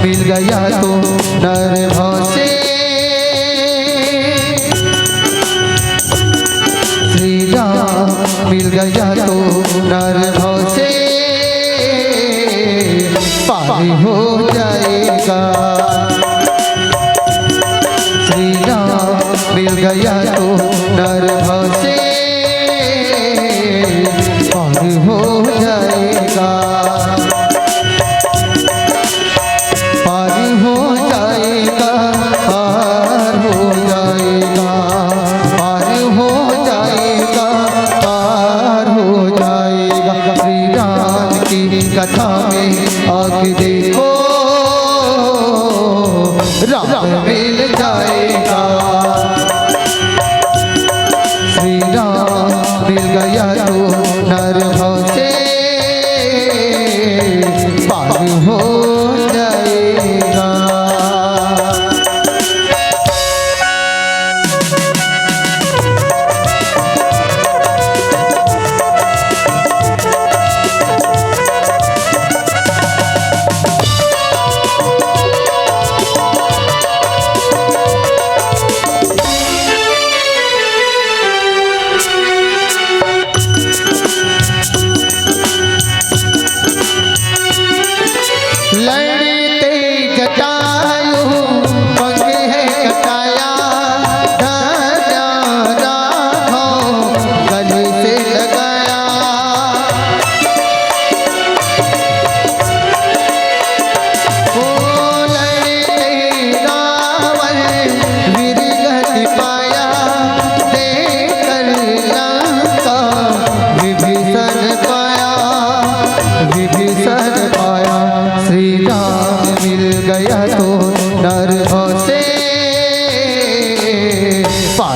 मिल गया तो नर भाव से, श्री राम मिल गया तो नर भाव से पार हो जाएगा। श्री राम मिल गया तो नर भाव से पार हो जाएगा। कथा में आके देखो राम मिल जाएगा, श्री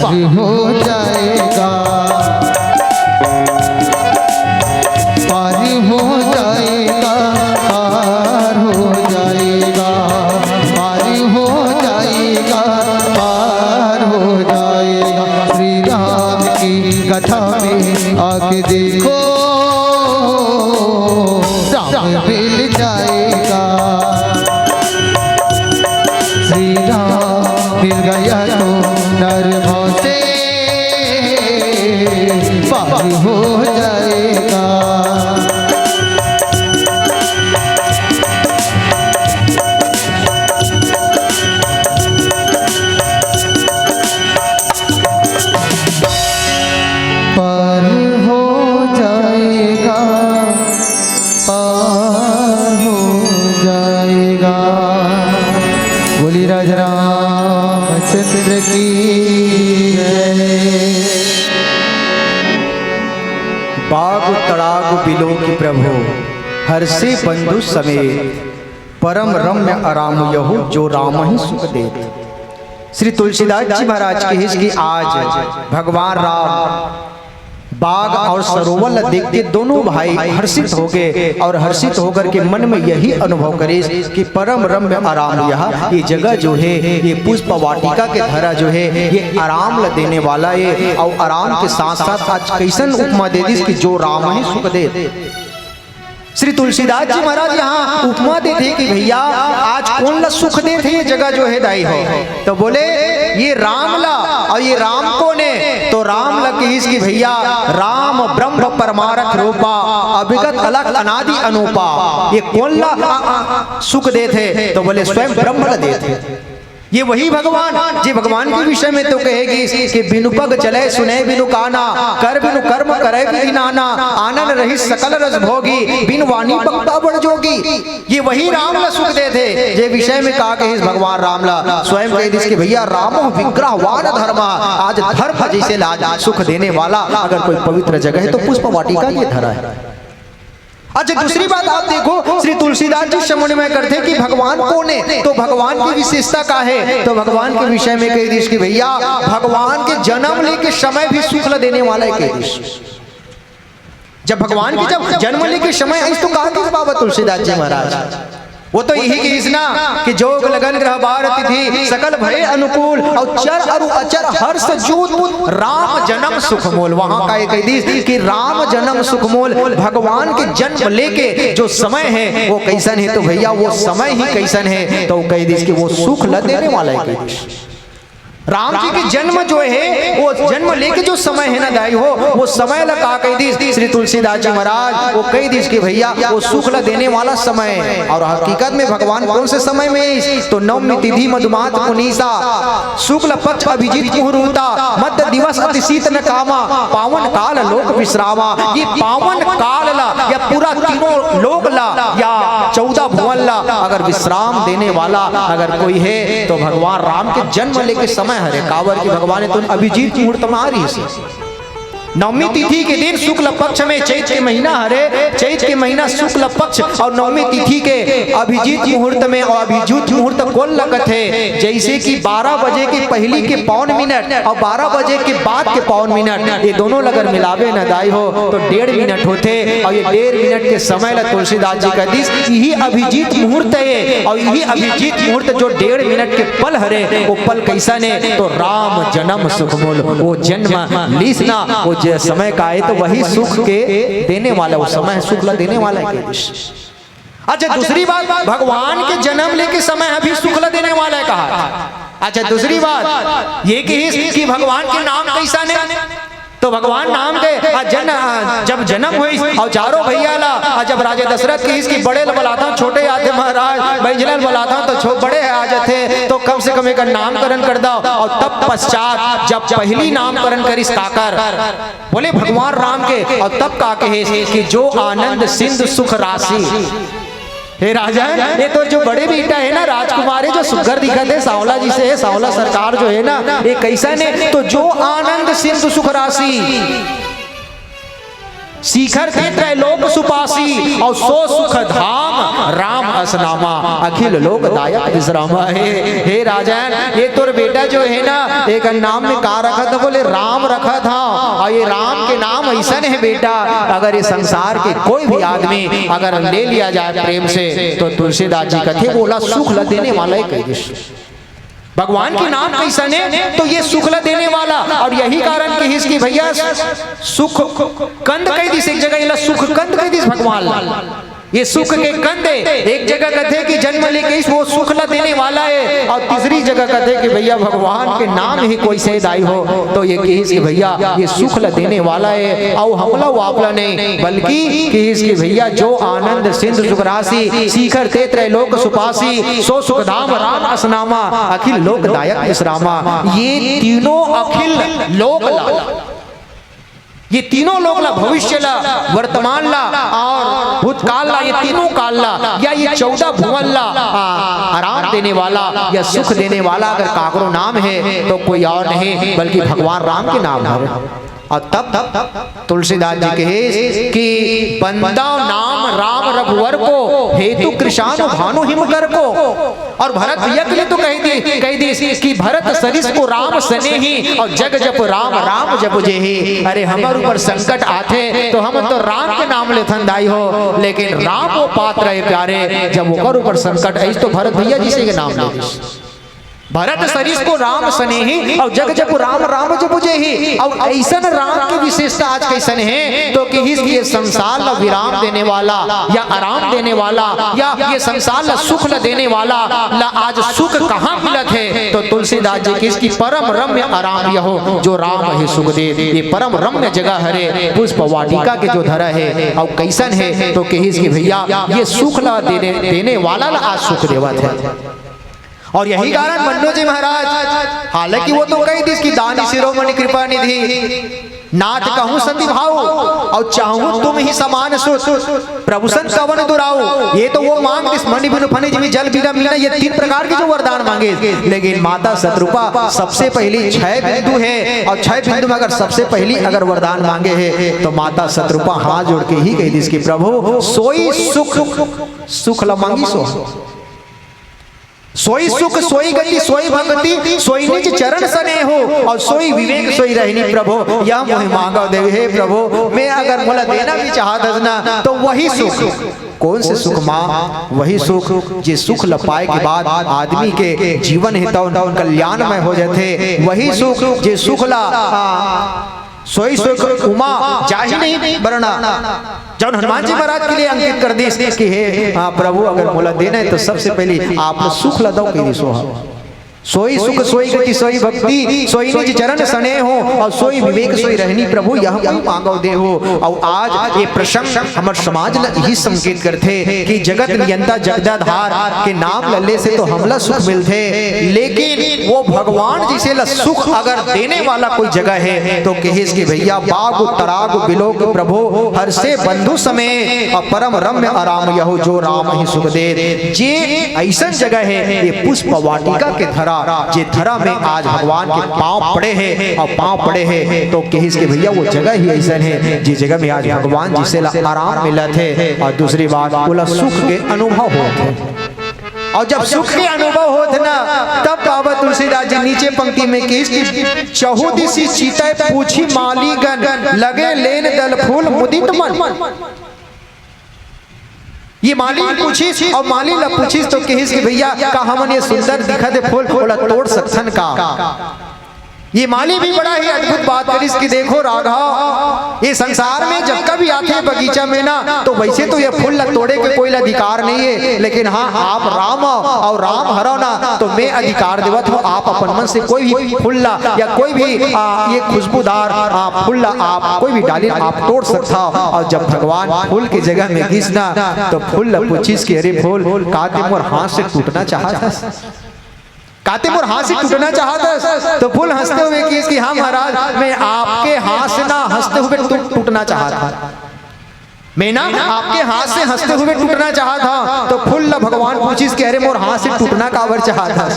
पार हो जाएगा, पार हो जाएगा, पार हो जाएगा, पार हो जाएगा, पार हो जाएगा। श्री राम की कथा में आके देखो, राम मिल जाएगा। श्री राम मिल गया तो नरभव से पार हो जाएगा। पार हो जाएगा, पार हो जाएगा। बोली राज रामचंद्र की जय। बाग तड़ाग बिलो की प्रभु हर्षे बंधु समेत परम रम्य आराम यहु जो राम ही सुख देत। श्री तुलसीदास जी महाराज के हिस की आज भगवान राम बाग और सरोवर देख के दोनों भाई हर्षित हो गए और हर्षित होकर के मन में यही अनुभव करे कि परम रम्य आराम यह ये जगह जो है ये पुष्प वाटिका के धरा जो है ये आराम देने वाला है। और आराम के साथ साथ आज कैसन उपमा दे दी कि जो राम ही सुख दे। श्री तुलसीदास जी महाराज यहाँ उपमा देते कि भैया आज कौन ला सुख देते ये जगह जो है दाई है, तो बोले ये राम ला। और ये राम कौन है, तो राम ला की इसकी भैया राम ब्रह्म परमारथ रूपा अभिगत अलग अनादि अनूपा। ये कौन ला सुख देते, तो बोले स्वयं ब्रह्म ला देते। ये वही भगवान जी भगवान के विषय में तो कहेगी कि बिनु पग चले सुने बिनु काना, कर बिनु कर्म करे बिनु नाना, आनंद रही सकल रस भोगी, बिन वाणी बक्ता बड़ जोगी। ये वही राम ला सुख दे थे। ये विषय में कहा कि इस भगवान राम ला स्वयं कह दी कि भैया रामो विग्रहवान धर्म, आज धर्म जैसे लाज सुख देने वाला अगर कोई पवित्र जगह है तो पुष्प वाटिका ये धरा है। अच्छा दूसरी बात आप देखो श्री तुलसीदास जी समन्वय करते कि भगवान कौन है, तो भगवान की विशेषता का है, तो भगवान के विषय में कह दी कि भैया भगवान के जन्म लेके समय भी सुख देने वाला है। कह दी जब भगवान की जब जन्म लेके समय आई तो कहा कि बाबा तुलसीदास जी महाराज वो तो यही की इसना कि जोग लगन ग्रह बार तिथि सकल भय अनुकूल और चर अरु अचर हर्ष जूत राम जन्म सुख मोल। वहां का एक दी कि राम जन्म सुख मोल। भगवान के जन्म लेके जो समय है वो कैसन है, तो भैया वो समय ही कैसन है, तो कह दी कि वो सुख ल देने वाला है। राम जी के जन्म जो है वो जन्म लेके जो समय है ना दाई हो वो समय लगा कह दी श्री तुलसीदास जी महाराज वो कह दी कि भैया वो सुख ला देने वाला समय है। और हकीकत में भगवान कौन से समय में, तो नवमी तिथि मधुमात पुनीसा शुक्ल पक्ष अभिजीत मुहूर्ता मध्य दिवस अति शीत न कामा पावन काल लोक विश्रामा। ये पावन काल ला या पूरा तीनों लोक ला या 14 भुवन ला अगर विश्राम देने वाला अगर कोई है तो भगवान राम के जन्म लेके समय हरे कावर की भगवान ने तो अभिजीत मुहूर्त में आ रही है। नवमी तिथि के दिन शुक्ल पक्ष में चैत के महीना हरे चैत के महीना शुक्ल पक्ष और नवमी तिथि के अभिजीत मुहूर्त में और अभिजीत मुहूर्त कौन लगत है, जैसे कि 12 बजे के पहली के 5 मिनट और 12 बजे के बाद के 5 मिनट ये दोनों अगर मिलावे न दाई हो तो 1.5 मिनट होते और ये 1.5 मिनट के समय ला तुलसीदास जी का दिस यही अभिजीत मुहूर्त है। और यही अभिजीत मुहूर्त जो 1.5 मिनट के पल हरे वो पल कैसा ने, तो राम जन्म सुख मोल। वो जन्म लीसना वो समय का है तो वही सुख के देने वाला, वो समय सुख ला देने वाला है। अच्छा दूसरी बात भगवान के जन्म लेके समय अभी सुख ला देने वाला है कहा। अच्छा दूसरी बात ये कि भगवान के नाम कैसा ने, तो भगवान नाम के जब जन्म हुई और चारों भैया ला जब राजा दशरथ की इसकी बड़े बुलाता छोटे आते महाराज बैजलाल बुलाता तो बड़े आ जाते तो कम से कम एक नामकरण कर दो। और तब पश्चात जब पहली नामकरण करिस काकर बोले भगवान राम के, और तब का कहे कि जो आनंद सिंधु सुख राशि। हे राजा ये तो जो बड़े बेटा है ना राजकुमार है जो सुगर दिखत है सांवला जी से है, सांवला सरकार जो है ना ये कैसा ने, तो जो आनंद सिंधु सुख राशि। शिखर थे त्रैलोक सुपासी और सो सुख धाम राम असनामा अखिल लोक दायक विश्रामा। हे राजन, ये तोर बेटा जो है ना एक नाम में का रखा था, बोले राम रखा था। और ये राम के नाम ऐसा है बेटा, अगर ये संसार के कोई भी आदमी अगर ले लिया जाए प्रेम से तो तुलसीदास जी कथे बोला सुख ल देने वाला ही कही। भगवान के नाम कैसन है तो ये सुख ल देने वाला। और यही कारण कि इसकी भैया सुख कंद कह दिस, एक जगह सुख कंद कह दिस भगवान ला। ये सुख के कंदे एक जगह कहते कि जन्म लेके वो सुख ला देने वाला है, और तीसरी जगह कहते कि भैया भगवान के नाम ही कोई से दाई हो तो ये कहिस कि भैया ये सुख ला देने वाला है। और हमला वापला नहीं बल्कि कहिस कि भैया जो आनंद सिंधु सुख राशि शिखर ते त्रैलोक सुपासी सो सुख धाम राम असनामा अखिल लोक दायक विश्रामा। ये तीनों अखिल लोक ला, ये तीनों लोग ला, भविष्य ला, वर्तमान ला और भूतकाल ला, ये तीनों काल ला या ये 14 भुवन ला आराम देने वाला या सुख देने वाला अगर काकरो नाम है तो कोई और नहीं बल्कि भगवान राम के नाम है। और तब तुलसीदास जी कहे कि बंदा नाम राम रघुवर को हेतु कृषाणु भानु हिमकर को। और भरत भैया के लिए तो कह दी कि भरत सरिस को राम सने ही और जग जप राम राम जप जे ही। अरे हमारे ऊपर संकट आते तो हम तो राम के नाम ले थंदाई हो, लेकिन राम वो पात्र है प्यारे जब वो ऊपर संकट आई तो भरत भैया जी से के नाम ले भरत सरिस को राम सने ही और जग जप राम राम जप जे ही। और ऐसा राम की विशेषता आज कैसन है तो कि ये संसार ला विराम देने वाला या आराम देने वाला या ये संसार ला सुख ला देने वाला ला आज सुख कहाँ मिलत है तो तुलसीदास जी की इसकी परम रम्य आराम यहो जो राम है सुख दे। ये परम रम्य जगह हरे पुष्प वाटिका के जो धरा है और कैसन है तो कि भैया ये सुख ला देने वाला ला आज सुख देवत है। और यही कारण मन्नो जी महाराज हालांकि वो तो कही थी कि दानी शिरोमणि कृपा निधि नाथ कहूँ संधि भाव और चाहूँ तुम ही समान सुत प्रभु संत कवन दुराओ। ये तो वो मांग इस मणि बिनु फणि जिमी जल बिना मीना, ये 3 प्रकार के जो वरदान मांगे। लेकिन माता शत्रुपा सबसे पहली 6 बिंदु है और 6 बिंदु में अगर सबसे पहली अगर वरदान मांगे है तो माता शत्रुपा हाथ जोड़ के ही कही थी कि प्रभु सोई सुख सुख ल मांगी सोई सुख सोई गति सोई भक्ति सोई निज चरण सने हो और सोई विवेक सोई रहनी प्रभु यह मोहि मांगा देवे। हे प्रभु मैं अगर मोला देना भी चाहत ना तो वही सुख कौन से सुख माँ वही सुख जे सुख ल पाए के बाद आदमी के जीवन हित कल्याणमय हो जाते, वही सुख जे सुख ला सोई सुख उमा जाहि नहीं बरना। जब हनुमान जी महाराज के लिए अंकित कर दी कि हे हाँ प्रभु अगर मोला देना है तो सबसे पहले आप सुख ला दो कही सोहा सोई सुख सोई गति सोई भक्ति सोई निज चरण सने हो और सोई विवेक सोई रहनी प्रभु यह कोई मांगो दे हो। और आज ये प्रसंग हमारे समाज यही संकेत करते कि जगत नियंता जगदाधार के नाम लल्ले से तो हमला सुख मिलते, लेकिन वो भगवान जिसे ला सुख अगर देने वाला कोई जगह है तो कहिस कि भैया बाग तराग बिलोक प्रभु हर से बंधु समय और परम रम्य आराम यहो जो राम ही सुख दे। जे ऐसा जगह है ये पुष्प वाटिका के धरा जे धरा में आज भगवान के पांव पड़े हैं और पांव पड़े हैं तो कहिस के भैया वो जगह ही ऐसा है जिस जगह में आज भगवान जिसे आराम मिलत है। और दूसरी बात बोला सुख के अनुभव होते हैं और जब सुख के अनुभव होते ना तब बाबा तुलसीदास जी नीचे पंक्ति में किस चहुदिसी सीता पूछी मालीगण लगे लेन दल फूल मुदित मन। ये माली पूछिस और माली ला पूछिस तो कहिस कि भैया का हमन ये सुंदर दिखा दे फूल बोला तोड़ सकथन का। ये माली भी बड़ा ही अद्भुत बात करिस कि देखो राघव ये संसार में जब कभी आते हैं बगीचा में ना तो वैसे तो ये फूल तोड़े के कोई अधिकार नहीं है, लेकिन हाँ आप राम और राम हरो ना तो मैं अधिकार देवत हूँ आप अपन मन से कोई भी फूल ला या कोई भी ये खुशबूदार फूल ला आप कोई भी डाली आप तोड़ सकता हो। और जब भगवान फूल की जगह में घिसना तो फूल ला पूछिस कि अरे फूल काते मोर हाथ से टूटना चाहता काते मोर हाथ से टूटना चाहता तो फूल हंसते हुए कि हाँ महाराज मैं आपके हाथ से ना हंसते हुए टूटना चाहता, मैं ना आपके हाथ से हंसते हुए टूटना चाहता। तो फूल ला भगवान पूछिस कि अरे मोर हाथ से टूटना काबर चाहता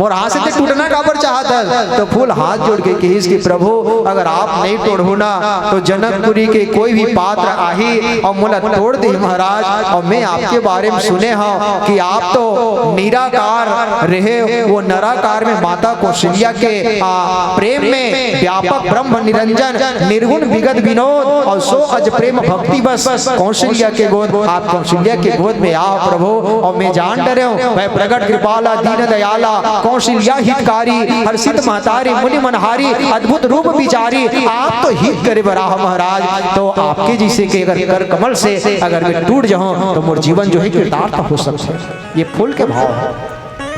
मोर हाथ से टूटना काबर चाहत, तो फूल हाथ जोड़ के कहिस कि प्रभु अगर आप नहीं तोड़ो ना तो जनकपुरी के कोई भी पात्र आही और मोला तोड़ दे महाराज। और मैं आपके बारे में सुने हूँ कि आप तो निराकार रहे, वो नराकार में माता कौशल्या के प्रेम में व्यापक ब्रह्म निरंजन निर्गुण विगत विनोद और सो अज प्रेम भक्ति बस कौशल्या के गोद, आप कौशल्या के गोद में आओ प्रभु। और मैं जान डरे हूँ वह प्रगट कृपाला दीन दयाला कौशल्या हितकारी हर्षित महतारी मुनि मनहारी अद्भुत रूप विचारी, आप तो हित करे बराह महाराज। तो आपके जैसे के अगर कर कमल से अगर मैं टूट जाऊं तो मोर जीवन जो है कृतार्थ हो सकता है। ये फूल के भाव है,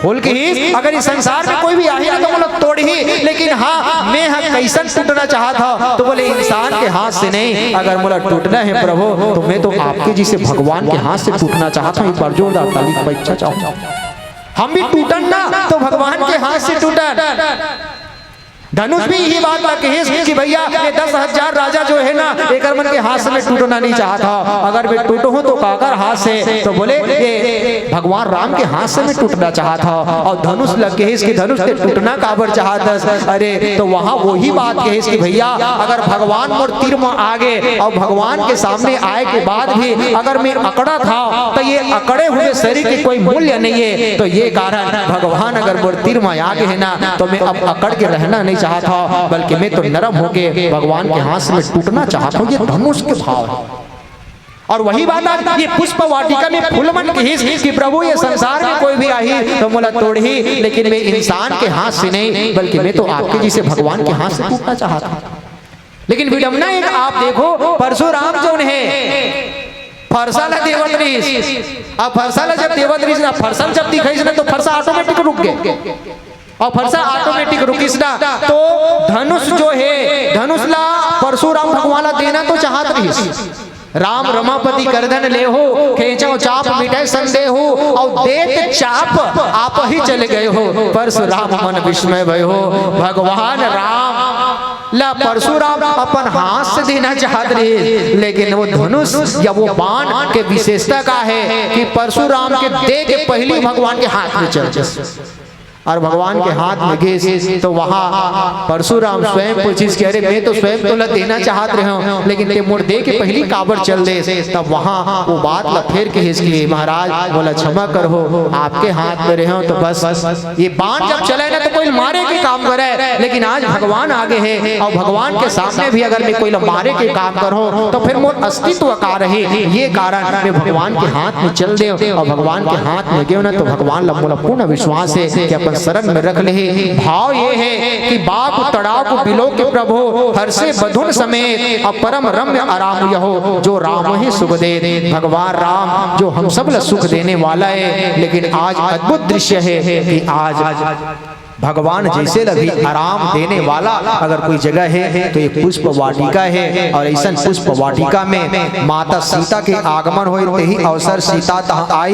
फूल के ही अगर इस संसार में कोई भी आही ना तो बोलो तोड़ ही, लेकिन हाँ मैं कैसन टूटना चाहता तो बोले इंसान के हाथ से नहीं, अगर मोला टूटना है प्रभु तो मैं तो आपके जैसे भगवान के हाथ से टूटना चाहता हूँ। एक बार जोरदार ताली की इच्छा चाहूँ, हम भी टूटन ना तो भगवान के हाथ से टूटन। धनुष भी यही बात ना कहे कि भैया ये 10,000 राजा जो है ना एक मन के हाथ से मैं टूटना नहीं चाहता, अगर मैं टूटू हूँ तो काकर हाथ से, तो बोले ये भगवान राम के हाथ से मैं टूटना चाहता। और धनुष लग के इसके धनुष से टूटना काबर चाहता, अरे तो वहाँ वही बात कहे कि भैया अगर भगवान मोर तीर में आगे और भगवान के सामने आए के बाद भी अगर मैं अकड़ा था तो ये अकड़े हुए शरीर के कोई मूल्य नहीं है। तो ये कारण भगवान अगर मोर तीर में आगे है ना तो मैं अब अकड़ के रहना नहीं चाहता, बल्कि मैं तो नरम होके भगवान के हाथ से मैं टूटना चाहता हूँ। ये धनुष के भाव है। और वही बात आज ये पुष्प वाटिका में फूलमन की कि प्रभु ये संसार में कोई भी आई तो मोला तोड़ ही, लेकिन मैं इंसान के हाथ से नहीं बल्कि मैं तो आपके जैसे भगवान के हाथ से टूटना चाहता हूँ। लेकिन विडम्बना एक आप देखो, परशुराम जो है फरसाला देवदृश, अब फरसाला जब देवदृश फरसल जब दिखाई ना तो फरसा ऑटोमेटिक रुक गए और फरसा ऑटोमेटिक रुकिस ना, तो धनुष जो है धनुष ला परशुराम भगवान देना तो चाहत रही। राम रमापति करधन ले हो खेचो चाप मिटे संदेह हो और देत चाप आप ही चले गए हो, परशुराम मन विस्मय भय हो। भगवान राम ला परशुराम अपन हाथ से देना चाहत रहे, लेकिन वो धनुष या वो बाण के विशेषता का है कि परशुराम के दे के पहली भगवान के हाथ में चल जाए और भगवान के हाथ में घिस, तो वहाँ परशुराम स्वयं पूछिस कि अरे मैं तो स्वयं तो देना चाहत रहे हूँ लेकिन ते मोड़ दे के पहली काबर चल दे। तब वहाँ वो बात ला फेर के इसलिए महाराज बोला क्षमा कर हो आपके हाथ में रहे हो तो बस ये बाण जब चले ना तो कोई मारे के काम करे, लेकिन आज भगवान आगे है और भगवान के सामने भी अगर मैं कोई मारे के काम करो तो फिर मोर अस्तित्व का रहे। ये कारण मैं भगवान के हाथ में चल दे और भगवान के हाथ में गए ना तो भगवान ला मोला पूर्ण विश्वास है कि शरण में रख ले। भाव ये है कि बाप तड़ाव को बिलो के प्रभु हर से बधुन समेत और परम रम्य आराम यहो, जो राम ही सुख दे। भगवान राम जो हम सब ला सुख देने वाला है, लेकिन आज अद्भुत दृश्य है कि आज भगवान जैसे लभी आराम देने वाला अगर कोई जगह है तो ये पुष्प वाटिका है। और ऐसा पुष्प वाटिका में माता सीता के आगमन हो ही अवसर सीता तहाँ आई,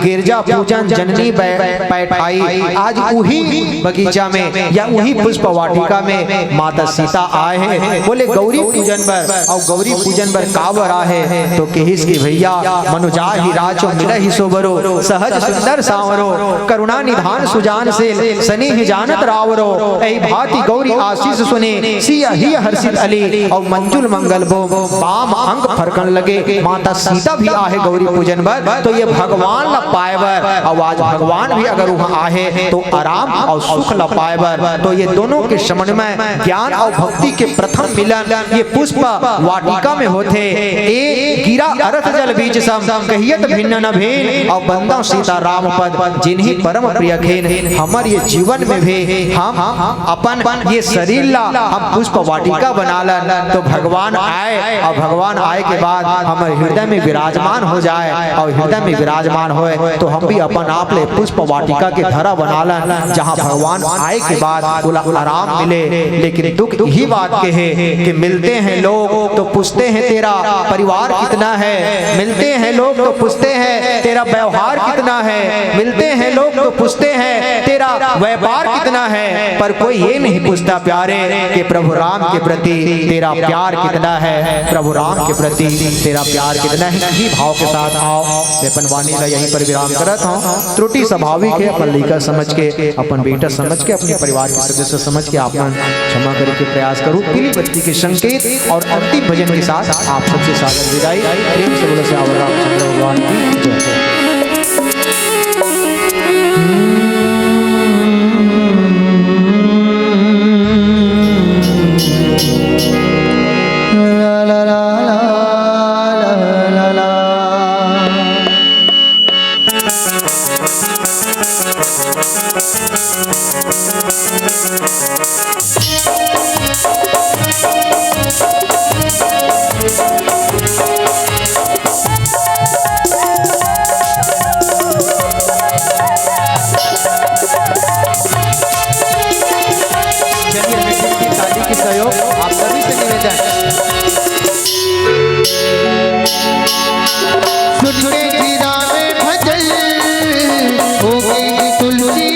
गिरजा पूजन जननी बैठाई। आज वही बगीचा में या वही पुष्प वाटिका में माता सीता आए हैं। बोले गौरी पूजन पर, और गौरी पूजन पर काबर है तो कहिस की भैया मनुजा ही राजो मिल ही सोबरो सहज सुंदर सांवरो करुणा निधान सुजान से सनी जानत रावरो ऐ भांति गौरी आशीष सुने सिया ही हर्षित अली और मंजुल मंगल बो बाम अंग फरकन लगे। माता सीता भी आहे गौरी पूजन पर, तो ये भगवान ला पाएबर और आज भगवान भी अगर वहाँ आहे तो आराम और सुख ला पाएबर। तो ये दोनों के समन्वय ज्ञान और भक्ति के प्रथम मिलन ये पुष्प वाटिका में होते। ए गिरा अर्थ जल बीच सम कहियत भिन्न न भेन और बंदा सीता राम पद जिन्हीं परम प्रिय खेन। हमार ये जीवन में भी हम अपन ये शरीर ला हम पुष्प वाटिका बना लन, तो भगवान आए और भगवान आए के बाद हमारे हृदय में विराजमान हो जाए और हृदय में विराजमान होए तो हम भी अपन आप ले पुष्प वाटिका के धरा बना लन, जहाँ भगवान आए के बाद आराम मिले। लेकिन दुख यही बात के है कि मिलते हैं लोग तो पूछते हैं तेरा परिवार कितना है, मिलते हैं लोग तो पूछते हैं तेरा व्यवहार कितना है, मिलते हैं लोग तो पूछते हैं तेरा व्यापार दरबार कितना है, पर कोई ये नहीं पूछता प्यारे कि प्रभु राम के प्रति तेरा प्यार कितना है, प्रभु राम के प्रति तेरा प्यार कितना है। इसी भाव के साथ आओ मैं अपन वाणी ला यहीं पर विराम करत हूँ। त्रुटि स्वाभाविक है, अपन लड़का समझ के, अपन बेटा समझ के, अपने परिवार के सदस्य समझ के आप क्षमा करने के प्रयास करूँ। पीली बत्ती के संकेत और अंतिम भजन के साथ आप सबसे सादर विदाई। प्रेम से बोलो श्याम रामचंद्र भगवान की जय। आप सभी से निवेदन, सुन के गिरा में भजन हो गई तुलसी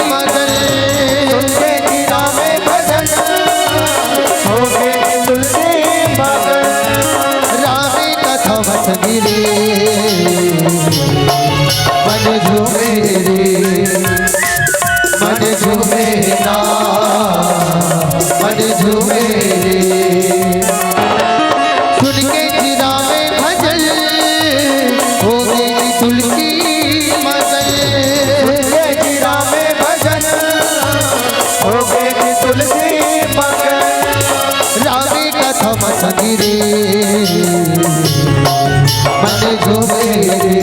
मगन, सुन के गिरा में भजन हो गई तुलसी मगन, रामे कथा बस गिरे मन झूमे रे, मन झूमे ना मन झूमे रे। सुन के गिरा में भजन हो गई तुलसी मगन, सुन के गिरा में भजन हो गई तुलसी मगन, रामे कथा बस गिरे मन झूमे रे,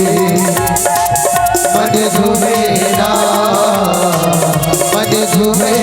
मन झूमे ना मन झूमे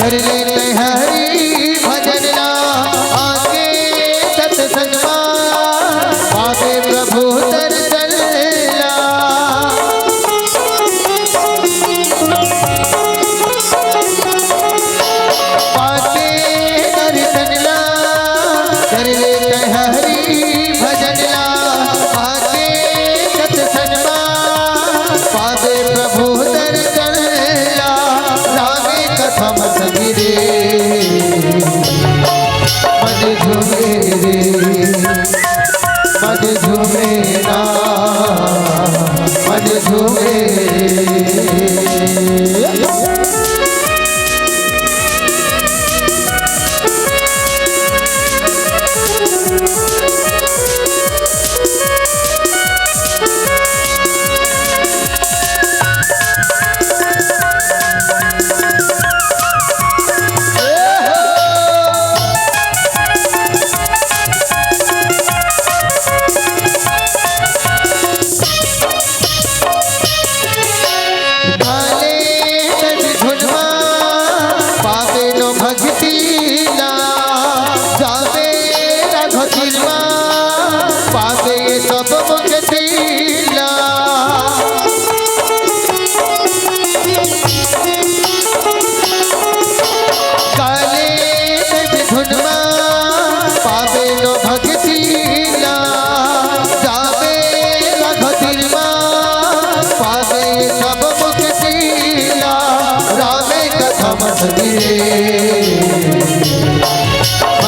कर लेते हरि भजन ला, आगे सत्संग पावे प्रभु दर्शन ला। आगे दर्शन ला कर लेते हरि भजन ला, आगे सत्संग पावे प्रभु दर्शन ला। रामे कथा मत गिरे मन झूमे रे, मन झूमे ना मन झूमे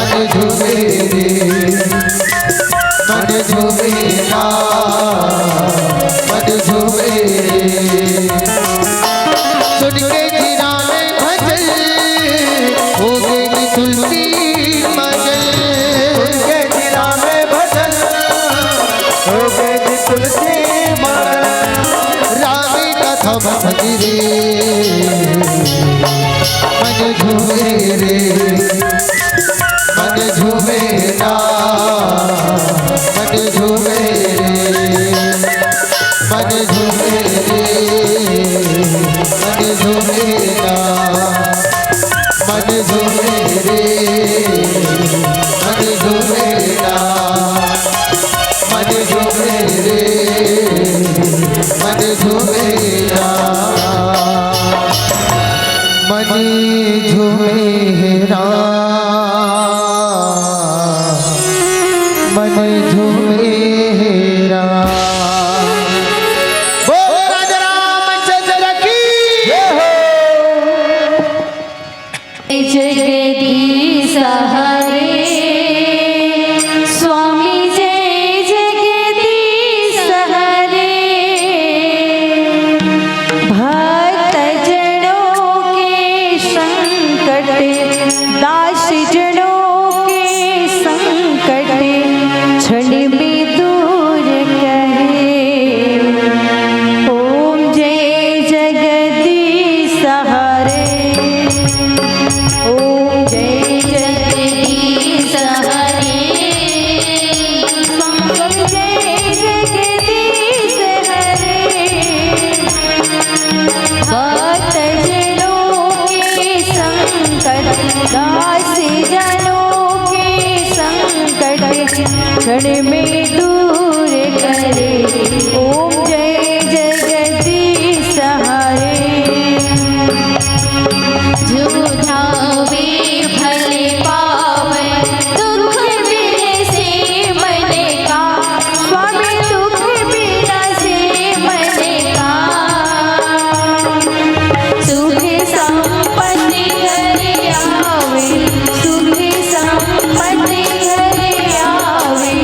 मन झूमे रे, मन झूमे ना मन झूमे। सुन के गिरा में भजन हो गई तुलसी मगन, सुन के गिरा में भजन हो गई तुलसी मगन, रामे कथा बस गिरे मन झूमे रे, मन झूमे ना मन झूमे रे, मन झूमे रे। ना मन झूमे रे मन झूमे ना मन झूमे रे मन झूमे ना मन झूमे ना मन झूमे ना बोल राजा रामचंद्र की जगदीश हरे स्वामी जय जगदीश हरे भक्त जनों के संकट दास जनों के संकट क्षण में दूर करे ओम जय जगदीश हरे ओम जय जगदीश हरे ओम जय जगदीश हरे भक्त जनों के संकट दास जनों के संकट क्षण में दूर करे ओम जय जगदीश हरे झूठावे भले पावे दुख बिन से मन का स्वामी दुख बिन से मन का सुख संपत्ति घर आवे सुख संपत्ति घर आवे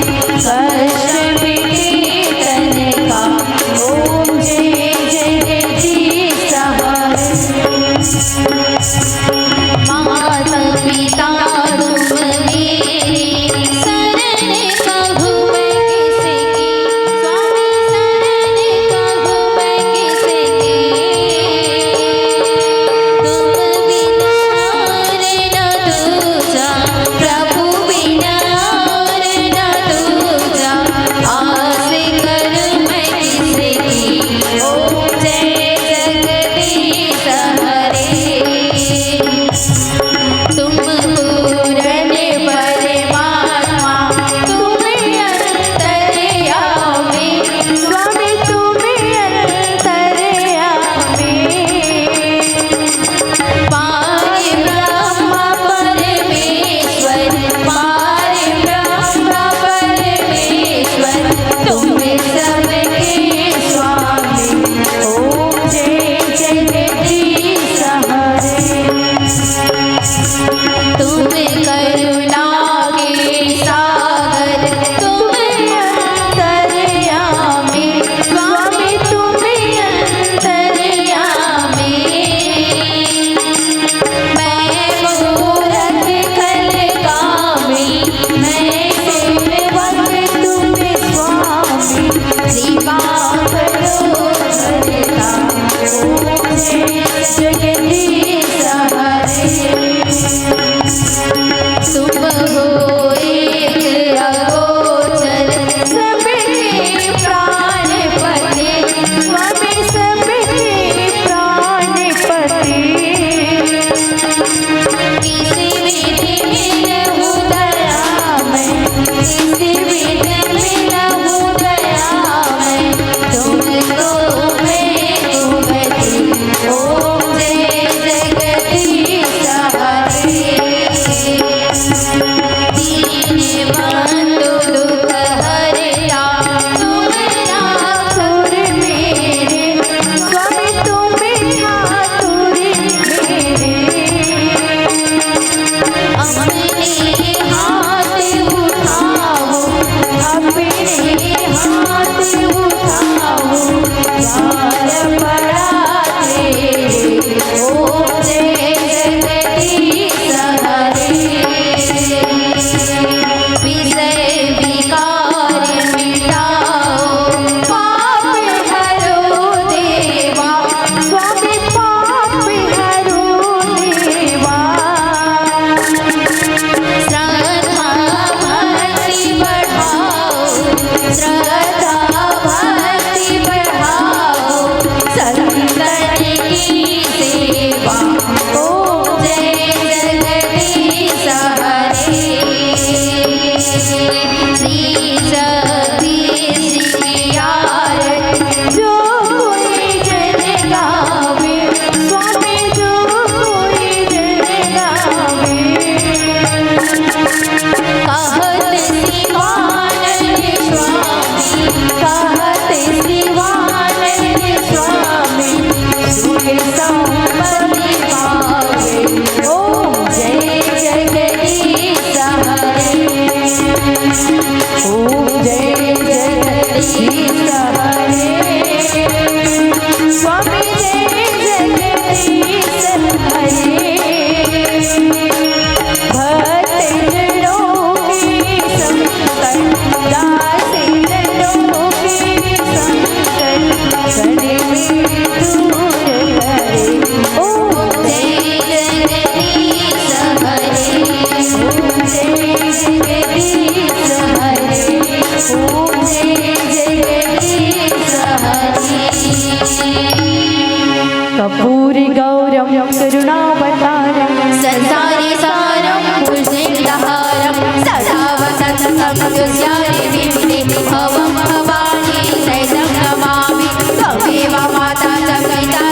करुणावतारं संसारे सारं भुजगहारं सदा वसन्तं तुष्यामि विपुले भवं भवानी सहितं नमामि त्वमेव माता च पिता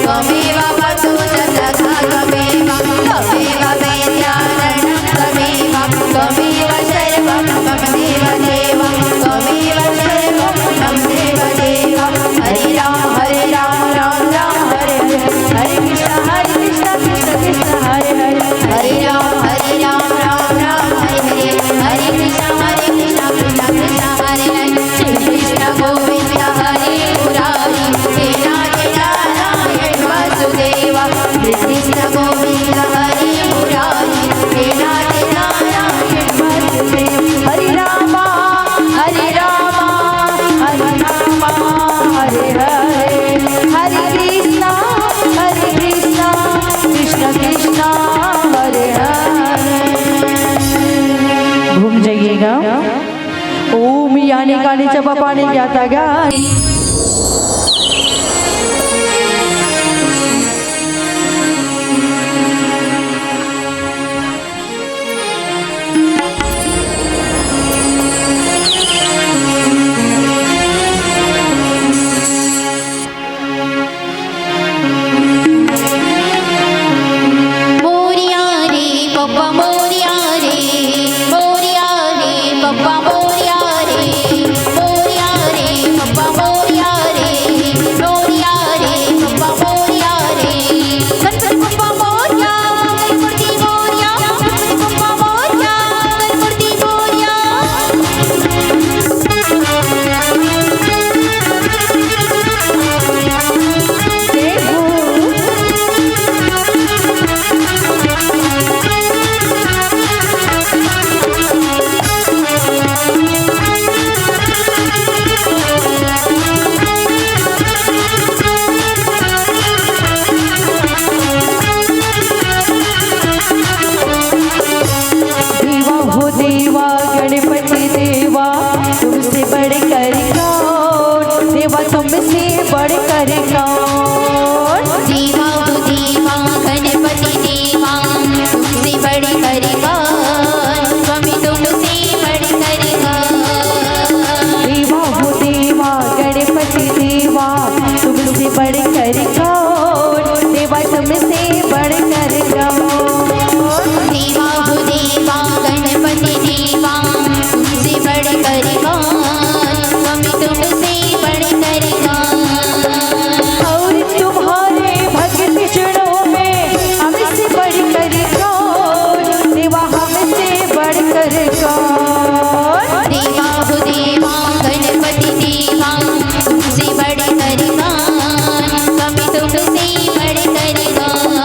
त्वमेव बन्धु च सखा त्वमेव वेद्यारणं त्वमेव सर्वं मम देवदेव त्वमेव सर्वं मम देवदेव हरे राम राम राम हरे हरे कृष्ण कृष्ण कृष्ण हरे हरे हरे राम राम राम हरे हरे हरे कृष्ण कृष्ण कृष्ण हरे हरे श्री कृष्ण गोविंद हरे मुरारी हे नारायण वासुदेव श्री कृष्ण गोविंद हरे मुरारी हे नारायण वासुदेव हरे राम हरे राम हरे हरे हरे कृष्ण कृष्ण कृष्ण हरे हरे घूम जाइएगा ओम यानी कानी चबा पानी जाता गा मोरिया रे पप्पा मोरिया रे पप्पा मोरिया रे पप्पा मोरिया रे पप्पा मोरिया रे गणपति पप्पा मोरिया गणपति मोरिया गणपति पप्पा मोरिया गणपति मोरिया देवा हो देवा गणपति देवा तुमसे बढ़कर कौन देवा तुमसे बढ़कर कौन देवा हो देवा गणपति देवा तुमसे बढ़कर कौन स्वामी तुमसे बढ़कर कौन देवा हो देवा गणपति देवा तुमसे बढ़कर कौन देवा तुमसे बढ़कर कौन देवा हो देवा गणपति देवा तुमसे बढ़कर कौन स्वामी तुमसे बढ़कर कौन और तुम्हारे भक्त चरणों में हमसे बढ़कर कौन देवा हमसे बढ़कर कौन देवा हो देवा गणपति देवा तुमसे बढ़कर कौन स्वामी तुमसे बढ़कर कौन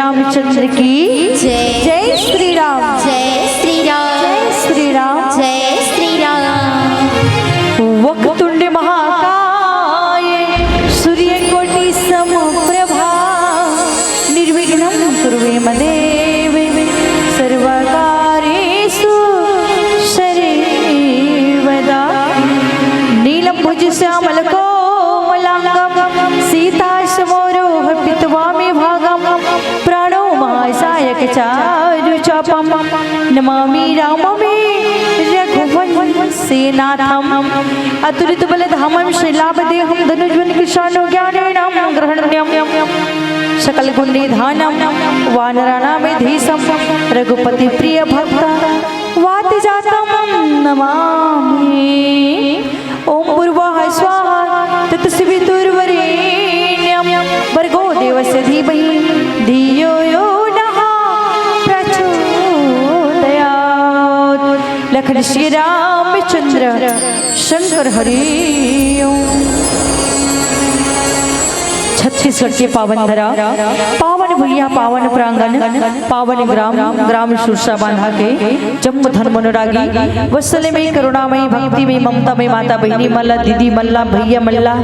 रामचंद्र की जय। जय श्री राम। जय श्री राम। जय श्री राम। जय श्री राम। वक्रतुंड महाकाय सूर्यकोटि समप्रभा निर्विघ्नं कुरु मे देव सर्वकार्येषु सर्वदा। नीलभुज श्यामलकोमलांगं सीतासमोरोह पित्वामि भागं प्राणो महासायक चारुचापं नमामि राममे रघुवंशनाथम् अतुलितबलधामं श्रीलाभदेहं धनुज्वन् कृशानो ज्ञानेन ग्रहण्यं सकल गुणनिधानं वानराणामेधीशं रघुपति प्रिय भक्त वातजातं नमामि। ओम पूर्वाः स्वाहा तत्सवितुर्वरेण्यं भर्गो देवस्य धीमहि धियो यो नः प्रचोदयात्। लखन श्री रामचंद्र शंकर हरि ओम। छत्तीसगढ़ के पावन धरा, पावन भैया, पावन प्रांगण, पावन ग्राम, ग्राम सुरसा बांधा के जम्मू धर्म अनुरागी वत्सल में करुणामयी भक्ति में ममता में माता बहनी मल्ला दीदी मल्ला भैया मल्ला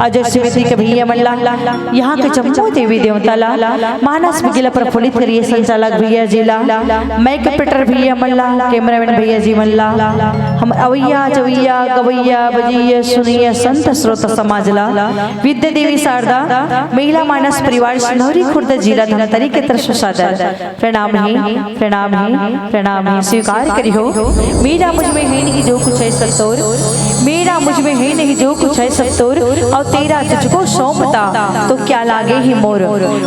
अजय शिवती के भैया मल्ला यहाँ के जम्मू देवी देवता ला मानस मिगिला प्रफुल्लित करिए संचालक भैया जी ला मैकपेटर भैया मल्ला कैमरामैन भैया जी मल्ला हम अवैया चवैया गवैया बजैया सुनिया संत श्रोता समाज ला विद्या देवी शारदा महिला मानस परिवार सिनौरी खुर्द जिला धमतरी के तरफ सादर प्रणाम ही स्वीकार करियो। मेरा मुझ में है नहीं जो कुछ है सतोर, मेरा मुझ में है नहीं जो कुछ है सतोर और तेरा तुझको सौंपता तो क्या लागे ही मोर।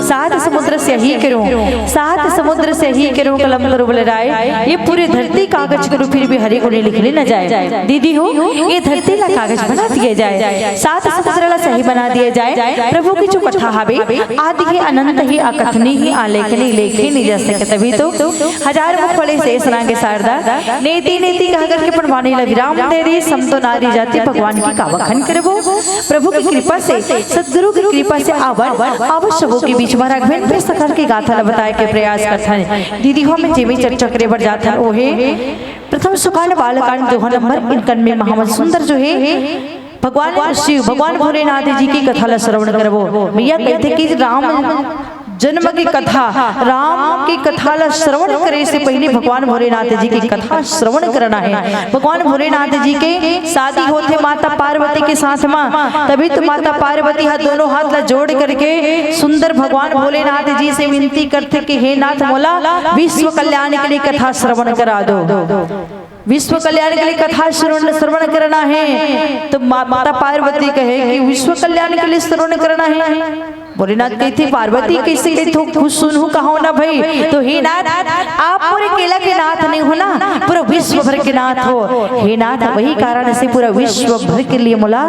सात समुद्र से ही करूं, सात समुद्र से ही करूं कलम करो बलराय ये पूरे धरती कागज करूं फिर भी हरी गुणी लिखले न जाए। दीदी हो ये धरती ला कागज बना दिए जाए, सात समुद्र ला सही बना दिए जाए। प्रभु की जो कथा हवे आदि ही अनंत ही अकथनी ही आलेखनी लेखे नहीं जा सके। तभी तो हजार मुख वाले शेष नागे शारदा नेति नेति कहकर के पणवानी ला विराम दे दी समतो नारी जाति भगवान की कावखन करबो। प्रभु की कृपा से सद्गुरु की कृपा से आवर अवश्य वो के बीच में राघवेंद्र सकर की गाथा ला बताए के प्रयास करता है। दीदी हो में जेवी चर्चा करे बर जाता है ओहे प्रथम सुकान बालकांड 2 नंबर इनकन में महामंत्र सुंदर जो है भगवान शिव भगवान भोलेनाथ जी की कथा ला श्रवण करबो। भैया कहते कि राम जन्म की कथा, राम की कथा ला श्रवण करे से पहले भगवान भोलेनाथ जी की कथा श्रवण करना है। भगवान भोलेनाथ जी के शादी होते माता पार्वती के साथ मां, तभी तो माता पार्वती हाथ दोनों हाथ ला जोड़ करके सुंदर भगवान भोलेनाथ जी से विनती करते कि हे नाथ मोला विश्व कल्याण के लिए कथा श्रवण करा दो। विश्व कल्याण के लिए कथा श्रवण करना है तो माता पार्वती कहे कि विश्व कल्याण के लिए श्रवण करना है। भोलेनाथ कहती पार्वती कैसे कहती हो खुश सुनू कहो ना भाई। तो हे नाथ आप पूरे केला के नाथ नहीं हो ना, पूरा विश्व भर के नाथ हो। हे नाथ वही कारण से पूरा विश्व भर के लिए मोला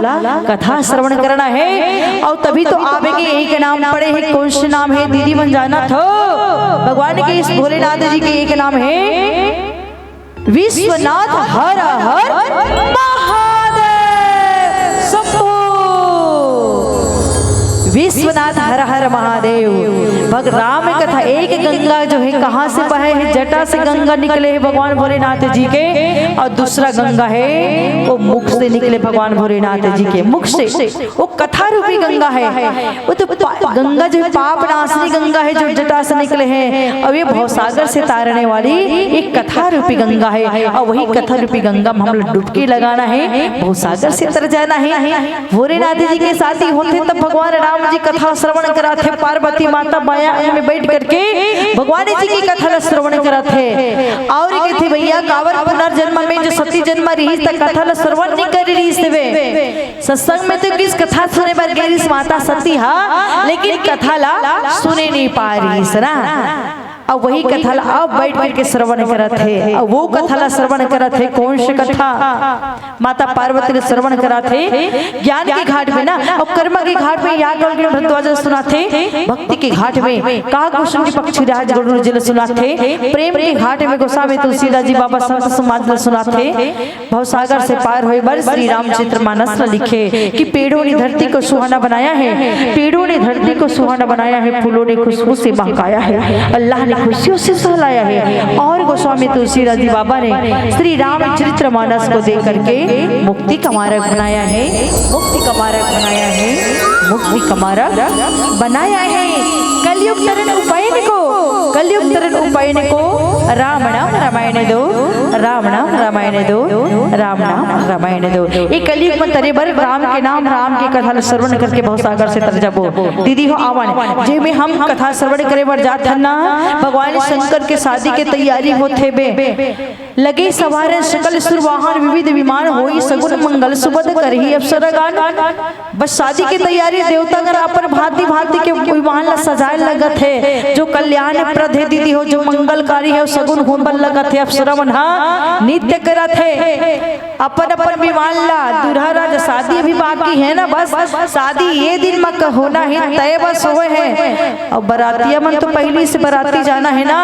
कथा श्रवण करना है। और तभी तो आवेगे यही के नाम पड़े है। कौन से नाम है दीदी मन जाना था? भगवान के इस भोलेनाथ जी के एक नाम है विश्वनाथ हर हर महादेव शंभो। विश्वनाथ हर हर महादेव। भग राम कथा एक गंगा जो है कहाँ से बहे है? जटा से गंगा निकले है भगवान भोलेनाथ जी के, और दूसरा गंगा है वो मुख से निकले भगवान भोलेनाथ जी के मुख से। वो कथा रूपी गंगा है। वो तो गंगा जो पाप नाशनी गंगा है जो जटा से निकले हैं, और ये भवसागर से तारने वाली एक कथा रूपी गंगा है। और वही कथा रूपी गंगा में हम लोग डुबकी लगाना है, भवसागर से तर जाना है। भोलेनाथ जी के साथ ही होते तब भगवान राम जी कथा श्रवण कराते, पार्वती माता माया में बैठ करके भगवान जी की कथा श्रवण कराते। और कहते भैया कावर पुनर्जन्म में जो सती जन्म रही तक कथा श्रवण नहीं कर रही सेवे। सत्संग में तो किस कथा सुने पर गई माता सती हा, लेकिन कथा ला सुने नहीं पा रही सरा। अब वही कथा अब बैठ करके श्रवण करत है। अब वो कथा ला श्रवण करत है। कौन सी कथा? माता पार्वती ने श्रवण करा थे ज्ञान के घाट में ना, और कर्म के घाट में याद भरद्वाज सुना थे। भक्ति के घाट में काग भूषण के पक्षीराज गुरु जी ने सुना थे। प्रेम के घाट में गोस्वामी तुलसीदास जी बाबा संत समाज ने सुना थे। भवसागर से पार हुए बर श्री रामचरित्र मानस लिखे कि पेड़ों ने धरती को सुहाना बनाया है, पेड़ों ने धरती को सुहाना बनाया है, फूलों ने खुशबू से महकाया है, अल्लाह ने खुशियों से सहलाया है। और गोस्वामी तुलसीदास जी बाबा ने श्री रामचरित्र मानस को देख करके मुक्ति का मार्ग बनाया है, मुक्ति का मार्ग बनाया है, मुक्ति का मार्ग बनाया है। कलयुग तरण उपायन को, कलयुग तरण उपायन को राम नाम रामायण दो, राम नाम रामायण दो, राम नाम रामायण दो। ये कलयुग में तरे बर राम के नाम, राम के कथा श्रवण करके भवसागर से तर जाबो। दीदी हो आवन जे में हम कथा श्रवण करे बर जात हन ना, भगवान शंकर के शादी के तैयारी होथे बे। लगे सवार सकल सुर वाहन विविध विमान होई, सगुन मंगल सुबद करही अप्सरागण। बस शादी की तैयारी देवतागण अपन भांति भांति के विमान ला सजाए लगत है। जो कल्याण प्रद है दीदी हो, जो मंगलकारी है, सगुन होमन लगत है। अप्सरा मन हा नित्य करत है अपन अपन विमान ला। दूल्हा राजा शादी भी बाकी है ना, बस शादी ये दिन में होना है तय बस हुए है। और बरातिया मन तो पहले से बराती जाना है ना,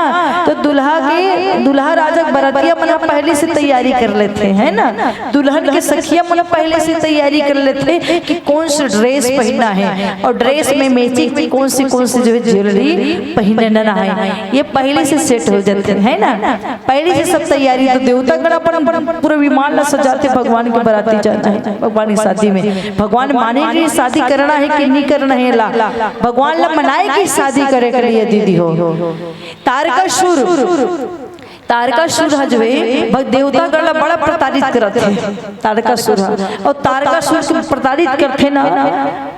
तो दूल्हा राजा बरातिया मन पहले से तैयारी कर लेते हैं ना। दुल्हन के सखिया मन पहले से तैयारी कर लेते कि कौन सी ड्रेस पहनना है, और ड्रेस में मैचिंग में कौन सी जो है ज्वेलरी पहनना है, ये पहले से सेट हो जाते हैं ना, पहले से सब तैयारी। तो देवता गण अपन पूरा विमान ला सजाते, भगवान के बराती जाना है, भगवान की शादी में। भगवान माने कि शादी करना है कि नहीं करना है ला, भगवान ला मनाए कि शादी करे के लिए दीदी हो। तारकासुर जो है देवता गण बड़ा प्रताड़ित करते हैं। तारकासुर और तारकासुर के प्रताड़ित करते ना,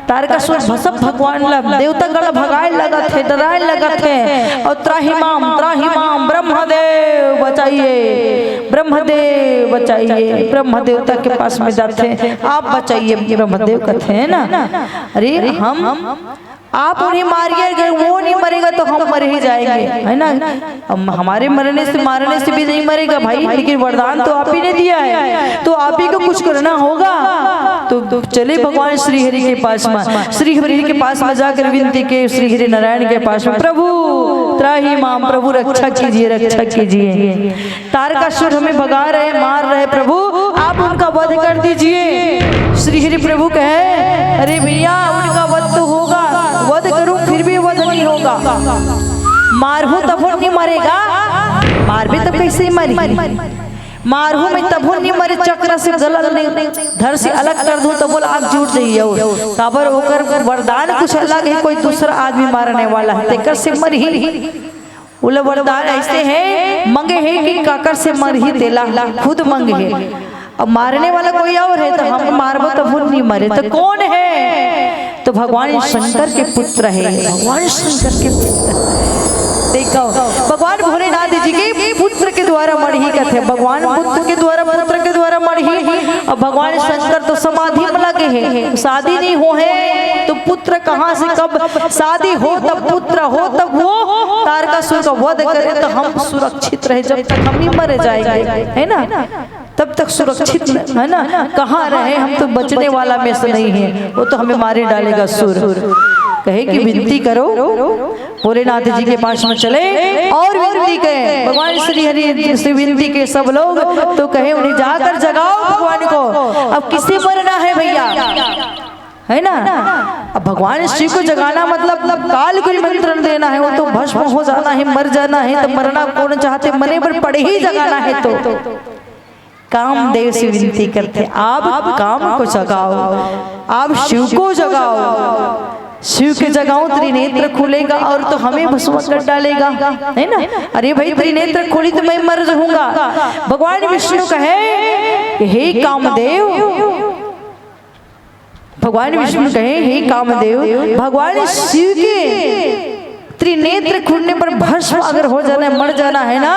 तारकासुर भसप भगवान ला देवता गण भगाए लगत है, डराए लगत है। और त्राहिमाम ब्रह्मदेव बचाइए, ब्रह्मदेव बचाइए। ब्रह्म देवता के पास में जाते हैं, आप बचाइए, ब्रह्मदेव कहते हैं ना। अरे हम आप उन्हें मारिए, वो नहीं मरेगा तो हम मर ही जाएंगे, है ना। हमारे मारने से भी नहीं मरेगा भाई, लेकिन वरदान तो आप ही ने दिया है, तो आप ही को कुछ करना होगा। तो चले भगवान श्री हरि के पास में, श्री हरि के पास में जाकर विनती के श्री हरि नारायण के पास में, प्रभु त्राहिमाम, प्रभु रक्षा कीजिए, रक्षा कीजिए। तारकासुर हमें भगा रहे, मार रहे, प्रभु आप उनका वध कर दीजिए। श्री हरि प्रभु कहे, अरे भैया उनका वध तो होगा, वध करूं फिर भी वध नहीं होगा। मारहूं तब वो नहीं मरेगा, मार भी तब कैसे मरी, मारहूं मैं तब वो नहीं मरे, चक्र से गला नहीं धर से अलग कर दूं तो बोला आप जुट जाइए। काबर होकर वरदान कुछ अलग है, कोई दूसरा आदमी मारने वाला है, तेकर से मर ही। बोले वरदान ऐसे है मंगे है कि काकर से मर ही देला, खुद मंगे है। अब मारने वाला कोई और है, तो हम मारबो तो वो नहीं मरे, तो कौन है? तो भगवान शंकर के पुत्र है, भगवान शंकर के पुत्र। देखो भगवान भोलेनाथ जी के पुत्र के द्वारा मरही कहते, भगवान पुत्र के द्वारा मरही। और भगवान शंकर तो समाधि में लगे हैं, शादी नहीं हो है तो पुत्र कहाँ से, कब शादी हो तब पुत्र हो, तब वो तारकासुर का वध करे तो हम सुरक्षित रहे, जब तक हम ही मर जाएंगे, है ना, तब तक सुरक्षित है ना। कहाँ रहे हम, तो बचने वाला में से नहीं है, वो तो हमें मारे डालेगा सुर। कहे कि विनती करो, भोलेनाथ जी के पास में चले और विनती करें, भगवान श्री हरि से विनती के सब लोग। तो कहे उन्हें जाकर जगाओ भगवान को, अब किसे मरना है भैया, है ना। अब भगवान शिव को जगाना मतलब काल को निमंत्रण देना है, वो तो भस्म हो जाना है, मर जाना है, तो मरना कौन चाहते, मरे पर पड़े ही जगाना है। तो कामदेव से विनती करते, आप काम को जगाओ, आप शिव को जगाओ, शिव के जगाओ त्रिनेत्र खुलेगा और तो हमें भस्म कर डालेगा, है ना। अरे भाई त्रिनेत्र खुली तो मैं मर जाऊंगा। भगवान विष्णु कहे हे कामदेव, भगवान विष्णु कहे हे कामदेव, भगवान शिव के त्रिनेत्र खुलने पर भस्म अगर हो जाना, मर जाना है ना,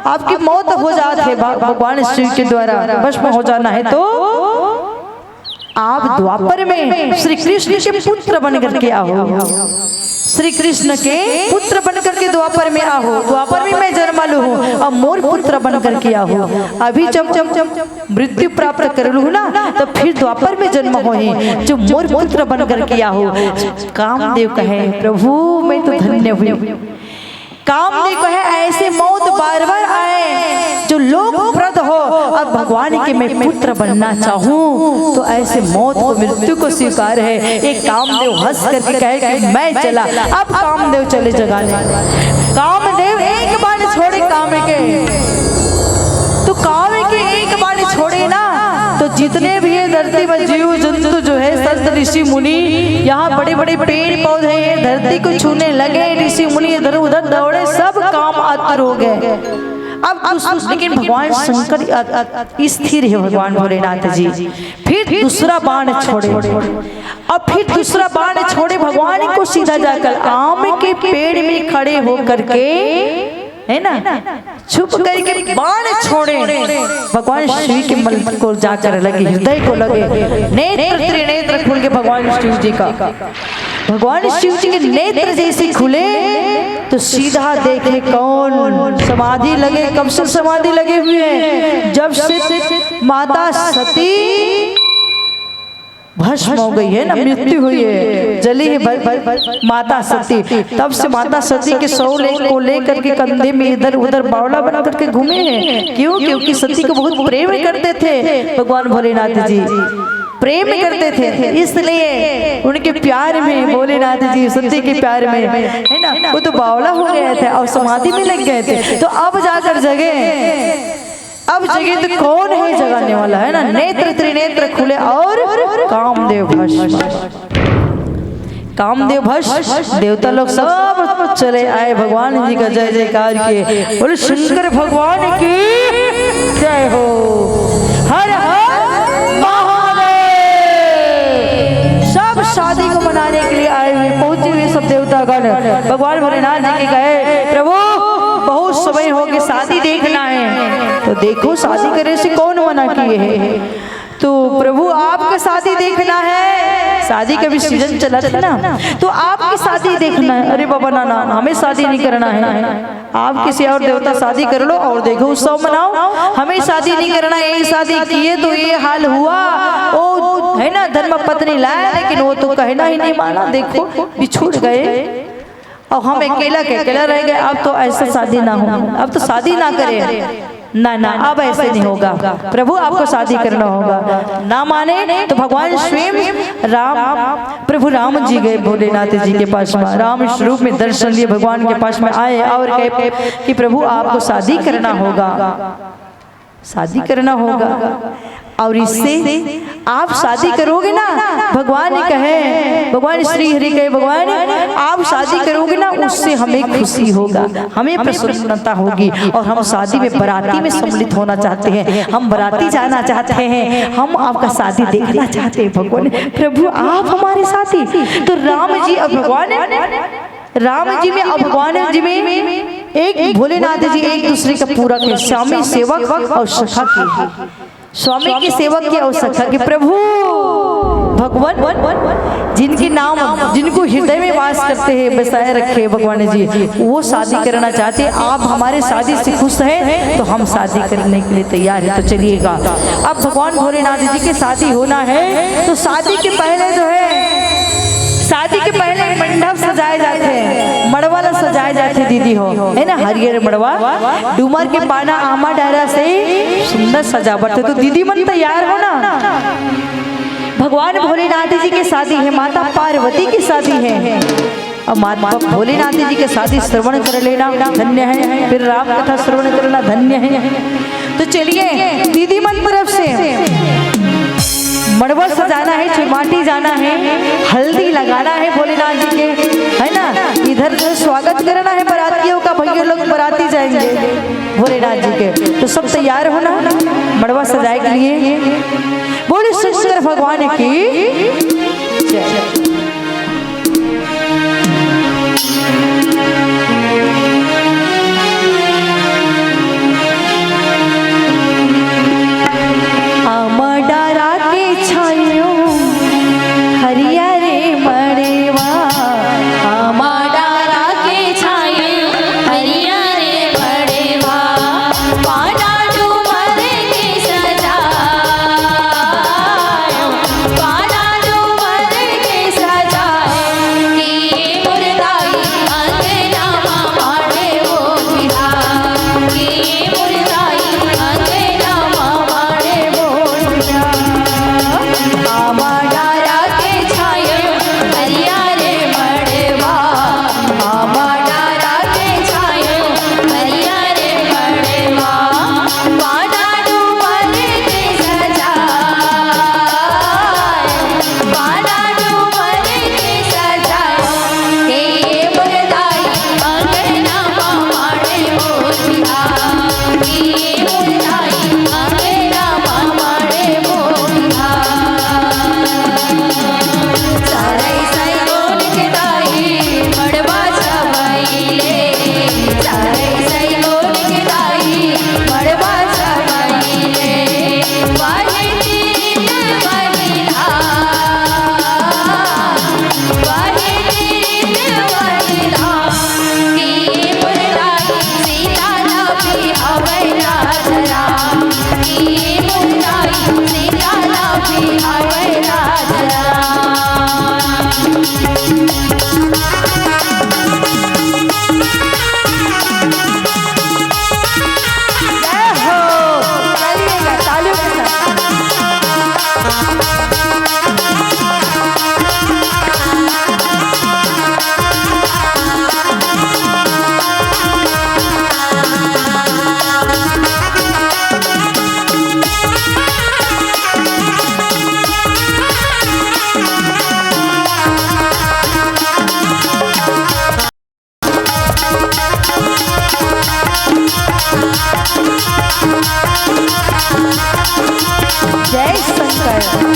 आपकी मौत हो जाती है, भगवान शिव के द्वारा भस्म हो जाना है, तो आप द्वापर में श्री कृष्ण के पुत्र बन करके आओ। श्री कृष्ण के पुत्र बनकर के द्वापर में आहो, द्वापर में मैं जन्म लू हूँ और मोर पुत्र बनकर के आहो। अभी जब जब जब मृत्यु प्राप्त कर लू ना तो फिर द्वापर में जन्म हो जो मोर पुत्र बनकर के आहो। कामदेव कहे प्रभु मैं तो धन्य हुई। कामदेव कहे ऐसे मौत बार बार आए जो लोकप्रद हो, अब भगवान के मैं पुत्र बनना चाहूँ तो ऐसे मौत को मृत्यु को स्वीकार है। एक कामदेव हंस करके कहे कि मैं चला। अब कामदेव चले जगाने। कामदेव एक बार छोड़े काम के, तो काम के एक बार छोड़े ना तो जितने भी है धरती में जीव जंतु जो है संत ऋषि मुनि, यहाँ बड़े बड़े पेड़ पौधे हैं, धरती को छूने लगे, ऋषि मुनि इधर उधर दौड़े, सब काम आतुर हो गए। अब लेकिन भगवान शंकर स्थिर है, भगवान भोलेनाथ जी फिर दूसरा बाण छोड़े और फिर दूसरा बाण छोड़े भगवान को सीधा जाकर आम के पेड़ में खड़े होकर के है ना छुप करके बाण छोड़े। भगवान शिव के मल को जाकर लगे, हृदय को लगे, नेत्र त्रिनेत्र खुल के भगवान शिव जी का, भगवान शिव जी के नेत्र जैसे खुले तो सीधा देखे कौन समाधि लगे। कब से समाधि लगे हुए हैं? जब से माता सती भस्म हो गई है ना, मृत्यु हुई है, जली है माता सती, तब से माता सती के शव को लेकर के कंधे में इधर उधर बावला बना करके घूमे हैं। क्यों? क्योंकि सती को बहुत प्रेम करते थे भगवान भोलेनाथ जी, प्रेम करते थे, इसलिए उनके प्यार में भोलेनाथ जी सती के प्यार में है ना वो तो बावला हो गए थे और समाधि में लग गए थे। तो अब जाकर जगे, अब जगह तो कौन है जगाने वाला है ना। नेत्र त्रिनेत्र खुले और कामदेव भस्म, कामदेव भस्म, देवता लोग सब चले आए, भगवान जी का जय जयकार किए, बोले शंकर भगवान की जय हो, हर हर महादेव। सब शादी को मनाने के लिए आए हुए पहुंचे हुए सब देवतागण भगवान भोलेनाथ जी के गए, प्रभु बहुत समय हो गए, शादी देखना है। तो देखो शादी करने से कौन मना किए है? तो प्रभु आपका शादी देखना है, शादी का भी सीजन चला था ना, तो आपकी शादी देखना है। अरे बाबा ना ना हमें शादी नहीं करना है, आप किसी और देवता शादी कर लो और देखो उत्सव मनाओ, हमें शादी नहीं करना है। ये शादी किए तो ये हाल हुआ, वो है ना धर्म पत्नी लाया लेकिन वो तो कहना ही नहीं माना, देखो बिछुड़ गए और हम अकेला के अकेला रह गए। अब तो ऐसा शादी ना हो, अब तो शादी ना करें, ना ना अब ऐसे नहीं होगा, प्रभु आपको शादी करना होगा। ना माने तो भगवान स्वयं राम, प्रभु राम जी गए भोलेनाथ जी के पास में, राम स्वरूप में दर्शन लिए, भगवान के पास में आए और कहे कि प्रभु आपको शादी करना होगा, शादी करना होगा और इससे आप शादी करोगे ना, भगवान ने कहे, भगवान श्री हरि कहे भगवान आप शादी करोगे ना उससे हमें खुशी होगा, हमें प्रसन्नता होगी और हम शादी में बराती में सम्मिलित होना चाहते हैं, हम बराती जाना चाहते हैं, हम आपका शादी देखना चाहते हैं। भगवान प्रभु आप हमारे साथी। तो राम जी और भगवान राम जी में और भगवान जी में एक भोलेनाथ जी एक दूसरे का पूरा के स्वामी सेवक और सखा की, स्वामी की सेवक की और सखा की। प्रभु भगवान जिनके नाम जिनको हृदय में वास करते हैं बसाए रखे भगवान जी, वो शादी करना चाहते हैं। आप हमारे शादी से खुश हैं तो हम शादी करने के लिए तैयार है, तो चलिएगा। अब भगवान भोलेनाथ जी की शादी होना है तो शादी के पहले जो है, शादी के पहले मंडप सजाए जाते हैं, मड़वा सजाए जाते दीदी हो है ना, हरियर मड़वा डूमर के पाना आमा डायरा से सुंदर सजावट है। तो दीदी मन तैयार हो ना, भगवान भोलेनाथ जी की शादी है, माता पार्वती की शादी है और माता भोलेनाथ जी की शादी श्रवण कर लेना धन्य है, फिर राम कथा श्रवण करना धन्य है। तो चलिए दीदी मन तरफ से मड़वा सजाना है, चुमाटी जाना है, हल्दी लगाना है भोलेनाथ जी के, है ना, इधर स्वागत करना है बरातियों का, भैया लोग बराती जाएंगे भोलेनाथ जी के। तो सब तैयार होना मड़वा सजाए के लिए। बोले शंकर भगवान की जय। डारा के छायो हरिया रे मड़वा, जय शंकर।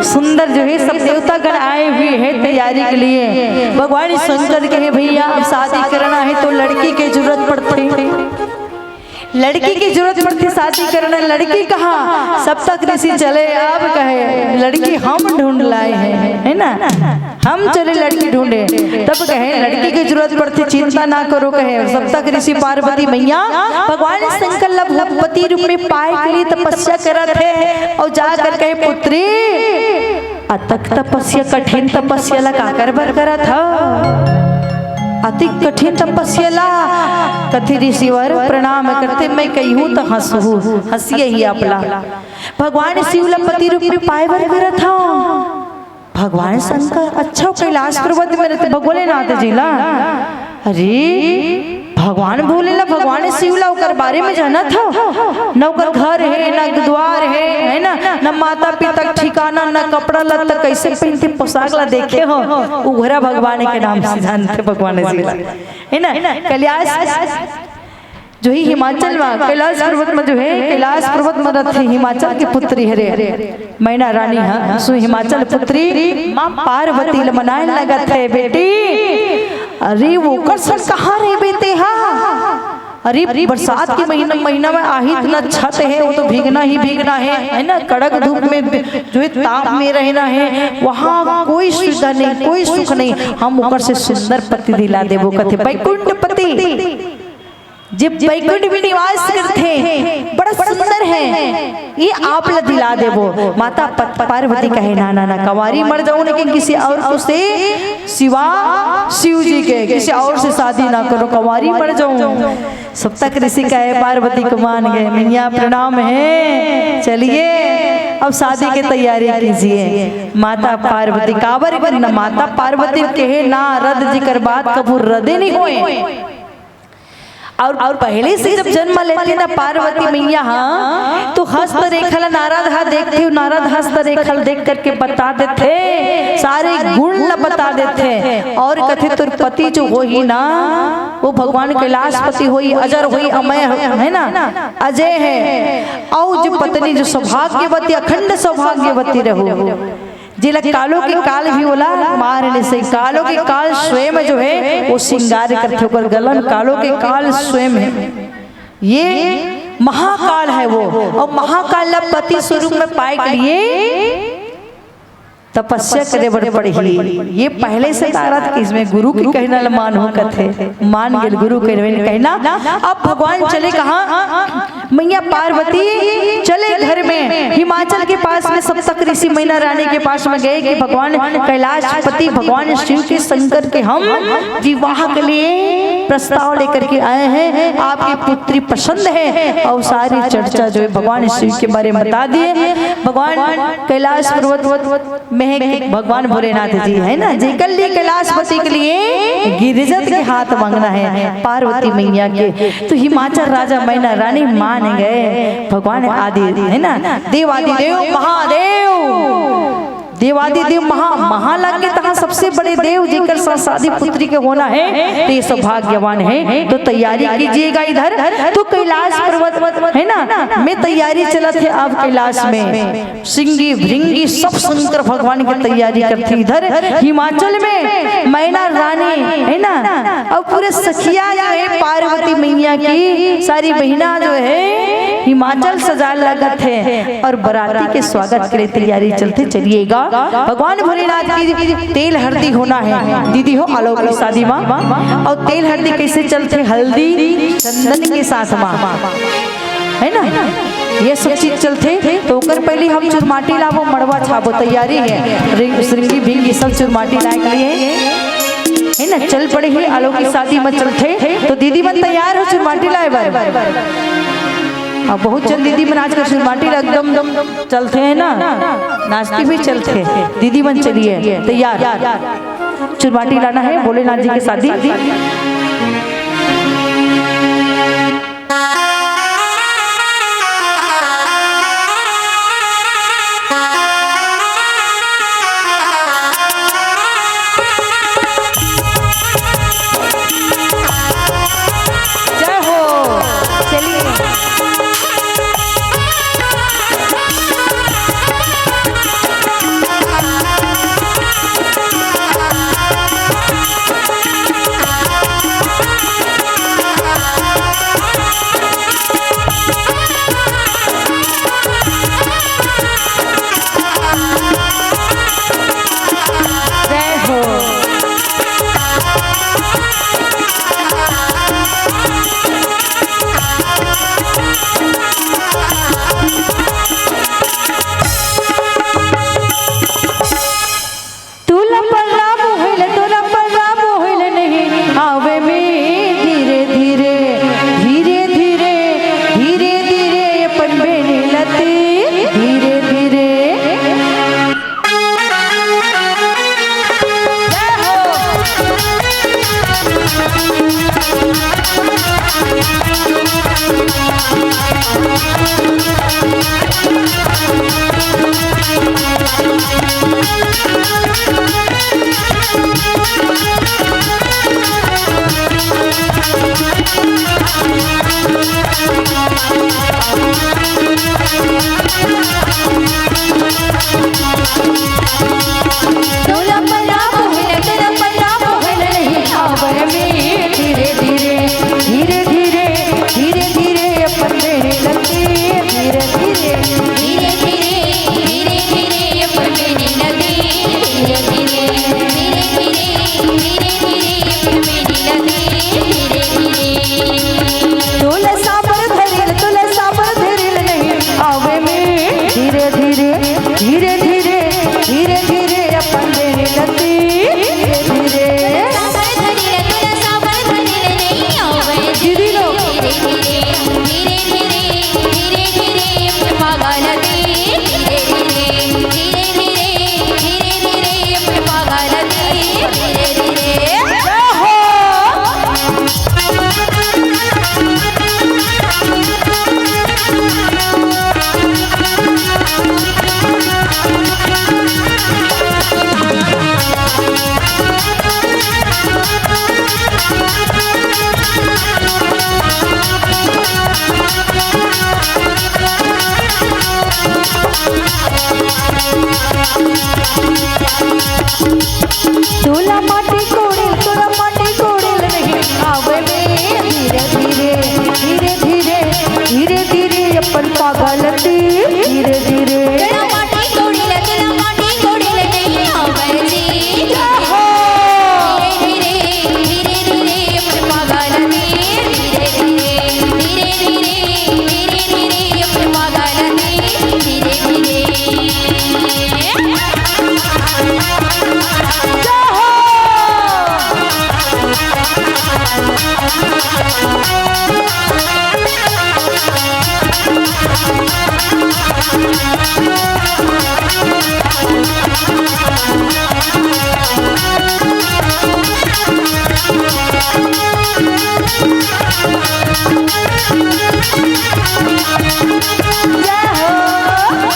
सुंदर जो है सब देवतागण आए हुए हैं तैयारी के लिए। भगवान शंकर कहे भैया अब शादी करना है तो लड़की की जरूरत पड़ती, लड़की की जरूरत पड़ती शादी करना। लड़की कहाँ सब तक ऋषि चले, अब कहे लड़की हम ढूंढ लाए हैं, है ना, हम चले लड़की ढूंढे। तब कहे लड़की की जरूरत पड़ती चिंता ना करो, कहे सब तक ऋषि पार्वती मैया भगवान शंकर भगवती रूप में पाए के लिए तपस्या कर थे और जाकर कहे पुत्री अतक तपस्या कठिन तपस्या ला का कर करा था, अति कठिन तपस्या ला कथि ऋषिवर प्रणाम करते मैं कहूँ तो हंसू हंसिए ही अपला। भगवान शिवला पति रूप में पाए बर करा था भगवान शंकर। अच्छा कैलाश पर्वत में रहते भोलेनाथ जी ला, अरे भगवान भोलेला भगवान शिवला ओकर बारे में जाना था न, ओकर घर है न द्वार है ना, न माता पिता ठिकाना न कपड़ा लत्ता कैसे पहनते पोशाक ला देखे हो, उघरा भगवान के नाम से जानते भगवान शिवला, है ना। कैलाश जो ही हिमाचल में कैलाश पर्वत में जो है कैलाश पर्वत में रहते हिमाचल की पुत्री हरे मैना रानी है सो हिमाचल पुत्री माँ पार्वती ल मनाए लगत है बेटी। अरे वो कर कहाँ रे बेटे हाँ, अरे बरसात के महीना में आहित न छत है वो तो भीगना ही भीगना है ना, कड़क धूप में जो है ताप में रहना है, वहाँ कोई सुविधा नहीं कोई सुख नहीं, हम ऊपर से सुंदर पति दिला दे वो कहते बैकुंठ पति जब बैकुंठ में निवास करते बड़ा सुंदर है ये आप ला दिला दे वो। माता पार्वती कहे ना ना ना कंवारी मर जाऊं लेकिन किसी और को से सिवा शिव जी के किसी और से शादी ना करो कंवारी मर जाऊं। सब तक ऋषि कहे पार्वती को मान गए मैया प्रणाम है चलिए अब शादी की तैयारी कीजिए। माता पार्वती काबर करना माता पार्वती कहे ना रद जी कर बात कबूर रदे नहीं हुए। और पहले से जब जन्म लेते ना पार्वती मैया, हाँ, तो हस्त रेखल नारद हा देखते हो, नारद हस्त रेखल देख करके बता देते, सारे गुण बता देते। और कथे तुर पति जो हो ही ना, वो भगवान कैलाशपति होई, अजर होई, अमय है ना, अजय है। और जो पत्नी जो सौभाग्यवती, अखंड सौभाग्यवती रहो, जिला कालों के काल भी बोला मारने से, कालों के काल स्वयं जो है वो श्रृंगार करते होकर गलन, कालों के काल स्वयं है, ये महाकाल है वो। और महाकाल पति स्वरूप में पाए के लिए तपस्या करे बड़े पड़े ही। ये पहले से तारत कि इसमें गुरु की कहना मान हो कथे, मान गेल गुरु के कहना। अब भगवान चले कहाँ, मैया पार्वती चले घर में, हिमाचल के पास में सप्तक ऋषि मैना रानी के पास में गए कि भगवान कैलाशपति भगवान शिव के शंकर के हम विवाह के लिए प्रस्ताव लेकर के आए हैं, आपकी पुत्री पसंद है। और सारी चर्चा जो है भगवान शिव के बारे में बता दिए। भगवान कैलाश पर्वत में भगवान भोलेनाथ जी है ना, जेकर लिए कैलाशपति के लिए गिरिजत के हाथ मांगना है पार्वती मैया के। तो हिमाचल राजा मैना रानी मान गए। भगवान आदि है ना, देवादिदेव महादेव, देवादिदेव महालग के तहाँ सबसे बड़े देव जेकर शादी पुत्री के होना है, तो ये सौभाग्यवान है। तो तैयारी कीजिएगा इधर। तो कैलाश पर्वत है ना में तैयारी चलत है। अब कैलाश में सिंगी भृंगी सब शंकर भगवान की तैयारी करती। इधर हिमाचल में मैना रानी है ना, और पूरे सखिया जो है पार्वती मैया की सारी बहिना जो है हिमाचल सजा लगत है, और बराती के स्वागत के लिए तैयारी चलते। चलिएगा भगवान भोलेनाथ की तेल हल्दी होना है दीदी हो अलौकिक शादी माँ। और तेल हल्दी कैसे चलते, हल्दी चंदन के साथ माँ है ना, ये सब चीज चलते। तो कर पहले हम चुरमाटी लावो, मड़वा छाबो, तैयारी है श्रृंगी भिंगी सब चुरमाटी लाए के लिए है ना। चल पड़े ही अलौकिक शादी में चलते। तो दीदी मन तैयार हो चुरमाटी लाए बार। अब बहुत जन दीदी मन आजकल चुरमाटी एकदम चलते हैं ना, नाचती भी चलते हैं। दीदी मन चलिए तैयार, चुरमाटी लाना है भोलेनाथ जी की शादी। जय हो, चलिए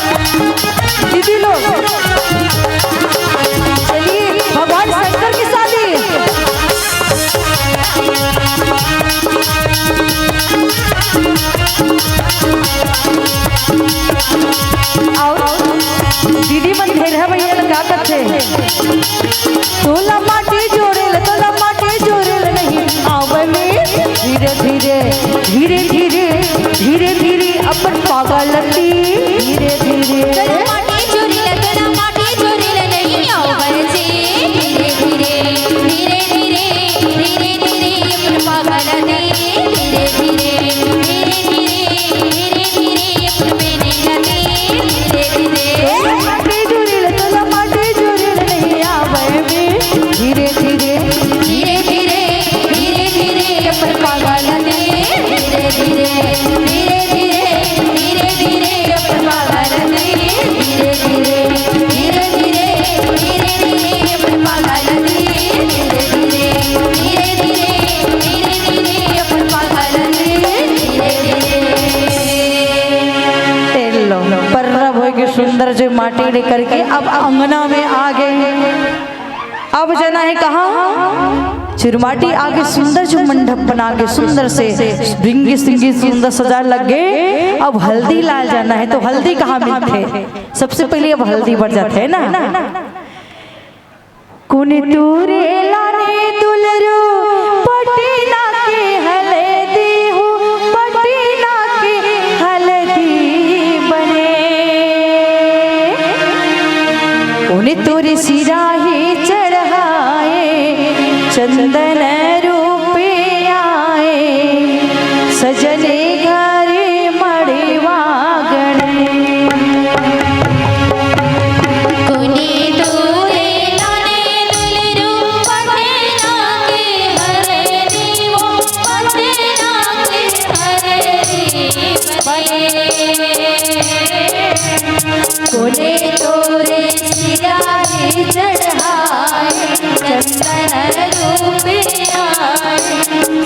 दीदी लोग चलिए भगवान शंकर की शादी। और दीदी मन घेरा भैया लगा करते तोला माटी जोड़ेल नहीं आवे में धीरे धीरे धीरे धीरे धीरे धीरे अपन पागलती धीरे धीरे माटी चोरी नहीं आवर से धीरे धीरे धीरे धीरे धीरे धीरे अपन पागल दे धीरे धीरे धीरे धीरे धीरे धीरे अपन मैंने लगे धीरे धीरे माटी जोड़ेल नहीं आवे में धीरे धीरे धीरे धीरे धीरे धीरे अपन पागल दे धीरे धीरे धीरे धीरे धीरे धीरे अपन पागल दे धीरे धीरे धीरे धीरे धीरे धीरे अपन पागल दे धीरे धीरे धीरे धीरे धीरे धीरे अपन पागल दे धीरे धीरे लो पर्रब हो के सुंदर जो माटी लेकर के अब अंगना में आ गए। अब जाना है कहाँ चिरमाटी आगे सुंदर जो मंडप बना के सुंदर से रिंगी सिंगी सुंदर सजा लग गए। अब हल्दी लाल जाना है तो हल्दी कहाँ मिलते सबसे पहले अब हल्दी बढ़ जाते है ना। कुनी तूरे लाने दुलरू पटीना के हल्दी हो पटीना के हल्दी बने उन्हें तोरे सिरा ही चढ़ाए चंदन रूपे आए सजने घरे मड़वा गणे कुनी तूरे लाने दुलरू पटना के हरदी वो पटना के हरदी बने कुनी तूरे सिराही चढ़ाए चंदन रूपे आए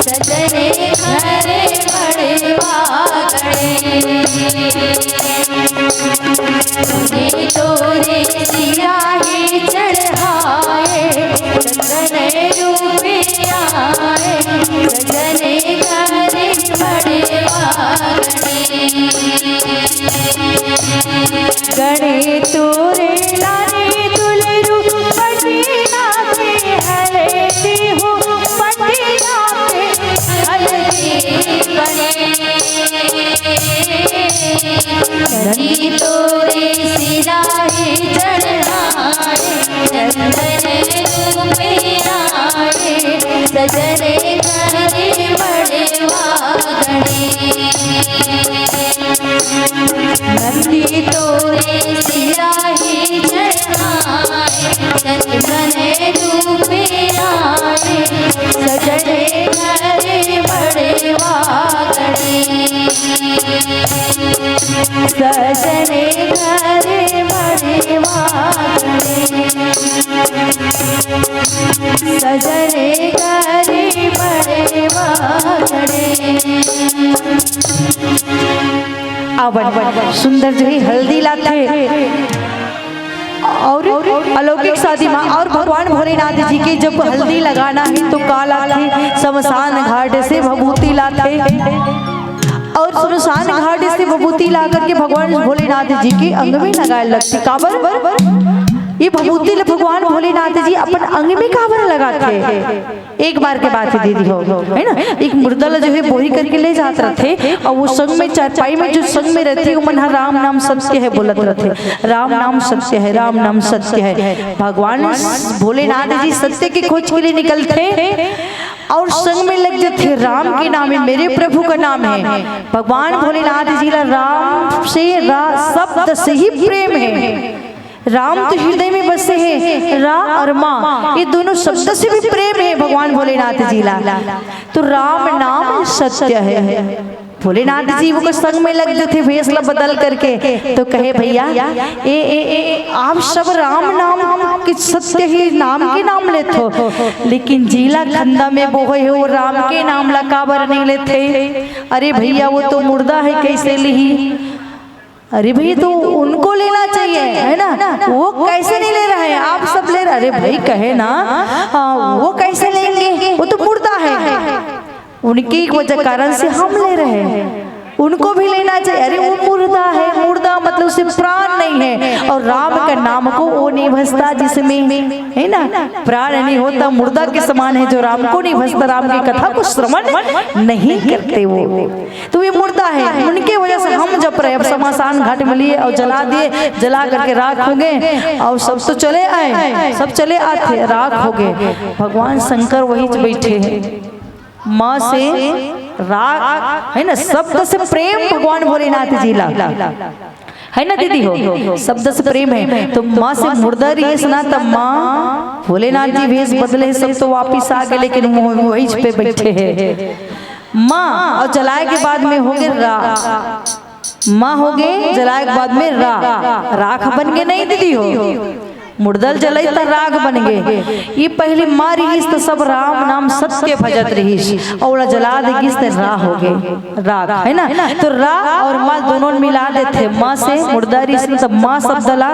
सजने घरे बड़वा गणे कुनी तोरे सिराही चढ़ाए चंदन रूपे आए सजने घरे बड़वा गणे तोरे लाने दुलरू पटीना के हल्दी हो पटीना के हल्दी कुनी तोरे सिराही चढ़ाए चंदन रूपे आए सजने घरे बड़वा गणे नंदी तोरे सिराही चढ़ाए चंदन रूपे आए सजने घरे बड़वा गणे सजने घरे बड़वा सजने घरे बड़वा अब सुंदर जो है हल्दी लाते और अलौकिक शादी में और भगवान भोलेनाथ जी के जब हल्दी लगाना है तो काला थे शमशान घाट से भभूति लाते और शमशान घाट से भभूति ला करके भगवान भोलेनाथ जी के अंग में लगाए लगती काबर ये भभूति भगवान भोलेनाथ जी अपन अंग में काबर लगाते एक बार के बात है दीदी हो है ना। एक मुर्दला जो है बोही करके ले जाते रहते और वो संग में चारपाई में जो संग में रहती है मन राम नाम सत्य है बोलत रहते राम नाम सत्य है राम नाम सत्य है। भगवान भोलेनाथ जी सत्य की खोज के लिए निकलते और संग में लग जाते राम के नाम है मेरे प्रभु का नाम है। भगवान भोलेनाथ जी का राम से शब्द से ही प्रेम है राम तो हृदय में बसे हैं, रा और माँ ये दोनों शब्द से भी प्रेम है भगवान भोलेनाथ जी ला। तो राम नाम सत्य है। भोलेनाथ जी वो संग में लग गए थे भेसला बदल करके, तो कहे भैया ए आप सब राम नाम कि सत्य ही नाम के नाम लेते हो, लेकिन जिला खंदा में वो है वो राम के नाम ला काबर नहीं लेते। अरे भैया वो तो मुर्दा है कैसे ली। अरे भैया तो उनको लेना चाहिए है ना, वो कैसे नहीं ले रहे हैं आप सब ले रहे। अरे भाई कहे ना वो कैसे लेंगे, वो तो मुर्दा है, उनकी वजह कारण से हम ले रहे हैं, उनको भी लेना चाहिए। अरे वो मुर्दा है, मुर्दा मतलब उसे प्राण नहीं है, और राम का नाम को वो नहीं भसता जिसमें है ना प्राण नहीं होता, मुर्दा के समान है जो राम को नहीं भसता, राम की कथा को श्रवण नहीं करते वो, तो ये मुर्दा है। उनके वजह से हम जप रहे। अब शमशान घाट में लिए और जला दिए, जला करके राख हो गए, और सब तो चले आए, सब चले आते राख हो गए। भगवान शंकर वहीं बैठे हैं, माँ से राग है ना, शब्द से प्रेम भगवान भोलेनाथ जी ला है ना दीदी हो, शब्द से प्रेम है। तो माँ से मुर्दा रेस ना, तब माँ भोलेनाथ जी भेष बदले सब तो वापिस आ गए, लेकिन वहीं पे बैठे हैं माँ। और जलाए के बाद में हो गए रा, माँ हो गए जलाए के बाद में राख बन गए। नहीं दीदी हो, मुर्दल जलई त राग बन गए। ये पहले माँ रहीस तो सब राम नाम सत्य भजत रहीस, और जला देगी तो रा हो गए राग है ना। तो रा और माँ दोनों मिला देते, माँ से मुर्दा रहीस तब माँ शब्द ला,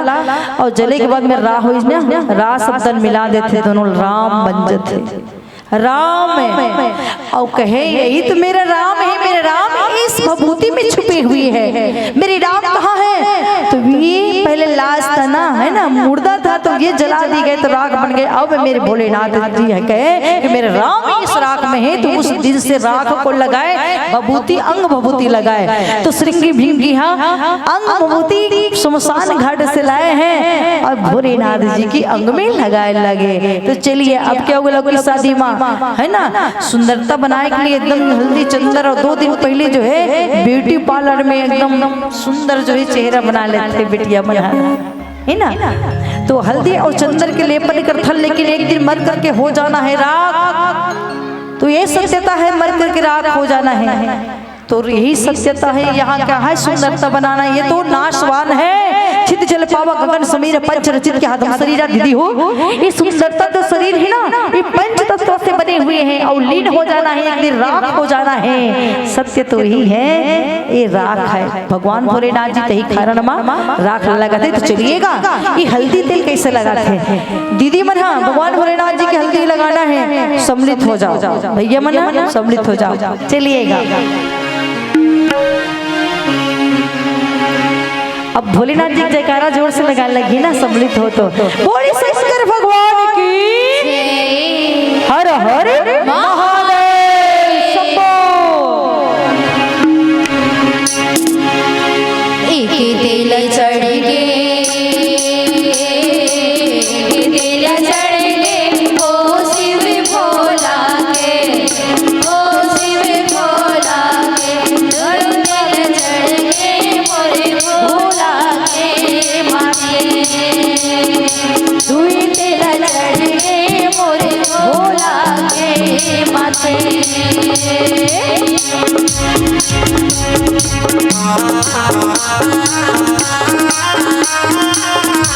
और जले के बाद में रा हो ना, रा शब्द मिला देते, दोनों राम बन जाते। राम है और कहे यही तो मेरा राम है, मेरा राम इस भभूति में छुपे हुए है, मेरे राम कहाँ है। तो ये पहले लाश था ना है ना, मुर्दा था, तो ये जला दी गए तो राख बन गए। अब मेरे भोलेनाथ जी है कहे कि मेरे राम इस राख में है, तो उस दिन से राख को लगाए भभूति, अंग भभूति लगाए। तो श्रृंगी भिंगी अंग भभूति शमशान घाट से लाए हैं और भोलेनाथ जी की अंग में लगाए लगे। तो चलिए अब क्या हुआ, लोग की शादी माँ है ना, सुंदरता बनाए के लिए एकदम हल्दी चंदन, और 2 दिन पहले जो है ब्यूटी पार्लर में एकदम सुंदर जो है चेहरा बना लेते बिटिया बना है ना। तो हल्दी और चंदन के लेपन कर थल, लेकिन एक दिन मर करके हो जाना है राख। तो ये सत्यता है, मर करके राख हो जाना है। तो यही सत्यता है, यहाँ क्या है सुंदरता बनाना, ये तो नाशवान है। चित जल पावा गगन समीर पंच रचित के हाथ शरीर दीदी हो, ये सुंदरता तो शरीर है ना, ये पंच तत्वों से बने हुए हैं, और लीन हो जाना है, एक दिन राख हो जाना है। सत्य तो यही है, ये राख है। भगवान भोलेनाथ जी तही कारण माँ राख लगाते। तो चलिएगा ये हल्दी तेल कैसे लगाते हैं दीदी मन, हाँ भगवान भोलेनाथ जी की हल्दी लगाना है, सम्मिलित हो जाओ भैया मन, सम्मिलित हो जाओ। चलिएगा अब भोलेनाथ जी जयकारा जोर से लगाने लगी ना, सम्मिलित हो तो बोले शंकर भगवान की हर हर महादेव शंभो। एक दिल चढ़ के, दिल चढ़ के ओ शिव भोला के, ओ शिव भोला के, दिल चढ़ के मोरे भोला के माथे, दुई दिल चढ़ के मोरे भोला के माथे।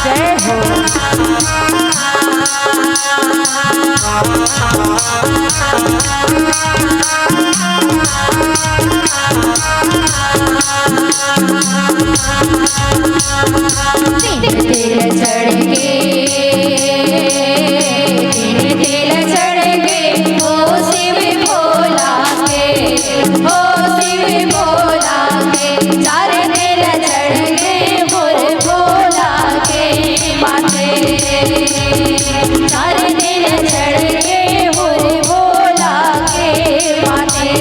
जय हो। दिल चढ़ के, दिल चढ़ के ओ शिव भोला के, ओ शिव भोला के, 4 दिल चढ़ के मोर भोला के माथे, 4 दिल चढ़ के मोर भोला के माथे।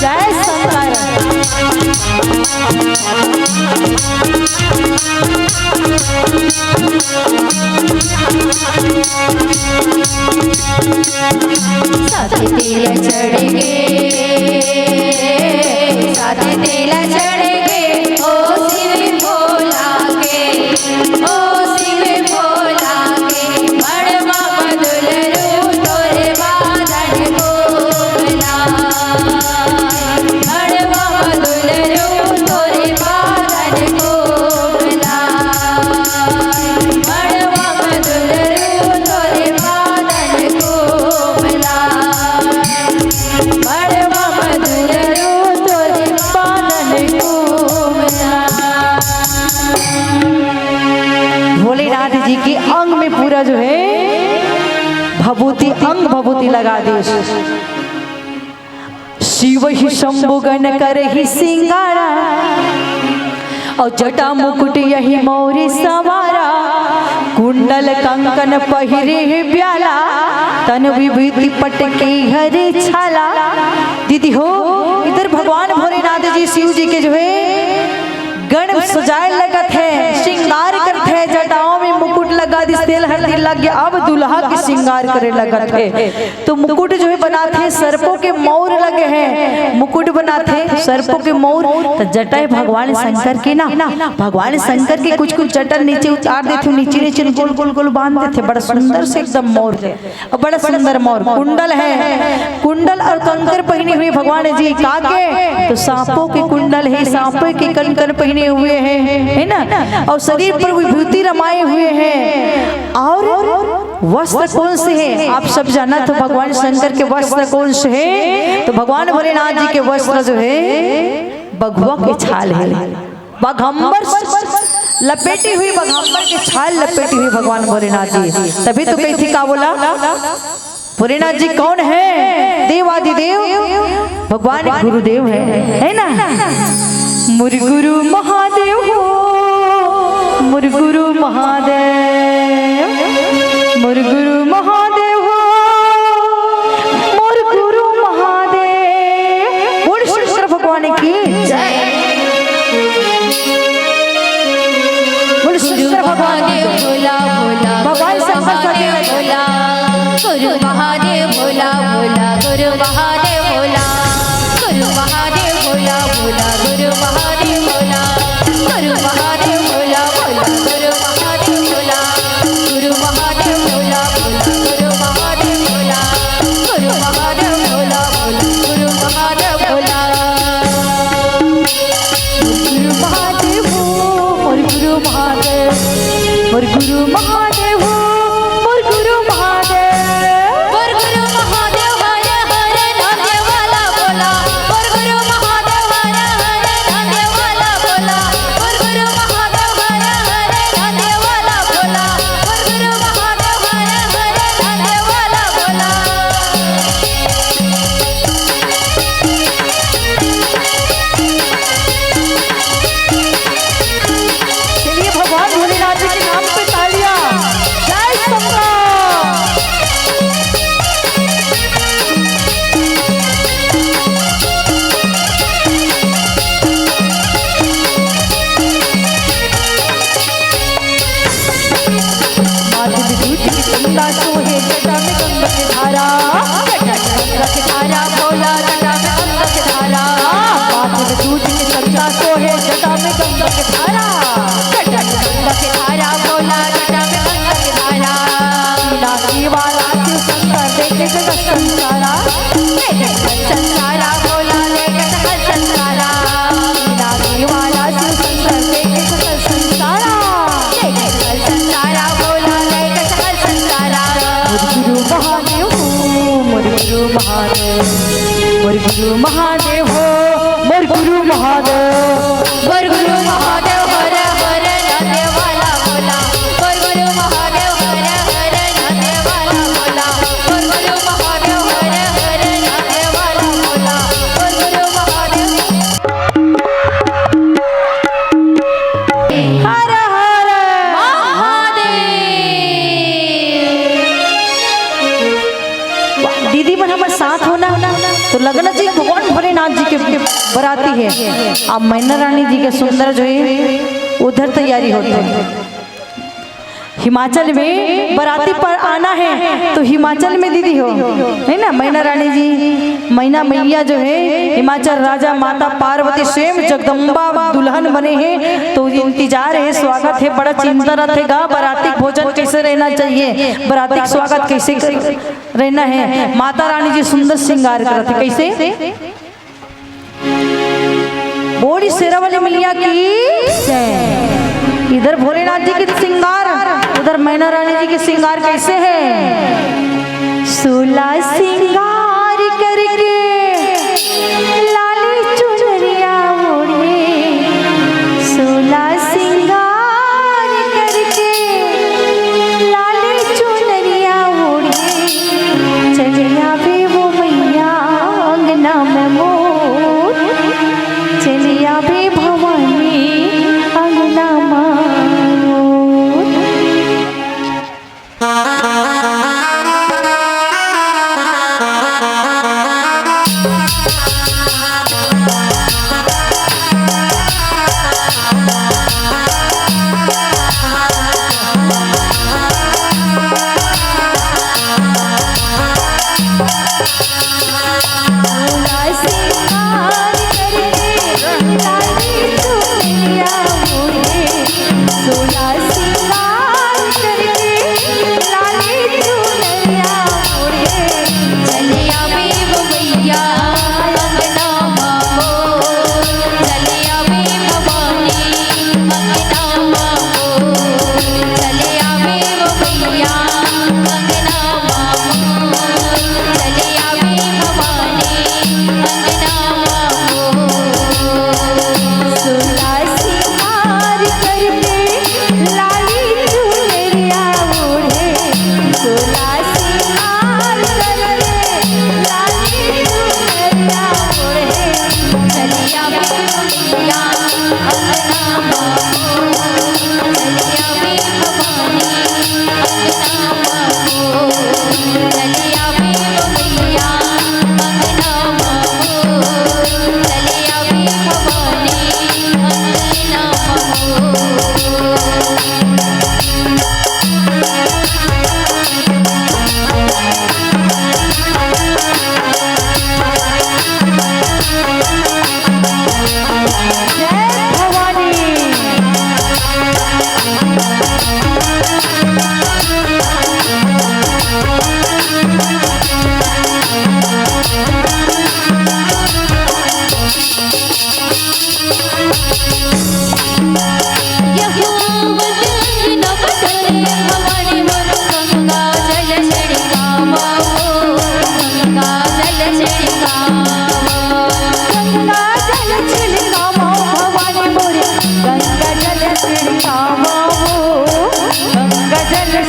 जय शंकर। साथ तेला चढ़ गे, साथ तेला चढ़ गे, ओ शिव भोला के, ओ शिव भोला के, मड़वा मधुलरू तोरे बादन गोला, मड़वा मधुलरू तोरे बादन गोला, मड़वा मधुलरू तोरे बादन गोला, मड़वा मधुलरू तोरे बादन गोला। भोलेनाथ जी के अंग में पूरा जो है भभूति, अंग भभूति लगा दी। शिव ही शंभु गण कर ही सिंगारा, और जटा मुकुट यही मोरी सवारा, कुंडल कंकन पहिरे है ब्याला, तन विभूति पटके हरे छाला। दीदी हो इधर भगवान भोलेनाथ जी शिव जी के जो है गण सजाए लगत है, श्रृंगार करते है, जटाओं में मुकुट लगा दी, तेल हल्दी लग गया, अब दुल्हा की श्रृंगार करे लगत है। तो मुकुट जो है बनाते हैं, सर्पों के मोर लगे हैं, मुकुट बनाते हैं सर्पों के मोर। तो जटा है भगवान शंकर की ना, भगवान शंकर के कुछ कुछ जटा नीचे उतार देते, नीचे नीचे गोल गोल गोल बांध देते, बड़ा सुंदर से एकदम मोर है, और बड़ा सुंदर मोर। कुंडल है, कुंडल और कंकर पहने हुए भगवान जी काके, तो सांपों के कुंडल है, सांपों के कंकर पहने हुए हैं, है ना, और शरीर पर विभूति रमाए हुए हैं। और वस्त्र कौन से है आप सब जाना, तो भगवान शंकर के वस्त्र कौन से है, तो भगवान भोलेनाथ जी के वस्त्र जो है बघुआ के छाल है, बाघंबर लपेटी हुई, बाघंबर के छाल लपेटी हुई भगवान भोलेनाथ जी। तभी तो कही थी का बोला भोलेनाथ जी कौन है, देवादिदेव भगवान गुरुदेव है ना। मुर गुरु महादेव हो, मुर गुरु महादेव, मुर गुरु महादेव हो, मुर गुरु महादेव। बोल शंकर भगवान की जय, बोल शंकर भगवान भोला भोला भगवान शंकर भोला, गुरु महादेव भोला भोला, गुरु महादेव भोला, गुरु महादेव भोला भोला, गुरु महादेव भोला, गुरु महादेव भोला भोला, गुरु महादेव भोला, गुरु महादेव भोला भोला, गुरु महादेव भोला, गुरु महादेव भोला भोला, गुरु महादेव भोला। गुरु महादेव हो, और गुरु महादेव, और गुरु महादेव हो, और गुरु महादेव, और गुरु महादेव हरे हरे नांदे वाला बोला, और गुरु महादेव हरे हरे नांदे वाला बोला, और गुरु महादेव हरे हरे नांदे वाला बोला, और गुरु महादेव हरे हरे नांदे वाला बोला। चलिए भगवान भोलेनाथ जी के नाम पे तालियां, जय शंकर। माधव दूत की गंगा सोहे जटा में गंगा की धारा, गंगा की धारा बोला जटा में गंगा की धारा, माधव दूत की गंगा सोहे जटा में गंगा की धारा, गंगा की धारा बोला जटा में गंगा की धारा। नाची वाला शिव शंकर देखे जगत संसारा, संसारा बोला लेके सकल संसारा, नाची वाला शिव शंकर देखे जगत संसारा। लेके सकल संसारा बोला लेके सकल संसारा। गुरु महादेव हो, मोर गुरु महादेव, मोर गुरु महादेव हो, मोर गुरु महादेव, और गुरु महादेव हरे हरे नांदे वाला बोला, और गुरु महादेव हरे हरे नांदे वाला बोला, और गुरु महादेव हरे हरे नांदे वाला बोला, और गुरु महादेव हर हर महादेव। जी के बराती है। अब मैना रानी जी के सुंदर जो है उधर तैयारी होती है। हिमाचल में बराती पर आना है तो हिमाचल में दीदी हो, है ना। मैना रानी जी, मैना मैया जो है हिमाचल राजा माता पार्वती स्वयं जगदम्बा दुल्हन बने हैं, तो इंतजार है, स्वागत है, बड़ा चिंता रहेगा बराती भोजन कैसे रहना चाहिए, बराती स्वागत कैसे रहना है। माता रानी जी सुंदर श्रृंगार करते कैसे, बोली शेरावाली मैया की। इधर भोलेनाथ जी के श्रृंगार, उधर मैना रानी जी के श्रृंगार कैसे है। 16 श्रृंगार करके लाली चुनरिया ओढ़े, 16 श्रृंगार करके लाली चुनरिया ओढ़े, चलिया बे वो मैया अंगना में मोर, चलिया बे भवानी अंगना माँ।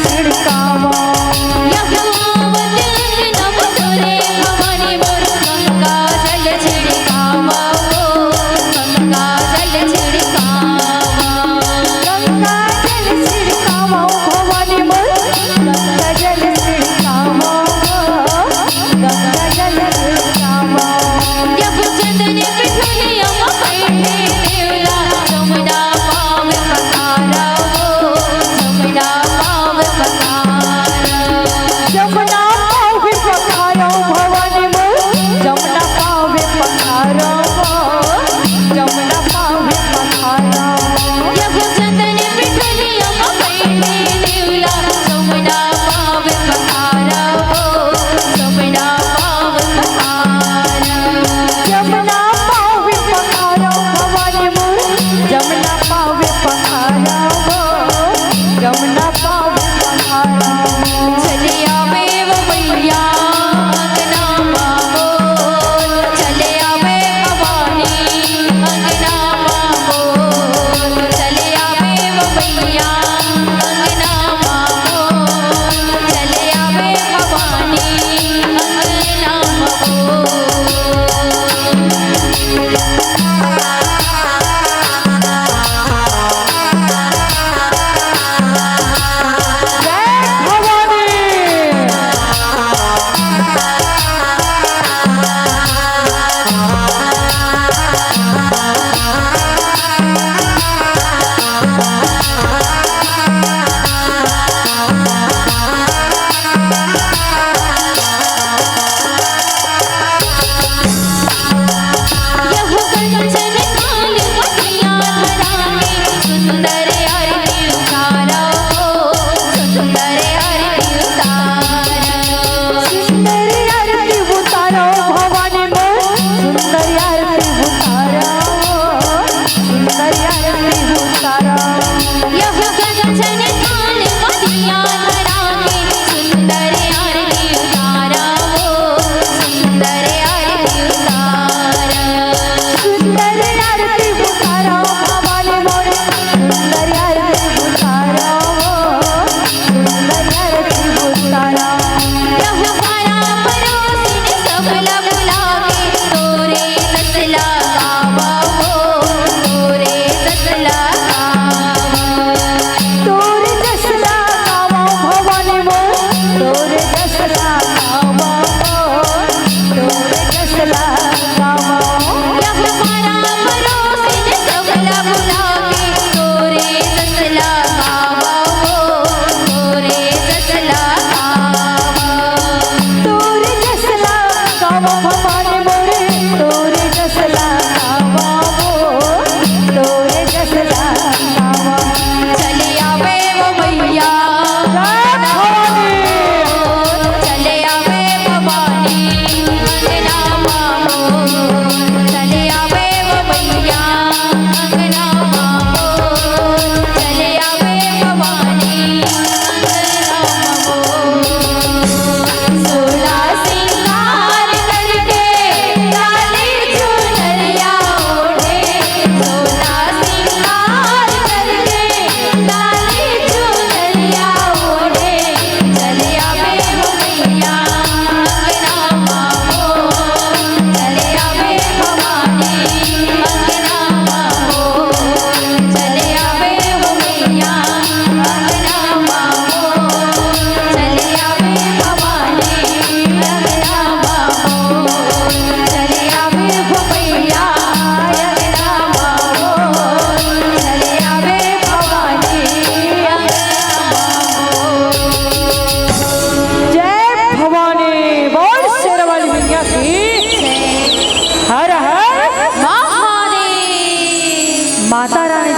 छिड़कावा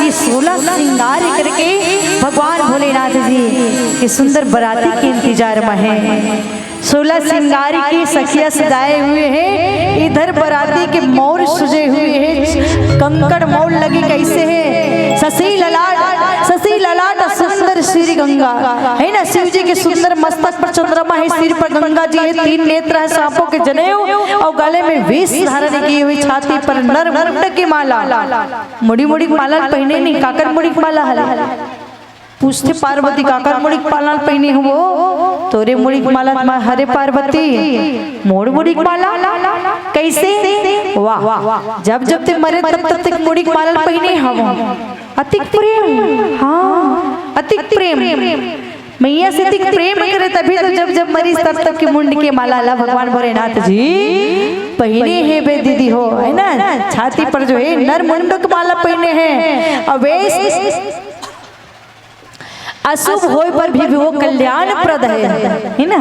की 16 श्रृंगार करके भगवान भोलेनाथ जी के सुंदर बराती के इंतजार में है। 16 श्रृंगार की सखिया सजाए हुए हैं, इधर बराती के मोर सजे हुए हैं, कंकड़ मोर लगी कैसे है, शशि ललाट सुंदर श्री गंगा है ना, शिव जी के सुंदर मस्तक पर चंद्रमा है, सिर पर गंगा जी है, 3 नेत्र है, सांपों के जनेऊ और गले में वेश धारण की हुई, छाती पर नर मुंड की माला, मुड़ी मुड़ी माला पहने नहीं, काकर मुड़ी माला है। पूछते पार्वती काकर मुड़ी माला पहने हो, तोरे मुड़ी माला हरे पार्वती मोड़ मुड़ी माला कैसे, वाह जब जब ते मरे तब तब तक मुड़ी माला पहने हम, अतिक प्रेम, हाँ अतिक प्रेम, मैया से अतिक प्रेम करे तभी तो जब जब मरी तब तब की मुंड के माला ला भगवान भोलेनाथ जी पहने है बे दीदी हो, है ना, छाती पर जो है नर मुंड की माला पहने हैं। अवेश अशुभ होय पर भी वो कल्याणप्रद है ना,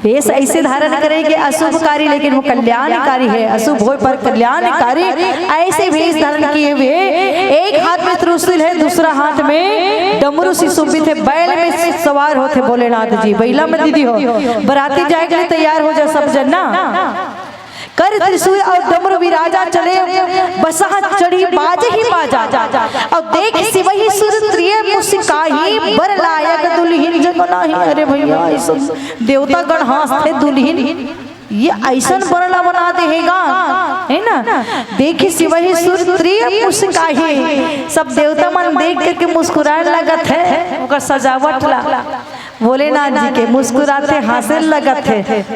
वेश ऐसे धारण करे कि अशुभकारी लेकिन वो कल्याणकारी है, अशुभ होय पर कल्याणकारी ऐसे वेश धारण किए हुए, एक हाथ में त्रिशूल है, दूसरा हाथ में डमरू से सुशोभित है, बैल में सवार होते भोलेनाथ जी, बैला में दीदी हो, बराती जाए के लिए तैयार हो जा सब जन ना, कर त्रिशूल और डमरू विराजा चले, बसहा चढ़ी बाज ही बाजा, और देख शिवहि सुर प्रिय मुस्काही, बर लायक दुल्हिन जगनाही। अरे भैया ऐसा देवता गण हंसते दुल्हिन, ये ऐसा बरला बना देगा, है ना, देखी शिवहि सुर प्रिय मुस्काही, सब देवता मन देख करके मुस्कुराने लगत है, उनका सजावट ला भोलेनाथ जी के मुस्कुराते हंसे लगत है,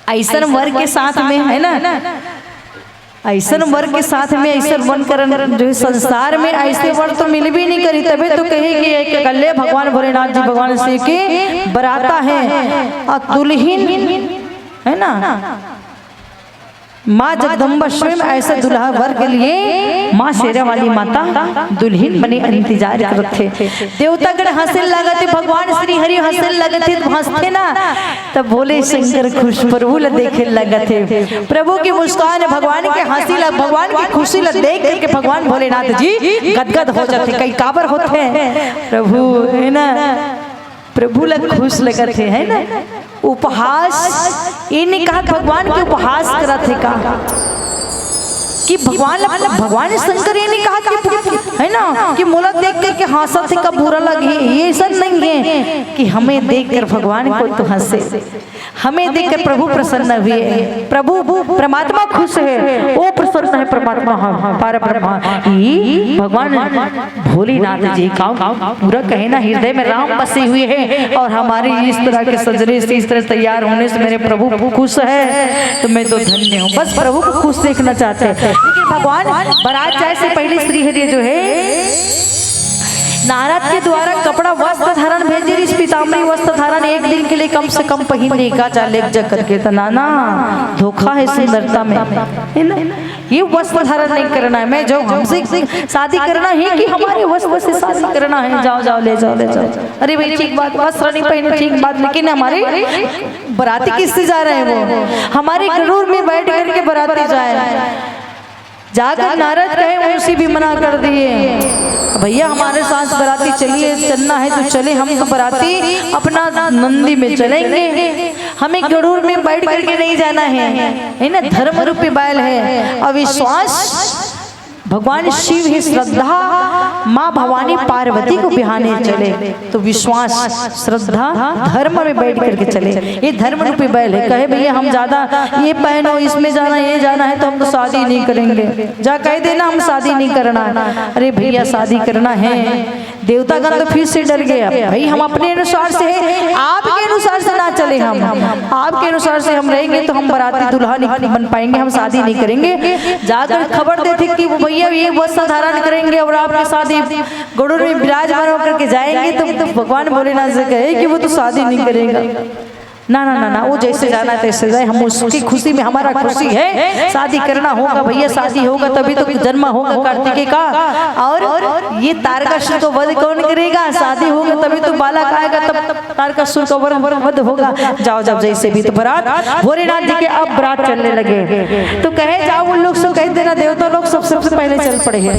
ऐसा वर्ग के साथ में है ना, ऐसा वर्ग के साथ में ऐसा वन करन जो संसार में ऐसे वर तो मिल भी नहीं करी, तभी तो कहे कि एक कल्ले भगवान भोलेनाथ जी भगवान शिव के बराता है, और दुल्हिन है ना माँ जगदम्बा स्वयं ऐसे दुल्हा वर के लिए माँ शेरा वाली माता दुल्हिन बने इंतजार करते थे। देवतागण हंसे लगते, भगवान श्री हरि हंसे लगते, हंसते ना तब भोले शंकर खुश प्रभु ल देखे लगते, प्रभु की मुस्कान भगवान के हंसी लग, भगवान की खुशी ल देख करके भगवान भोलेनाथ जी गदगद हो जाते, कई काबर होते हैं प्रभु है ना, प्रभु लग खुश लगते है ना, उपहास इन्हें कहा भगवान के उपहास करा थे का कि भगवान शंकर ये नहीं कहा कि है ना कि मोला देख कर के हंसा थे का बुरा लगे, ये सब नहीं है कि हमें देखकर भगवान को तो हंसे, हमें देखकर प्रभु प्रसन्न हुए, प्रभु परमात्मा खुश है, वो प्रसन्न है परमात्मा परब्रह्मा, भगवान भोलेनाथ जी का पूरा कहे ना हृदय में राम बसे हुए हैं, और हमारे इस तरह के सजरे से इस तरह तैयार होने से मेरे प्रभु खुश है, तो मैं तो धन्य हूँ, बस प्रभु को खुश देखना चाहते हैं। लेकिन भगवान बारात जाए से पहले श्री हरि जो है नारद के द्वारा कपड़ा वस्त्र धारण भेजे, इस पीताम्बरी वस्त्र धारण एक दिन के लिए कम से कम पहनने का चाले जग करके, तो नाना धोखा है सुंदरता में, है ना, ये वस्त्र धारण नहीं करना है, मैं जो हमसे शादी करना है कि हमारे वस्त्र से शादी करना है, जाओ जाओ ले जाओ ले जाओ, अरे भाई ठीक बात, वस्त्र नहीं पहने ठीक बात, लेकिन हमारे बराती किससे जा रहे हैं, वो हमारे गरुड़ में बैठ करके बराती जाए, जाकर नारद कहे उसी भी मना कर दिए, भैया हमारे साथ बराती चलिए, चलना है तो चले, हम तो बराती अपना नंदी में चलेंगे, हमें गरुड़ में बैठ करके नहीं जाना है ना, धर्म रूपी बैल है, अविश्वास भगवान शिव ही श्रद्धा माँ भवानी पार्वती को बिहाने चले, तो विश्वास श्रद्धा धर्म में बैठ करके चले, ये धर्म रूपी बैल है, कहे भैया हम ज्यादा ये पहनो इसमें जाना ये जाना है तो हम तो शादी नहीं करेंगे, जा कह देना हम शादी नहीं करना, अरे भैया शादी करना है, देवतागण तो फिर से डर गया, भाई हम अपने अनुसार से है, आपके अनुसार से ना चले, हम आपके अनुसार से हम रहेंगे तो हम बराती दुल्हा नहीं बन पाएंगे, हम शादी नहीं करेंगे, जाकर खबर देते कि वो भैया ये वस्त्र धारण करेंगे और आपके शादी गरुड़ में विराजमान होकर के जाएंगे, तो भगवान भोलेनाथ से कहे कि वो तो शादी नहीं करेगा, ना ना ना ना, वो जैसे जाना है तैसे जाए, हम उसकी खुशी में हमारा खुशी है। शादी करना होगा भैया, शादी होगा तभी तो जन्म होगा कार्तिकेय का। और ये तारकासुर को वध कौन करेगा? शादी होगा तभी तो बालक आएगा, तब तारकासुर का वध होगा। जाओ जब जैसे भी तो बारात भोलेनाथ जी के अब बारात चलने लगे तो कहे जाओ उन लोग सब कह देना देवता लोग सबसे पहले चल पड़े हैं।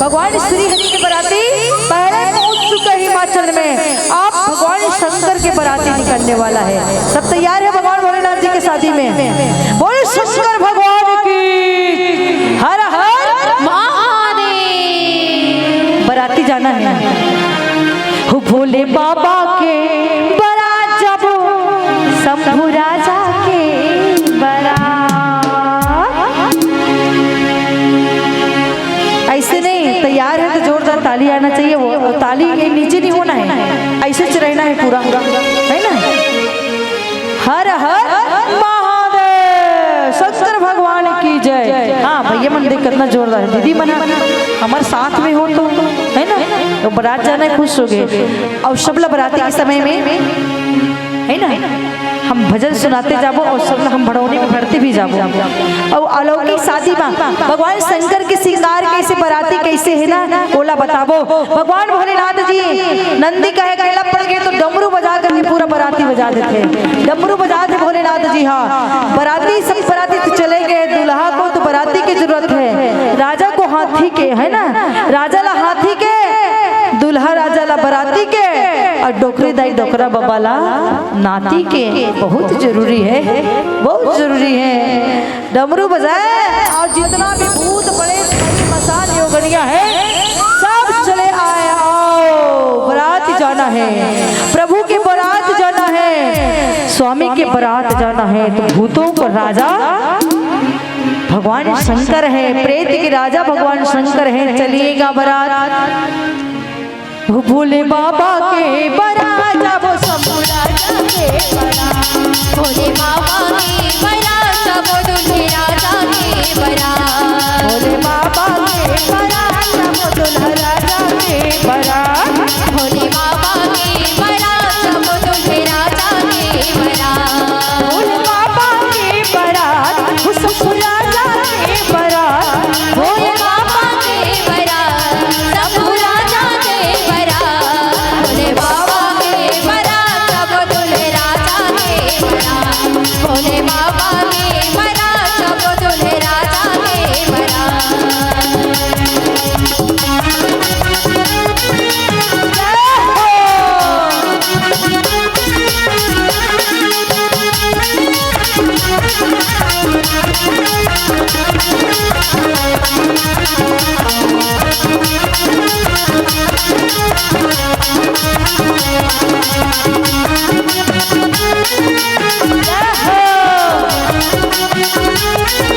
भगवान श्री हरि के बराती पहले पहुंच चुके हिमाचल में, अब भगवान शंकर के बराती निकलने वाला है। सब तैयार है भगवान भोलेनाथ जी के शादी में। बोले शंकर भगवान की हर हर महादेव। बराती जाना है हो भोले बाबा के बरात, जब शंभू राजा के बरात। ऐसे नहीं, तैयार है तो जोरदार ताली आना चाहिए। वो ताली ये नीचे नहीं होना है, ऐसे च रहना है पूरा, है ना। हर हर महादेव, शंकर भगवान की जय। हाँ भैया मन देख कितना जोरदार है। दीदी मन हमारे साथ में हो तो, है ना, तो बारात जाना खुश हो गए। और सबला बराती के समय में, है ना, हम भजन सुनाते जाबो और सब हम भड़ौनी में भरते भी जाबो। और अलौकिक शादी में भगवान शंकर के श्रृंगार कैसे, बराती कैसे है ना, बोला बताबो। भगवान भोलेनाथ जी नंदी का अकेला पड़ गए तो डमरू बजा कर पूरा बराती बजा देते, डमरू बजाते भोलेनाथ जी। हाँ बराती, सब बराती तो चले गए, दूल्हा को तो बराती की जरूरत है, राजा को हाथी के, है ना, राजा ला हाथी के, दूल्हा राजा ला बराती के, और डोकरी दाई डोकरा बाबा ला नाती के। बहुत जरूरी है, बहुत जरूरी है। डमरू बजाए और जितना भी भूत बड़े मसान योगनिया है सब चले आए। आओ बारात जाना है, प्रभु के बारात जाना है, स्वामी के बारात जाना है। तो भूतों को राजा भगवान शंकर है, प्रेत के राजा भगवान शंकर है। चलिएगा बारात भोले बाबा के बारात, जब शंभू राजा के बारात। भोले बाबा के बारात, जब दूल्हे राजा के बारात। भोले बाबा के बारात, जब दूल्हा राजा के बारात। भोले बाबा के बारात, जब दूल्हे राजा के बारात। भोले बाबा के बारात, शंभू राजा के बारात। भोले बाबा के बारात, शंभू राजा के बारात। भोले बाबा के बारात, जब दूल्हे राजा के बारात। भोले बाबा के बारात, जब दूल्हे राजा के बारात।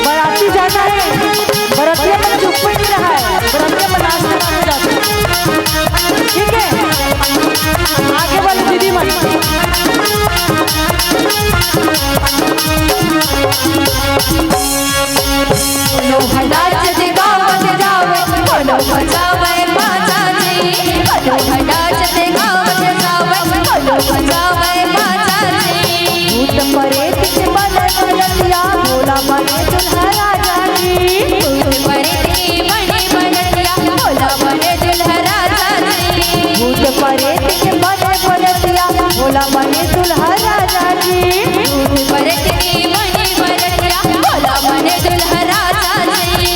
बराती जाना है, बरातिया में चुप ही नहीं रहा है, बरातिया में नाचने वाले जाते हैं। ठीक है, आगे वाली दीदी मन नाच गावत जावे, बोलो बजावे बाजा जी। बोलो नाच गावत जावे, बोलो बजावे बाजा जी। भूत परेत के बने बरतिया, भोला बने दुल्हा राजा जी। भूत परेत के बने बरतिया, भोला बने दुल्हा राजा जी। भूत परेत के बने बरतिया, भोला बने दुल्हा राजा जी। भूत परेत के बने बरतिया, भोला बने दुल्हा राजा जी।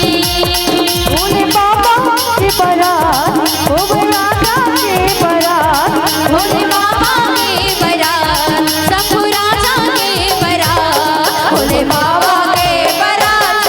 भोले बाबा के बारात, ओ राजा के बारात। भोले बाबा के बारात, शंभू राजा के बारात। भोले बाबा के बारात,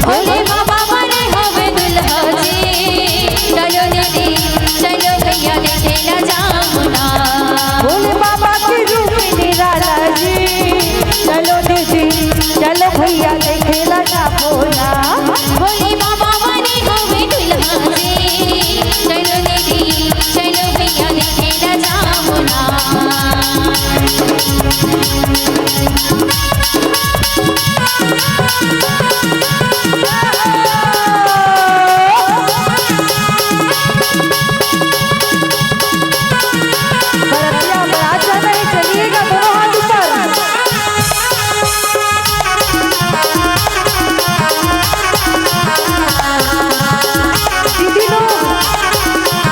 भोले बाबा बने हवे दुल्हा जी चलो दीदी चलो भैया देखे न जामुना भोले बाबा के रूप निराला जी चलो दीदी चलो भैया देखेला जामुना भोले बाबा बने हवे दुल्हा जी चलो दीदी चलो भैया देखे न जामुना बरतिया बारात जाना है, चलिएगा दोनों हाथ ऊपर। दीदी लोग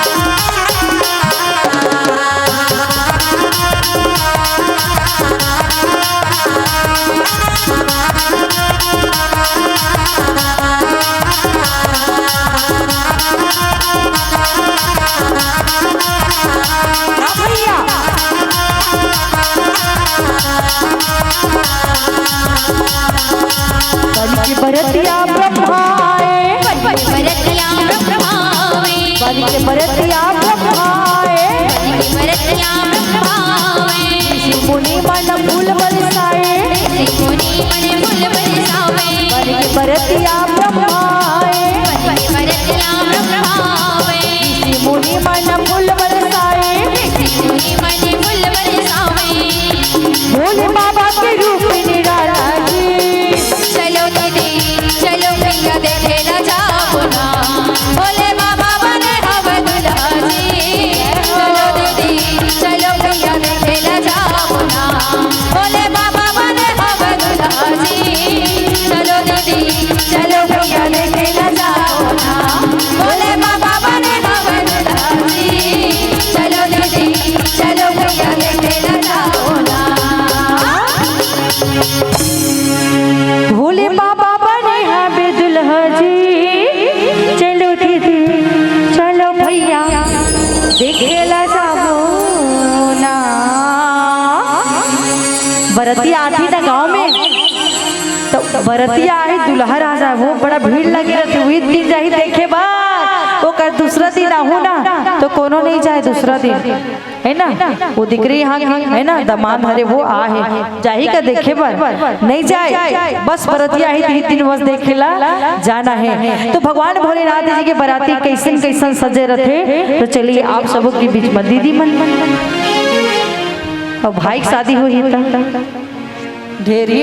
हाँ भैया बन के बरतिया ब्रह्माए भरतिया ब्रह्मावे बन के बरतिया ब्रह्माए भरतिया ब्रह्मावे मुनि मन फूल बरसाए मुनि मने फूल बरसावे बन के बरतिया ब्रह्माए भरतिया ब्रह्मावे मुनि मन फूल बरसाए मुनि मने फूल बरसावे भोले बाबा के रूप निराला जी चलो दीदी चलो भैया देखे न जामुना भोले बाबा बने हवे दुल्हा जी चलो दीदी चलो भैया देखे न जामुना भोले बाबा बने हवे दुल्हा जी चलो दीदी चलो भैया देखे न जामुना भोले बाबा बने हवे दुल्हा जी चलो दीदी चलो भैया देखे न जामुना भोले बाबा बने हैं बेदुल्हा जी चलो दीदी चलो भैया देखेला जाओ ना बरतिया आती ना गांव में तो बरतिया आई दुल्हा राजा वो बड़ा भीड़ लगी रहती हुई दिन जाही देखे बार वो कर दूसरा दिन आहू ना तो कोनो नहीं जाए दूसरा दिन है ना वो दिकरी यहाँ की है ना दमाद हरे वो आ है जाही का देखे बार नहीं जाए बस बरतिया ही दिन बस देखेला जाना है तो भगवान भोलेनाथ जी के बराती कैसन कैसन सजे रहते तो चलिए आप सबों के बीच में दीदी मन और भाई की शादी हुई ढेरी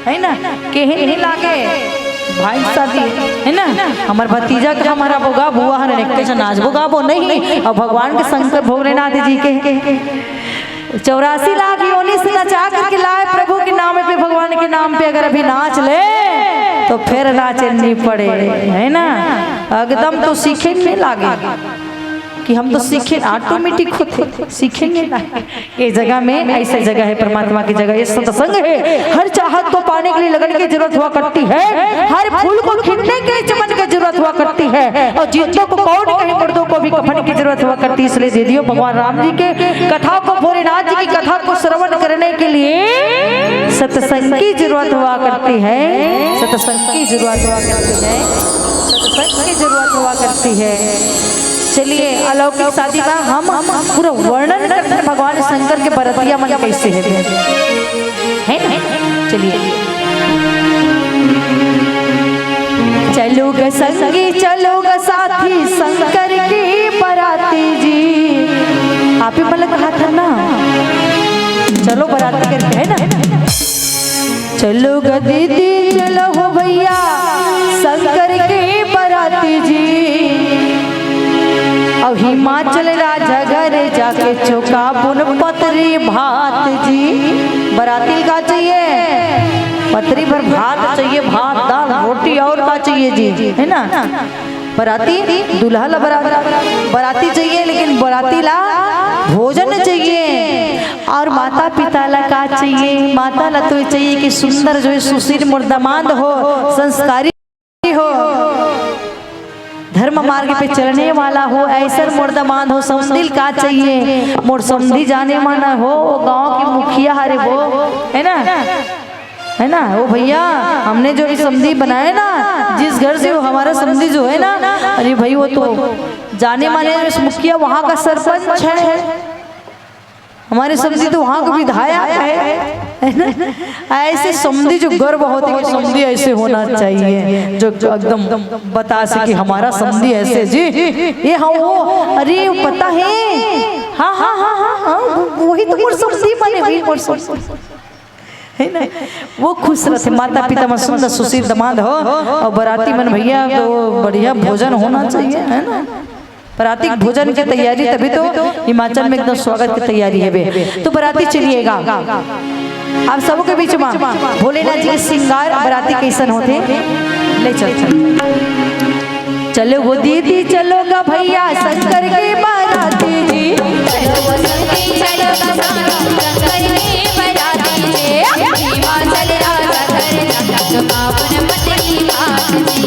है ना केहे नहीं लागे भाई की शादी है ना हमार भतीजा का हमारा बोगा बुआ हन कैसे नाच बोगा वो नहीं और भगवान के शंकर भोलेनाथ जी के 84 लाख योनि से नचा करके लाए प्रभु के नाम पे भगवान के नाम पे अगर अभी नाच ले तो फिर नाचे नहीं पड़े है ना एकदम तो सीखे नहीं लागे कि हम तो सीखे ऑटोमेटिक होते सीखेंगे ना ये जगह में ऐसी जगह है परमात्मा की जगह ये सत्संग है हर चाहत को पाने के लिए लगन की जरूरत हुआ करती है हर फूल को खिलने के लिए चमन की जरूरत हुआ करती है और जिंदों को कौन कहीं मुर्दों को भी कफन की जरूरत हुआ करती है इसलिए दे दियो भगवान राम जी के कथा को भोलेनाथ जी की कथा को श्रवण करने के लिए सत्संग की जरूरत हुआ करती है सत्संग की जरूरत हुआ करती है सत्संग की जरूरत हुआ करती है चलिए अलौकिक शादी का हम पूरा वर्णन करते हैं भगवान शंकर के बरतिया मन कैसे है ना चलिए चलोगा संगी चलोगा साथी शंकर की बराती जी आप ही मतलब कहा था ना चलो बराती करके है ना चलोगा दीदी चलो हो भैया शंकर की बराती जी अब हिमाचल राजा घर जाके चौका बुन पतरी भात जी बराती का चाहिए पतरी भर भात चाहिए भात दाल रोटी और का चाहिए जी है ना बराती दूल्हा ला बराती चाहिए लेकिन बराती ला भोजन चाहिए और माता पिता ला का चाहिए माता ला तो चाहिए कि सुंदर जो सुशील मुर्दामांद हो संस्कारी हो धर्म मार्ग पे चलने वाला हो ऐसा मुर्दामांद हो समदिल का चाहिए मोर समझी जाने माना हो गांव की मुखिया हरे वो है ना है ना। वो भैया हमने जो भी समधी बनाए ना, जिस घर से वो हमारा समधी जो है ना, अरे भाई वो तो जाने माने मुखिया वहाँ का सरपंच है, हमारे समधी तो वहाँ का विधायक है ना। ऐसे समधी जो गर्व होते हैं, समधी ऐसे होना चाहिए जो एकदम बता सके हमारा समधी ऐसे जी ये हाँ वो, अरे पता है हाँ हाँ हाँ हाँ हाँ वही तो समधी बने, वही है ना। वो खुश रहते, माता पिता में सुंदर सुशील दामाद हो और बराती मन भैया तो बढ़िया भोजन होना चाहिए, है ना। बराती भोजन की तैयारी, तभी तो हिमाचल में एकदम स्वागत की तैयारी है बे। तो बराती चलिएगा आप सबके बीच में भोलेनाथ जी के श्रृंगार बराती कैसन होते ले चलो वो दीदी चलोगा भैया शंकर के बाराती जी, चलो वो संगी चलो शंकर के बराती जी, हिमाचल राजा घर जाता पावन पतली घाट जी,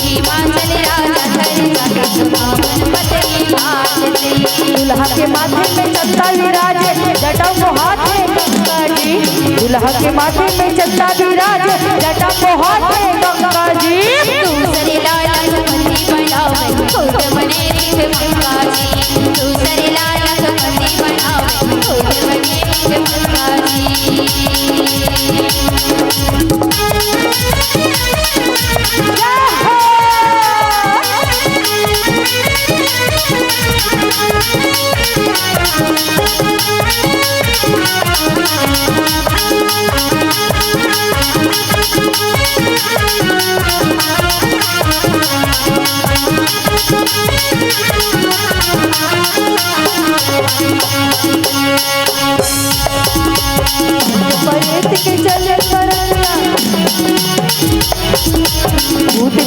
हिमाचल राजा घर जाता पावन पतली घाट जी। दुल्हा के माथे में चंदा विराजे जटा मोहाते गंगा जी, दुल्हा के माथे में चंदा विराजे जटा मोहाते गंगा जी। दूसरे लाला मंदी बनावे खुद बने रीत गंगा जी, दूसरे लाला मंदी बनावे खुद बने रीत गंगा जी।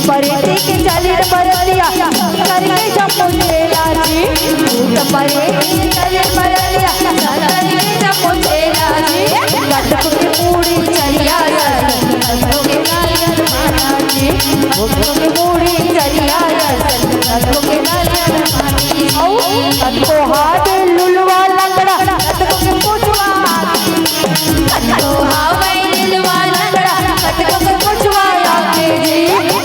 परेते के चले बरतिया करके जम्मू चेला जी, परेते के चले बरतिया करके जम्मू चेला जी। गटक की पूरी चलिया गटक के नारियल माना जी, गटक की पूरी चलिया गटक के नारियल मानी। औ गटको हाथ लुलवा लंगड़ा गटक के पुछवा, गटको हावे लुलवा लंगड़ा गटको के पुछवा आके जी,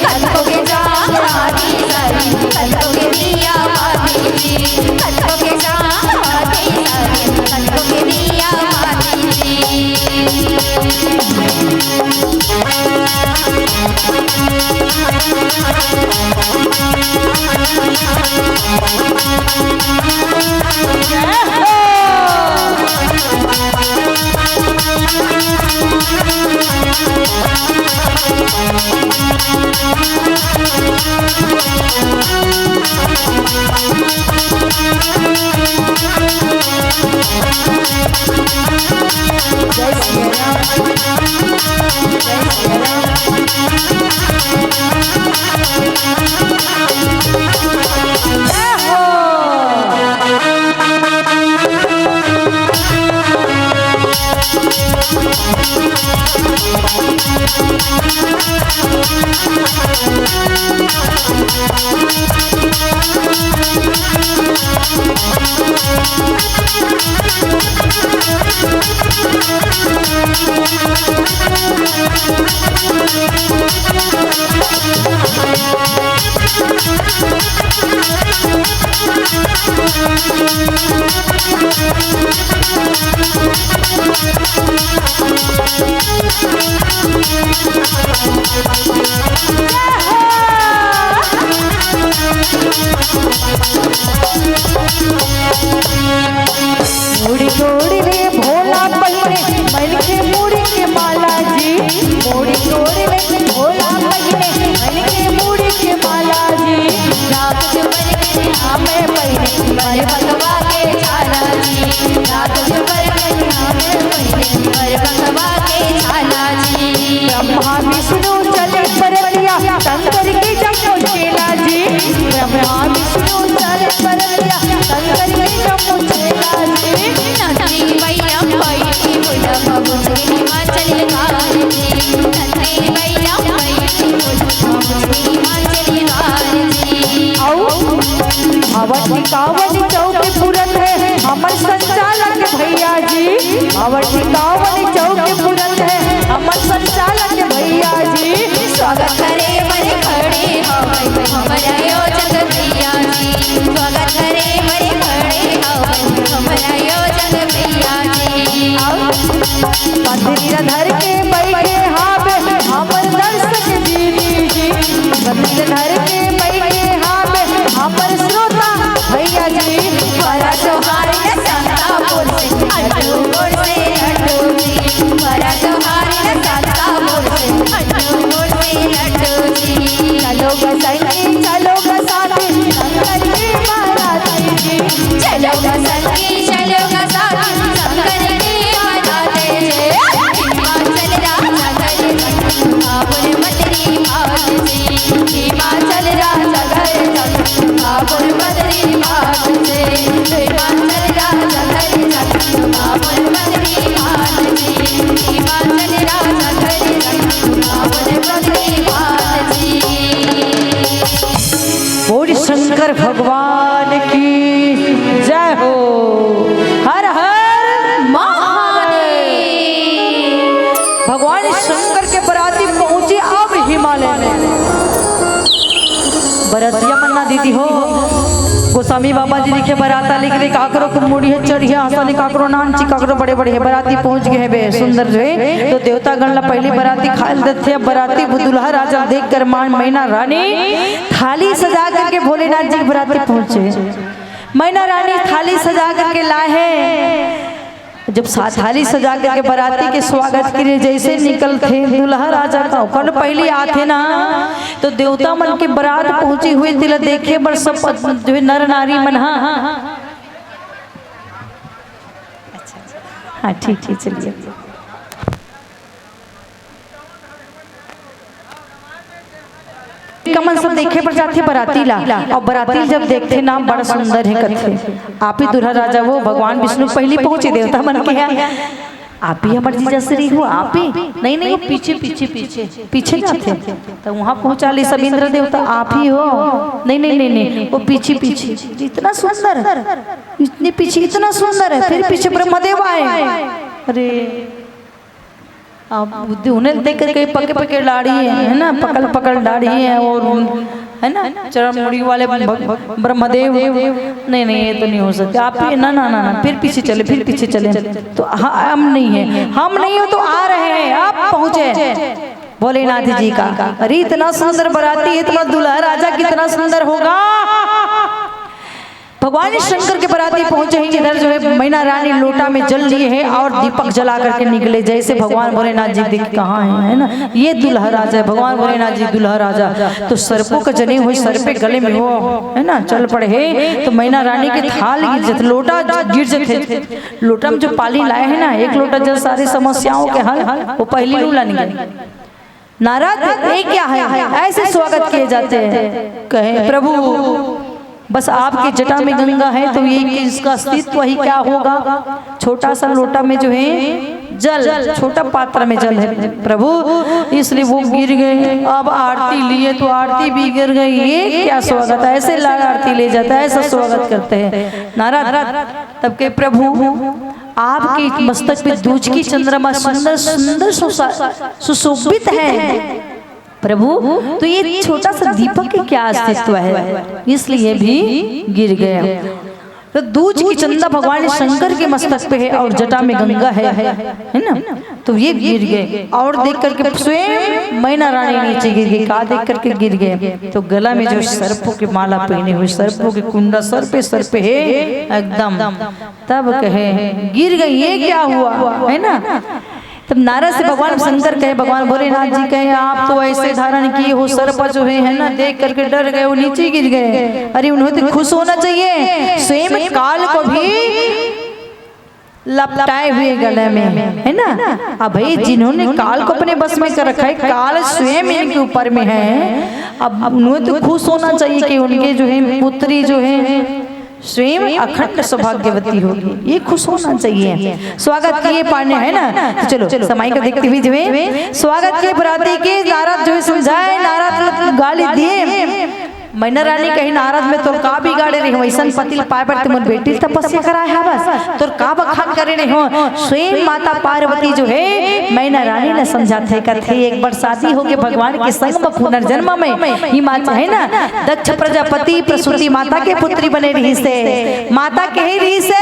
गटको के जाम आती सारी गटको के दिया माती जी, गटको के जाम आती सारी गटको के दिया माती जी। मुड़ी तोड़ी ले भोला बहिने मन के मुड़ी के माला जी, मुड़ी तोड़ी ले भोला बहिने मन के मुड़ी के माला जी। रात जुबर के हमें पहने मर भगवा के छाला जी, रात जुबर के हमें पहने मर भगवा के छाला जी। ब्रह्मा विष्णु चले बरतिया शंकर के जम्मू चेला जी, ब्रह्मा विष्णु चले बरतिया शंकर के जम्मू चेला जी। नंदी मैया बैठी बोला बाबू हिमाचल घाट जी, नंदी मैया बैठी बोला बाबू हिमाचल घाट जी। अवधि कावड़ चौक पुरन है हमर संचालक भैया जी, अवधि कावड़ चौक पुरन है हमर संचालक स्वागत करे मरे खड़े हवै हमरा यो जग मैया जी स्वागत करे मरे खड़े हवै हमरा यो जग मैया जी मंदिर धर के बैठे हावे हमर दर्शक दीदी जी मंदिर धर के बैठे हावे हमर श्रोता भैया जी बड़ा त्योहार न शांतापुर से अड्डूपुर से लड्डू जी बड़ा त्योहार न शांतापुर से अड्डूपुर से लड्डू जी चलो ग संगी चलो ग साथी शंकर की बाराती जी चलो ग संगी चलो ग साथी शंकर की बाराती जी हिमाचल राजा घर बाबुल मदरी भाग जी हिमाचल राजा घर बाबुल मदरी भाग जी हिमाचल राजा घर बाबुल मदरी भाग जी हिमाचल राजा घर बाबुल मदरी भाग जी बोल शंकर भगवान की जय हो। हर हर महादेव। भगवान शंकर के बराती पहुंचे अब हिमालय में। बरतिया मन्ना दीदी हो गोस्वामी बाबा जी लिखे बराता लिख रहे काकरो को मुड़ी है चढ़िया हंसली काकरो नानची काकरो बड़े बड़े है बराती पहुंच गए हैं बे सुंदर जो है तो देवता गण ला पहली बराती खाल देते अब बराती दुल्हा राजा देख कर मान मैना रानी थाली सजा करके भोलेनाथ जी की बराती पहुंचे। मैना रानी थाली सजा करके लाए हैं जब थाली सजा करके बराती के स्वागत के लिए जैसे निकलते दुल्हा राजा का कल पहले आते ना तो देवता मन के बारात पहुंची हुई तिल देखे बड़ सब जो है नर नारी मन हाँ ठीक चलिए कमल सब देखे पर जाते बराती ला और बराती जब देखते ना बड़ा सुंदर है कथे आप ही दुल्हा राजा वो भगवान विष्णु पहले पहुंचे देवता मन के यहाँ आप ही हमारे जीजा श्री हो आप ही नहीं वो पीछे पीछे पीछे पीछे जाते तो वहाँ पहुंचा ले सब इंद्र देवता आप ही हो नहीं वो पीछे पीछे इतना सुंदर इतने पीछे इतना सुंदर है फिर पीछे ब्रह्मदेव आए अरे आप उन्हें देख कर कहीं पके पके दाढ़ी है ना पकड़ दाढ़ी है और है ना चरम मुड़ी वाले ब्रह्मदेव नहीं ये तो नहीं हो सकता आप ही ना फिर पीछे चले तो हम नहीं है हम नहीं हो तो आ रहे हैं आप पहुंचे भोलेनाथ जी का अरे इतना सुंदर बराती इतना दुल्हा राजा कितना सुंदर होगा। भगवान शंकर के बराती पहुंचे ही इधर जो है मैना रानी लोटा में जल लिए है और दीपक जला करके निकले जैसे भगवान भोलेनाथ जी देख कहाँ है ना ये दुल्हा राजा है भगवान भोलेनाथ जी दुल्हा राजा तो सर्पों का जने हुए सर पे गले में हो है ना चल पड़े है तो मैना रानी के थाल गिर जाते लोटा गिर जाते लोटा में जो पानी लाए है ना एक लोटा जल सारी समस्याओं के हल वो पहली लूला निकले नारद ये क्या है ऐसे स्वागत किए जाते हैं कहे प्रभु बस आपके जटा में गंगा है तो ये इसका अस्तित्व ही क्या होगा। छोटा सा लोटा में जो है जल छोटा पात्र में जल है प्रभु इसलिए वो गिर गए अब आरती लिए तो आरती भी गिर गई ये क्या स्वागत है ऐसे लाल आरती ले जाता है ऐसा स्वागत करते हैं नारद तब के प्रभु आपके मस्तक पे दूज की चंद्रमा सुंदर सुंदर सुशोभित है प्रभु तो ये छोटा सा दीपक के क्या अस्तित्व है इसलिए भी गिर गया तो दूज की चंदा भगवान शंकर के मस्तक पे है और जटा में गंगा है ना तो ये गिर गए और देख करके स्वयं मैना रानी नीचे गिर गई का देख करके गिर गए तो गला में जो सर्पों की माला पहने हुए सर्पों के कुंडा सर पे है एकदम तब कहे गिर गई ये क्या हुआ है ना तब नारद से भगवान शंकर कहे भगवान भोलेनाथ जी कहे आप तो ऐसे धारण किए हो सर्प जो है ना देख करके डर गए वो नीचे गिर गए अरे उन्हें तो खुश होना चाहिए स्वयं काल को भी लपटाए हुए गले में है ना अब भाई जिन्होंने काल को अपने बस में कर रखा है काल स्वयं इनके ऊपर में है अब उन्हें तो खुश होना चाहिए कि उनके जो है पुत्री जो है स्वयं अखंड सौभाग्यवती होगी ये खुश होना चाहिए। स्वागत किए पाने है ना तो चलो समय का देखते हुए जो है स्वागत के बराती के नारद जो है समझाए नारद गाली दिए मैना रानी कही नारद में तोर का बिगाड़े रही वैसन पति पाए पर तुम बेटी तपस्या कराए है बस तोर का बखान करे रही हो। स्वयं माता पार्वती जो है मैना रानी ने समझाते कहते एक बार शादी हो के भगवान के संग में पुनर्जन्म में हिमाचल है ना दक्ष प्रजापति प्रसूति माता के पुत्री बने रही से माता कही रही से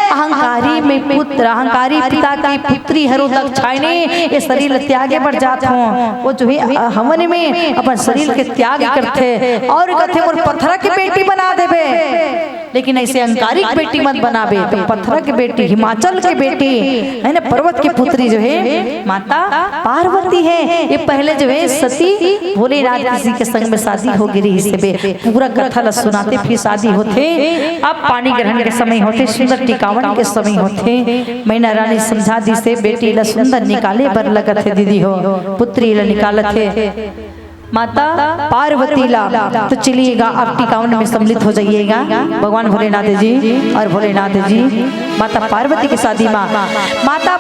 अहंकारी में पुत्र अहंकारी पिता की पुत्री हरो दक्षाइने ये शरीर त्यागे पर जात हो वो जो है हवन में अपन शरीर के त्याग करते और कहते और पत्थर की बेटी बना देबे लेकिन ऐसे अहंकारी की बेटी मत बनाबे तो पत्थर की बेटी हिमाचल की बेटी है ना पर्वत की पुत्री जो है माता पार्वती है। ये पहले जो है सती भोलेनाथ किसी के संग में शादी हो गई इससे पूरा कथा ला सुनाते फिर शादी होते। अब पानी ग्रहण के समय होते सुंदर टिकावन के समय होते मैना रानी समझा दी से बेटी ला सुंदर निकाले बर लगत है दीदी हो पुत्री ला निकालत है माता पार्वती ला तो चलिएगा आप टिकावन में सम्मिलित हो जाइएगा भगवान भोलेनाथ जी और भोलेनाथ जी माता पार्वती की शादी में माता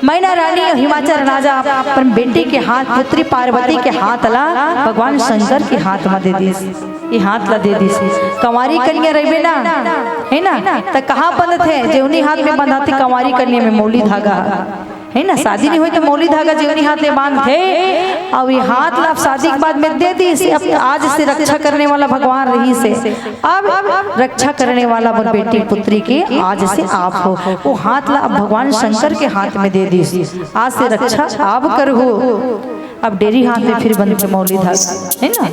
मैना रानी और हिमाचल राजा अपन बेटी के हाथ पुत्री पार्वती के हाथ ला भगवान शंकर के हाथ में दे दी ये हाथ ला दे दी कंवारी कन्या रहे ना है ना तो कहाँ बंद थे जेवनी हाथ में बंधाती कंवारी कन्या में मौली धागा है ना शादी नहीं हुई तो मौली धागा जीवनी हाथ में बांध थे और ये हाथ ला शादी के बाद में दे दी इसे अब आज से रक्षा करने वाला भगवान रही से अब रक्षा करने वाला बेटी पुत्री के आज से आप हो वो हाथ ला अब भगवान शंकर के हाथ में दे दी आज से रक्षा आप कर हो। अब डेरी हाथ में फिर बंद मौली धागा है ना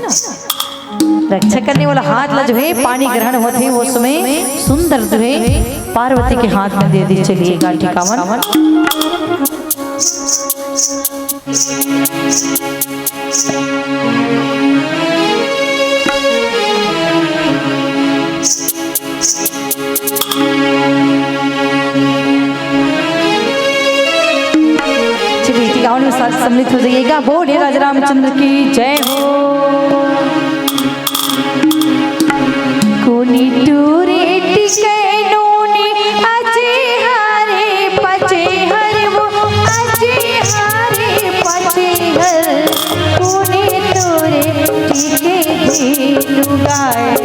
रक्षा करने वाला हाथ ला जो है पानी ग्रहण होते हैं वो समय सुंदर जो है पार्वती के हाथ में दे दी। चलिएगा टिकावन चलिए टिकावन में साथ सम्मिलित हो जाइएगा। बोलिए राजा रामचंद्र की जय हो। कोनी टूरे टिके नूनी अजे हरे पचे हर वो अजे हरे पचे हर कोनी टूरे टिके लुगाए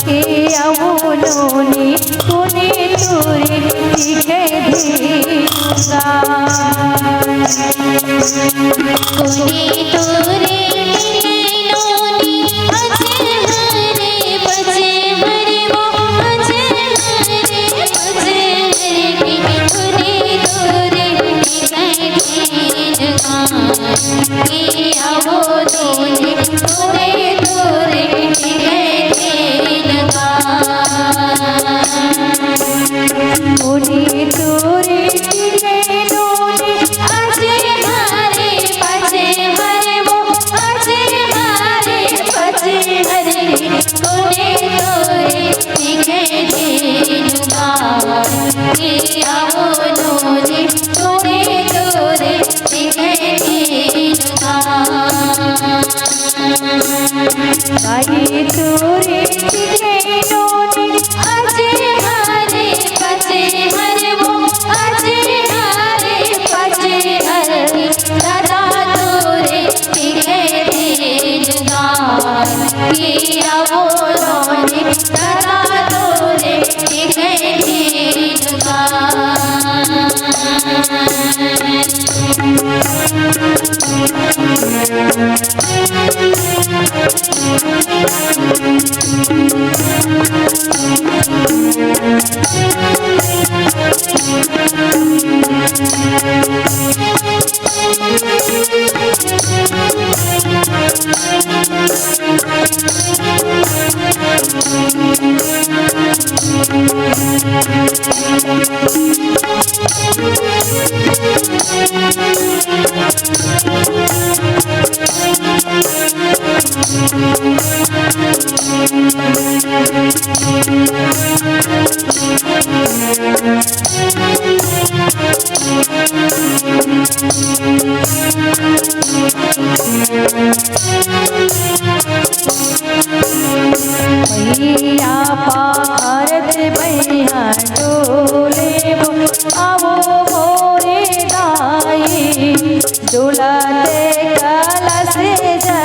के आवो नूनी कोनी टूरे टिके लुगाए कोनी टूरे मैया पारत मैया डोले वो आवो मोरे दाई डोला दे कलश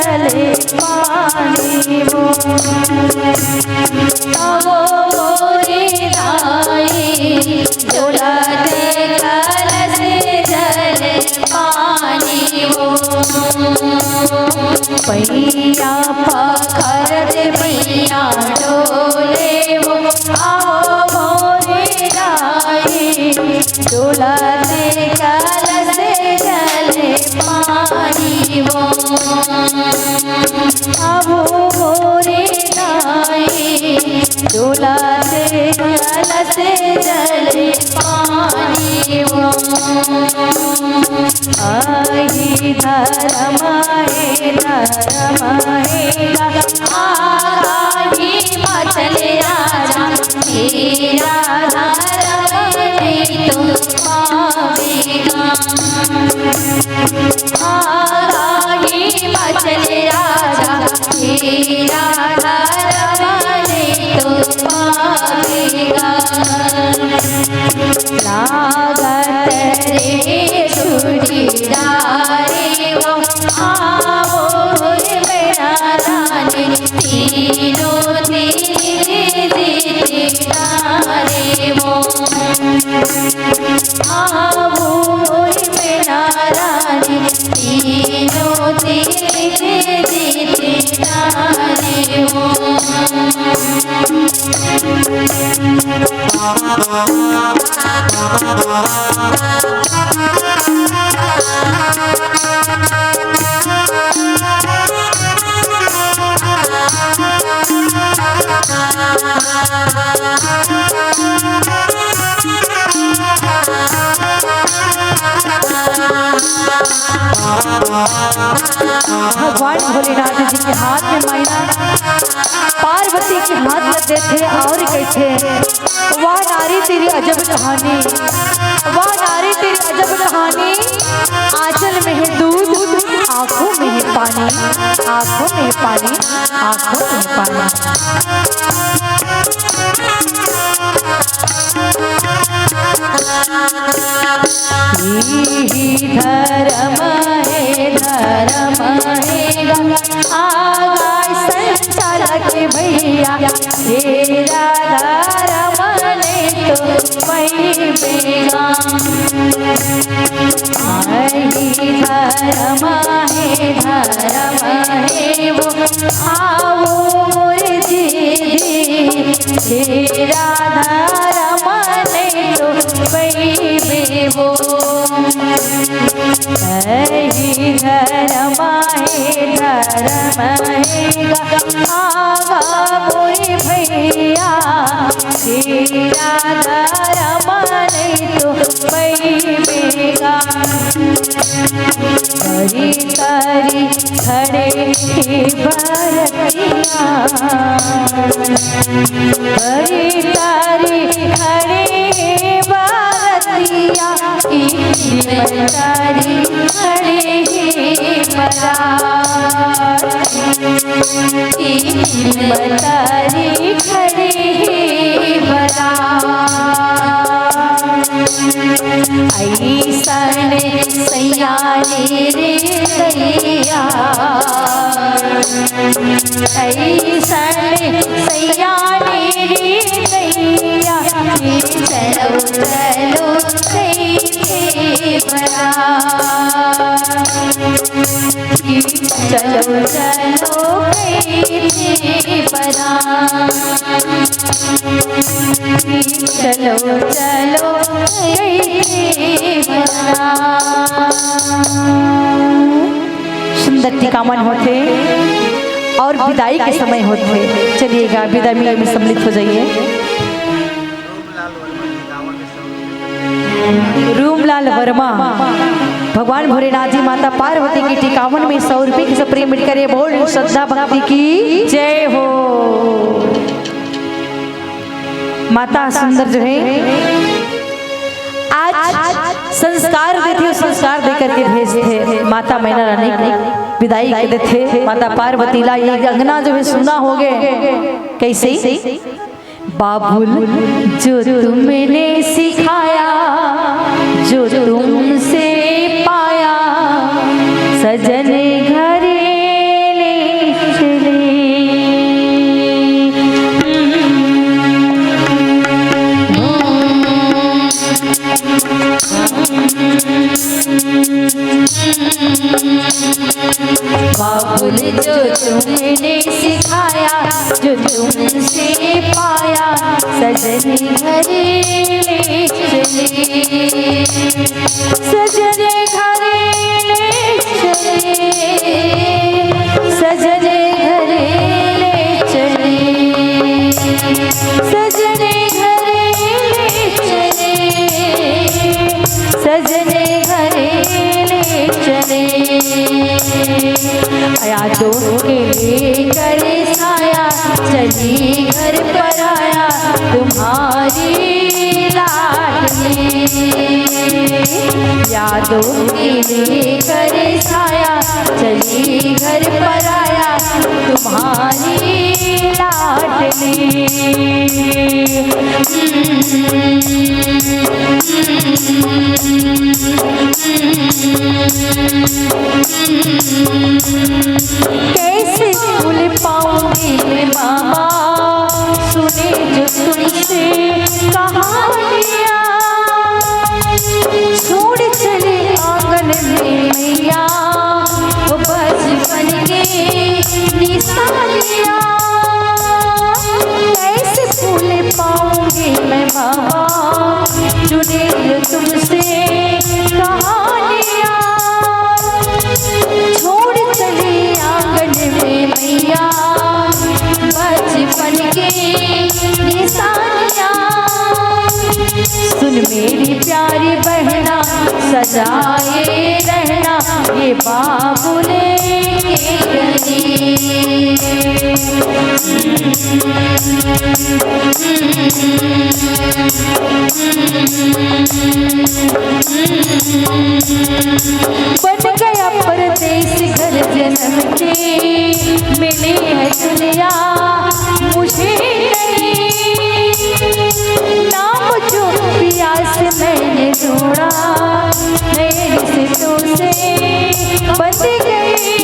जले पानी वो मोरे दाई डोलाते कलश जल पानी वो पैया पखरत पैया डोले वो आओ मोरे दाई डोलाते कलश जले पानी वो आओ मोरे दाई डोलाते कलश जले पानी वो आई धरमाए धरमाएगा आगाही मचले राजा तेरा धर्म तुम पावेगा आगाही मचले राजा तेरा धर्म तुम पावेगा लागत रे छुड़ीदारे वो आओ मेरा रानी तीनों तेरे दीदारे वो आओ मेरा रानी तीनों तेरे दीदारे वो भगवान भोलेनाथ जी के हाथ में मायना पार्वती के हाथ में देते और कहते वाह नारी तेरी अजब कहानी, वाह नारी तेरी अजब कहानी, आंचल में है दूध आंखों में है पानी, आंखों में है पानी, आंखों में है पानी। धर्म है आगा संचालक भैया तेरा धर्म ने तो वही बेगा धर्म है वो आओ दीदी तेरा धर्म ने तो वही बेवो धर्म आगा कोई भैया तेरा धर्म नहीं तो बेगा करी करी खड़े बरतिया करी करी खड़े बरतिया तारी खड़े तारी खड़े ऐसन सैयानी रे सैया ऐसन सैयानी रे सैया चलो चलो चलो चलो चलो चलो सुंदर टिकामन होते और विदाई के समय होते। चलिएगा विदाई में सम्मिलित हो जाइए। रूमलाल वर्मा भगवान भोलेनाथ जी माता पार्वती की टिकावन में 100 रुपये की सब प्रेम करे बोल श्रद्धा भक्ति की जय हो। माता सुंदर जो है आज संस्कार देते हो, संस्कार दे करके भेजते माता मैना रानी को विदाई कर देते। माता पार्वती ला ये अंगना जो है सुना हो गए कैसे बाबुल जो तुमने सिखाया जो तुमसे पाया सजन घरे तुमसे पाया सजन घरे ले चले, सजन घरे ले चले, सजन घरे ले चले, सजन घरे ले चले, सजन घरे ले चले। यादों के लेकर साया चली घर पर आया तुम्हारी लाडली, यादों के लेकर साया चली घर पर आया तुम्हारी लाडली। कैसे भूल पाऊंगी मैं मामा सुने जो तुमसे कहानियाँ, छोड़ चले आंगन में मैया वो बचपन के निशानियाँ। कैसे भूल पाऊंगी मैं मामा सुने जो तुमसे कहानियाँ, छोड़ चले आंगन में मैया बचपन के निशानियाँ। सुन मेरी प्यारी बहना सजाए रहना ये बाबुले के गली, बन गया परदेश घर जन्म के, मिली है दुनिया मुझे नहीं, नाम जो प्यास मैंने ढूंढा मेरी रिश्तों से बंध गई।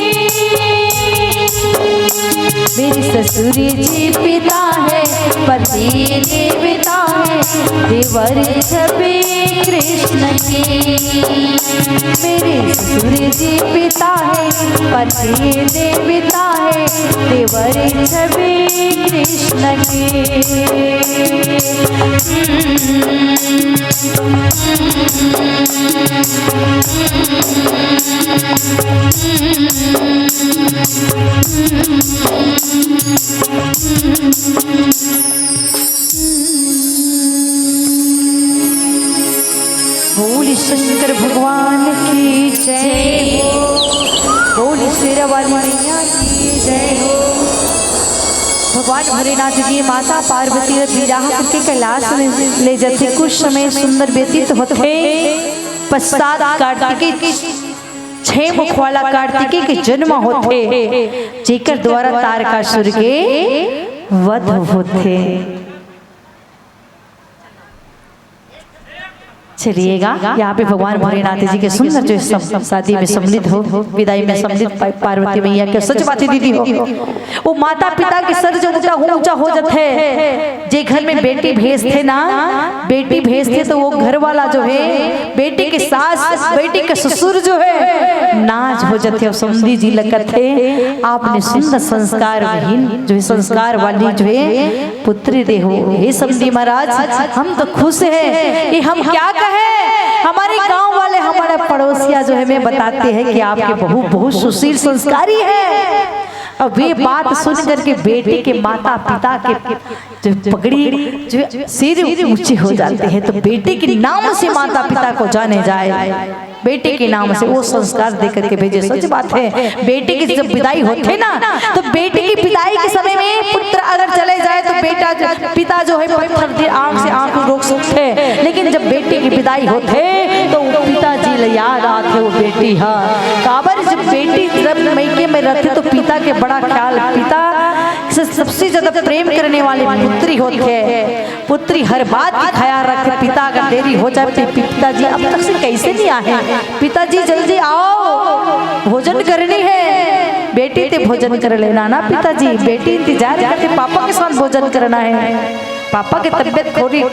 मेरी ससुरी जी पिता है पति देवता है देवर छवि कृष्ण की, मेरे ससुरी जी पिता है पति देवता है देवर छवि कृष्ण की। बोल शंकर भगवान की जय हो, बोल शेरावाली मैया की जय हो। भगवान भोलेनाथ जी माता पार्वती विवाह करके कैलाश में ले जाते, कुछ समय सुंदर व्यतीत होते पश्चात कार्तिकेय 6 मुख वाला कार्तिकेय के जन्म होते, जेकर द्वारा तारकासुर के वध होते। चलिएगा यहाँ पे भगवान भोलेनाथ जी के सुंदर जो शादी में सम्मिलित हो, विदाई में सम्मिलित पार्वती मैया के सच बातें दीदी हो, वो माता पिता के सर जो ऊंचा हो जाते हैं, जे घर में बेटी भेजते ना, बेटी भेजते तो वो घर वाला जो है बेटी के सास बेटी के ससुर जो है नाज हो जाते हैं। समझी जी लगते आपने सुंदर संस्कार विहीन जो संस्कार वाली जो है पुत्री दे हो। हे समझी महाराज हम तो खुश है, ये हम क्या कहें, हमारे गांव वाले हमारे पड़ोसिया जो है हमें बताते हैं कि आपके बहू बहुत सुशील संस्कारी है। अब ये बात सुन करके बेटे के माता पिता के जो पगड़ी जो सिर ऊंचे हो जाते हैं, तो बेटे के नाम से माता पिता को जाने जाए, बेटे के नाम से वो संस्कार दे करके भेजे। सच बात है, बेटे की जब विदाई होते ना, तो बेटे की विदाई के समय में पुत्र अगर चले जाए तो बेटा पिता जो है पत्थर आंख से आंख रोक सकते हैं, लेकिन जब बेटे की विदाई होते तो पिताजी याद आते वो बेटी। हाँ काबर जब बेटी जब मैके में रहते तो पिता के बड़ा ख्याल, पिता से सबसे ज्यादा प्रेम करने वाले पुत्री होते हैं। पुत्री हर बात की ख्याल रखते, पिता अगर देरी हो जाए पिताजी अब तक से कैसे नहीं आए, पिताजी जल्दी आओ भोजन करनी है, बेटी ते भोजन कर लेना ना पिताजी, बेटी इंतजार करते पापा के साथ भोजन करना है। पापा की तबीयत थोड़ी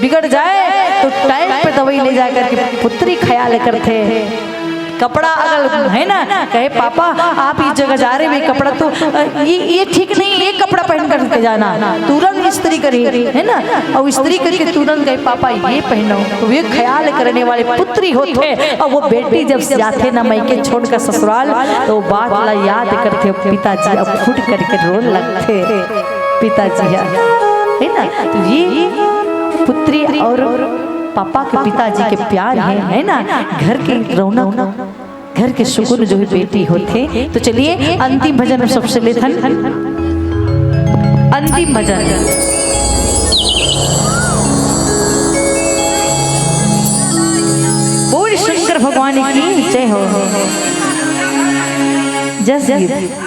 बिगड़ जाए तो टाइम पे दवाई ले जाकर के पुत्री ख्याल करते हैं। कपड़ा अगर है ना कहे पापा आप इस जगह जा रहे हैं कपड़ा तो ये ठीक नहीं, ये कपड़ा पहन कर जाना, तुरंत इस्त्री करी है ना, और इस्त्री करके तुरंत कहे पापा ये पहनो, तो वे ख्याल करने वाले पुत्री होते। और वो बेटी जब जाते ना मायके छोड़कर ससुराल तो बात ला याद करते पिताजी अब फुट करके रोने लगते पिताजी है ना। तो ये पुत्री और पापा के पिताजी के प्यार है ना, घर की रौनक, घर के सुकून जो है बेटी होते। तो चलिए अंतिम भजन में सबसे लेथन, अंतिम भजन बोल शंकर भगवान की जय हो। जस गीत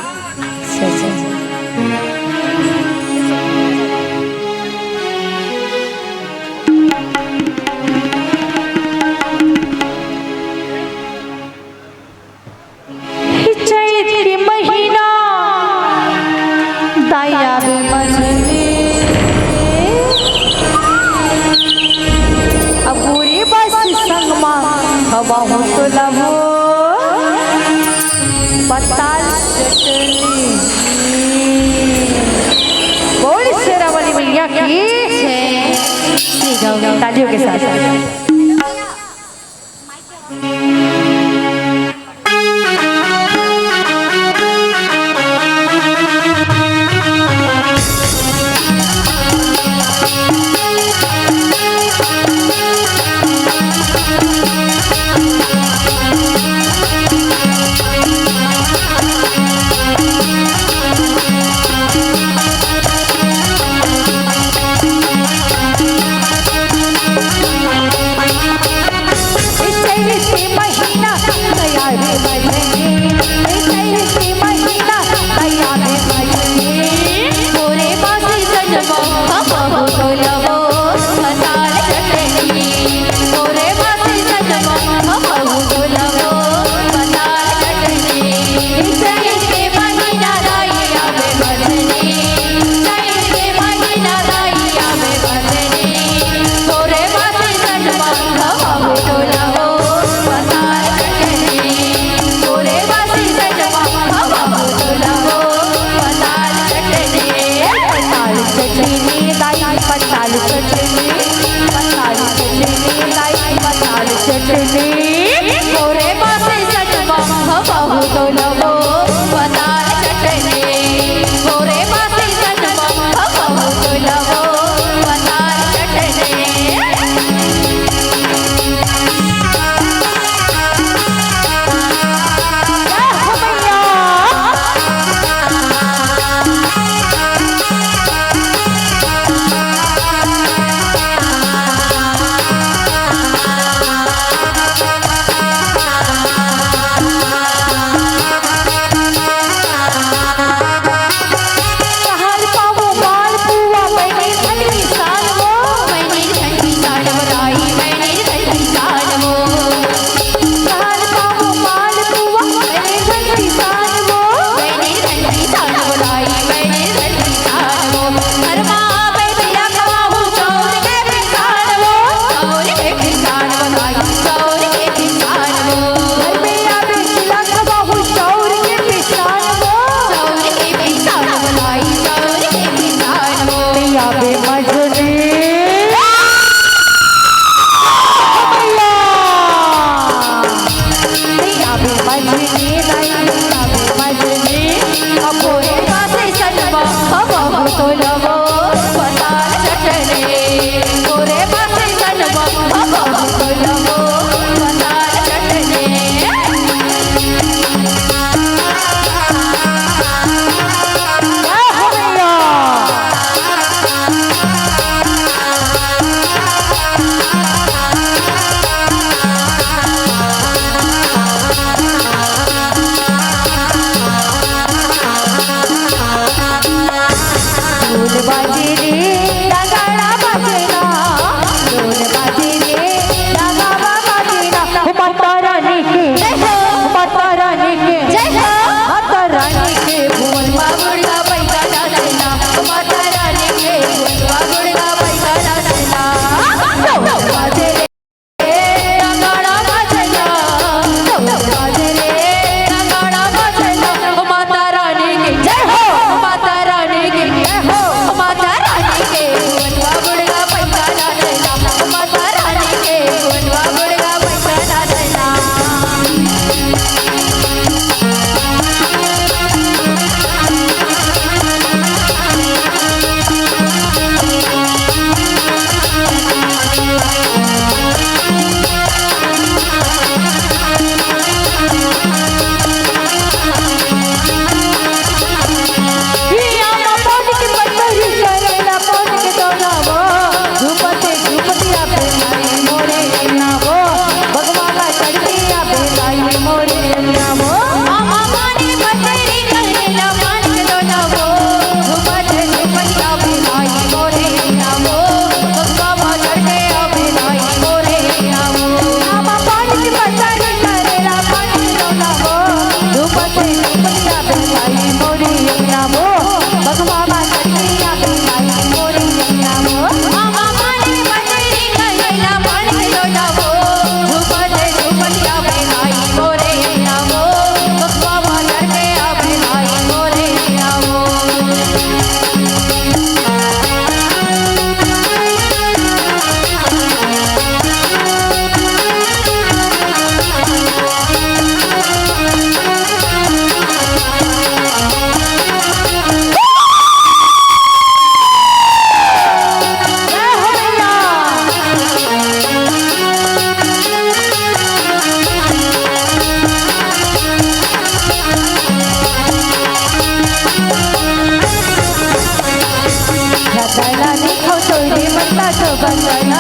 तालियों के साथ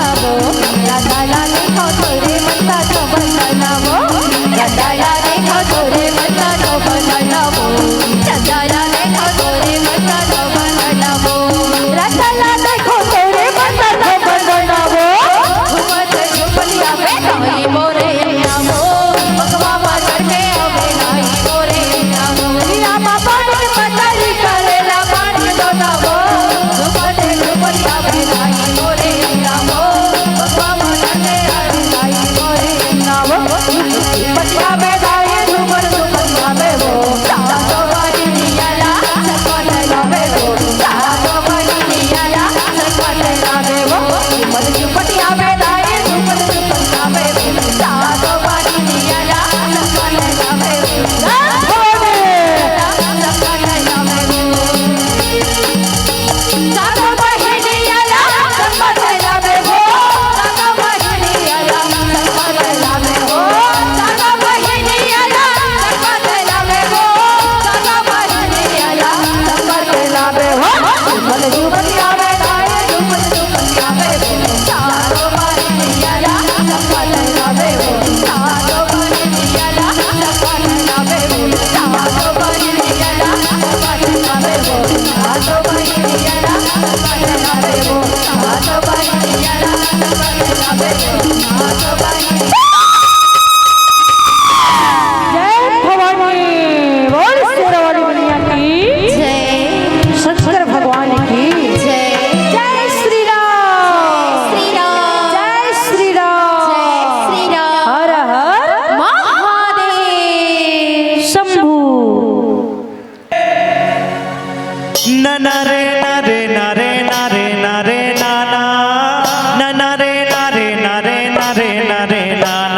बंधनावो राधाला देखो तोरे बंधनो बंधनावो राधाला देखो तोरे बंधनो बंधनावो राधाला देखो तोरे बंधनो बंधनावो राधाला देखो तोरे बंधनो बंधनावो झूमत झूमलिया में गाई मोरे नामो भगवा चढ़े अबे नाई मोरे नामो रिया बाबा ने पतारी करेला पानी दोनावो झूमत झूमलिया में गाई मोरे नामो भगवा चढ़े अबे नाई मोरे नामो पटिया में गाई झूमर झूमलिया में वो सातो बारी नियाला सकवट लावे वो सातो बारी नियाला सकवट लावे वो झूमर झूमलिया में गाई झूमर झूमलिया में वो सातो बारी नियाला सकवट लावे वो सकवट लावे वो सातो बारी नियाला सकवट लावे वो सातो बारी नियाला सकवट लावे वो सातो बारी नियाला सकवट लावे वो सातो बारी नियाला सकवट लावे वो झूमर झूमलिया में गाए झूमर झूमलिया में वो सातो बारी नियाला सकवट लावे वो सातो बारी नियाला सकवट लावे वो सातो बारी नियाला सकवट लावे वो सातो बारी नियाला सकवट लावे वो सातो बारी नियाला सकवट लावे वो सातो बारी जय भवानी बोल शेरवाली मैया की जय शंकर भगवान की जय जय श्री राम श्री राम जय श्री राम जय श्री राम हर हर महादेव शंभू नरे नरे नरे नरे नरे नाना नरे नरे नरे नरे नरे नाना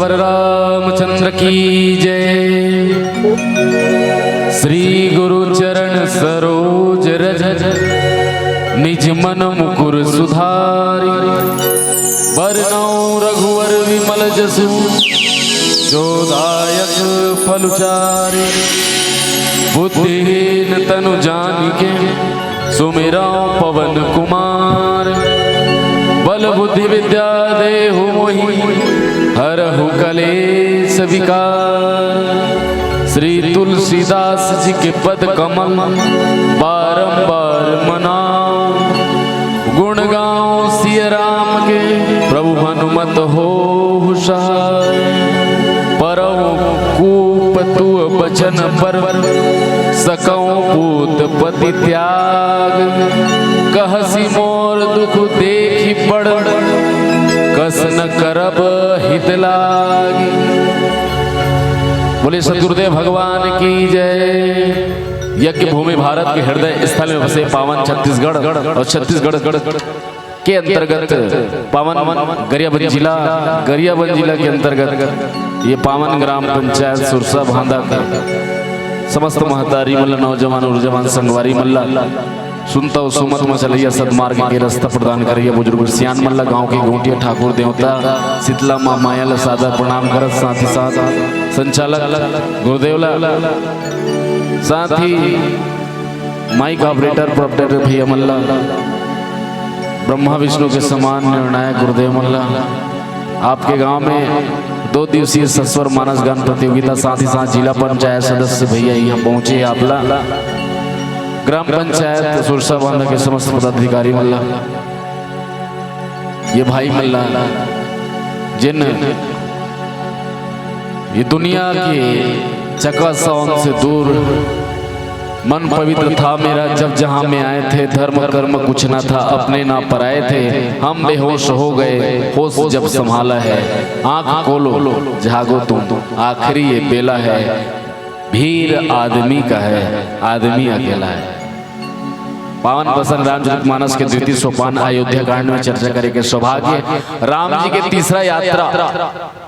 सियावर रामचंद्र की जय। श्री गुरु चरण सरोज रज निज मन मुकुर सुधारी। बरनौ रघुवर विमल जसु जो दायक फलचारी। बुद्धिहीन तनु जानिके सुमिरौ पवन कुमार। बल बुद्धि विद्या देहु मोहि हरहु कलेश विकार। श्री तुलसीदास जी के पद कमल बारंबार मनाओ। गुण गाओ सिया राम के प्रभु हनुमत हो हुशार। परौ कूप तु बचन पर सकौ पूत पति त्याग। कहसी मोर दुख देखी पड़ कस न करब हित लागी। बोले सद्गुरुदेव भगवान की जय। यज्ञ भूमि भारत के हृदय स्थल में बसे पावन छत्तीसगढ़ और छत्तीसगढ़ के अंतर्गत पावन गरियाबंद जिला के अंतर्गत ये पावन ग्राम पंचायत सुरसा भांदा का समस्त महतारी मल्ला नौजवान ऊर्जवान संगवारी मल्ला सुनता सुमत मचलैया सदमार्ग के रास्ता प्रदान करिए। बुजुर्ग सियान मल्ला गांव के गोटिया ठाकुर देवता शीतला माँ माया सादा प्रणाम करत। साथ ही साथ संचालक गुरुदेवला साथ ही माइक ऑपरेटर प्रोपरेटर भैया मल्ला ब्रह्मा विष्णु के समान निर्णायक गुरुदेव मल्ला। आपके गांव में 2 दिवसीय सस्वर मानस गान प्रतियोगिता साथ ही साथ जिला पंचायत सदस्य भैया यहाँ पहुंचे। आपला ग्राम पंचायत सुरसा बांधा के समस्त पदाधिकारी मल्ला, ये भाई मल्ला जिन ये दुनिया के चकाचौंध से दूर मन पवित्र था मेरा जब जहां में आए थे। धर्म कर्म कुछ ना था अपने ना पराए थे। हम बेहोश हो गए होश जब संभाला है। आंख खोलो जागो तुम आखिरी ये बेला है। भीड़ आदमी का है आदमी अकेला है। पावन प्रसन्न रामचरितमानस के द्वितीय सोपान अयोध्या कांड में चर्चा करेंगे। सौभाग्य राम जी के तीसरा यात्रा,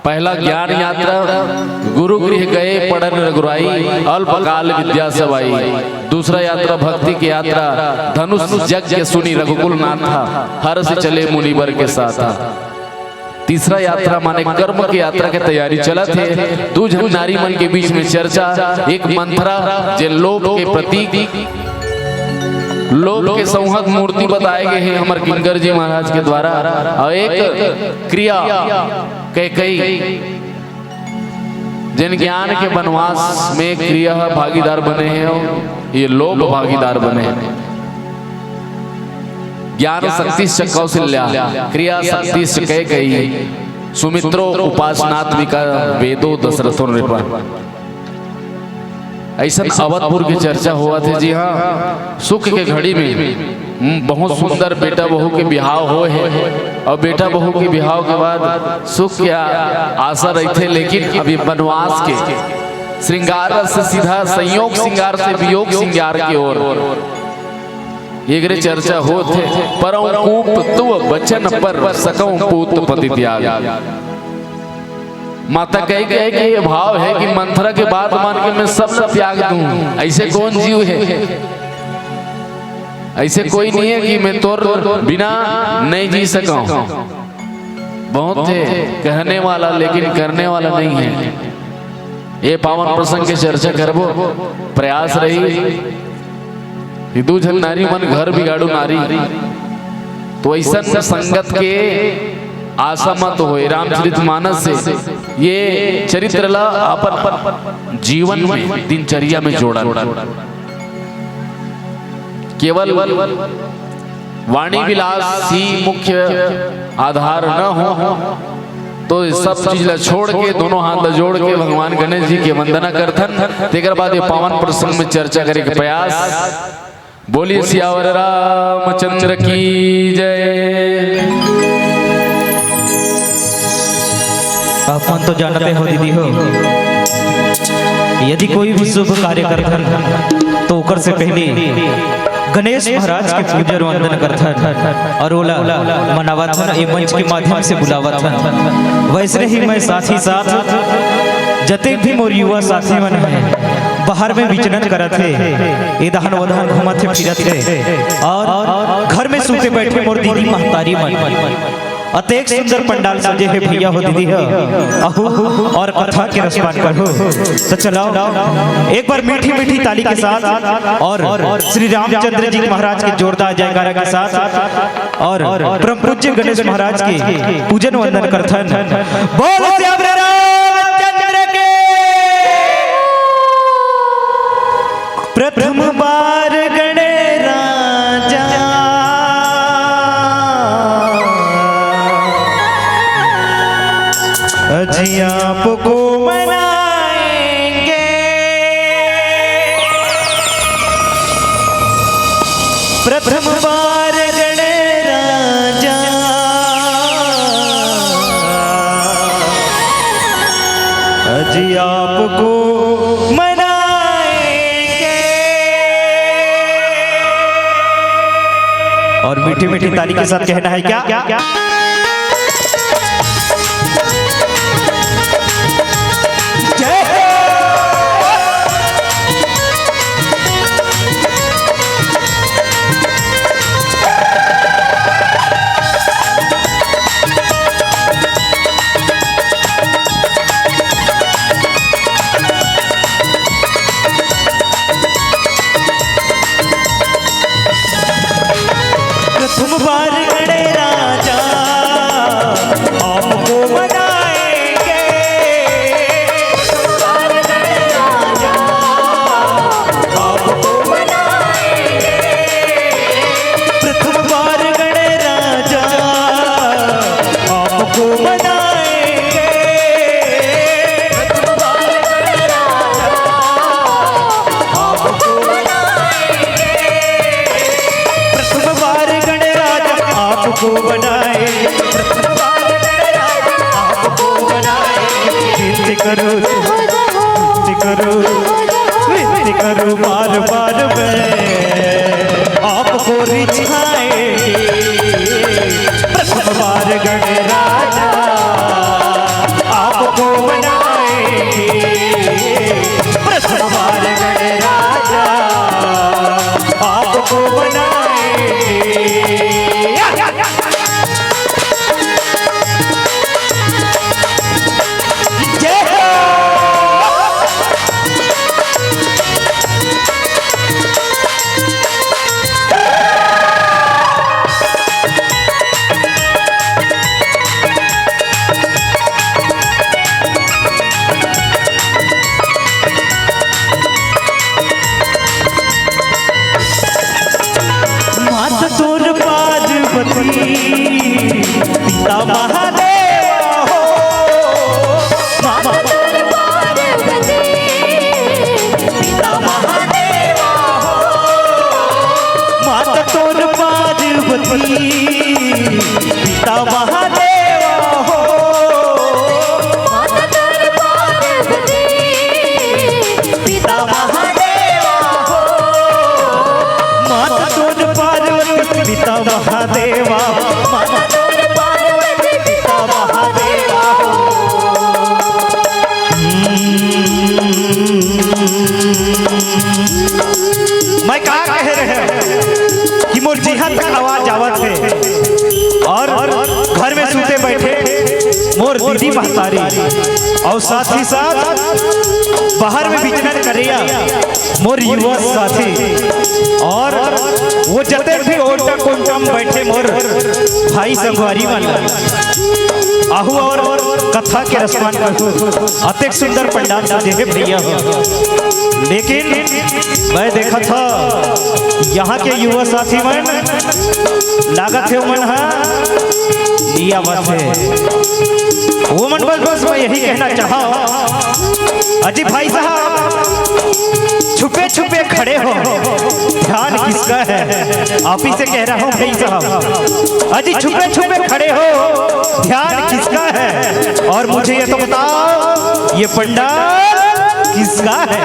पहला ज्ञान यात्रा गुरु गृह गए पढ़न रघुराई अल्पकाल विद्या सब आई। दूसरा यात्रा भक्ति की यात्रा धनुष यज्ञ सुनी रघुकुल नाथ था हर से चले मुनिवर के साथ। तीसरा यात्रा माने कर्म की यात्रा की तैयारी चला थे। दो जन नारी मन के बीच में चर्चा। एक मंथरा जे लोभ के प्रतीक लोभ के संहत मूर्ति बताए गए हैं हमारे किंकर जी महाराज के द्वारा। और एक क्रिया कई जिन ज्ञान के वनवास में क्रिया भागीदार बने हैं ये लोभ भागीदार बने हैं। ज्ञान शक्ति कौशल्या क्रिया शक्ति कई सुमित्रो उपासनात्मिका वेदो दशरथो नृपा। ऐसा अवधपुर की चर्चा हुआ थे। जी हाँ, सुख के घड़ी में बहुत सुंदर बेटा बहू के बिहाव हो है और बेटा बहू के बिहाव के बाद सुख की आशा रही थे। लेकिन अभी वनवास के श्रृंगार से सीधा संयोग श्रृंगार से वियोग श्रृंगार की ओर एक चर्चा हो थे। परौ कूप तु बचन पर सकौ पूत पति त्याग। माता कही गए कि ये भाव है कि मंथरा के बात मान के मैं सब त्याग दूं। ऐसे कौन जीव है? ऐसे कोई नहीं है कि मैं तोर बिना नहीं जी सका। बहुत थे कहने वाला लेकिन करने वाला नहीं है। ये पावन प्रसंग की चर्चा करबो प्रयास रही। दू जन नारी मन घर बिगाड़ू नारी तो ऐसा संगत के आशा मत हो। रामचरितमानस से ये चरित्र ला अपन जीवन में दिनचर्या में जोड़ा। केवल वाणी विलास ही मुख्य आधार न हो तो सब चीज ला छोड़ के दोनों हाथ जोड़ के भगवान गणेश जी के वंदना करथन। तेकर बाद ये पावन प्रसंग में चर्चा करे के प्रयास। बोलिए सियावर रामचंद्र की जय। अपन तो जानते हो दीदी हो, यदि कोई भी शुभ कार्य करते तो ओकर से पहले गणेश महाराज के पूजन वंदन करथन और ओला मनावथन ये मंच के माध्यम से बुलावथन। वैसे ही मैं साथ ही साथ जते भी मोर युवा साथी मन है बाहर में विचरण करत है, इधर उधर घूमत है फिरत है और घर में सूते बैठे मोर दीदी महतारी मन अतेक सुंदर पंडाल सजे है भैया हो दीदी हो अहो और कथा के रसपान करो। तो चलाओ एक बार मीठी मीठी ताली के साथ और श्री रामचंद्र जी महाराज के जोरदार जयकारा के साथ और परम पूज्य गणेश महाराज के पूजन वंदन करथन। बोल श्याम रामचंद्र के प्रथम बार गणे राजा अजी आपको मनाएंगे प्रथम बार गणे राजा अजी आपको मनाएंगे। और मीठी मीठी ताली के साथ कहना है क्या? प्रथम बार गणे राजा आपको मनाएंगे आपको मनाएंगे प्रथम बार गणे राजा आपको मनाएंगे प्रथम बार गणे राजा आपको मनाएंगे प्रथम बार आपको बनाए आपको बनाए विनती करो बार बार मैं आपको रिझाएंगे प्रथम बार गणे राजा आपको बनाएंगे प्रथम बार गणे राजा आपको बनाएंगे। पिता महादेवा हो पिता महादेवा हो माता तोर पार्वती पिता महादेवा हो पिता महादेवा हो माता तोर पार्वती पिता महादेवा मैं कहा कह रहे हैं कि मोर जिहाद तक आवाज आवत है और घर में सूते बैठे मोर दीदी महतारी और साथ ही साथ बाहर में विचरण करिया मोर युवा साथी और वो जते भी ओटा कोंटम बैठे मोर भाई संगवारी वाला आहू और कथा के रसमान का अतेक सुंदर पंडाल सजे भैया। लेकिन मैं देखा था यहाँ के युवा साथी मन लागत है मन लिया बस है वो मन बस मैं यही कहना चाहा अजी भाई साहब छुपे छुपे खड़े हो ध्यान किसका है आप ही से कह रहा हूँ भाई साहब अजी छुपे छुपे खड़े हो ध्यान किसका है और मुझे ये तो बताओ ये पंडाल किसका है।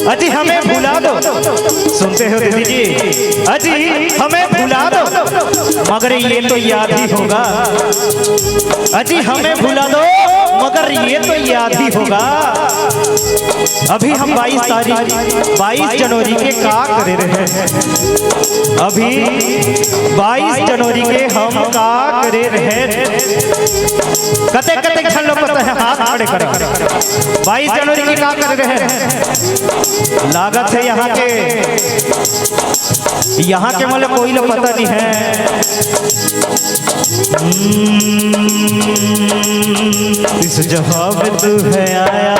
अजी हमें भुला दो, सुनते हो दीदी जी, अजी हमें भुला दो मगर ये तो याद ही होगा, अजी हमें भुला दो मगर ये तो याद ही होगा। अभी हम 22 जनवरी के का करे रहे, अभी 22 जनवरी के हम का करे रहे, कते कते क्षण लोग पता है, हाथ खड़े करें। 22 जनवरी की का कर रहे हैं, लागत है यहाँ के मतलब कोई लोग पता नहीं है। इस जहां में तू है आया,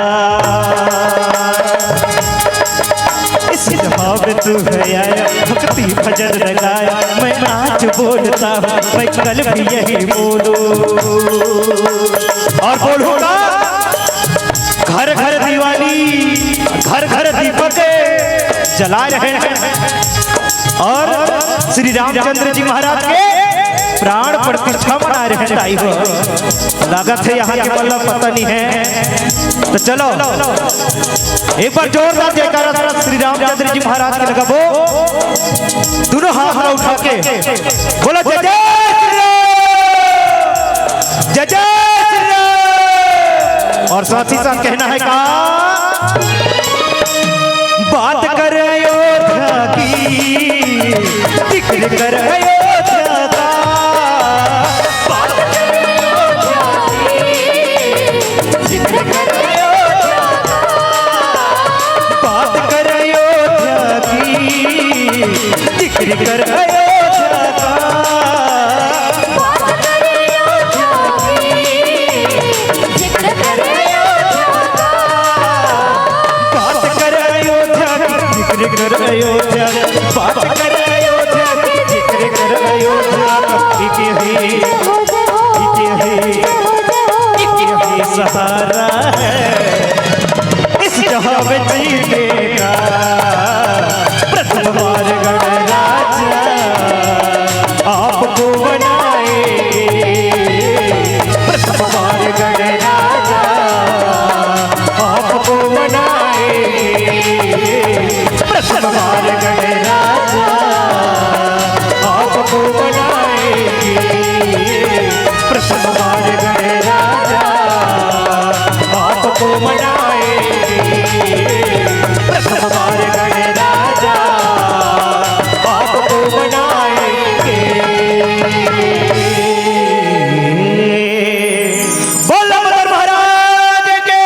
इस जहां में तू है आया, भक्ति भजन लगाया, मैं आज बोलता हूँ, मैं कल भी यही बोलूं और बोलूंगा। घर घर दिवाली, घर घर दीपक जला रहे हैं और श्री रामचंद्र जी महाराज के प्राण प्रतिष्ठा मना रहे हैं। ताई हो लागत है यहाँ के मतलब पता नहीं है, तो चलो एक बार जोरदार जयकारा श्री रामचंद्र जी महाराज के लगाबो, दोनों हाथ उठा के बोलो जय जय श्री राम, जय जय श्री राम। और साथ ही साथ कहना है का बात कर अयोध्या की, जिक्र कर अयोध्या का, बात कर अयोध्या की, जिक्र कर अयोध्या का, बात कर अयोध्या की, जिक्र कर अयोध्या का, बात कर अयोध्या की, जिक्र कर कर अयोध्या, बात कर अयोध्या, जिक्र कर अयोध्या, इके सहारा है इस जहां में जीने का, प्रथम बार गणराजा आपको बनाए, प्रथम बार गणराजा आपको बनाए, प्रथम बार गणराजा आपको बनाएंगे, प्रथम बार गणराजा आपको बनाएंगे, प्रथम बार गणराजा आपको बनाएंगे। बोलो मदन महाराज के।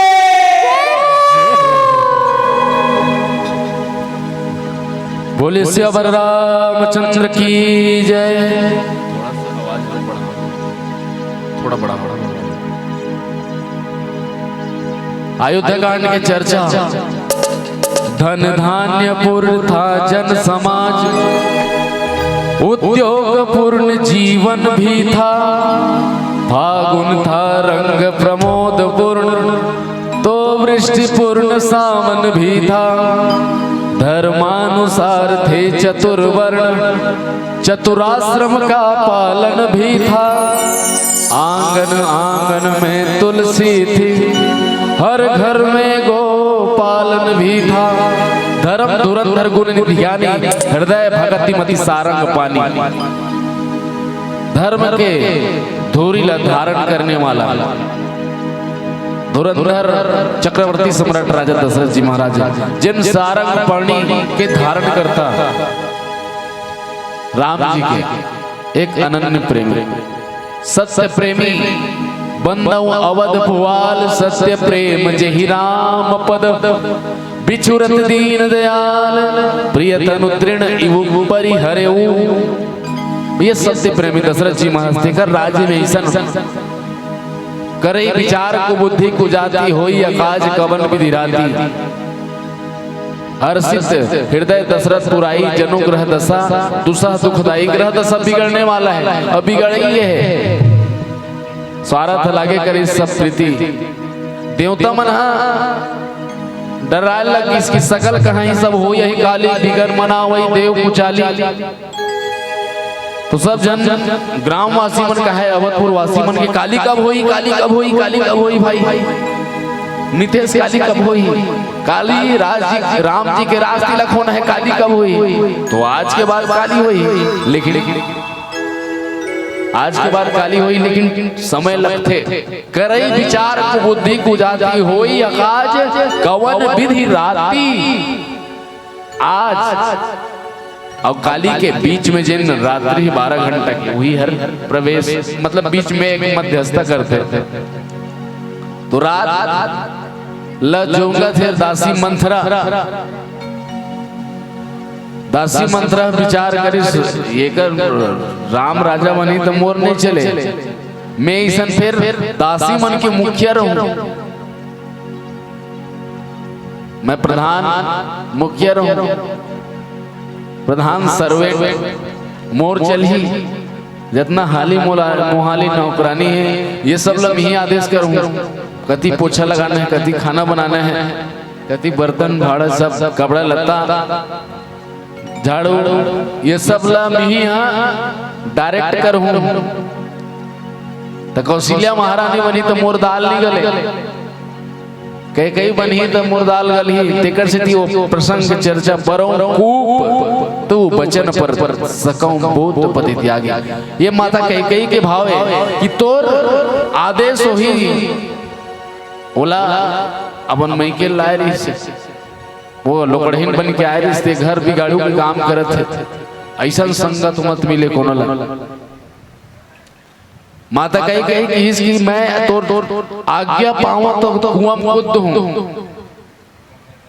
बोले श्री रामचंद्र की जय। थोड़ा बड़ा अयोध्या कांड की चर्चा। धन धान्य पूर्ण था जन समाज, उद्योग पूर्ण जीवन भी था, फागुन था रंग प्रमोद पूर्ण, तो वृष्टि पूर्ण सावन भी था, धर्मानुसार थे चतुर्वर्ण, चतुराश्रम का पालन भी था, आंगन आंगन में तुलसी थी, हर घर में गोपालन भी था, धर्म धुरंधर गुण निधियानी, हृदय भगति मति सारंग पानी, धर्म के धूरिला धारण करने वाला धुरंधर चक्रवर्ती सम्राट राजा दशरथ जी महाराज, जिन सारंग पाणी के धारण करता राम जी के एक अनन्य प्रेमी, सत्य प्रेमी बंदव अवध भुआल, सत्य प्रेम जहि राम पद, बिछुरत दीन दयाल, प्रिय तनु तृण इवु परिहरेउ। ये सत्य प्रेमी दशरथ जी महाराज थे। कर राज्य में ऐसा करे विचार को बुद्धि को जाती होई, अकाज कवन विधि राती, हर्षित हृदय दशरथ पुराई, जनु ग्रह दशा दुसह दुखदाई। ग्रह दशा बिगड़ने वाला है, अब बिगड़ ही है, स्वार्थ लागे करे सब प्रीति, देवता मन डराए लग इसकी सकल कहाई, सब हो यही काली, बिगर मना वही देव कुचाली। तो सब जन ग्रामवासी मन का है, अवधपुर वासी मन के काली कब होई, काली कब होई, काली कब होई भाई। नितेश काली कब हुई? काली राम जी के राज तिलक होना है, काली कब हुई? तो आज के बाद काली हुई, लेकिन आज के बाद काली हुई, लेकिन समय लगते करई विचार को बुद्धि को जाती होई आकाज कवन विधि राती। आज और काली के बीच में जिन रात्रि 12 घंटा की हुई हर प्रवेश, मतलब बीच में एक मध्यस्थता करते थे। तो रात लजोंगा थे दासी मंथरा, दासी मंथरा विचार करिस ये कर राम राजा बनी तो मोर नहीं चले, मैं ऐसन फिर दासी मन के मुखिया रहूं, मैं प्रधान मुखिया रहूं, प्रधान सर्वे मोर चली, जितना हाली मोहाली नौकरानी है ये सब लोग यही आदेश करूं। कति पोछा लगाना है, कति खाना बनाना है, कति बर्तन भाड़ा सब कपड़ा लत्ता झाड़ू ये सब ला मैं ही डायरेक्ट करूं। तो कौशल्या महारानी बनी तो मोर दाल नहीं गले, कई बनी तो मोर दाल गली, तेकर से थी वो प्रसंग चर्चा परो कूप तू बचन पर सकऊं बहुत पति त्यागी। ये माता कई के भाव है कि तोर आदेश ही ओला अपन मई के लाए रही से वो लोकड़हीन बन के आए रही, घर बिगाड़ू के काम करत थे, ऐसा संगत मत मिले कोनो ला। माता कही कि इसकी मैं तोर आज्ञा पाऊं तो कुआं कूद दूं,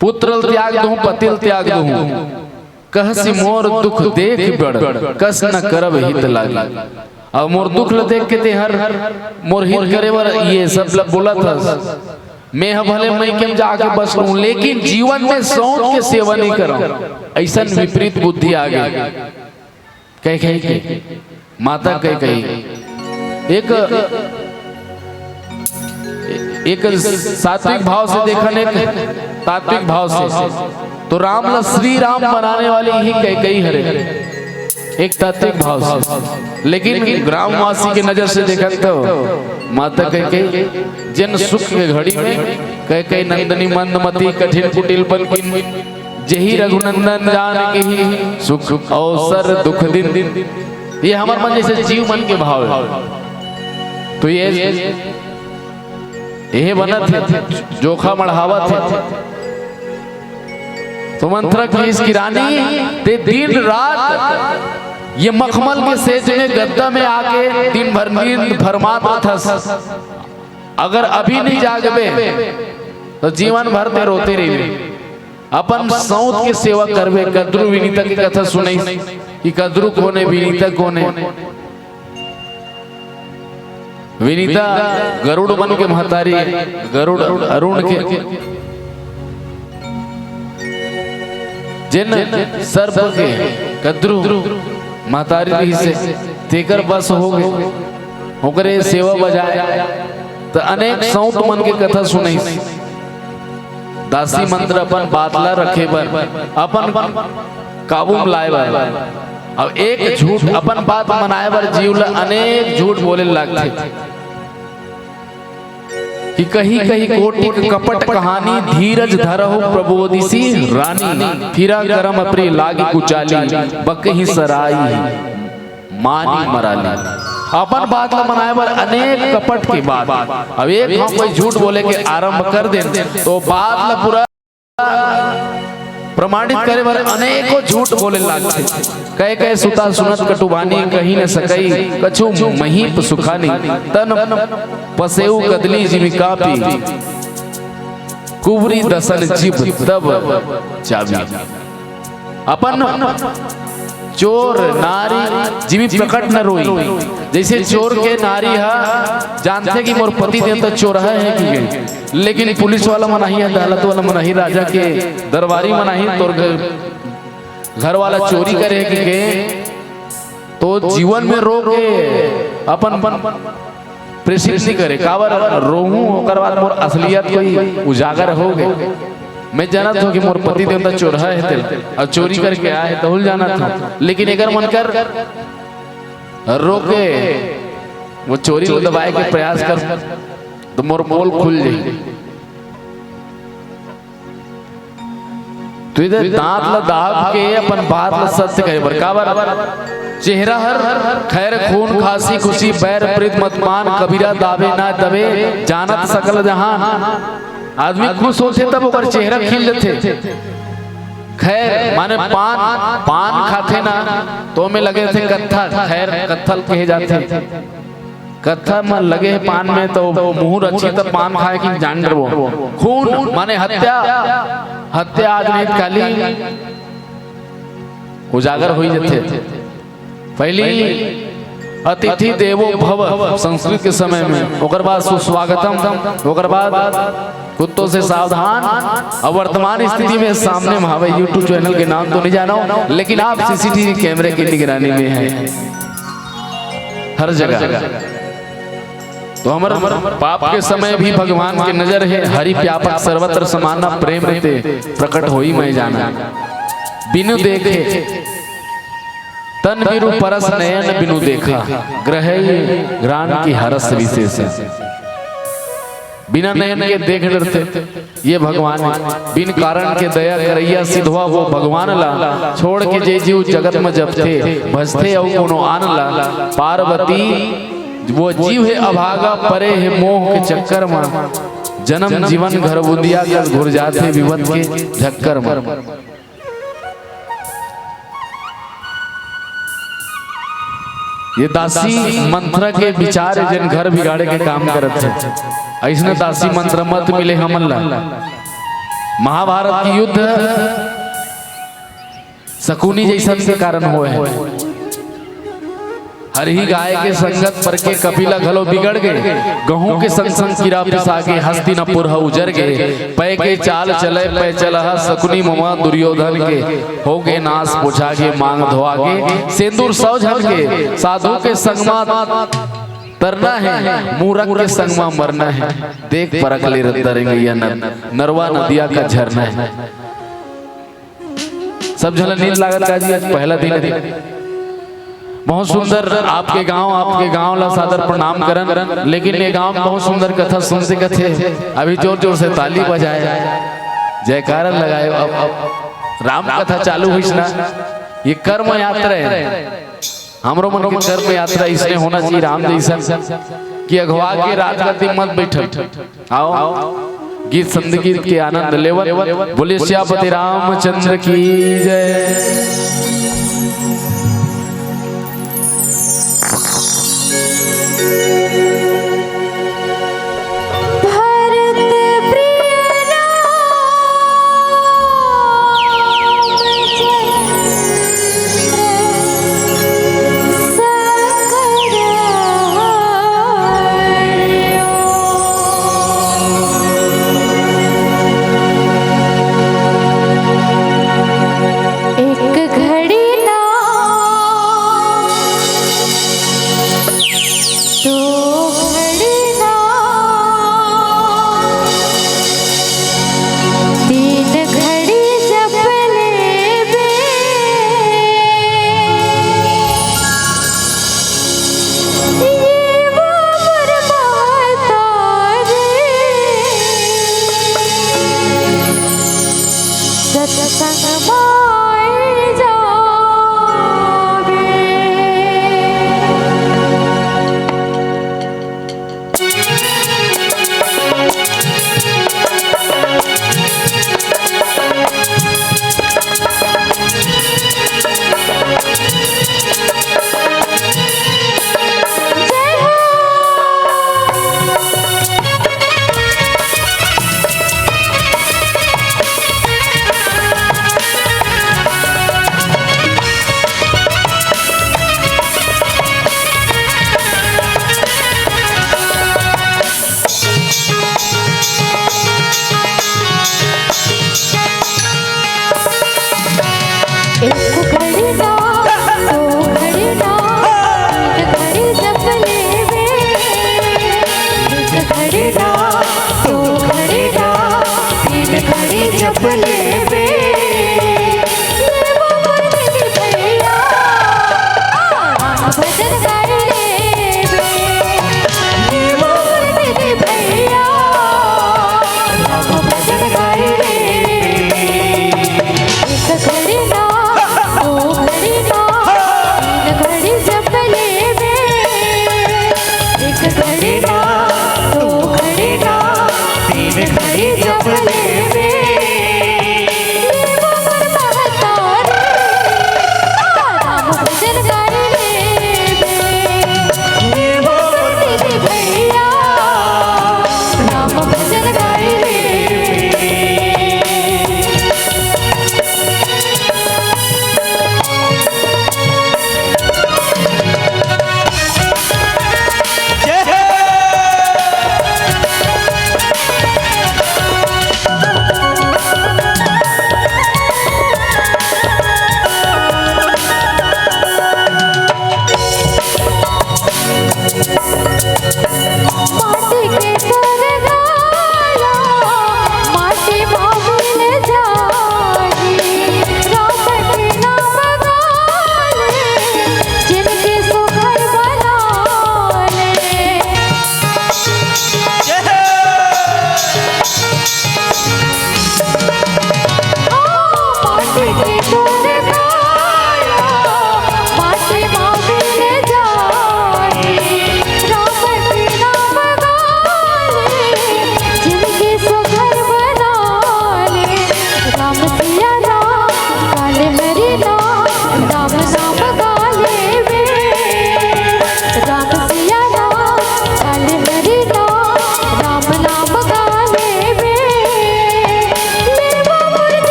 पुत्र त्याग दूं, पतिल त्याग दूं, कहसी मोर दुख देख बड़ कस न करब हित लागी। अब मोर दुख देख के ते हर मोर हित करे बर ये सब बोला था। मैं भले मैं के जाके बस लूं, लेकिन जीवन में सौंठ के सेवा नहीं करूं, ऐसा विपरीत बुद्धि आ गई। कही माता कही एक सात्विक भाव से देखा, एक तात्विक भाव से, तो राम ला श्री राम बनाने वाली ही कई हरे एक तात्विक भाव से, लेकिन ग्रामवासी की नजर से देखा तो माता कही जन सुख के घड़ी में कई नंदनी मंदमती कठिन कुटिल बन जही रघुनंदन जान की सुख अवसर दुख दिन। ये हमारे मन जैसे जीव मन के भाव है। तो ये बना थे जोखा मढ़ावा थे। तो मंत्रा की इसकी रानी ते दिन रात ये मखमल के सेज में गद्दा में आके दिन भर नींद फरमाता था। अगर अभी नहीं जागबे तो जीवन भर ते रोते रही। अपन सौत के सेवा करबे। कद्रू विनीता की कथा सुनाई कि कद्रू कोने विनीता कोने। विनीता गरुड़ बन के महतारी, गरुड़ अरुण के जिन सर्प के कद्रू महतारी से तेकर बस हो गए ओकरे सेवा बजाए। तो अनेक सौत मन के कथा सुनाई। दासी मंत्र अपन बातला रखे बर, अपन काबू में लाए बर। अब एक झूठ अपन बात मनाए बर जीव अनेक झूठ बोले लगते कि कहीं कहीं कोटि कपट कहानी धीरज धरहु प्रबोधिसी रानी। फिरा करम अपनी लागी कुचाली बकही सराई मानी मराली। अपन बात ला मनाए बर अनेक कपट की बात। अब एक हम कोई झूठ बोले के आरंभ कर दे तो बात ला पूरा प्रमाणित करे बर अनेकों झूठ बोले लागते। कहे कहे सुता सुनत कटुबानी कहीं न सकई कछु महीप सुखानी। तन पसेऊ कदली जिमिका पी कुबरी दसन जिब तब चाबी। अपन चोर नारी जिमी प्रकट न रोई। जैसे चोर के नारी है जानते कि मोर पति दे तो चोर है कि, लेकिन पुलिस वाला मनाही, अदालत वाला मनाही, राजा के दरबारी मनाही। तोर घर वाला चोरी करे कि तो जीवन में रो के अपन प्रेषित नहीं करे। काबर रोहू होकर बाद मोर असलियत कोई उजागर हो गए। मैं जानत हूँ कि मोर पति देवता चोर है और चोरी करके आए तो भूल जाना था। लेकिन अगर मन कर रोके वो चोरी को दबाए के प्रयास कर तो मोर पोल खुल जाए। तो इधर दांत ल दाब के अपन बात ल सत्य कहे बरकाबर चेहरा हर खैर खून खांसी खुशी बैर प्रीत मतमान कबीरा दावे ना दबे जानत सकल जहान। आदमी खुश होते तब ओकर चेहरा खिल जाते। खैर माने पान खाते ना तो में लगे थे कत्था, खैर कत्थल कहे जाते। कत्था में लगे पान में तो मुंह रची तब पान खाए कि जान वो खून माने हत्या आज नहीं काली उजागर हुई जाते। पहली अतिथि देवो भव संस्कृत के समय में, ओकर बाद सुस्वागतम, ओकर बाद कुत्तों से सावधान। अब वर्तमान स्थिति में सामने महावे यूट्यूब चैनल के नाम तो नहीं जाना, लेकिन आप सीसीटीवी कैमरे की निगरानी में हैं हर जगह। तो हमारे पाप के समय भी भगवान के नजर है। हरि व्यापक सर्वत्र समाना प्रेम रहते प्रकट होई मैं जाना। बिनु देखे तन बिरु परस नयन बिनु देखा, ग्रह ग्राण की हरस विशेष। बिना नयन के देख डरते ये भगवान, बिन कारण के दया करैया सिधवा वो भगवान ला। छोड़ के जे जीव जगत में जपते भजते और कोनो आन ला। पार्वती वो जीव है अभागा परे है मोह के चक्कर में। जन्म जीवन घर बुंदिया कर घुर जाते विपद के झक्कर में। ये दासी मंत्र के विचार जन घर बिगाड़े के काम करत है। ऐसने दासी मंत्र मत मिले हमन ला। महाभारत की युद्ध शकुनी जैसन के कारण हुए है। हर ही गाय के संगत पर के कपिला घलो बिगड़ गए। गहूं के संग संग कीड़ा पिसा के हस्तिनापुर उजर गए। पै के चाल चले पै चलह शकुनी ममा दुर्योधन के। हो गए नाश पोछा के मांग धोआ के। सिंदूर सौ झल के साधु के संगमा तरना है, मूरख के संगमा मरना है। देख परख ले दरेंगे नरवा नदिया का झरना है। सब झल नींद लागत का जी आज पहला दिन है। बहुत सुंदर आपके गांव ला सादर प्रणाम करन। लेकिन ये गांव में बहुत सुंदर कथा सुनते कथे। अभी जोर जोर से ताली बजाए जयकारा लगाए। अब राम कथा चालू हुई ना। ये कर्म यात्रा है। हमरो मन के कर्म यात्रा इसने होना चाहिए राम जैसा कि अगवा के राजगद्दी मत बैठल। आओ गीत संगीत के आनंद लेवल। बोले श्यापति रामचंद्र की जय।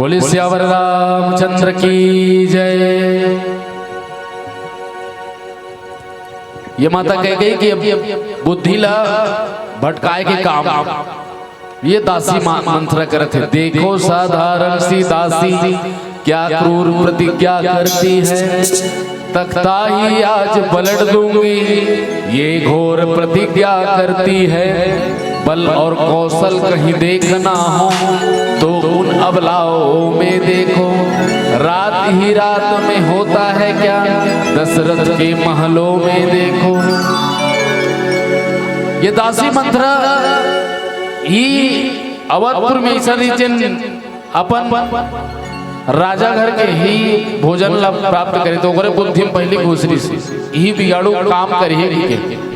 बोले सियावर रामचंद्र की जय। ये माता कह गई कि अब बुद्धि ला भटकाए के काम ये दासी मंत्र करते। देखो साधारण सी दासी क्या क्रूर प्रतिज्ञा करती है, तख्ता ही आज पलट दूंगी ये घोर प्रतिज्ञा करती है। बल और कौशल कहीं देखना हो तो उन अबलाओं में देखो, रात ही रात में होता है क्या दशरथ के महलों में देखो। ये दासी मंत्र ही अवधपुर में ऐसा रीजन अपन राजा घर के ही भोजन लाभ प्राप्त करे तो ओकरे बुद्धि में पहली घुसरी से ही बिगाड़ू काम करिए के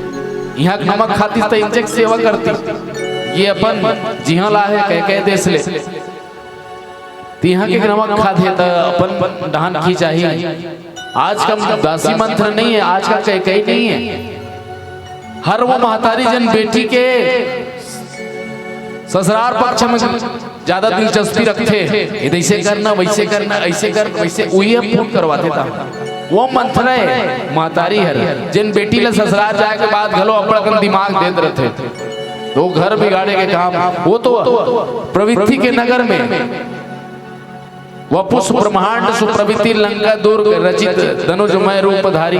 यहाँ नमक खाती तो इंजेक्ट सेवा करती। ये अपन जिहा ला है कह देश ले तो यहाँ के नमक खाते तो अपन डहान की चाहिए। आज का दासी मंत्र नहीं है, आज का कह नहीं है। हर वो महतारी जन बेटी के ससुराल पक्ष में ज्यादा दिलचस्पी रखते, ऐसे करना वैसे करना ऐसे कर वैसे वही पूर्ण करवाते था। वो मंत्र है महतारी हर जिन बेटी ले ससुराल जाए के बाद घलो अपन दिमाग देते रहते तो घर बिगाड़े के काम। वो तो प्रवृत्ति के नगर में वपुष ब्रह्मांड सुप्रवृत्ति लंका दुर्ग रचित धनुजमय रूपधारी।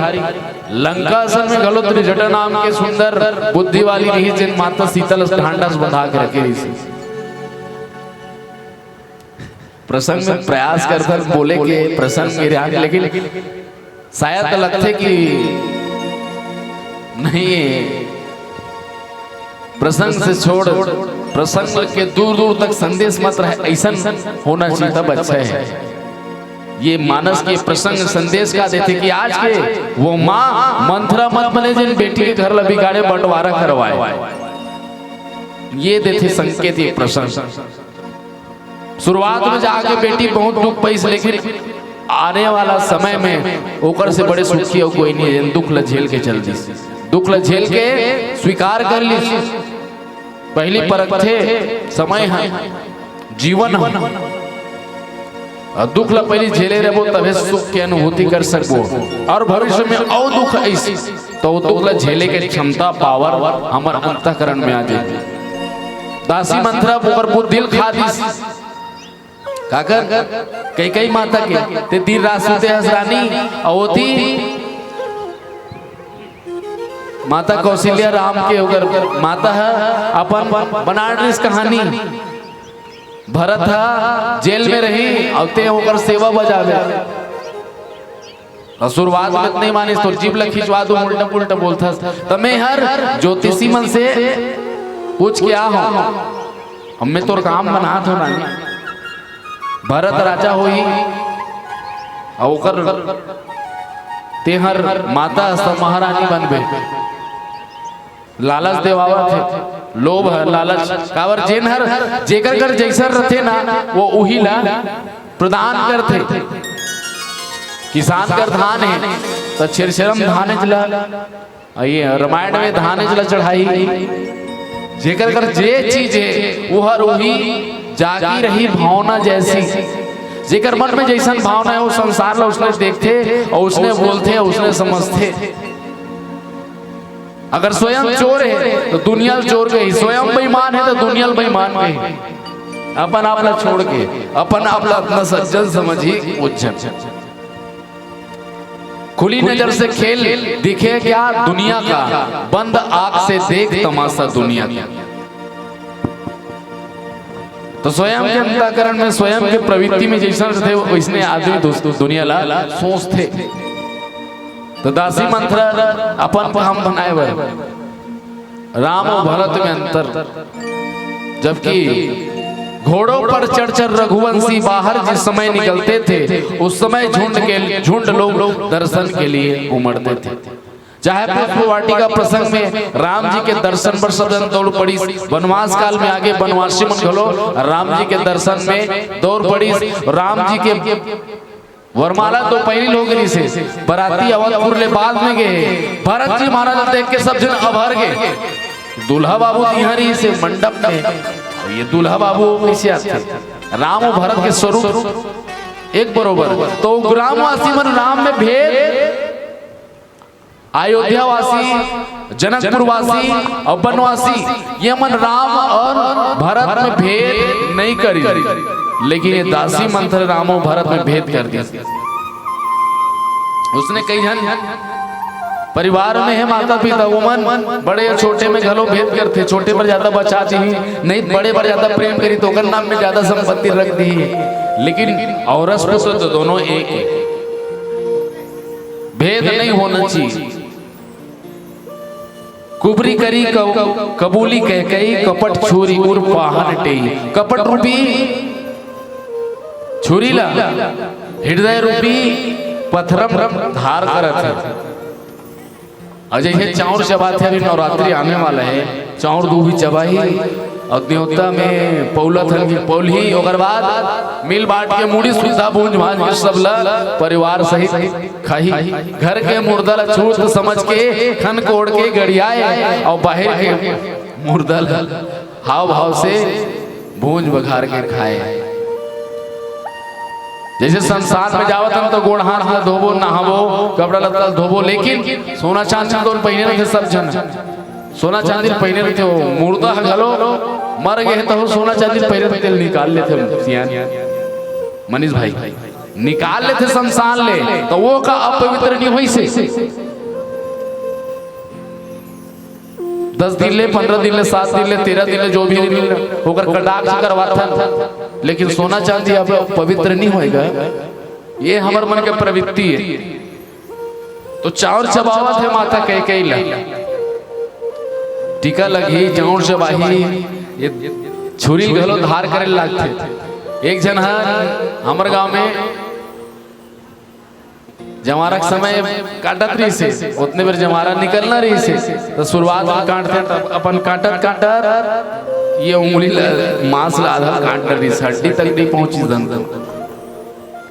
लंका असल में घलो त्रिजटा नाम के सुंदर बुद्धि वाली रही जिन माता शीतल ढांढस बंधा के रखे रही। प्रसंग में प्रयास कर बोले के प्रसंग मेरे आगे, लेकिन शायद लगते कि नहीं प्रसंग से छोड़ प्रसंग के दूर दूर तक संदेश मात्र है ऐसा होना चाहिए तब अच्छा है। ये मानस के प्रसंग संदेश का देते कि आज के वो माँ मंत्रा मत बने जिन बेटी के घर ला बिगाड़े बंटवारा करवाए, ये देते संकेत ये प्रसंग। शुरुआत में जाके बेटी बहुत दुख पैस, लेकिन आने वाला समय में ओकर से बड़े सुखी हो कोई नहीं है। दुख ल झेल के चल दी, दुख ल झेल के स्वीकार कर ली। पहली परख थे समय है जीवन है, दुख ला पहले झेले रहो तभी सुख की अनुभूति कर सको। और भविष्य में और दुख ऐसी तो दुख ला झेले के क्षमता पावर हमार अंतःकरण में आ जाएगी। दासी मंत्र ओकर बुद्धि खा दी काकर कई माता के ते दिन रात सुते हसरानी अवती माता कौशल्या राम के ओकर माता है अपन बनारस कहानी। भरत है जेल में रही अवते होकर सेवा बजावे। शुरुआत में नहीं माने तो जीव ला खिंचवा दो उल्टा पुल्टा बोलता। तो मैं हर ज्योतिषी मन से पूछ क्या हो हमें तो काम बना तो ना। भरत राजा हुई और तेहर माता महारानी बनबे। लालच देवावा थे, लोभ है लालच कावर जेन हर जेकर कर जैसा रहते ना वो उही ला प्रदान करते। किसान कर धान है तो छिरछरम धाने चला, ये रामायण में धाने चला चढ़ाई। जेकर कर जे चीज है वो हर वही जागी रही भावना जैसी। जेकर मन में जैसा भावना है वो संसार ला उसने देखते और उसने बोलते उसने समझते। अगर स्वयं चोर है तो दुनिया चोर गई, स्वयं बेईमान है तो दुनिया बेईमान गई। अपन आपला छोड़ के अपन आपला अपना सज्जन समझी उज्जन। खुली नजर से खेल दिखे क्या दुनिया का, बंद आंख से देख तमाशा दुनिया का। तो स्वयं के अंतःकरण में स्वयं के प्रवृत्ति में जैसा थे वैसने आदमी दोस्तों दुनिया ला सोचते। तो दासी मंत्र अपन हम बनाए हुए राम और भरत में अंतर। जबकि घोड़ों पर चढ़ रघुवंशी बाहर जिस समय निकलते थे उस समय झुंड लोग दर्शन के लिए उमड़ते थे। चाहे पुष्प वाटिका प्रसंग में राम जी के दर्शन पर सब जन दौड़ पड़ी। वनवास काल में आगे वनवासी मन घलो राम जी के दर्शन में दौड़ पड़ी। राम जी के वरमाला तो पहली लोग रही से बराती अवधपुर ले बाद में गए। भरत जी महाराज देख के सब जन अभर गए। दूल्हा बाबू तिहरी से मंडप में, ये दूल्हा बाबू कैसे आते राम और भरत के स्वरूप एक बरोबर। तो ग्रामवासी मन राम में भेद, अयोध्यावासी, जनकपुरवासी और बनवासी ये मन राम और भरत में भेद नहीं करी, लेकिन ये दासी मंत्र राम और भरत में भेद कर दिया। उसने कई जन परिवार में है माता पिता वो मन बड़े या छोटे में घलो भेद करते, छोटे पर ज्यादा बचाती ही नहीं, बड़े पर ज्यादा प्रेम करी तो अगर नाम में ज्यादा संपत्ति रख दी है। लेकिन औरस पुत्र तो दोनों एक है, भेद नहीं होना चाहिए। कुबरी करी कबूली कह कही कपट छुरी उर पाहन टेई, कपट रूपी छुरी ला हृदय रूपी पत्थरम धार करत है। और जैसे चाउर चबाते, अभी नवरात्रि आने वाला है, चाउर दूही चबाही और न्योता में पौला थन की पौली, ओकर बाद मिल बांट के मुड़ी सुधा भूंज भांज के सब ला परिवार सहित खाही। घर के मुर्दा ला छूत समझ के खन कोड़ के गड़ियाए और बाहर के मुर्दा ला हाव भाव से भूंज बघार के खाए। जैसे संसार में जावत हम तो गोड़ हाथ धोबो, नहाबो, कपड़ा लत्ता धोबो, लेकिन सोना चांदी तो पहने रहे सब जन, सोना चांदी पहने रहे थे। मुर्दा घलो मर गए तो सोना चांदी पहने रहे, निकाल लेते मनीष भाई, निकाल लेते शमशान ले, तो वो का अपवित्र नहीं हुई से 10 दिन ले, 15 दिन ले, 7 दिन ले, 13 दिन ले, जो भी होकर कटाक्ष करवाता, लेकिन सोना चांदी अब पवित्र नहीं होएगा। ये हमारे मन के प्रवृत्ति है। तो चाउर चबावत है माता कह कही ला, टीका लगी चाउर चबाही, ये छुरी घलो धार करे लागते। एक जन हमारे गांव में जमारा के समय काटत रही से, उतने बार जमारा निकलना रही से, तो शुरुआत में काटते अपन काटत ये उंगली मांस ला आधा काट रही, हड्डी तक नहीं पहुंची दन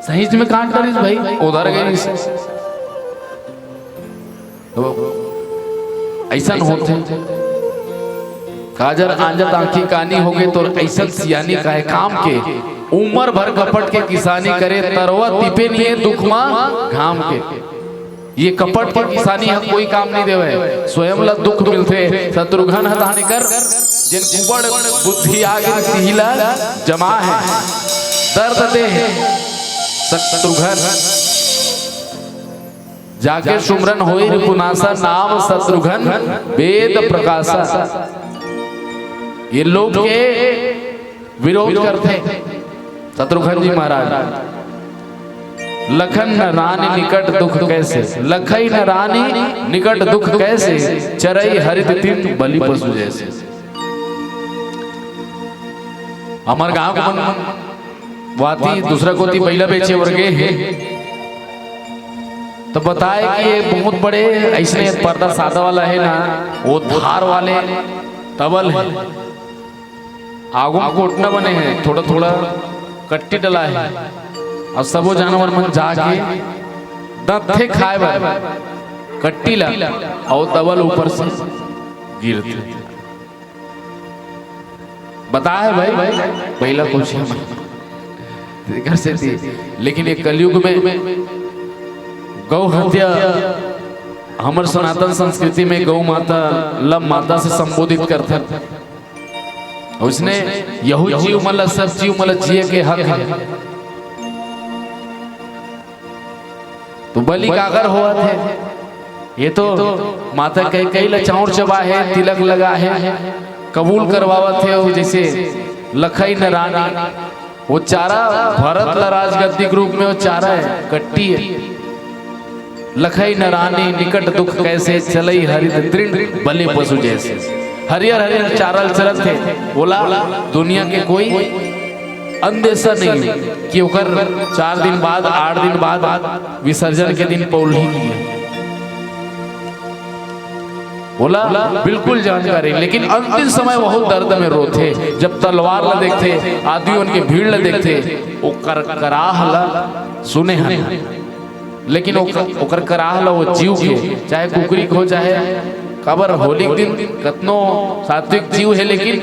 सही में काट रही भाई, उधर गई से। तो ऐसा होते काजर आंजत आंखी कानी हो गए तो ऐसा सियानी का है काम के, उम्र भर कपट के किसानी करे तरवा तिपे नहीं है दुखमा घाम के। ये कपट के किसानी है कोई काम नहीं देवे, स्वयं ला दुख मिलते। शत्रुघ्न हताने कर जिन कुबड़ बुद्धि आगे तिहिला जमा है, दर्द दे शत्रुघ्न जाके सुमरन होई रिपुनासा, नाम शत्रुघ्न वेद प्रकाशा। ये लोग के विरोध करते शत्रुघ्न जी महाराज। लखन न रानी निकट दुख कैसे, लखई न रानी निकट दुख कैसे, चरई हरित तीन बलि पशु जैसे। हमार गांव को वाती दूसरा कोती पहला बेचे वर्गे है, तो बताए कि ये बहुत बड़े ऐसे पर्दा सादा वाला है ना, वो धार वाले तबल है, आगू कोटना बने हैं, थोड़ा थोड़ा कट्टी डला है, और सबो जानवर मन जाके दत्थे खाए बार कट्टी ला और तबल ऊपर से गिरती। बताए भाई पहला कुछ घर से थी, लेकिन एक कलयुग में गौ हत्या हमारे सनातन संस्कृति में गौ माता लब माता से संबोधित करते हैं। उसने यहू जीव मतलब सब जीव मतलब जिए के हक है। तो बलि कागर हुआ थे, ये तो माता कई लचाउर चबा है, तिलक लगा है, कबूल करवावत है। जैसे लखई न रानी वो चारा भरत ला राजगद्दी के रूप में वो चारा है, कट्टी है। लखई न रानी निकट दुख कैसे, चलई हरित तृण बलि पशु जैसे। हरियर हरियर चारल चरत थे। बोला दुनिया के कोई अंदेशा नहीं कि ओकर 4 दिन बाद 8 दिन बाद विसर्जन के दिन पौल ही नहीं है। बोला बिल्कुल जानकारी, लेकिन अंतिम समय बहुत दर्द में रोते। जब तलवार ला देखते, आदमी उनके भीड़ ला देखते, वो कराह ला सुने हैं, लेकिन ओकर कराह ला वो जीव के, चाहे कुकरी को चाहे कबर होली के दिन कतनो सात्विक जीव है, लेकिन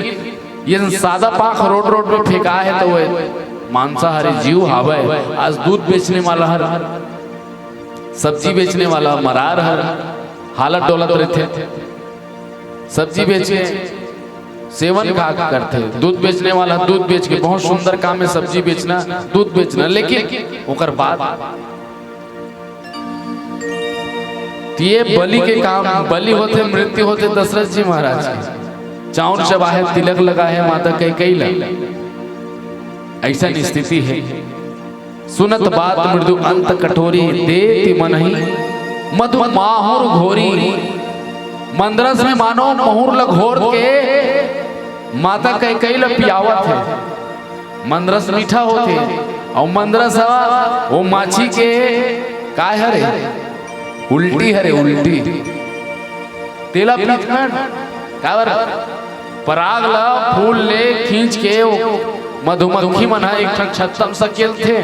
ये सादा पाख रोड रोड में फेंका है तो वो मांसाहारी जीव हावे। आज दूध बेचने वाला हर, सब्जी बेचने वाला मरार हर, हालत डोलत रहते, सब्जी बेच के सेवन खा करते, दूध बेचने वाला दूध बेच के, बहुत सुंदर काम है सब्जी बेचना, दूध बेचना, लेकिन ओकर बाद ये बलि के काम, बलि होते मृत्यु होते दशरथ जी महाराज के, चाउर चबाहे तिलक लगाए माता कैकेयी ला, ऐसा स्थिति है। सुनत बात मृदु अंत कठोरी, देति मनहि मधु माहुर घोरी। मंदरस में मानो महुर लघोर के माता कैकेयी ला पियावत है। मंदरस मीठा होते और मंदरस वो माछी के काय हरे उल्टी हरे, उल्टी तेला पीतमन कावर पराग ला फूल ले खींच के मधुमक्खी मना एक छत्तम सकेल थे,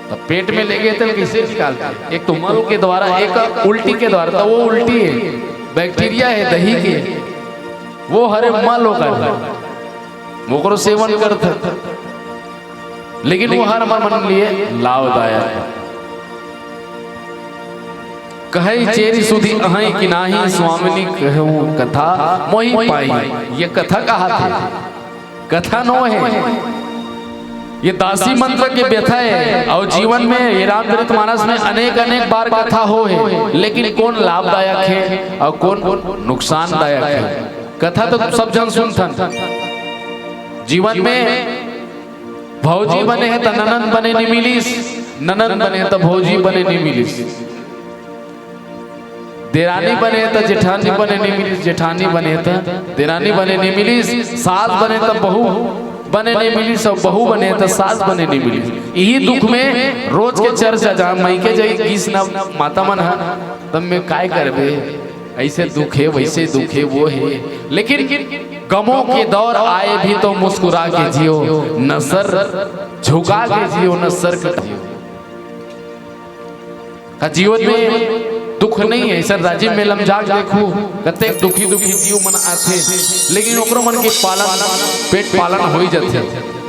तो पेट में ले गए थे कैसे निकालते? एक तो मल के द्वारा, एक उल्टी के द्वारा। तो वो उल्टी है, बैक्टीरिया है दही के, वो हरे मल होकर वो करो सेवन करते, लेकिन वो हर मन लिए लाभदायक। कहे चेरी सुधी अहै कि नाही, स्वामिनी कहूँ कथा मोहि पाई। ये कथा कहा थे, कथा नो है, ये दासी मंत्र के व्यथा है। और जीवन में ये रामचरित मानस में अनेक अनेक बार कथा हो है, लेकिन कौन लाभदायक है और कौन नुकसानदायक है। कथा तो सब जन सुनथन। जीवन में भौजी बने हैं तो ननन बने नहीं मिलीस, ननन बने तो भौजी बने नहीं मिलीस, देरानी बने तो जेठानी बने नहीं मिली, जेठानी बने तो देरानी बने नहीं मिली, सास बने तो बहू बने नहीं मिली, सब बहू बने तो सास बने नहीं मिली। यही दुख में रोज के चर्चा, जहाँ मई के जाई किस ना माता मन है तब में काय करबे, ऐसे दुख है वैसे दुख है वो है। लेकिन गमों के दौर आए भी तो मुस्कुरा के जियो, न सर झुका के जियो, न सर कर जियो। जीवन में दुख नहीं है, सर राजीव में लमजाक देखू कते दुखी दुखी जीव मन आथे, लेकिन ओकरो मन के पालन पेट पालन हो ही जाते,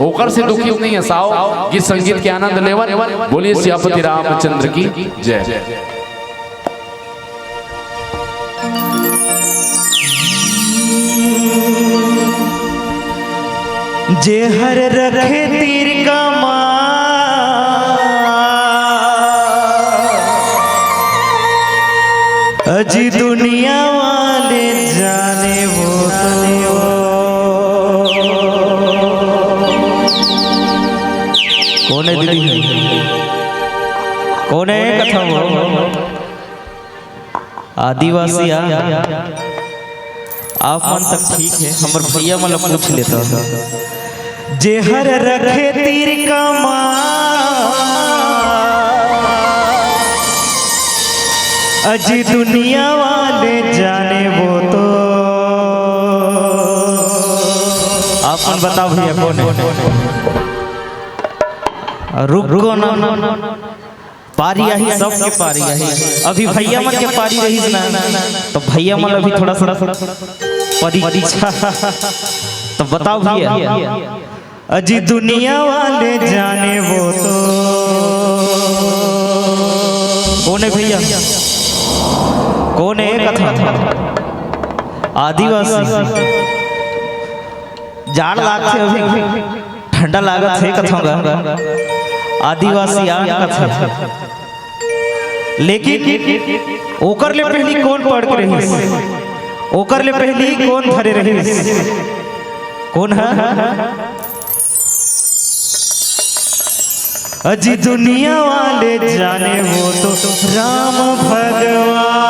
ओकर से दुखी नहीं है। साओ गीत संगीत के आनंद लेवन। बोलिए सियापति रामचंद्र की जय। जे हर रखे तीर का अजी दुनिया वाले जाने वो कौन है दीदी, कौन है कथा वो आदिवासी आप मन तक ठीक है, हमर भैया मतलब पूछ लेता जे हर रखे तीर का अजी दुनिया वाले जाने वो तो आपन बताओ भैया कौन है? रुको ना, पारी आई सबके पारी आई, अभी भैया मन के पारी रही ना, तो भैया मन अभी थोड़ा सा परीक्षा तो बताओ भैया। अजी दुनिया वाले जाने वो तो कौन है भैया, कौन है कथा? आदिवासी जान लागते अभी ठंडा लागत है कथा, आदिवासी कथा। लेकिन ओकर ले पहली कौन पढ़ के रही, ओकर ले पहली कौन धरे रही, कौन है? अजी दुनिया वाले जाने वो तो राम भगवान।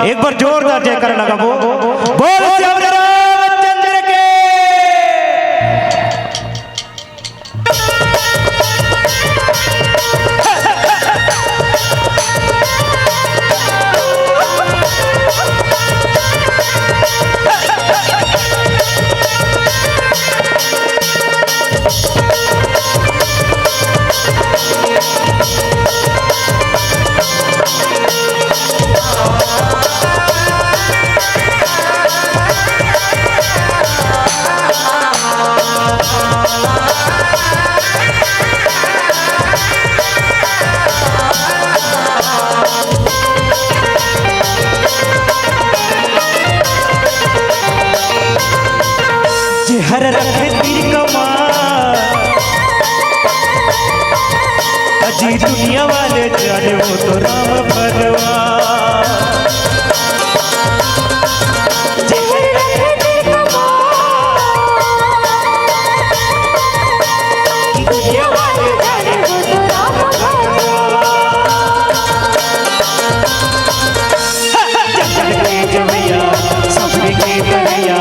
एक बार जोरदार जयकार लगा वो बोल रामचंद्र के। अजी दुनिया वाले जाने वो तो राम भगवान दुनिया वाले जाने वो तो राम भगवान सबके करैया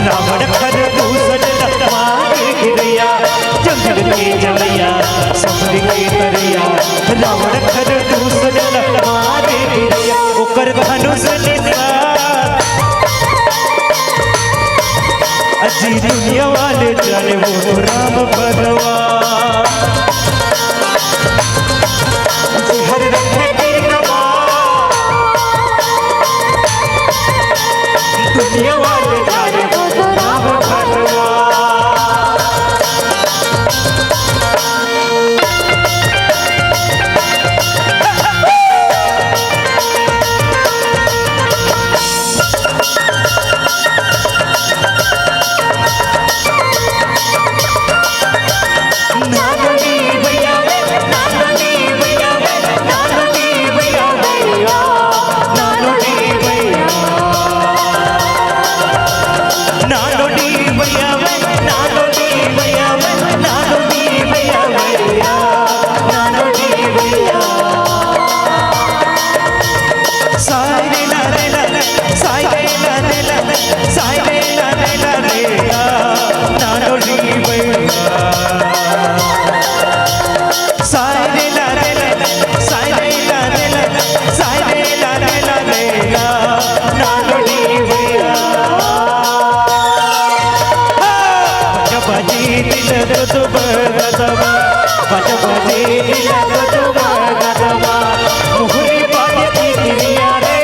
रावण खर दूसर मार गिरैया जंगल के जवैया सबके करैया रावण खर दूसर मार गिरैया ओकर धनुष निशान अजी दुनिया वाले जाने वो राम भगवान हर रंग की दुनिया वाले जाने वो तो राम भगवान नानी भैया नानी भैया नानी भैया नानी भैया नानोडी भैया नानोडी भैया नानोडी भैया नानोडी भैया साइले ला रे ला साइले ला रे ला साइले ला रे ला रे नानोडी भैया साइले ला रे ला साइले ला रे ला साइले ला रे ला नानोडी भैया बजी दिल तो बगदवा बजी दिल तो बगदवा मुहरी बाजी दिलिया रे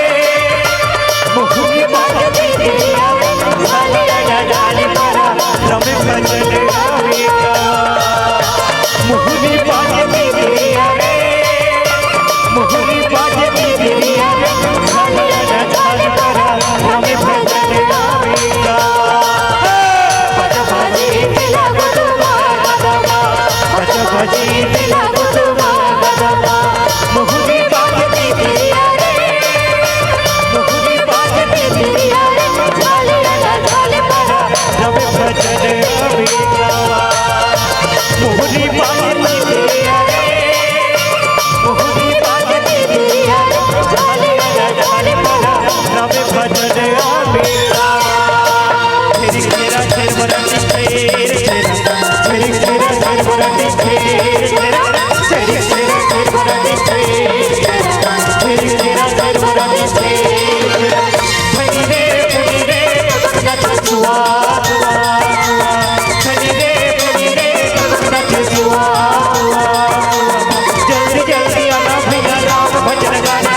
मुहरी बाजी दिलिया रे साले डाले परा रमे भजन गावेगा मुहरी बाजी दिलिया रे मुहरी बाजी दिलिया रे साले डाले परा रमे भजन गावेगा बजी दिला गदवा मुहरी बाजी दिलिया रे मुहरी बाजी दिलिया रे झाले झाले परा रवे भजन गावेगा मुहरी बाजी दिलिया रे मुहरी बाजी दिलिया रे झाले झाले परा रवे भजन गावेगा तेरी तेरा तेर बड़ा तेर तेरी तेरा तेर बड़ा तेर तेरा तेरी तेरा तेर बड़ा तेर तेरी तेरा तेर बड़ा तेर भई रे नच जुआ भई रे नच जुआ जल्दी जल्दी आना भैया राम भजन गाना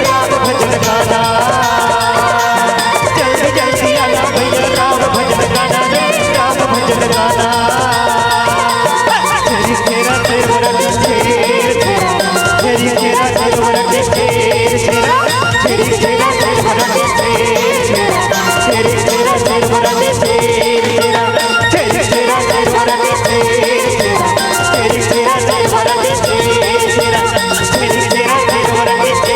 राम भजन गाना जल्दी जल्दी आना भैया राम भजन गाना राम भजन गाना तेरी तेरा तेर बड़ा तेर तेरी तेरा तेर बड़ा तेर तेरा तेरी तेरा तेर बड़ा तेर तेरी तेरा तेर बड़ा तेर तेरा तेरी तेरा तेर बड़ा तेर तेरी तेरा तेर बड़ा तेर तेरा तेरी तेरा तेर बड़ा तेर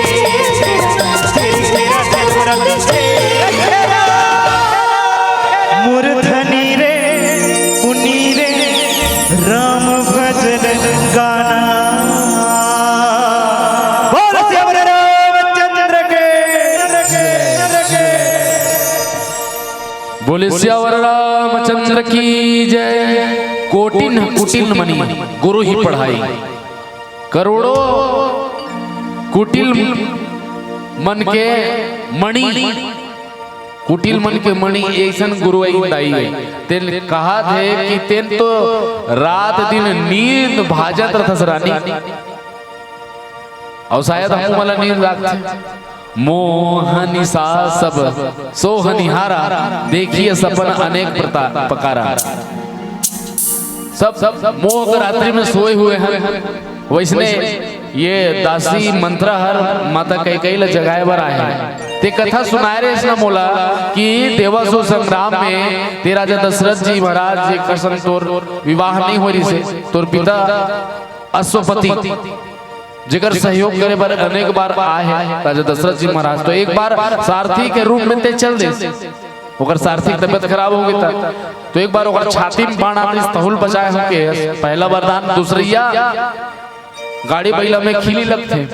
तेरी तेरा तेर बड़ा तेर मूर्धनी रे उनी रे राम भजन गाना बोल श्याम रामचंद्र के बोले श्यावर रामचंद्र की जय। कोटिन कुटिल मणि गुरु ही पढ़ाई करोड़ों कुटिल मन के मणि कुटिल मन के मणि ऐसन गुरु दाई तेन कहा थे कि तेन तो रात दिन नींद भाजत रथस रानी और शायद हम मला नींद लागते मोहनी सा सब सोहनिहारा देखिए सपन अनेक प्रकारा सब मोह के रात्रि में सोए हुए हैं वैसने ये दासी मंत्रा हर माता कैकेयी ला जगाए बर आए हैं ते कथा सुनाए रे इसना मोला कि देवासुर संग्राम में तेरा जो दशरथ जी महाराज जी का संग तोर विवाह नहीं हो रही से तोर पिता अश्वपति जिगर सहयोग करे बार अनेक बार आए हैं राजा दशरथ जी महाराज। तो एक बार सारथी के रूप में ते चल दे, ओकर सारथी की तबियत खराब हो गई था, तो एक बार ओकर छाती में बाण आते तहुल बचाए होके पहला वरदान। दूसरिया गाड़ी बैला में खीली लगते,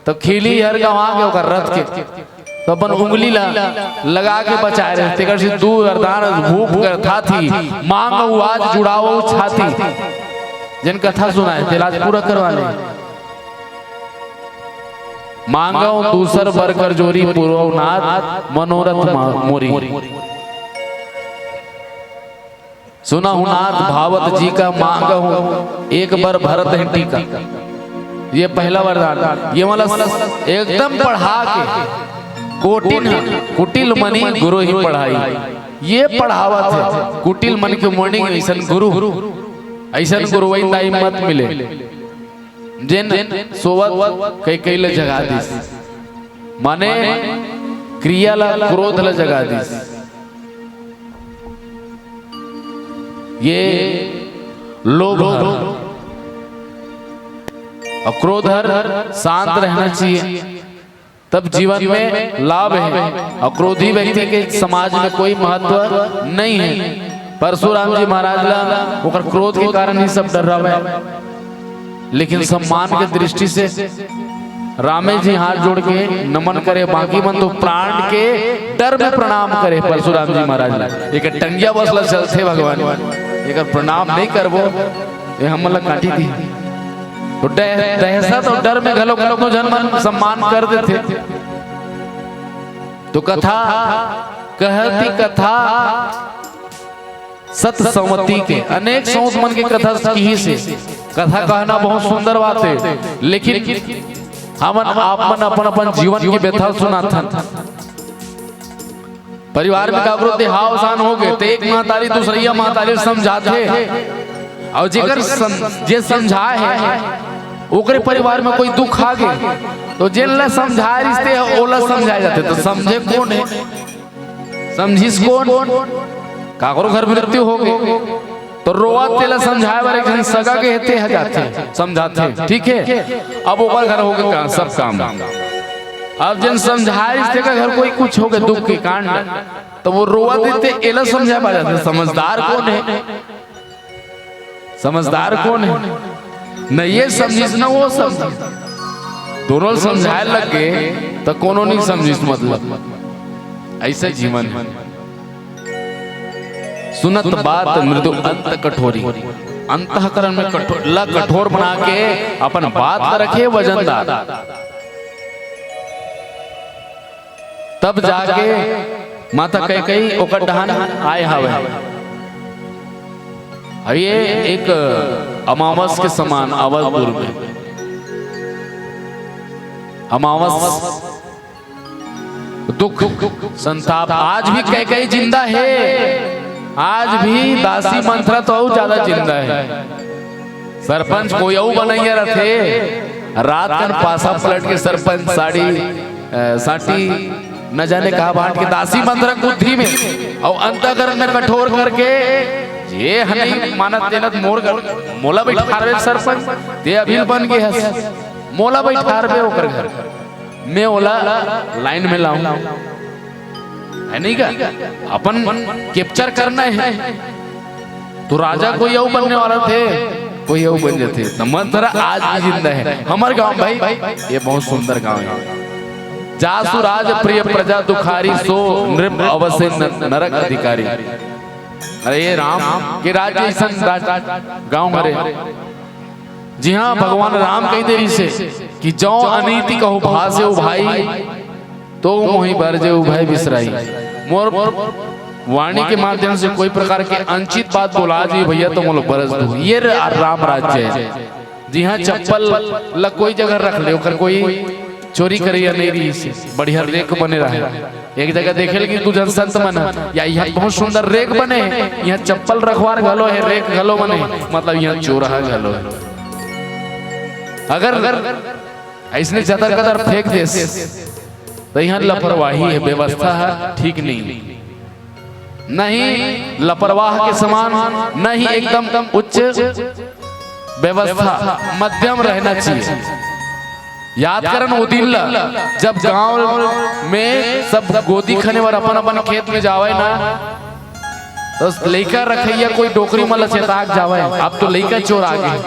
तो खीली हर गवा के ओकर रथ के तो अपन उंगली लगा के बचाए रहे। तेकर से दू वरदान भूख कर था थी मांग आज जुड़ाओ छाती। जिन कथा सुनाए तेलाज पूरा करवा ले। मांगो दूसर बर कर जोरी पूर्वनाथ मनोरथ मोरी। सुना हूं नाथ भावत जी का मांग हूं एक बार भरत है टीका। ये पहला वरदान। ये मतलब एकदम पढ़ा के कुटिल मनी गुरु ही पढ़ाई। ये पढ़ावत है कुटिल मन के मॉर्निंग ऐसा गुरु ऐसा गुरु वही ताई मत मिले जिन सोवत कई कई ले जगा दी माने क्रिया ला क्रोध ला जगा दी। ये लोभ और क्रोध हर शांत रहना चाहिए, तब जीवन में लाभ है। और क्रोधी व्यक्ति के समाज में कोई महत्व नहीं है। परशुराम जी महाराज ला ओकर क्रोध के कारण ही सब डर रहा है, लेकिन सम्मान के दृष्टि से रामे जी हाथ जोड़ के नमन करे, बाकी मन तो प्राण के डर में प्रणाम करे। परशुराम जी महाराज ला एक टंगिया बसला चलते भगवान, एक प्रणाम नहीं करबो ये हमला काटी थी। तो दहशत और डर में घलो घलो जन्म सम्मान कर देते। तो कथा कहती कथा सत संवती के अनेक सौत मन की कथा की से कथा कहना बहुत सुंदर बात है, लेकिन हमन आपन अपन अपन जीवन की व्यथा सुनाथन। परिवार में कागरो देहावसान हो गए तो एक महतारी दूसरिया महतारी समझाते और जेकर जे समझाए है ओकरे परिवार में कोई दुख आ गए तो जेल ला समझाए रिश्ते ओला समझाए जाते। तो समझे कौन है, समझिस कौन? काकरो घर में मृत्यु हो गई तो रोआ तेला समझाए बारे जन सगा के हेते है जाते समझाते, ठीक है। अब ओकर घर हो गए सब काम। अब जन समझाए रिश्ते का घर कोई कुछ हो गए दुख के कांड तो वो रोआ देते एला समझाए बारे जाते। समझदार कौन है? समझदार कौन है? न ये समझिस न वो समझ, दोनों समझाए लग गए तो कोनो नहीं समझिस। मतलब ऐसे जीवन है। सुनत बात मृदु अंत कठोरी, अंतःकरण में कठोर बना के अपन बात रखे वजनदार, तब जाके माता कई ओकर डहान आए हवे। ये एक अमावस के समान अवधपुर में अमावस दुख संताप आज भी कई जिंदा है। आज भी दासी मंत्रा तो ज्यादा जिंदा है। सरपंच कोई बनैया रहे रात का पासा पलट के सरपंच साड़ी न जाने कहा बांट के दासी मंत्रा बुद्धि में और अंतःकरण में कठोर करके ये हनी मानत देनत मोला बैठारवे सरपंच ते अभिल बन गए है। मोला बैठारवे ओकर घर मैं ओला लाइन में लाऊं है नहीं का अपन कैप्चर करना है। तो राजा कोई यू बनने वाला थे, कोई यू बन जाते। तो मंत्र आज भी जिंदा है हमारे गांव भाई। ये बहुत सुंदर गांव है। जासु राज प्रिय प्रजा दुखारी सो नृप अवश्य नरक अधिकारी। अरे ये राम के राज्य गांव हरे। जी हाँ भगवान राम कही देरी से कि जो अनीति कहो भासे ओ भाई तो मोहि बरजे ओ भाई बिसराई। मोर वाणी के माध्यम से कोई प्रकार के अनुचित बात बोला जी भैया तो मोलो बरस दो। ये राम राज्य है। जी हाँ चप्पल ल कोई जगह रख ले ओकर कोई चोरी करे या नहीं रही बढ़िया रेक बने रहा। एक जगह देखे लगी तू जन संत मन या यहाँ बहुत सुंदर रेक बने यहाँ चप्पल रखवार घलो है रेक घलो बने मतलब यहाँ चोरा घलो है। अगर ऐसने चदर कदर फेंक दे तो यहाँ लापरवाही है, व्यवस्था है ठीक नहीं लापरवाह के समान नहीं एकदम उच्च व्यवस्था मध्यम रहना चाहिए। याद करन वो दिन ला जब गांव में सब गोदी खने वाला अपन अपन खेत में जावे ना तो लइका रखैया कोई डोकरी में लचेताक जावे। अब तो लइका चोर आ गए,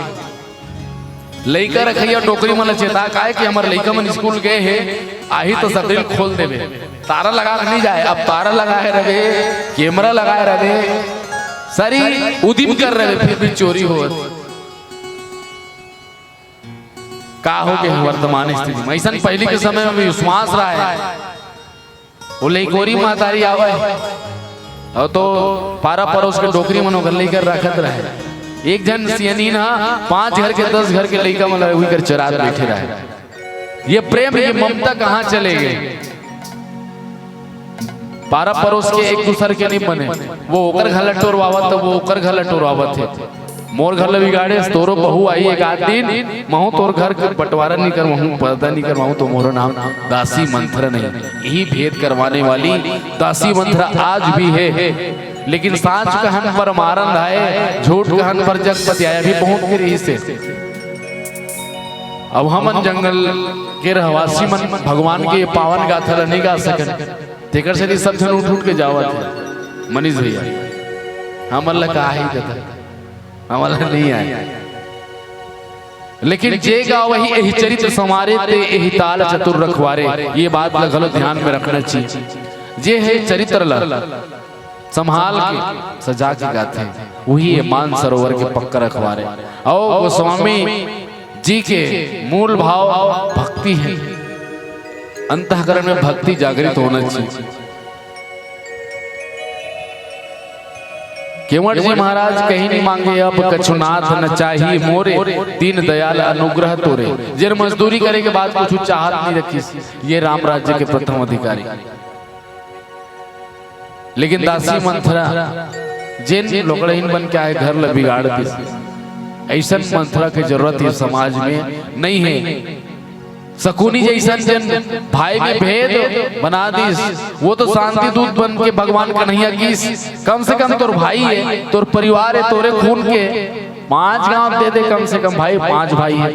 लइका रखैया डोकरी में लचेताक आए कि हमारे लइका मन स्कूल गए है आही तो सकरीन खोल देवे। तारा लगा के नहीं जाए, अब तारा लगाए रहे, कैमरा लगाए रहे, सारी उदिम कर रहे, फिर भी चोरी हो। का हो गए वर्तमान स्थिति में ऐसा पहले के समय में विश्वास रहा है। वो लइकोरी मातारी आवे और तो पारा परोस के डोकरी मनो घर लेकर रखत रहे। एक जन सियनी ना 5 घर के 10 घर के लइका मन हुई कर चरात बैठे रहे। ये प्रेम ये ममता कहाँ चले गए? पारा परोस के एक दूसरे के नहीं बने। वो ओकर घर लटोरवावत तो वो ओकर घर लटोरवावत थे। मोर घर बिगाड़े तोरो बहू आई एक आध दिन महू तोर घर के बंटवारा नहीं कर महू पर्दा नहीं कर महू तो मोरो नाम दासी मंथरा नहीं। यही भेद करवाने वाली दासी मंथरा आज भी है। लेकिन सांच कहन पर मारन है, झूठ कहन पर जग पतियाया भी पहुंच के रही से। अब हमन जंगल के रहवासी मन भगवान के पावन गाथा नहीं गा सकन, तेकर से सब जन उठ उठ के जावत। मनीष भैया हमन ला का ही देता हमारा नहीं आया, लेकिन जे गा वही यही चरित्र संवारे ते यही ताल चतुर रखवारे। ये बात ला गलत ध्यान में रखना चाहिए। जे है चरित्र ला संभाल के सजा के गाते वही मान सरोवर के पक्का रखवारे। और गोस्वामी जी के मूल भाव भक्ति है, अंतःकरण में भक्ति जागृत होना चाहिए। केवट जी महाराज कहीं नहीं मांगे अब कछुनाथ न चाहिए मोरे, दीन दयाल अनुग्रह तोरे। जिन मजदूरी करे के बाद कुछ चाहत नहीं रखी, ये राम राज्य के प्रथम अधिकारी। लेकिन दासी मंथरा जिन लोकड़हीन बन के आए घर ल बिगाड़ दी। ऐसा मंथरा की जरूरत है समाज में नहीं है। शकुनी जैसा जन भाई में भेद बना दी, वो तो शांति दूत बन के भगवान कन्हैया की। कम से कम तोर भाई है, तोर परिवार है, तोरे खून के 5 गांव दे दे कम से कम भाई, 5 भाई है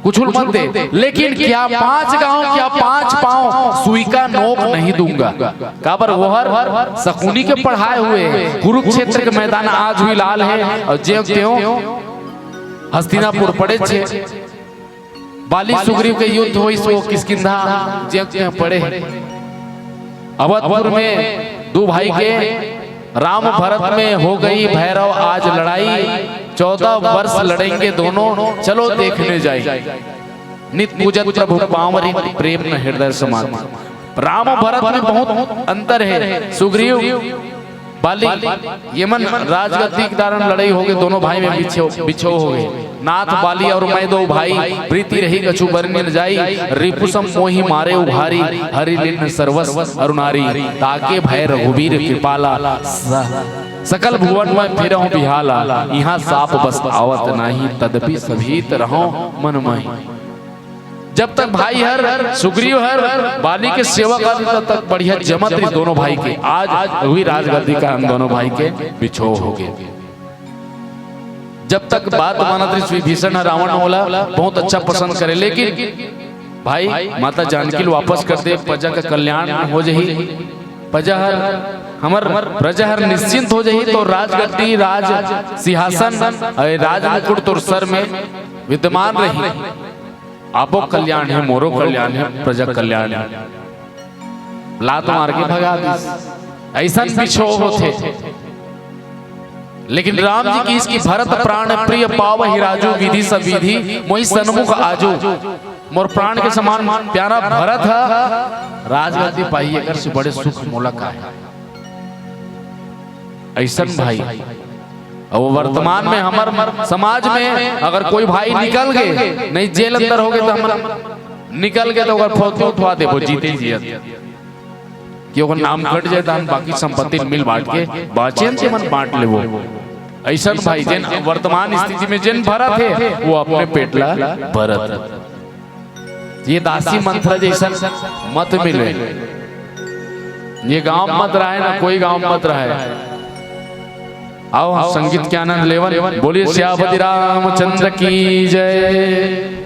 कुछ मत दे। लेकिन क्या 5 गांव क्या 5 पांव सुई का नोक नहीं दूंगा। काबर वहर शकुनी के पढ़ाए हुए कुरुक्षेत्र के मैदान आज भी लाल है। और ज्यों त्यों हस्तिनापुर पड़े छे, बाली सुग्रीव के युद्ध हुई सो किष्किंधा ज्यों पड़े। अवधपुर में 2 भाई के राम भरत में हो गई भैरव आज लड़ाई। 14 वर्ष लड़ेंगे दोनों, चलो देखने जाए। नित पूजत प्रभु पावरी, प्रेम न हृदय समान। राम भरत में बहुत अंतर है। सुग्रीव बाली यमन राजगद्दी के कारण लड़ाई हो गई, दोनों भाई में बिछो हो गए। नाथ बाली और मैं 2 भाई, प्रीति रही कछु बरने न जाई। रिपुसम मोहि मारे उभारी, हरि लिन सर्वस्व अरुणारी। ताके भय रघुवीर कृपाला, सकल भुवन में फिरहु बिहाला। यहाँ साप बस आवत नाही, तदपि सभीत रहो मन माही। जब तक भाई हर सुग्रीव हर बाली के सेवा करते तब तक बढ़िया जमत रही दोनों भाई के। आज हुई राजगद्दी का हम दोनों भाई के बिछो हो गए। जब तक बात मानत रही विभीषण रावण वाला बहुत अच्छा पसंद करे, लेकिन भाई माता जानकी वापस कर दे, प्रजा का कल्याण हो जाही, प्रजा हमर प्रजा हर निश्चिंत हो जाही। तो राजगद्दी राज सिंहासन राज मुकुट तोर सर में विद्यमान रही। आपो कल्याण है, मोरो कल्याण है, प्रजा कल्याण है। लात मार के भगा दी, ऐसा बिछो होते। लेकिन राम जी की इसकी भरत प्राण प्रिय पावहि राजू, विधि सब विधि मोहि सन्मुख आजू। मोर प्राण के समान प्यारा भरत है, राजगद्दी पाइए कर से बड़े सुख मोलक है। ऐसा भाई और वर्तमान में हमारे समाज में अगर कोई भाई निकल गए, नहीं जेल अंदर हो गए तो हम निकल गए तो अगर फोटो उठवा दे वो जीते जियत क्योंकि नाम कट जाए तो बाकी संपत्ति मिल बांट के बाचेन से मन बांट ले। वो ऐसा भाई जिन वर्तमान स्थिति में जिन भरत है वो अपने पेटला भरत। ये दासी मंथरा जैसा मत मिले, ये गांव मत रहे ना कोई गांव मत रहे। आओ संगीत के आनंद लेवन। बोलिए श्यामपति रामचंद्र की जय।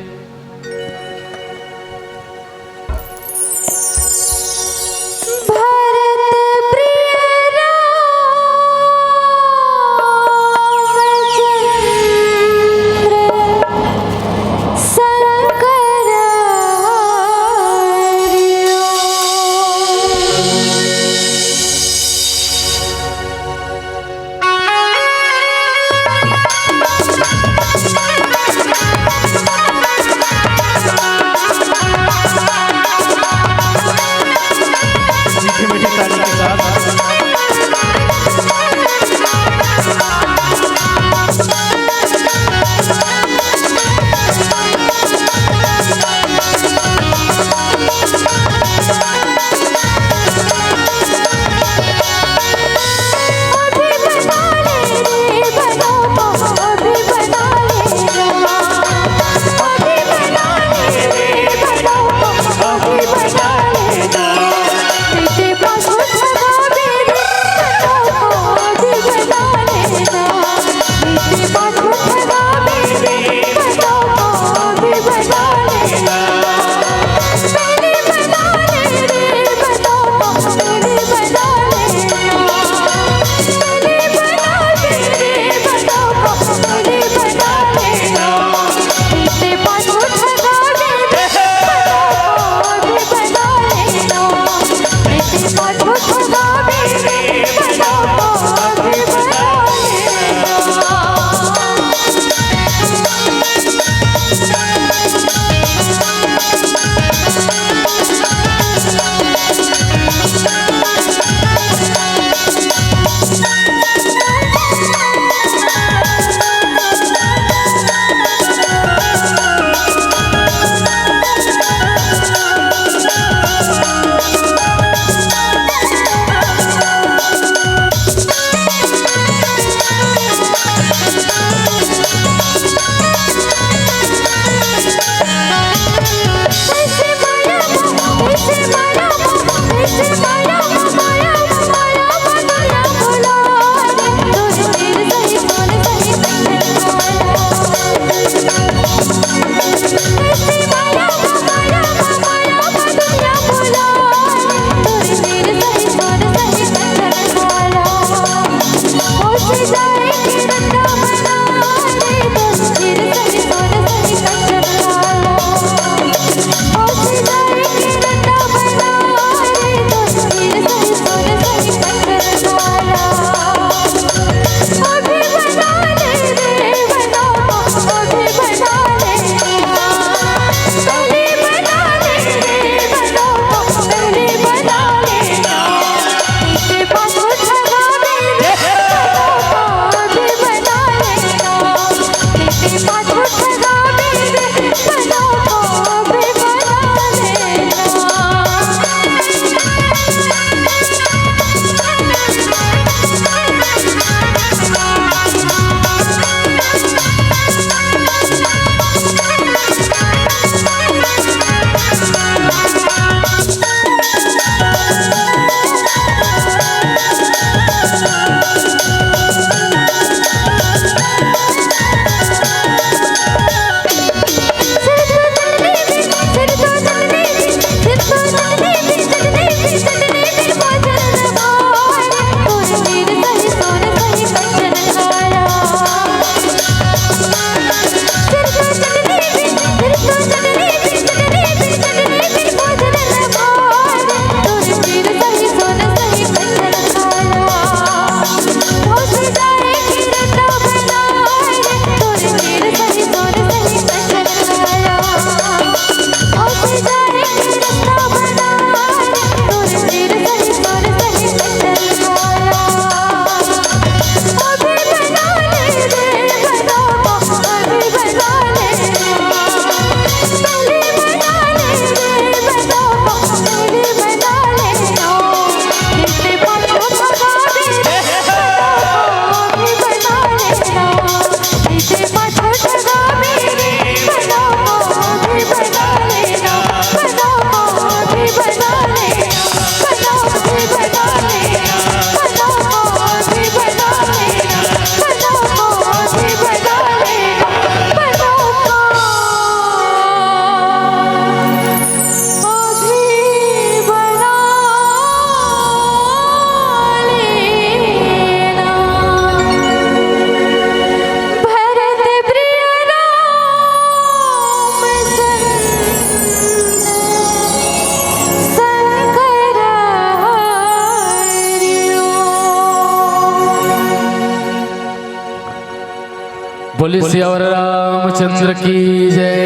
बोले सियावर रामचंद्र की जय।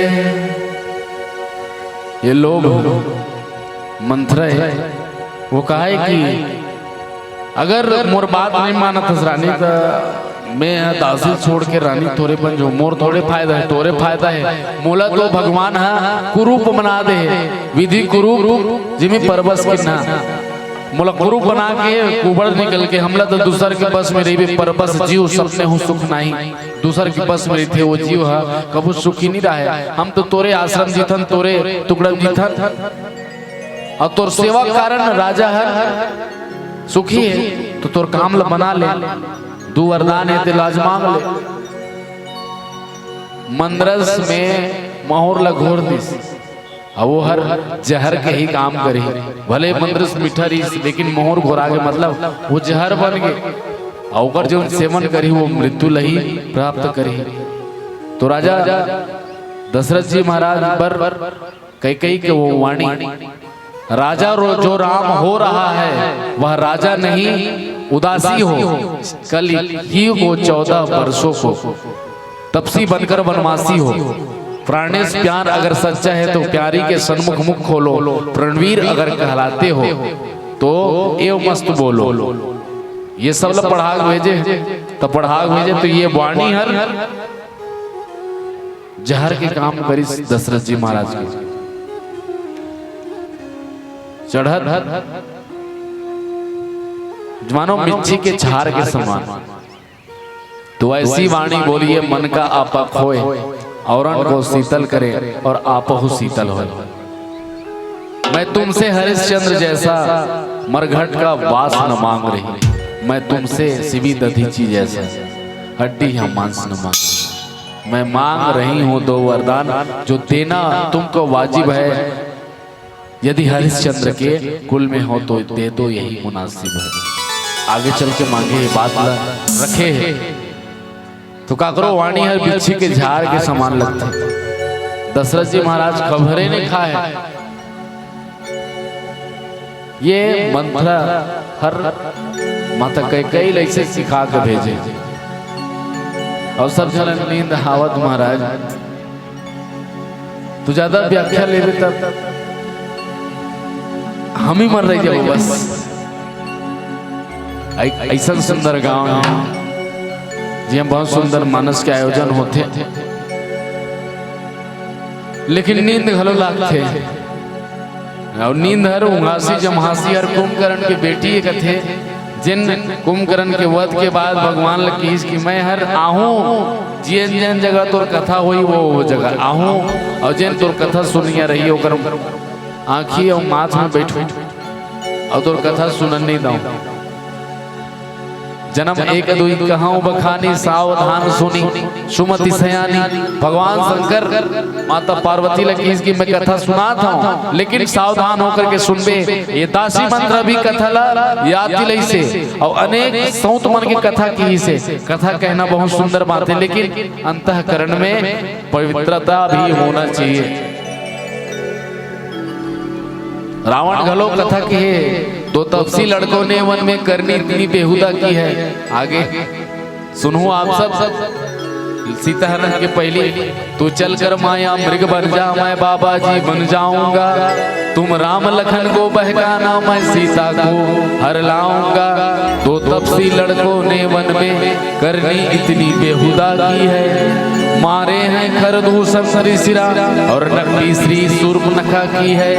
ये लोभ मंत्र है, वो कहा है कि अगर मोर बात नहीं मानत हस रानी तो मैं दासी छोड़ के रानी तोरे बन जो मोर थोड़े फायदा है तोरे फायदा है। मोला तो भगवान है कुरूप बना दे विधि कुरूप जिमे परबस के ना मोला कुरूप बना के कुबड़ निकल के हमला तो दूसर के बस में रही परबस जीव सपने हो सुख नहीं दूसर के बस में थे वो जीव है कबू सुखी नहीं रहा। हम तो तोरे आश्रम जीथन तोरे टुकड़ा जीथन और तोर सेवा कारण राजा है सुखी है तो तोर काम ला बना ले दू वरदान है ते लाज मांग ले। मंदरस में मोहर ला घोर दिस अब वो हर जहर के ही काम करी भले मंदरस मीठा रही लेकिन मोहर घोरा के मतलब वो जहर बन गए और जो सेवन करी वो मृत्यु लही प्राप्त करी। तो राजा दशरथ जी महाराज पर कई के वो वाणी राजा जो राम हो रहा है वह राजा नहीं उदासी हो कल ही हो 14 वर्षों को तपसी बनकर वनवासी हो। प्राणेश प्यार अगर सच्चा है तो प्यारी के सन्मुख मुख खोलो प्रणवीर अगर कहलाते हो तो एव मस्त बोलो। ये सब लोग पढ़ाग भेजे तो पढ़ाग भेजे तो ये वाणी हर जहर के काम करी दशरथ जी महाराज के चढ़त मानो मिर्ची के झार के समान। तो ऐसी वाणी बोलिए मन का आपा खोए औरन को शीतल करे और आपहु शीतल हो। मैं तुमसे हरिश्चंद्र जैसा मरघट का वास न मांग रही मैं तुमसे सिवी दधीची जैसा हड्डी या मांस न मांग मैं मांग रही हूँ 2 वरदान जो देना तुमको वाजिब है यदि हरिश्चंद्र के कुल में हो तो दे दो यही मुनासिब है। आगे चल के मांगे बात रखे है तो काकरो वाणी हर बिच्छी के झाड़ के समान लगते। दशरथ जी महाराज खबरे ने खाए ये मंत्र हर माता कई ऐसे सिखा के भेजे और सब जन नींद हावत महाराज तो ज्यादा व्याख्या ले तब हम ही मर रही जाओ बस। ऐसा सुंदर गांव है जी बहुत सुंदर मानस के आयोजन होते लेकिन नींद घलो लागते और नींद हर उंगासी जमहासी हर कुंभकर्ण की बेटी कथे जिन कुंभकर्ण के वध के बाद भगवान लकीस की मैं हर आहूं जिन जिन जगह तोर कथा हुई वो जगह आहूं और जिन तोर कथा सुनिया रही होकर आँखी और माथ में बैठू और तोर कथा सुनन नहीं दो। जन्म एक दुई कहां बखानी सावधान सुनी सुमति सयानी भगवान शंकर माता पार्वती लगी इसकी मैं कथा सुनाता हूँ लेकिन सावधान होकर के सुनबे। ये दासी मंत्र भी कथा ला याद दिलाई से और अनेक सौत मन की कथा की से कथा कहना बहुत सुंदर बात है लेकिन अंतःकरण में पवित्रता भी होना चाहिए। रावण घलो कथा की है 2 तपसी लड़कों ने वन में करनी इतनी बेहुदा की है। आगे सुनो आप सब सीताहरण के पहले तू चल कर माया मृग बन जा मैं बाबा जी बन जाऊंगा तुम राम लखन को बहकाना मैं सीता को हर लाऊंगा। 2 तपसी लड़कों ने वन में करनी इतनी बेहुदा की है मारे हैं खरदूषण सिरा और नकली श्री सूर्पनखा की है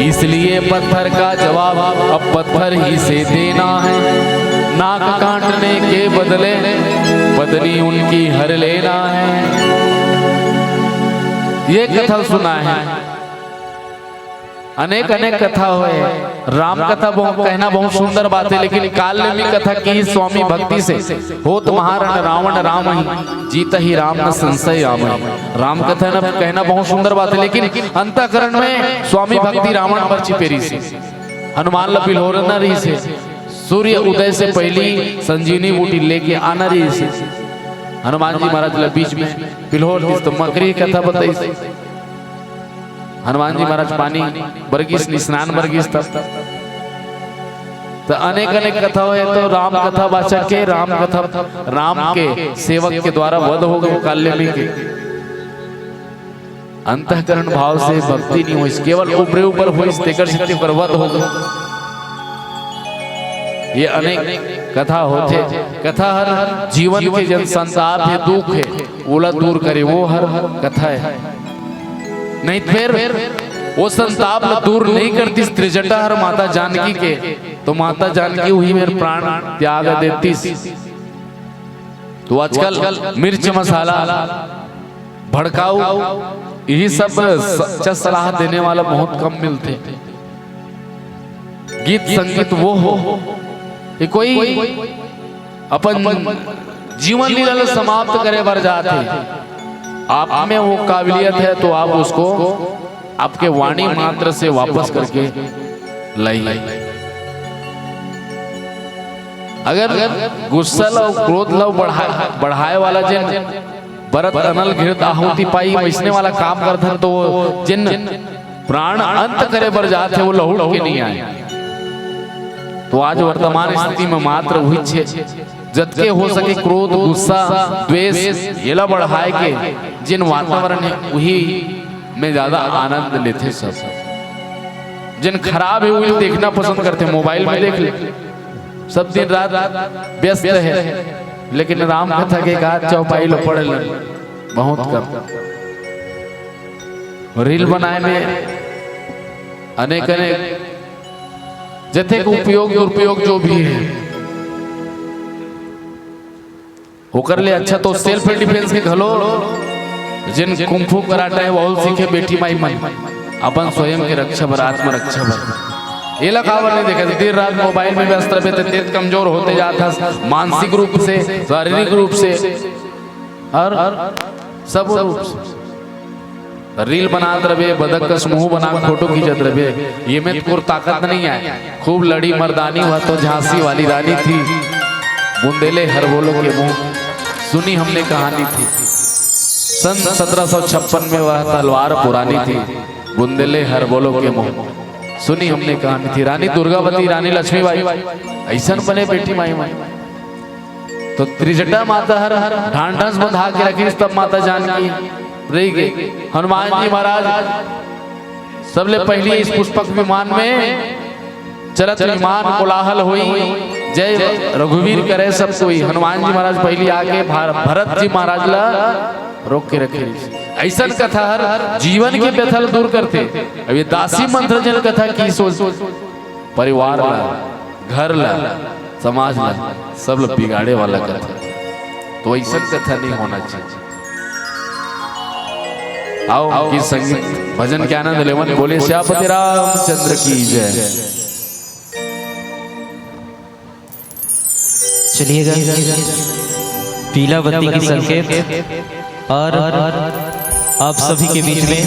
इसलिए पत्थर का जवाब अब पत्थर ही से देना है। नाक काटने के बदले बदली उनकी हर लेना है। ये कथा सुना है अनेक कथा हुए राम कथा कहना बहुत सुंदर बात है लेकिन काल्यमी कथा की स्वामी भक्ति से हो तुम्हारा रावण राम ही जीता ही राम न संशय राम कथा न कहना बहुत सुंदर बात है लेकिन अंतःकरण में स्वामी भक्ति रावण पर छिपेरी से हनुमान लपिल हो न रही से सूर्य उदय से पहली संजीवनी बूटी लेके आना रही से हनुमान जी महाराज बीच में पिल्होर तो मकरी कथा बताई हनुमान जी महाराज पानी बरगिस स्नान बरगिस तब तो अनेक कथा हुए तो राम कथा वाचक के राम कथा राम के सेवक के द्वारा वध हो गए काल्यमी के। अंतःकरण भाव से भक्ति नहीं हुई केवल ऊपरे ऊपर हुई तेकर से वध हो गए ये अनेक कथा होते। कथा हर जीवन के जन संताप है, दुख है, ओला दूर करे, वो हर कथा है। नहीं फिर वो संताप दूर नहीं करती त्रिजटा हर माता जानकी के, तो माता जानकी हुई मेरे प्राण त्याग देती। तो आजकल मिर्च मसाला भड़काऊ यही सब सच्चा सलाह देने वाला बहुत कम मिलते। गीत संगीत वो हो ये कोई अपन जीवन लीला समाप्त करे बर जाते। आप में वो काबिलियत है तो आप उसको आपके वाणी मात्र से वापस करके लाइए। अगर गुस्सा लव क्रोध लव बढ़ाए वाला जिन भरत अनल घृत आहुति पाई वैसने वाला काम करते तो जिन प्राण अंत करे बर जाते वो लहुड़ के नहीं आए। तो आज वर्तमान स्थिति में मात्र हुई छे जतके हो सके क्रोध गुस्सा द्वेष येला बढ़ाए के जिन वातावरण है वही में ज्यादा आनंद लेते। सब जिन खराब है वही देखना पसंद करते, मोबाइल में देख ले, सब दिन रात व्यस्त है, लेकिन राम कथा के गात चौपाई लो पढ़ ले बहुत कम। रील बनाए में अनेक अनेक जथे को उपयोग दुरुपयोग जो भी है वो कर ले। अच्छा तो सेल्फ डिफेंस के घलो जिन कुंफू कराटा है वो सीखे बेटी माई मन अपन स्वयं के रक्षा बर आत्म रक्षा बर ये लखावर नहीं देखा। देर रात मोबाइल में व्यस्त रहे थे, तेज कमजोर होते जाता मानसिक रूप से शारीरिक रूप से और सब रूप से। रील बनाते रहे बदक का समूह बना फोटो खींचते रहे, ये में तो ताकत नहीं है। खूब लड़ी मर्दानी हुआ तो झांसी वाली रानी थी, बुंदेले हर बोलो के मुंह सुनी हमने कहानी थी। सन 1756 में वह तलवार पुरानी थी, बुंदेले हर बोलो के मुंह सुनी हमने कहानी थी। रानी दुर्गावती रानी लक्ष्मीबाई ऐसा बने बेटी माई माई। तो त्रिजटा माता हर हर ढांढस बंधा के रखी तब माता जानकी रही गई। हनुमान जी महाराज सबले पहले इस पुष्पक विमान में चलत विमान कोलाहल हुई, जय रघुवीर करे सब कोई। हनुमान जी महाराज पहले आके भरत जी महाराज ला रोक के रखे। ऐसा कथा हर जीवन के व्यथल दूर करते। अब ये दासी मंत्र जन कथा की सोच परिवार ला घर ला समाज ला सब बिगाड़े वाला कथा, तो ऐसा कथा नहीं होना चाहिए। आओ की संगीत भजन के आनंद लेवन बोले श्यामपति रामचंद्र की जय। चलिएगा पीला बत्ती की संकेत और आप सभी के बीच में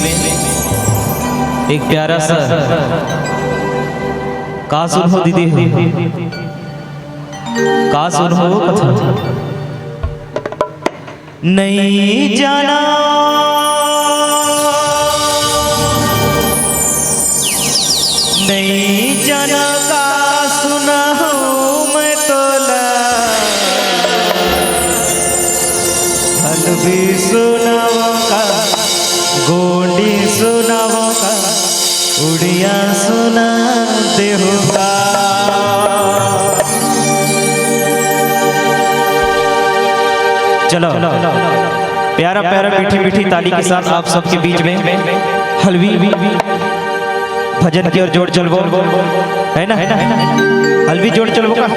एक प्यारा सा का सुन हो दीदी का सुन हो कथा। नहीं जाना नहीं जाना का सुना हूँ मैं तोला, हल भी सुनाओ का गोंडी सुनाओ का उड़िया सुना दे होगा। चलो प्यारा प्यारा मीठी मीठी ताली के साथ आप सबके बीच में हलवी भजन की ओर जोड़ चलबो है ना, हलवी जोड़ चलबो का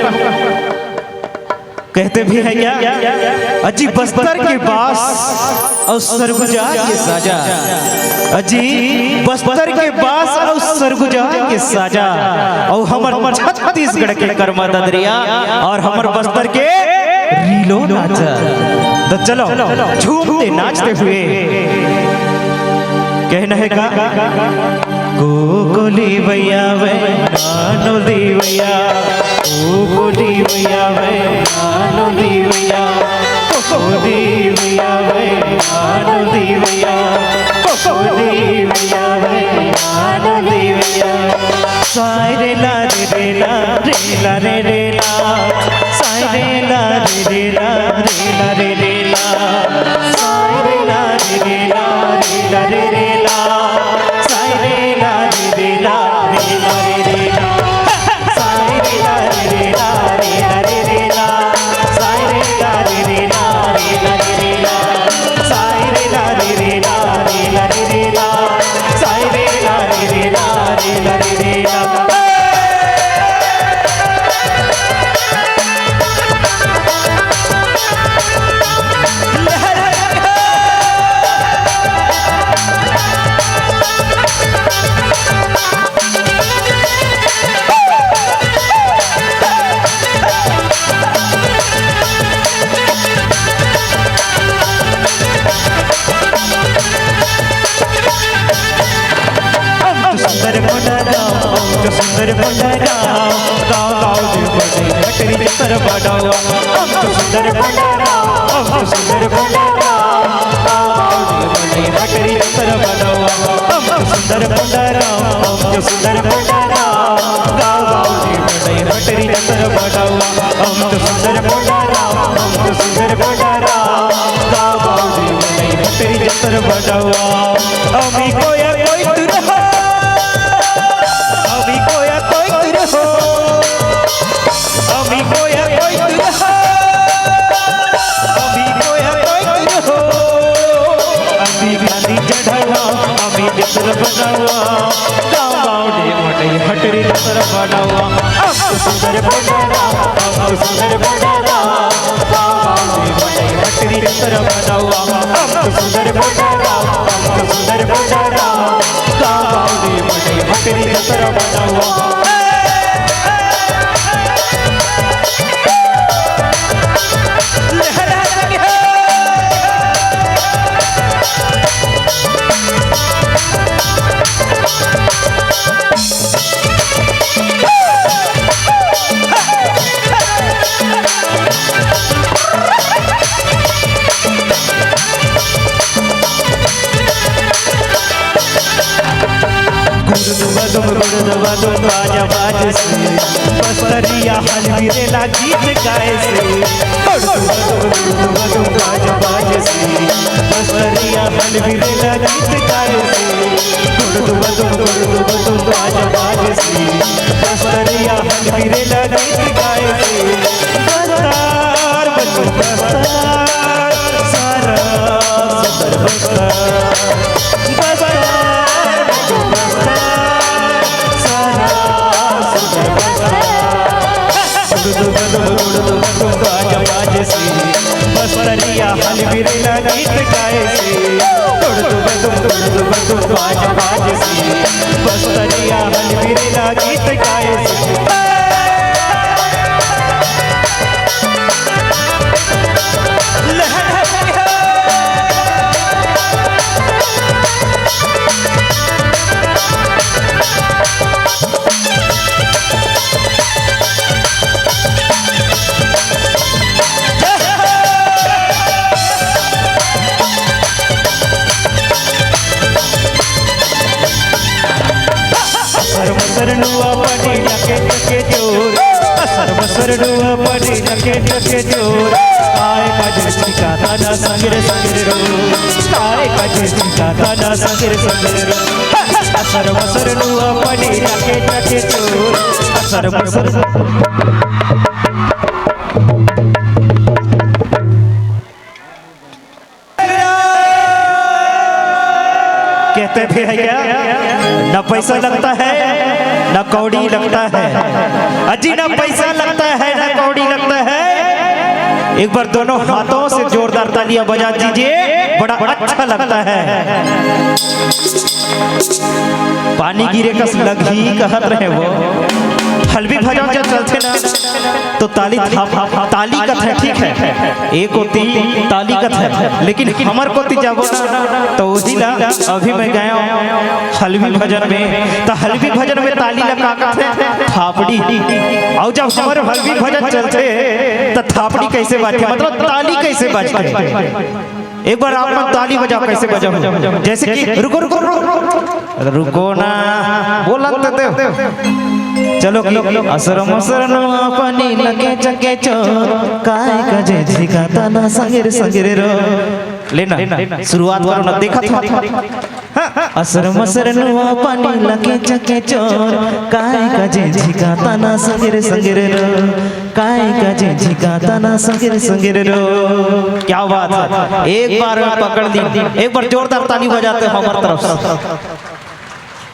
कहते भी है क्या। अजी बस्तर के पास और सरगुजा के साजा, अजी बस्तर के पास और सरगुजा के साजा, और हमर छत्तीसगढ़ के कर्मा ददरिया और हमर बस्तर के रीलो नाचा। तो चलो झूमते नाचते हुए कहना है का कोकोली भैया वे नानो दी भैया, कोकोली भैया वे नानो दी भैया, कोकोली भैया वे नानो दी भैया, कोकोली भैया वे नानो दी भैया। सारे ला रे ला रे ला रे रे ला, सारे ला रे ला रे ला रे रे ला, सारे ला रे ला रे ला रे रे ला, सारे ला रे ला रे ला रे रे ला, सारे ला रे ला बड़ौआ हम तो सुंदर भंडारा हम तो सुंदर भंडारा हटरी जतर बड़ौआ हम तो सुंदर भंडारा हम तो सुंदर भंडारा हटरी जतर बड़ौआ हम तो सुंदर भंडारा हम तो सुंदर भंडारा हटरी जतर बड़ौआ अमी कोया कोई तुरहा अमी कोया कोई तुरहो अमी कोया कोई तुरहा अमी कोया कोई तुरहो अमी गांधी चढ़ावा अमी जतर बनावा गाँव गाँव डे मोटे हटरी जतर बनावा हम तो सुंदर भंडारा हम तो सुंदर भंडारा गाँव गाँव डे मोटे हटरी जतर बनावा हम तो सुंदर भंडारा हम तो सुंदर भंडारा गाँव गाँव डे मोटे हटरी जतर बनावा बाजा बाज से बस्तरिया हलवीरेला गीत गाए से बाजा बाज से बस्तरिया हलवीरेला गीत गाए से बाजा बाज से बस्तरिया हलवीरेला गीत गाए से बस्तार बचो बस्तार सारा सुंदर बस्तार बस्तरिया हलवीरेला गीत गाए से बस्तरिया हलवीरेला गीत गाए से सरनुआ पड़ी लके लके जोर सरनुआ पड़ी लके लके जोर आए कजरी का दादा संगरे संगरे रो आए कजरी का दादा संगरे संगरे रो सरनुआ पड़ी लके लके जोर कहते भी है क्या न पैसा लगता है न कौड़ी लगता है अजी न पैसा लगता है न कौड़ी लगता है एक बार दोनों हाथों से जोरदार तालियां बजा दीजिए बड़ा अच्छा लगता है पानी गिरे कस लग ही कहत रहे वो हलवी भजन जब चलते ना तो ताली ताली कथ है ठीक है एक होती ताली कथ है लेकिन हमर को जाबो तो वही ला अभी मैं गया हलवी भजन में तो हलवी भजन में ताली लगा कथ है थापड़ी और जब हमारे हलवी भजन चलते तो थापड़ी कैसे बाजते मतलब ताली कैसे बाजते एक बार आप ताली बजाओ कैसे बजाओ जैसे कि रुको रुको रुको ना बोला चलो असर मसर पानी लगे चके चो काय कजे झिकाता ना संगेर संगेर रो लेना शुरुआत करो ना देखा था असर मसर नुआ पानी लगे चके चो काय कजे झिकाता ना संगेर संगेर रो काय कजे झिकाता ना संगेर संगेर रो क्या बात है एक बार पकड़ ली एक बार जोरदार ताली बजाते हो हमारी तरफ से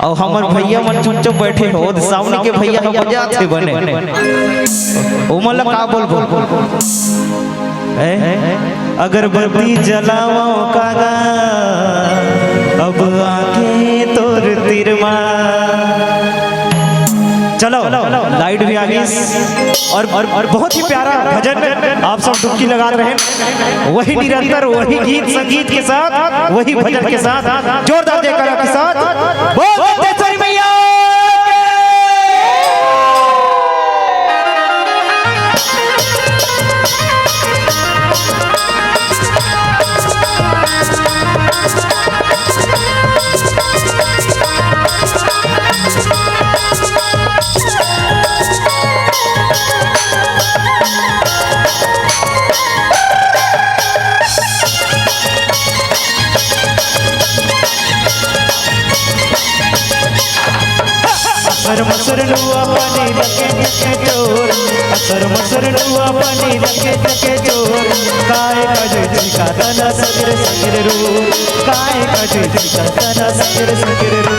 और हमार भैया मन चुपचाप बैठे हो सामने के भैया हम बजाते बने उमला का बोल अगरबत्ती जलाओ कागा अब आके तोर तिरमा चलो लाइट भी आ गई और बहुत ही प्यारा भजन आप सब डुबकी लगा रहे हैं वही निरंतर वही गीत संगीत के साथ वही भजन के साथ जोरदार जयकारा के साथ बोल तेश्वरी मैया असर मसर नुआ पानी लगे जके चोर असर मसर नुआ पानी लगे जके चोर काय कजे जिका तना सगर सगर रू काय कजे जिका तना सगर सगर रू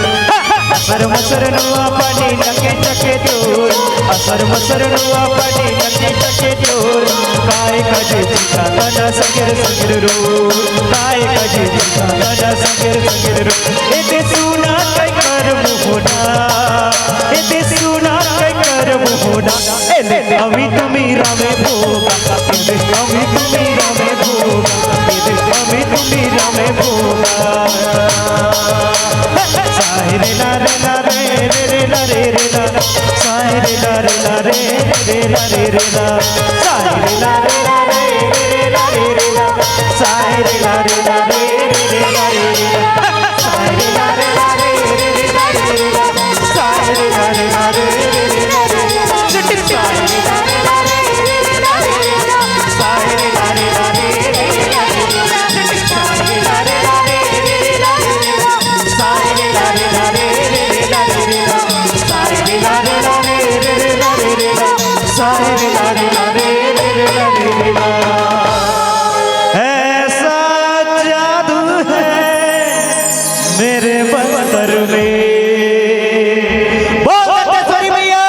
असर मसर नुआ पानी लगे जके चोर असर मसर नुआ पानी लगे जके चोर काय कजे जिका तना सगर सगर रू काय कजे जिका तना सगर सगर रू एते सुना कई कर मुहोना एते सुना कई कर मुहोना एते अमी तुमी रामे भोगा एते अमी तुमी रामे भोगा एते अमी तुमी रामे भोगा साहिरे ला रे ला रे रे ला रे रे ला साहिरे ला रे ला रे रे ला रे रे ला साहिरे ला रे ला रे रे ला रे रे ला साहिरे ला रे ला रे रे ला रे रे ला साहिरे ला रे ला रे रे ला रे रे ला साहिरे ला रे ला रे रे ला रे रे ला साहिरे ला रे ला रे रे ला रे रे ला साहिरे ला रे ला रे रे ला रे रे ला साहिरे ला रे ला रे रे ला रे रे ला साहिरे ला रे ला रे रे ला रे रे ला साहिरे ला रे ला रे रे ला रे रे ला साहिरे ला रे ला रे रे ला रे रे ला ऐसा जादू है मेरे बस्तर में बोल दत्तेश्वरी मैया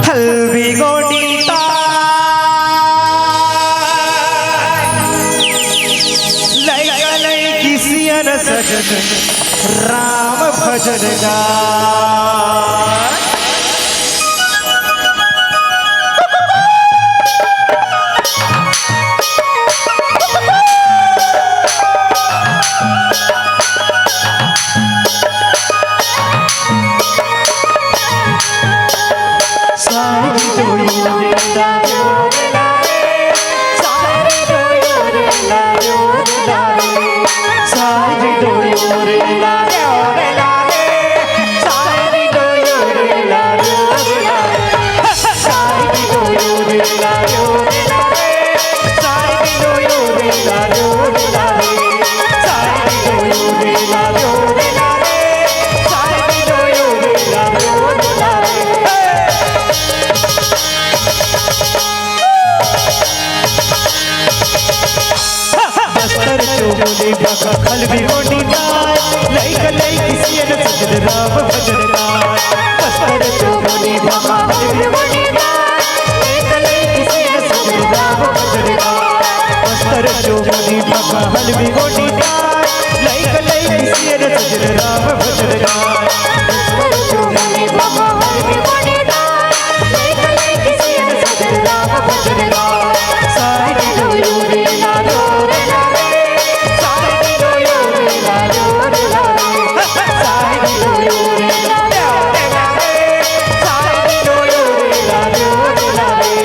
हल्दी गोटी लैका लैकी सियन सजन राम भजन गा सारी डोयो रे ला रे ला रे सारी डोयो रे ला रे सारी डोयो रे ला रे सारी डोयो रे ला रे सारी डोयो रे ला रे सारी डोयो रे ला रे सारी डोयो रे ला रे सारी डोयो रे ला रे बस्तर चोली बाका खल भी गोटी नाय लैका लैकी सियन सजन राम भजन गाय बस्तर चोली बाका खल भी गोटी नाय लैका लैकी सियन सजन राम भजन गाय बस्तर चोली बाका खल भी गोटी नाय लैका लैकी सियन सजन राम भजन गाय बस्तर चोली बाका खल भी गोटी नाय लैका लैकी सियन सजन राम भजन गाय सारी डोयो रे ला रे सारी डोयो रे ला रे सारी डोयो रे ला रे सारी डोयो रे ला रे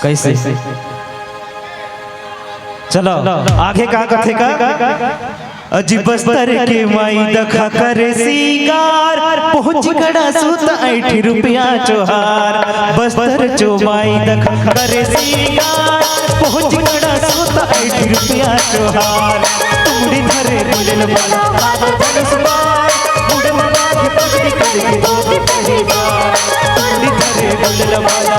कैसे चलो आगे का कथे का अजी बस्तर के माई दखा करे सिंगार पहुंच कड़ा सूत 80 रुपया चोहार बस्तर चो माई दखा करे सिंगार पहुंच कड़ा सूत 80 रुपया चोहार तुमड़ी धरे बोलल वाला बाबा बनसवार उड़ मना के पगड़ी करके दूध पहली बार तुमड़ी धरे बोलल वाला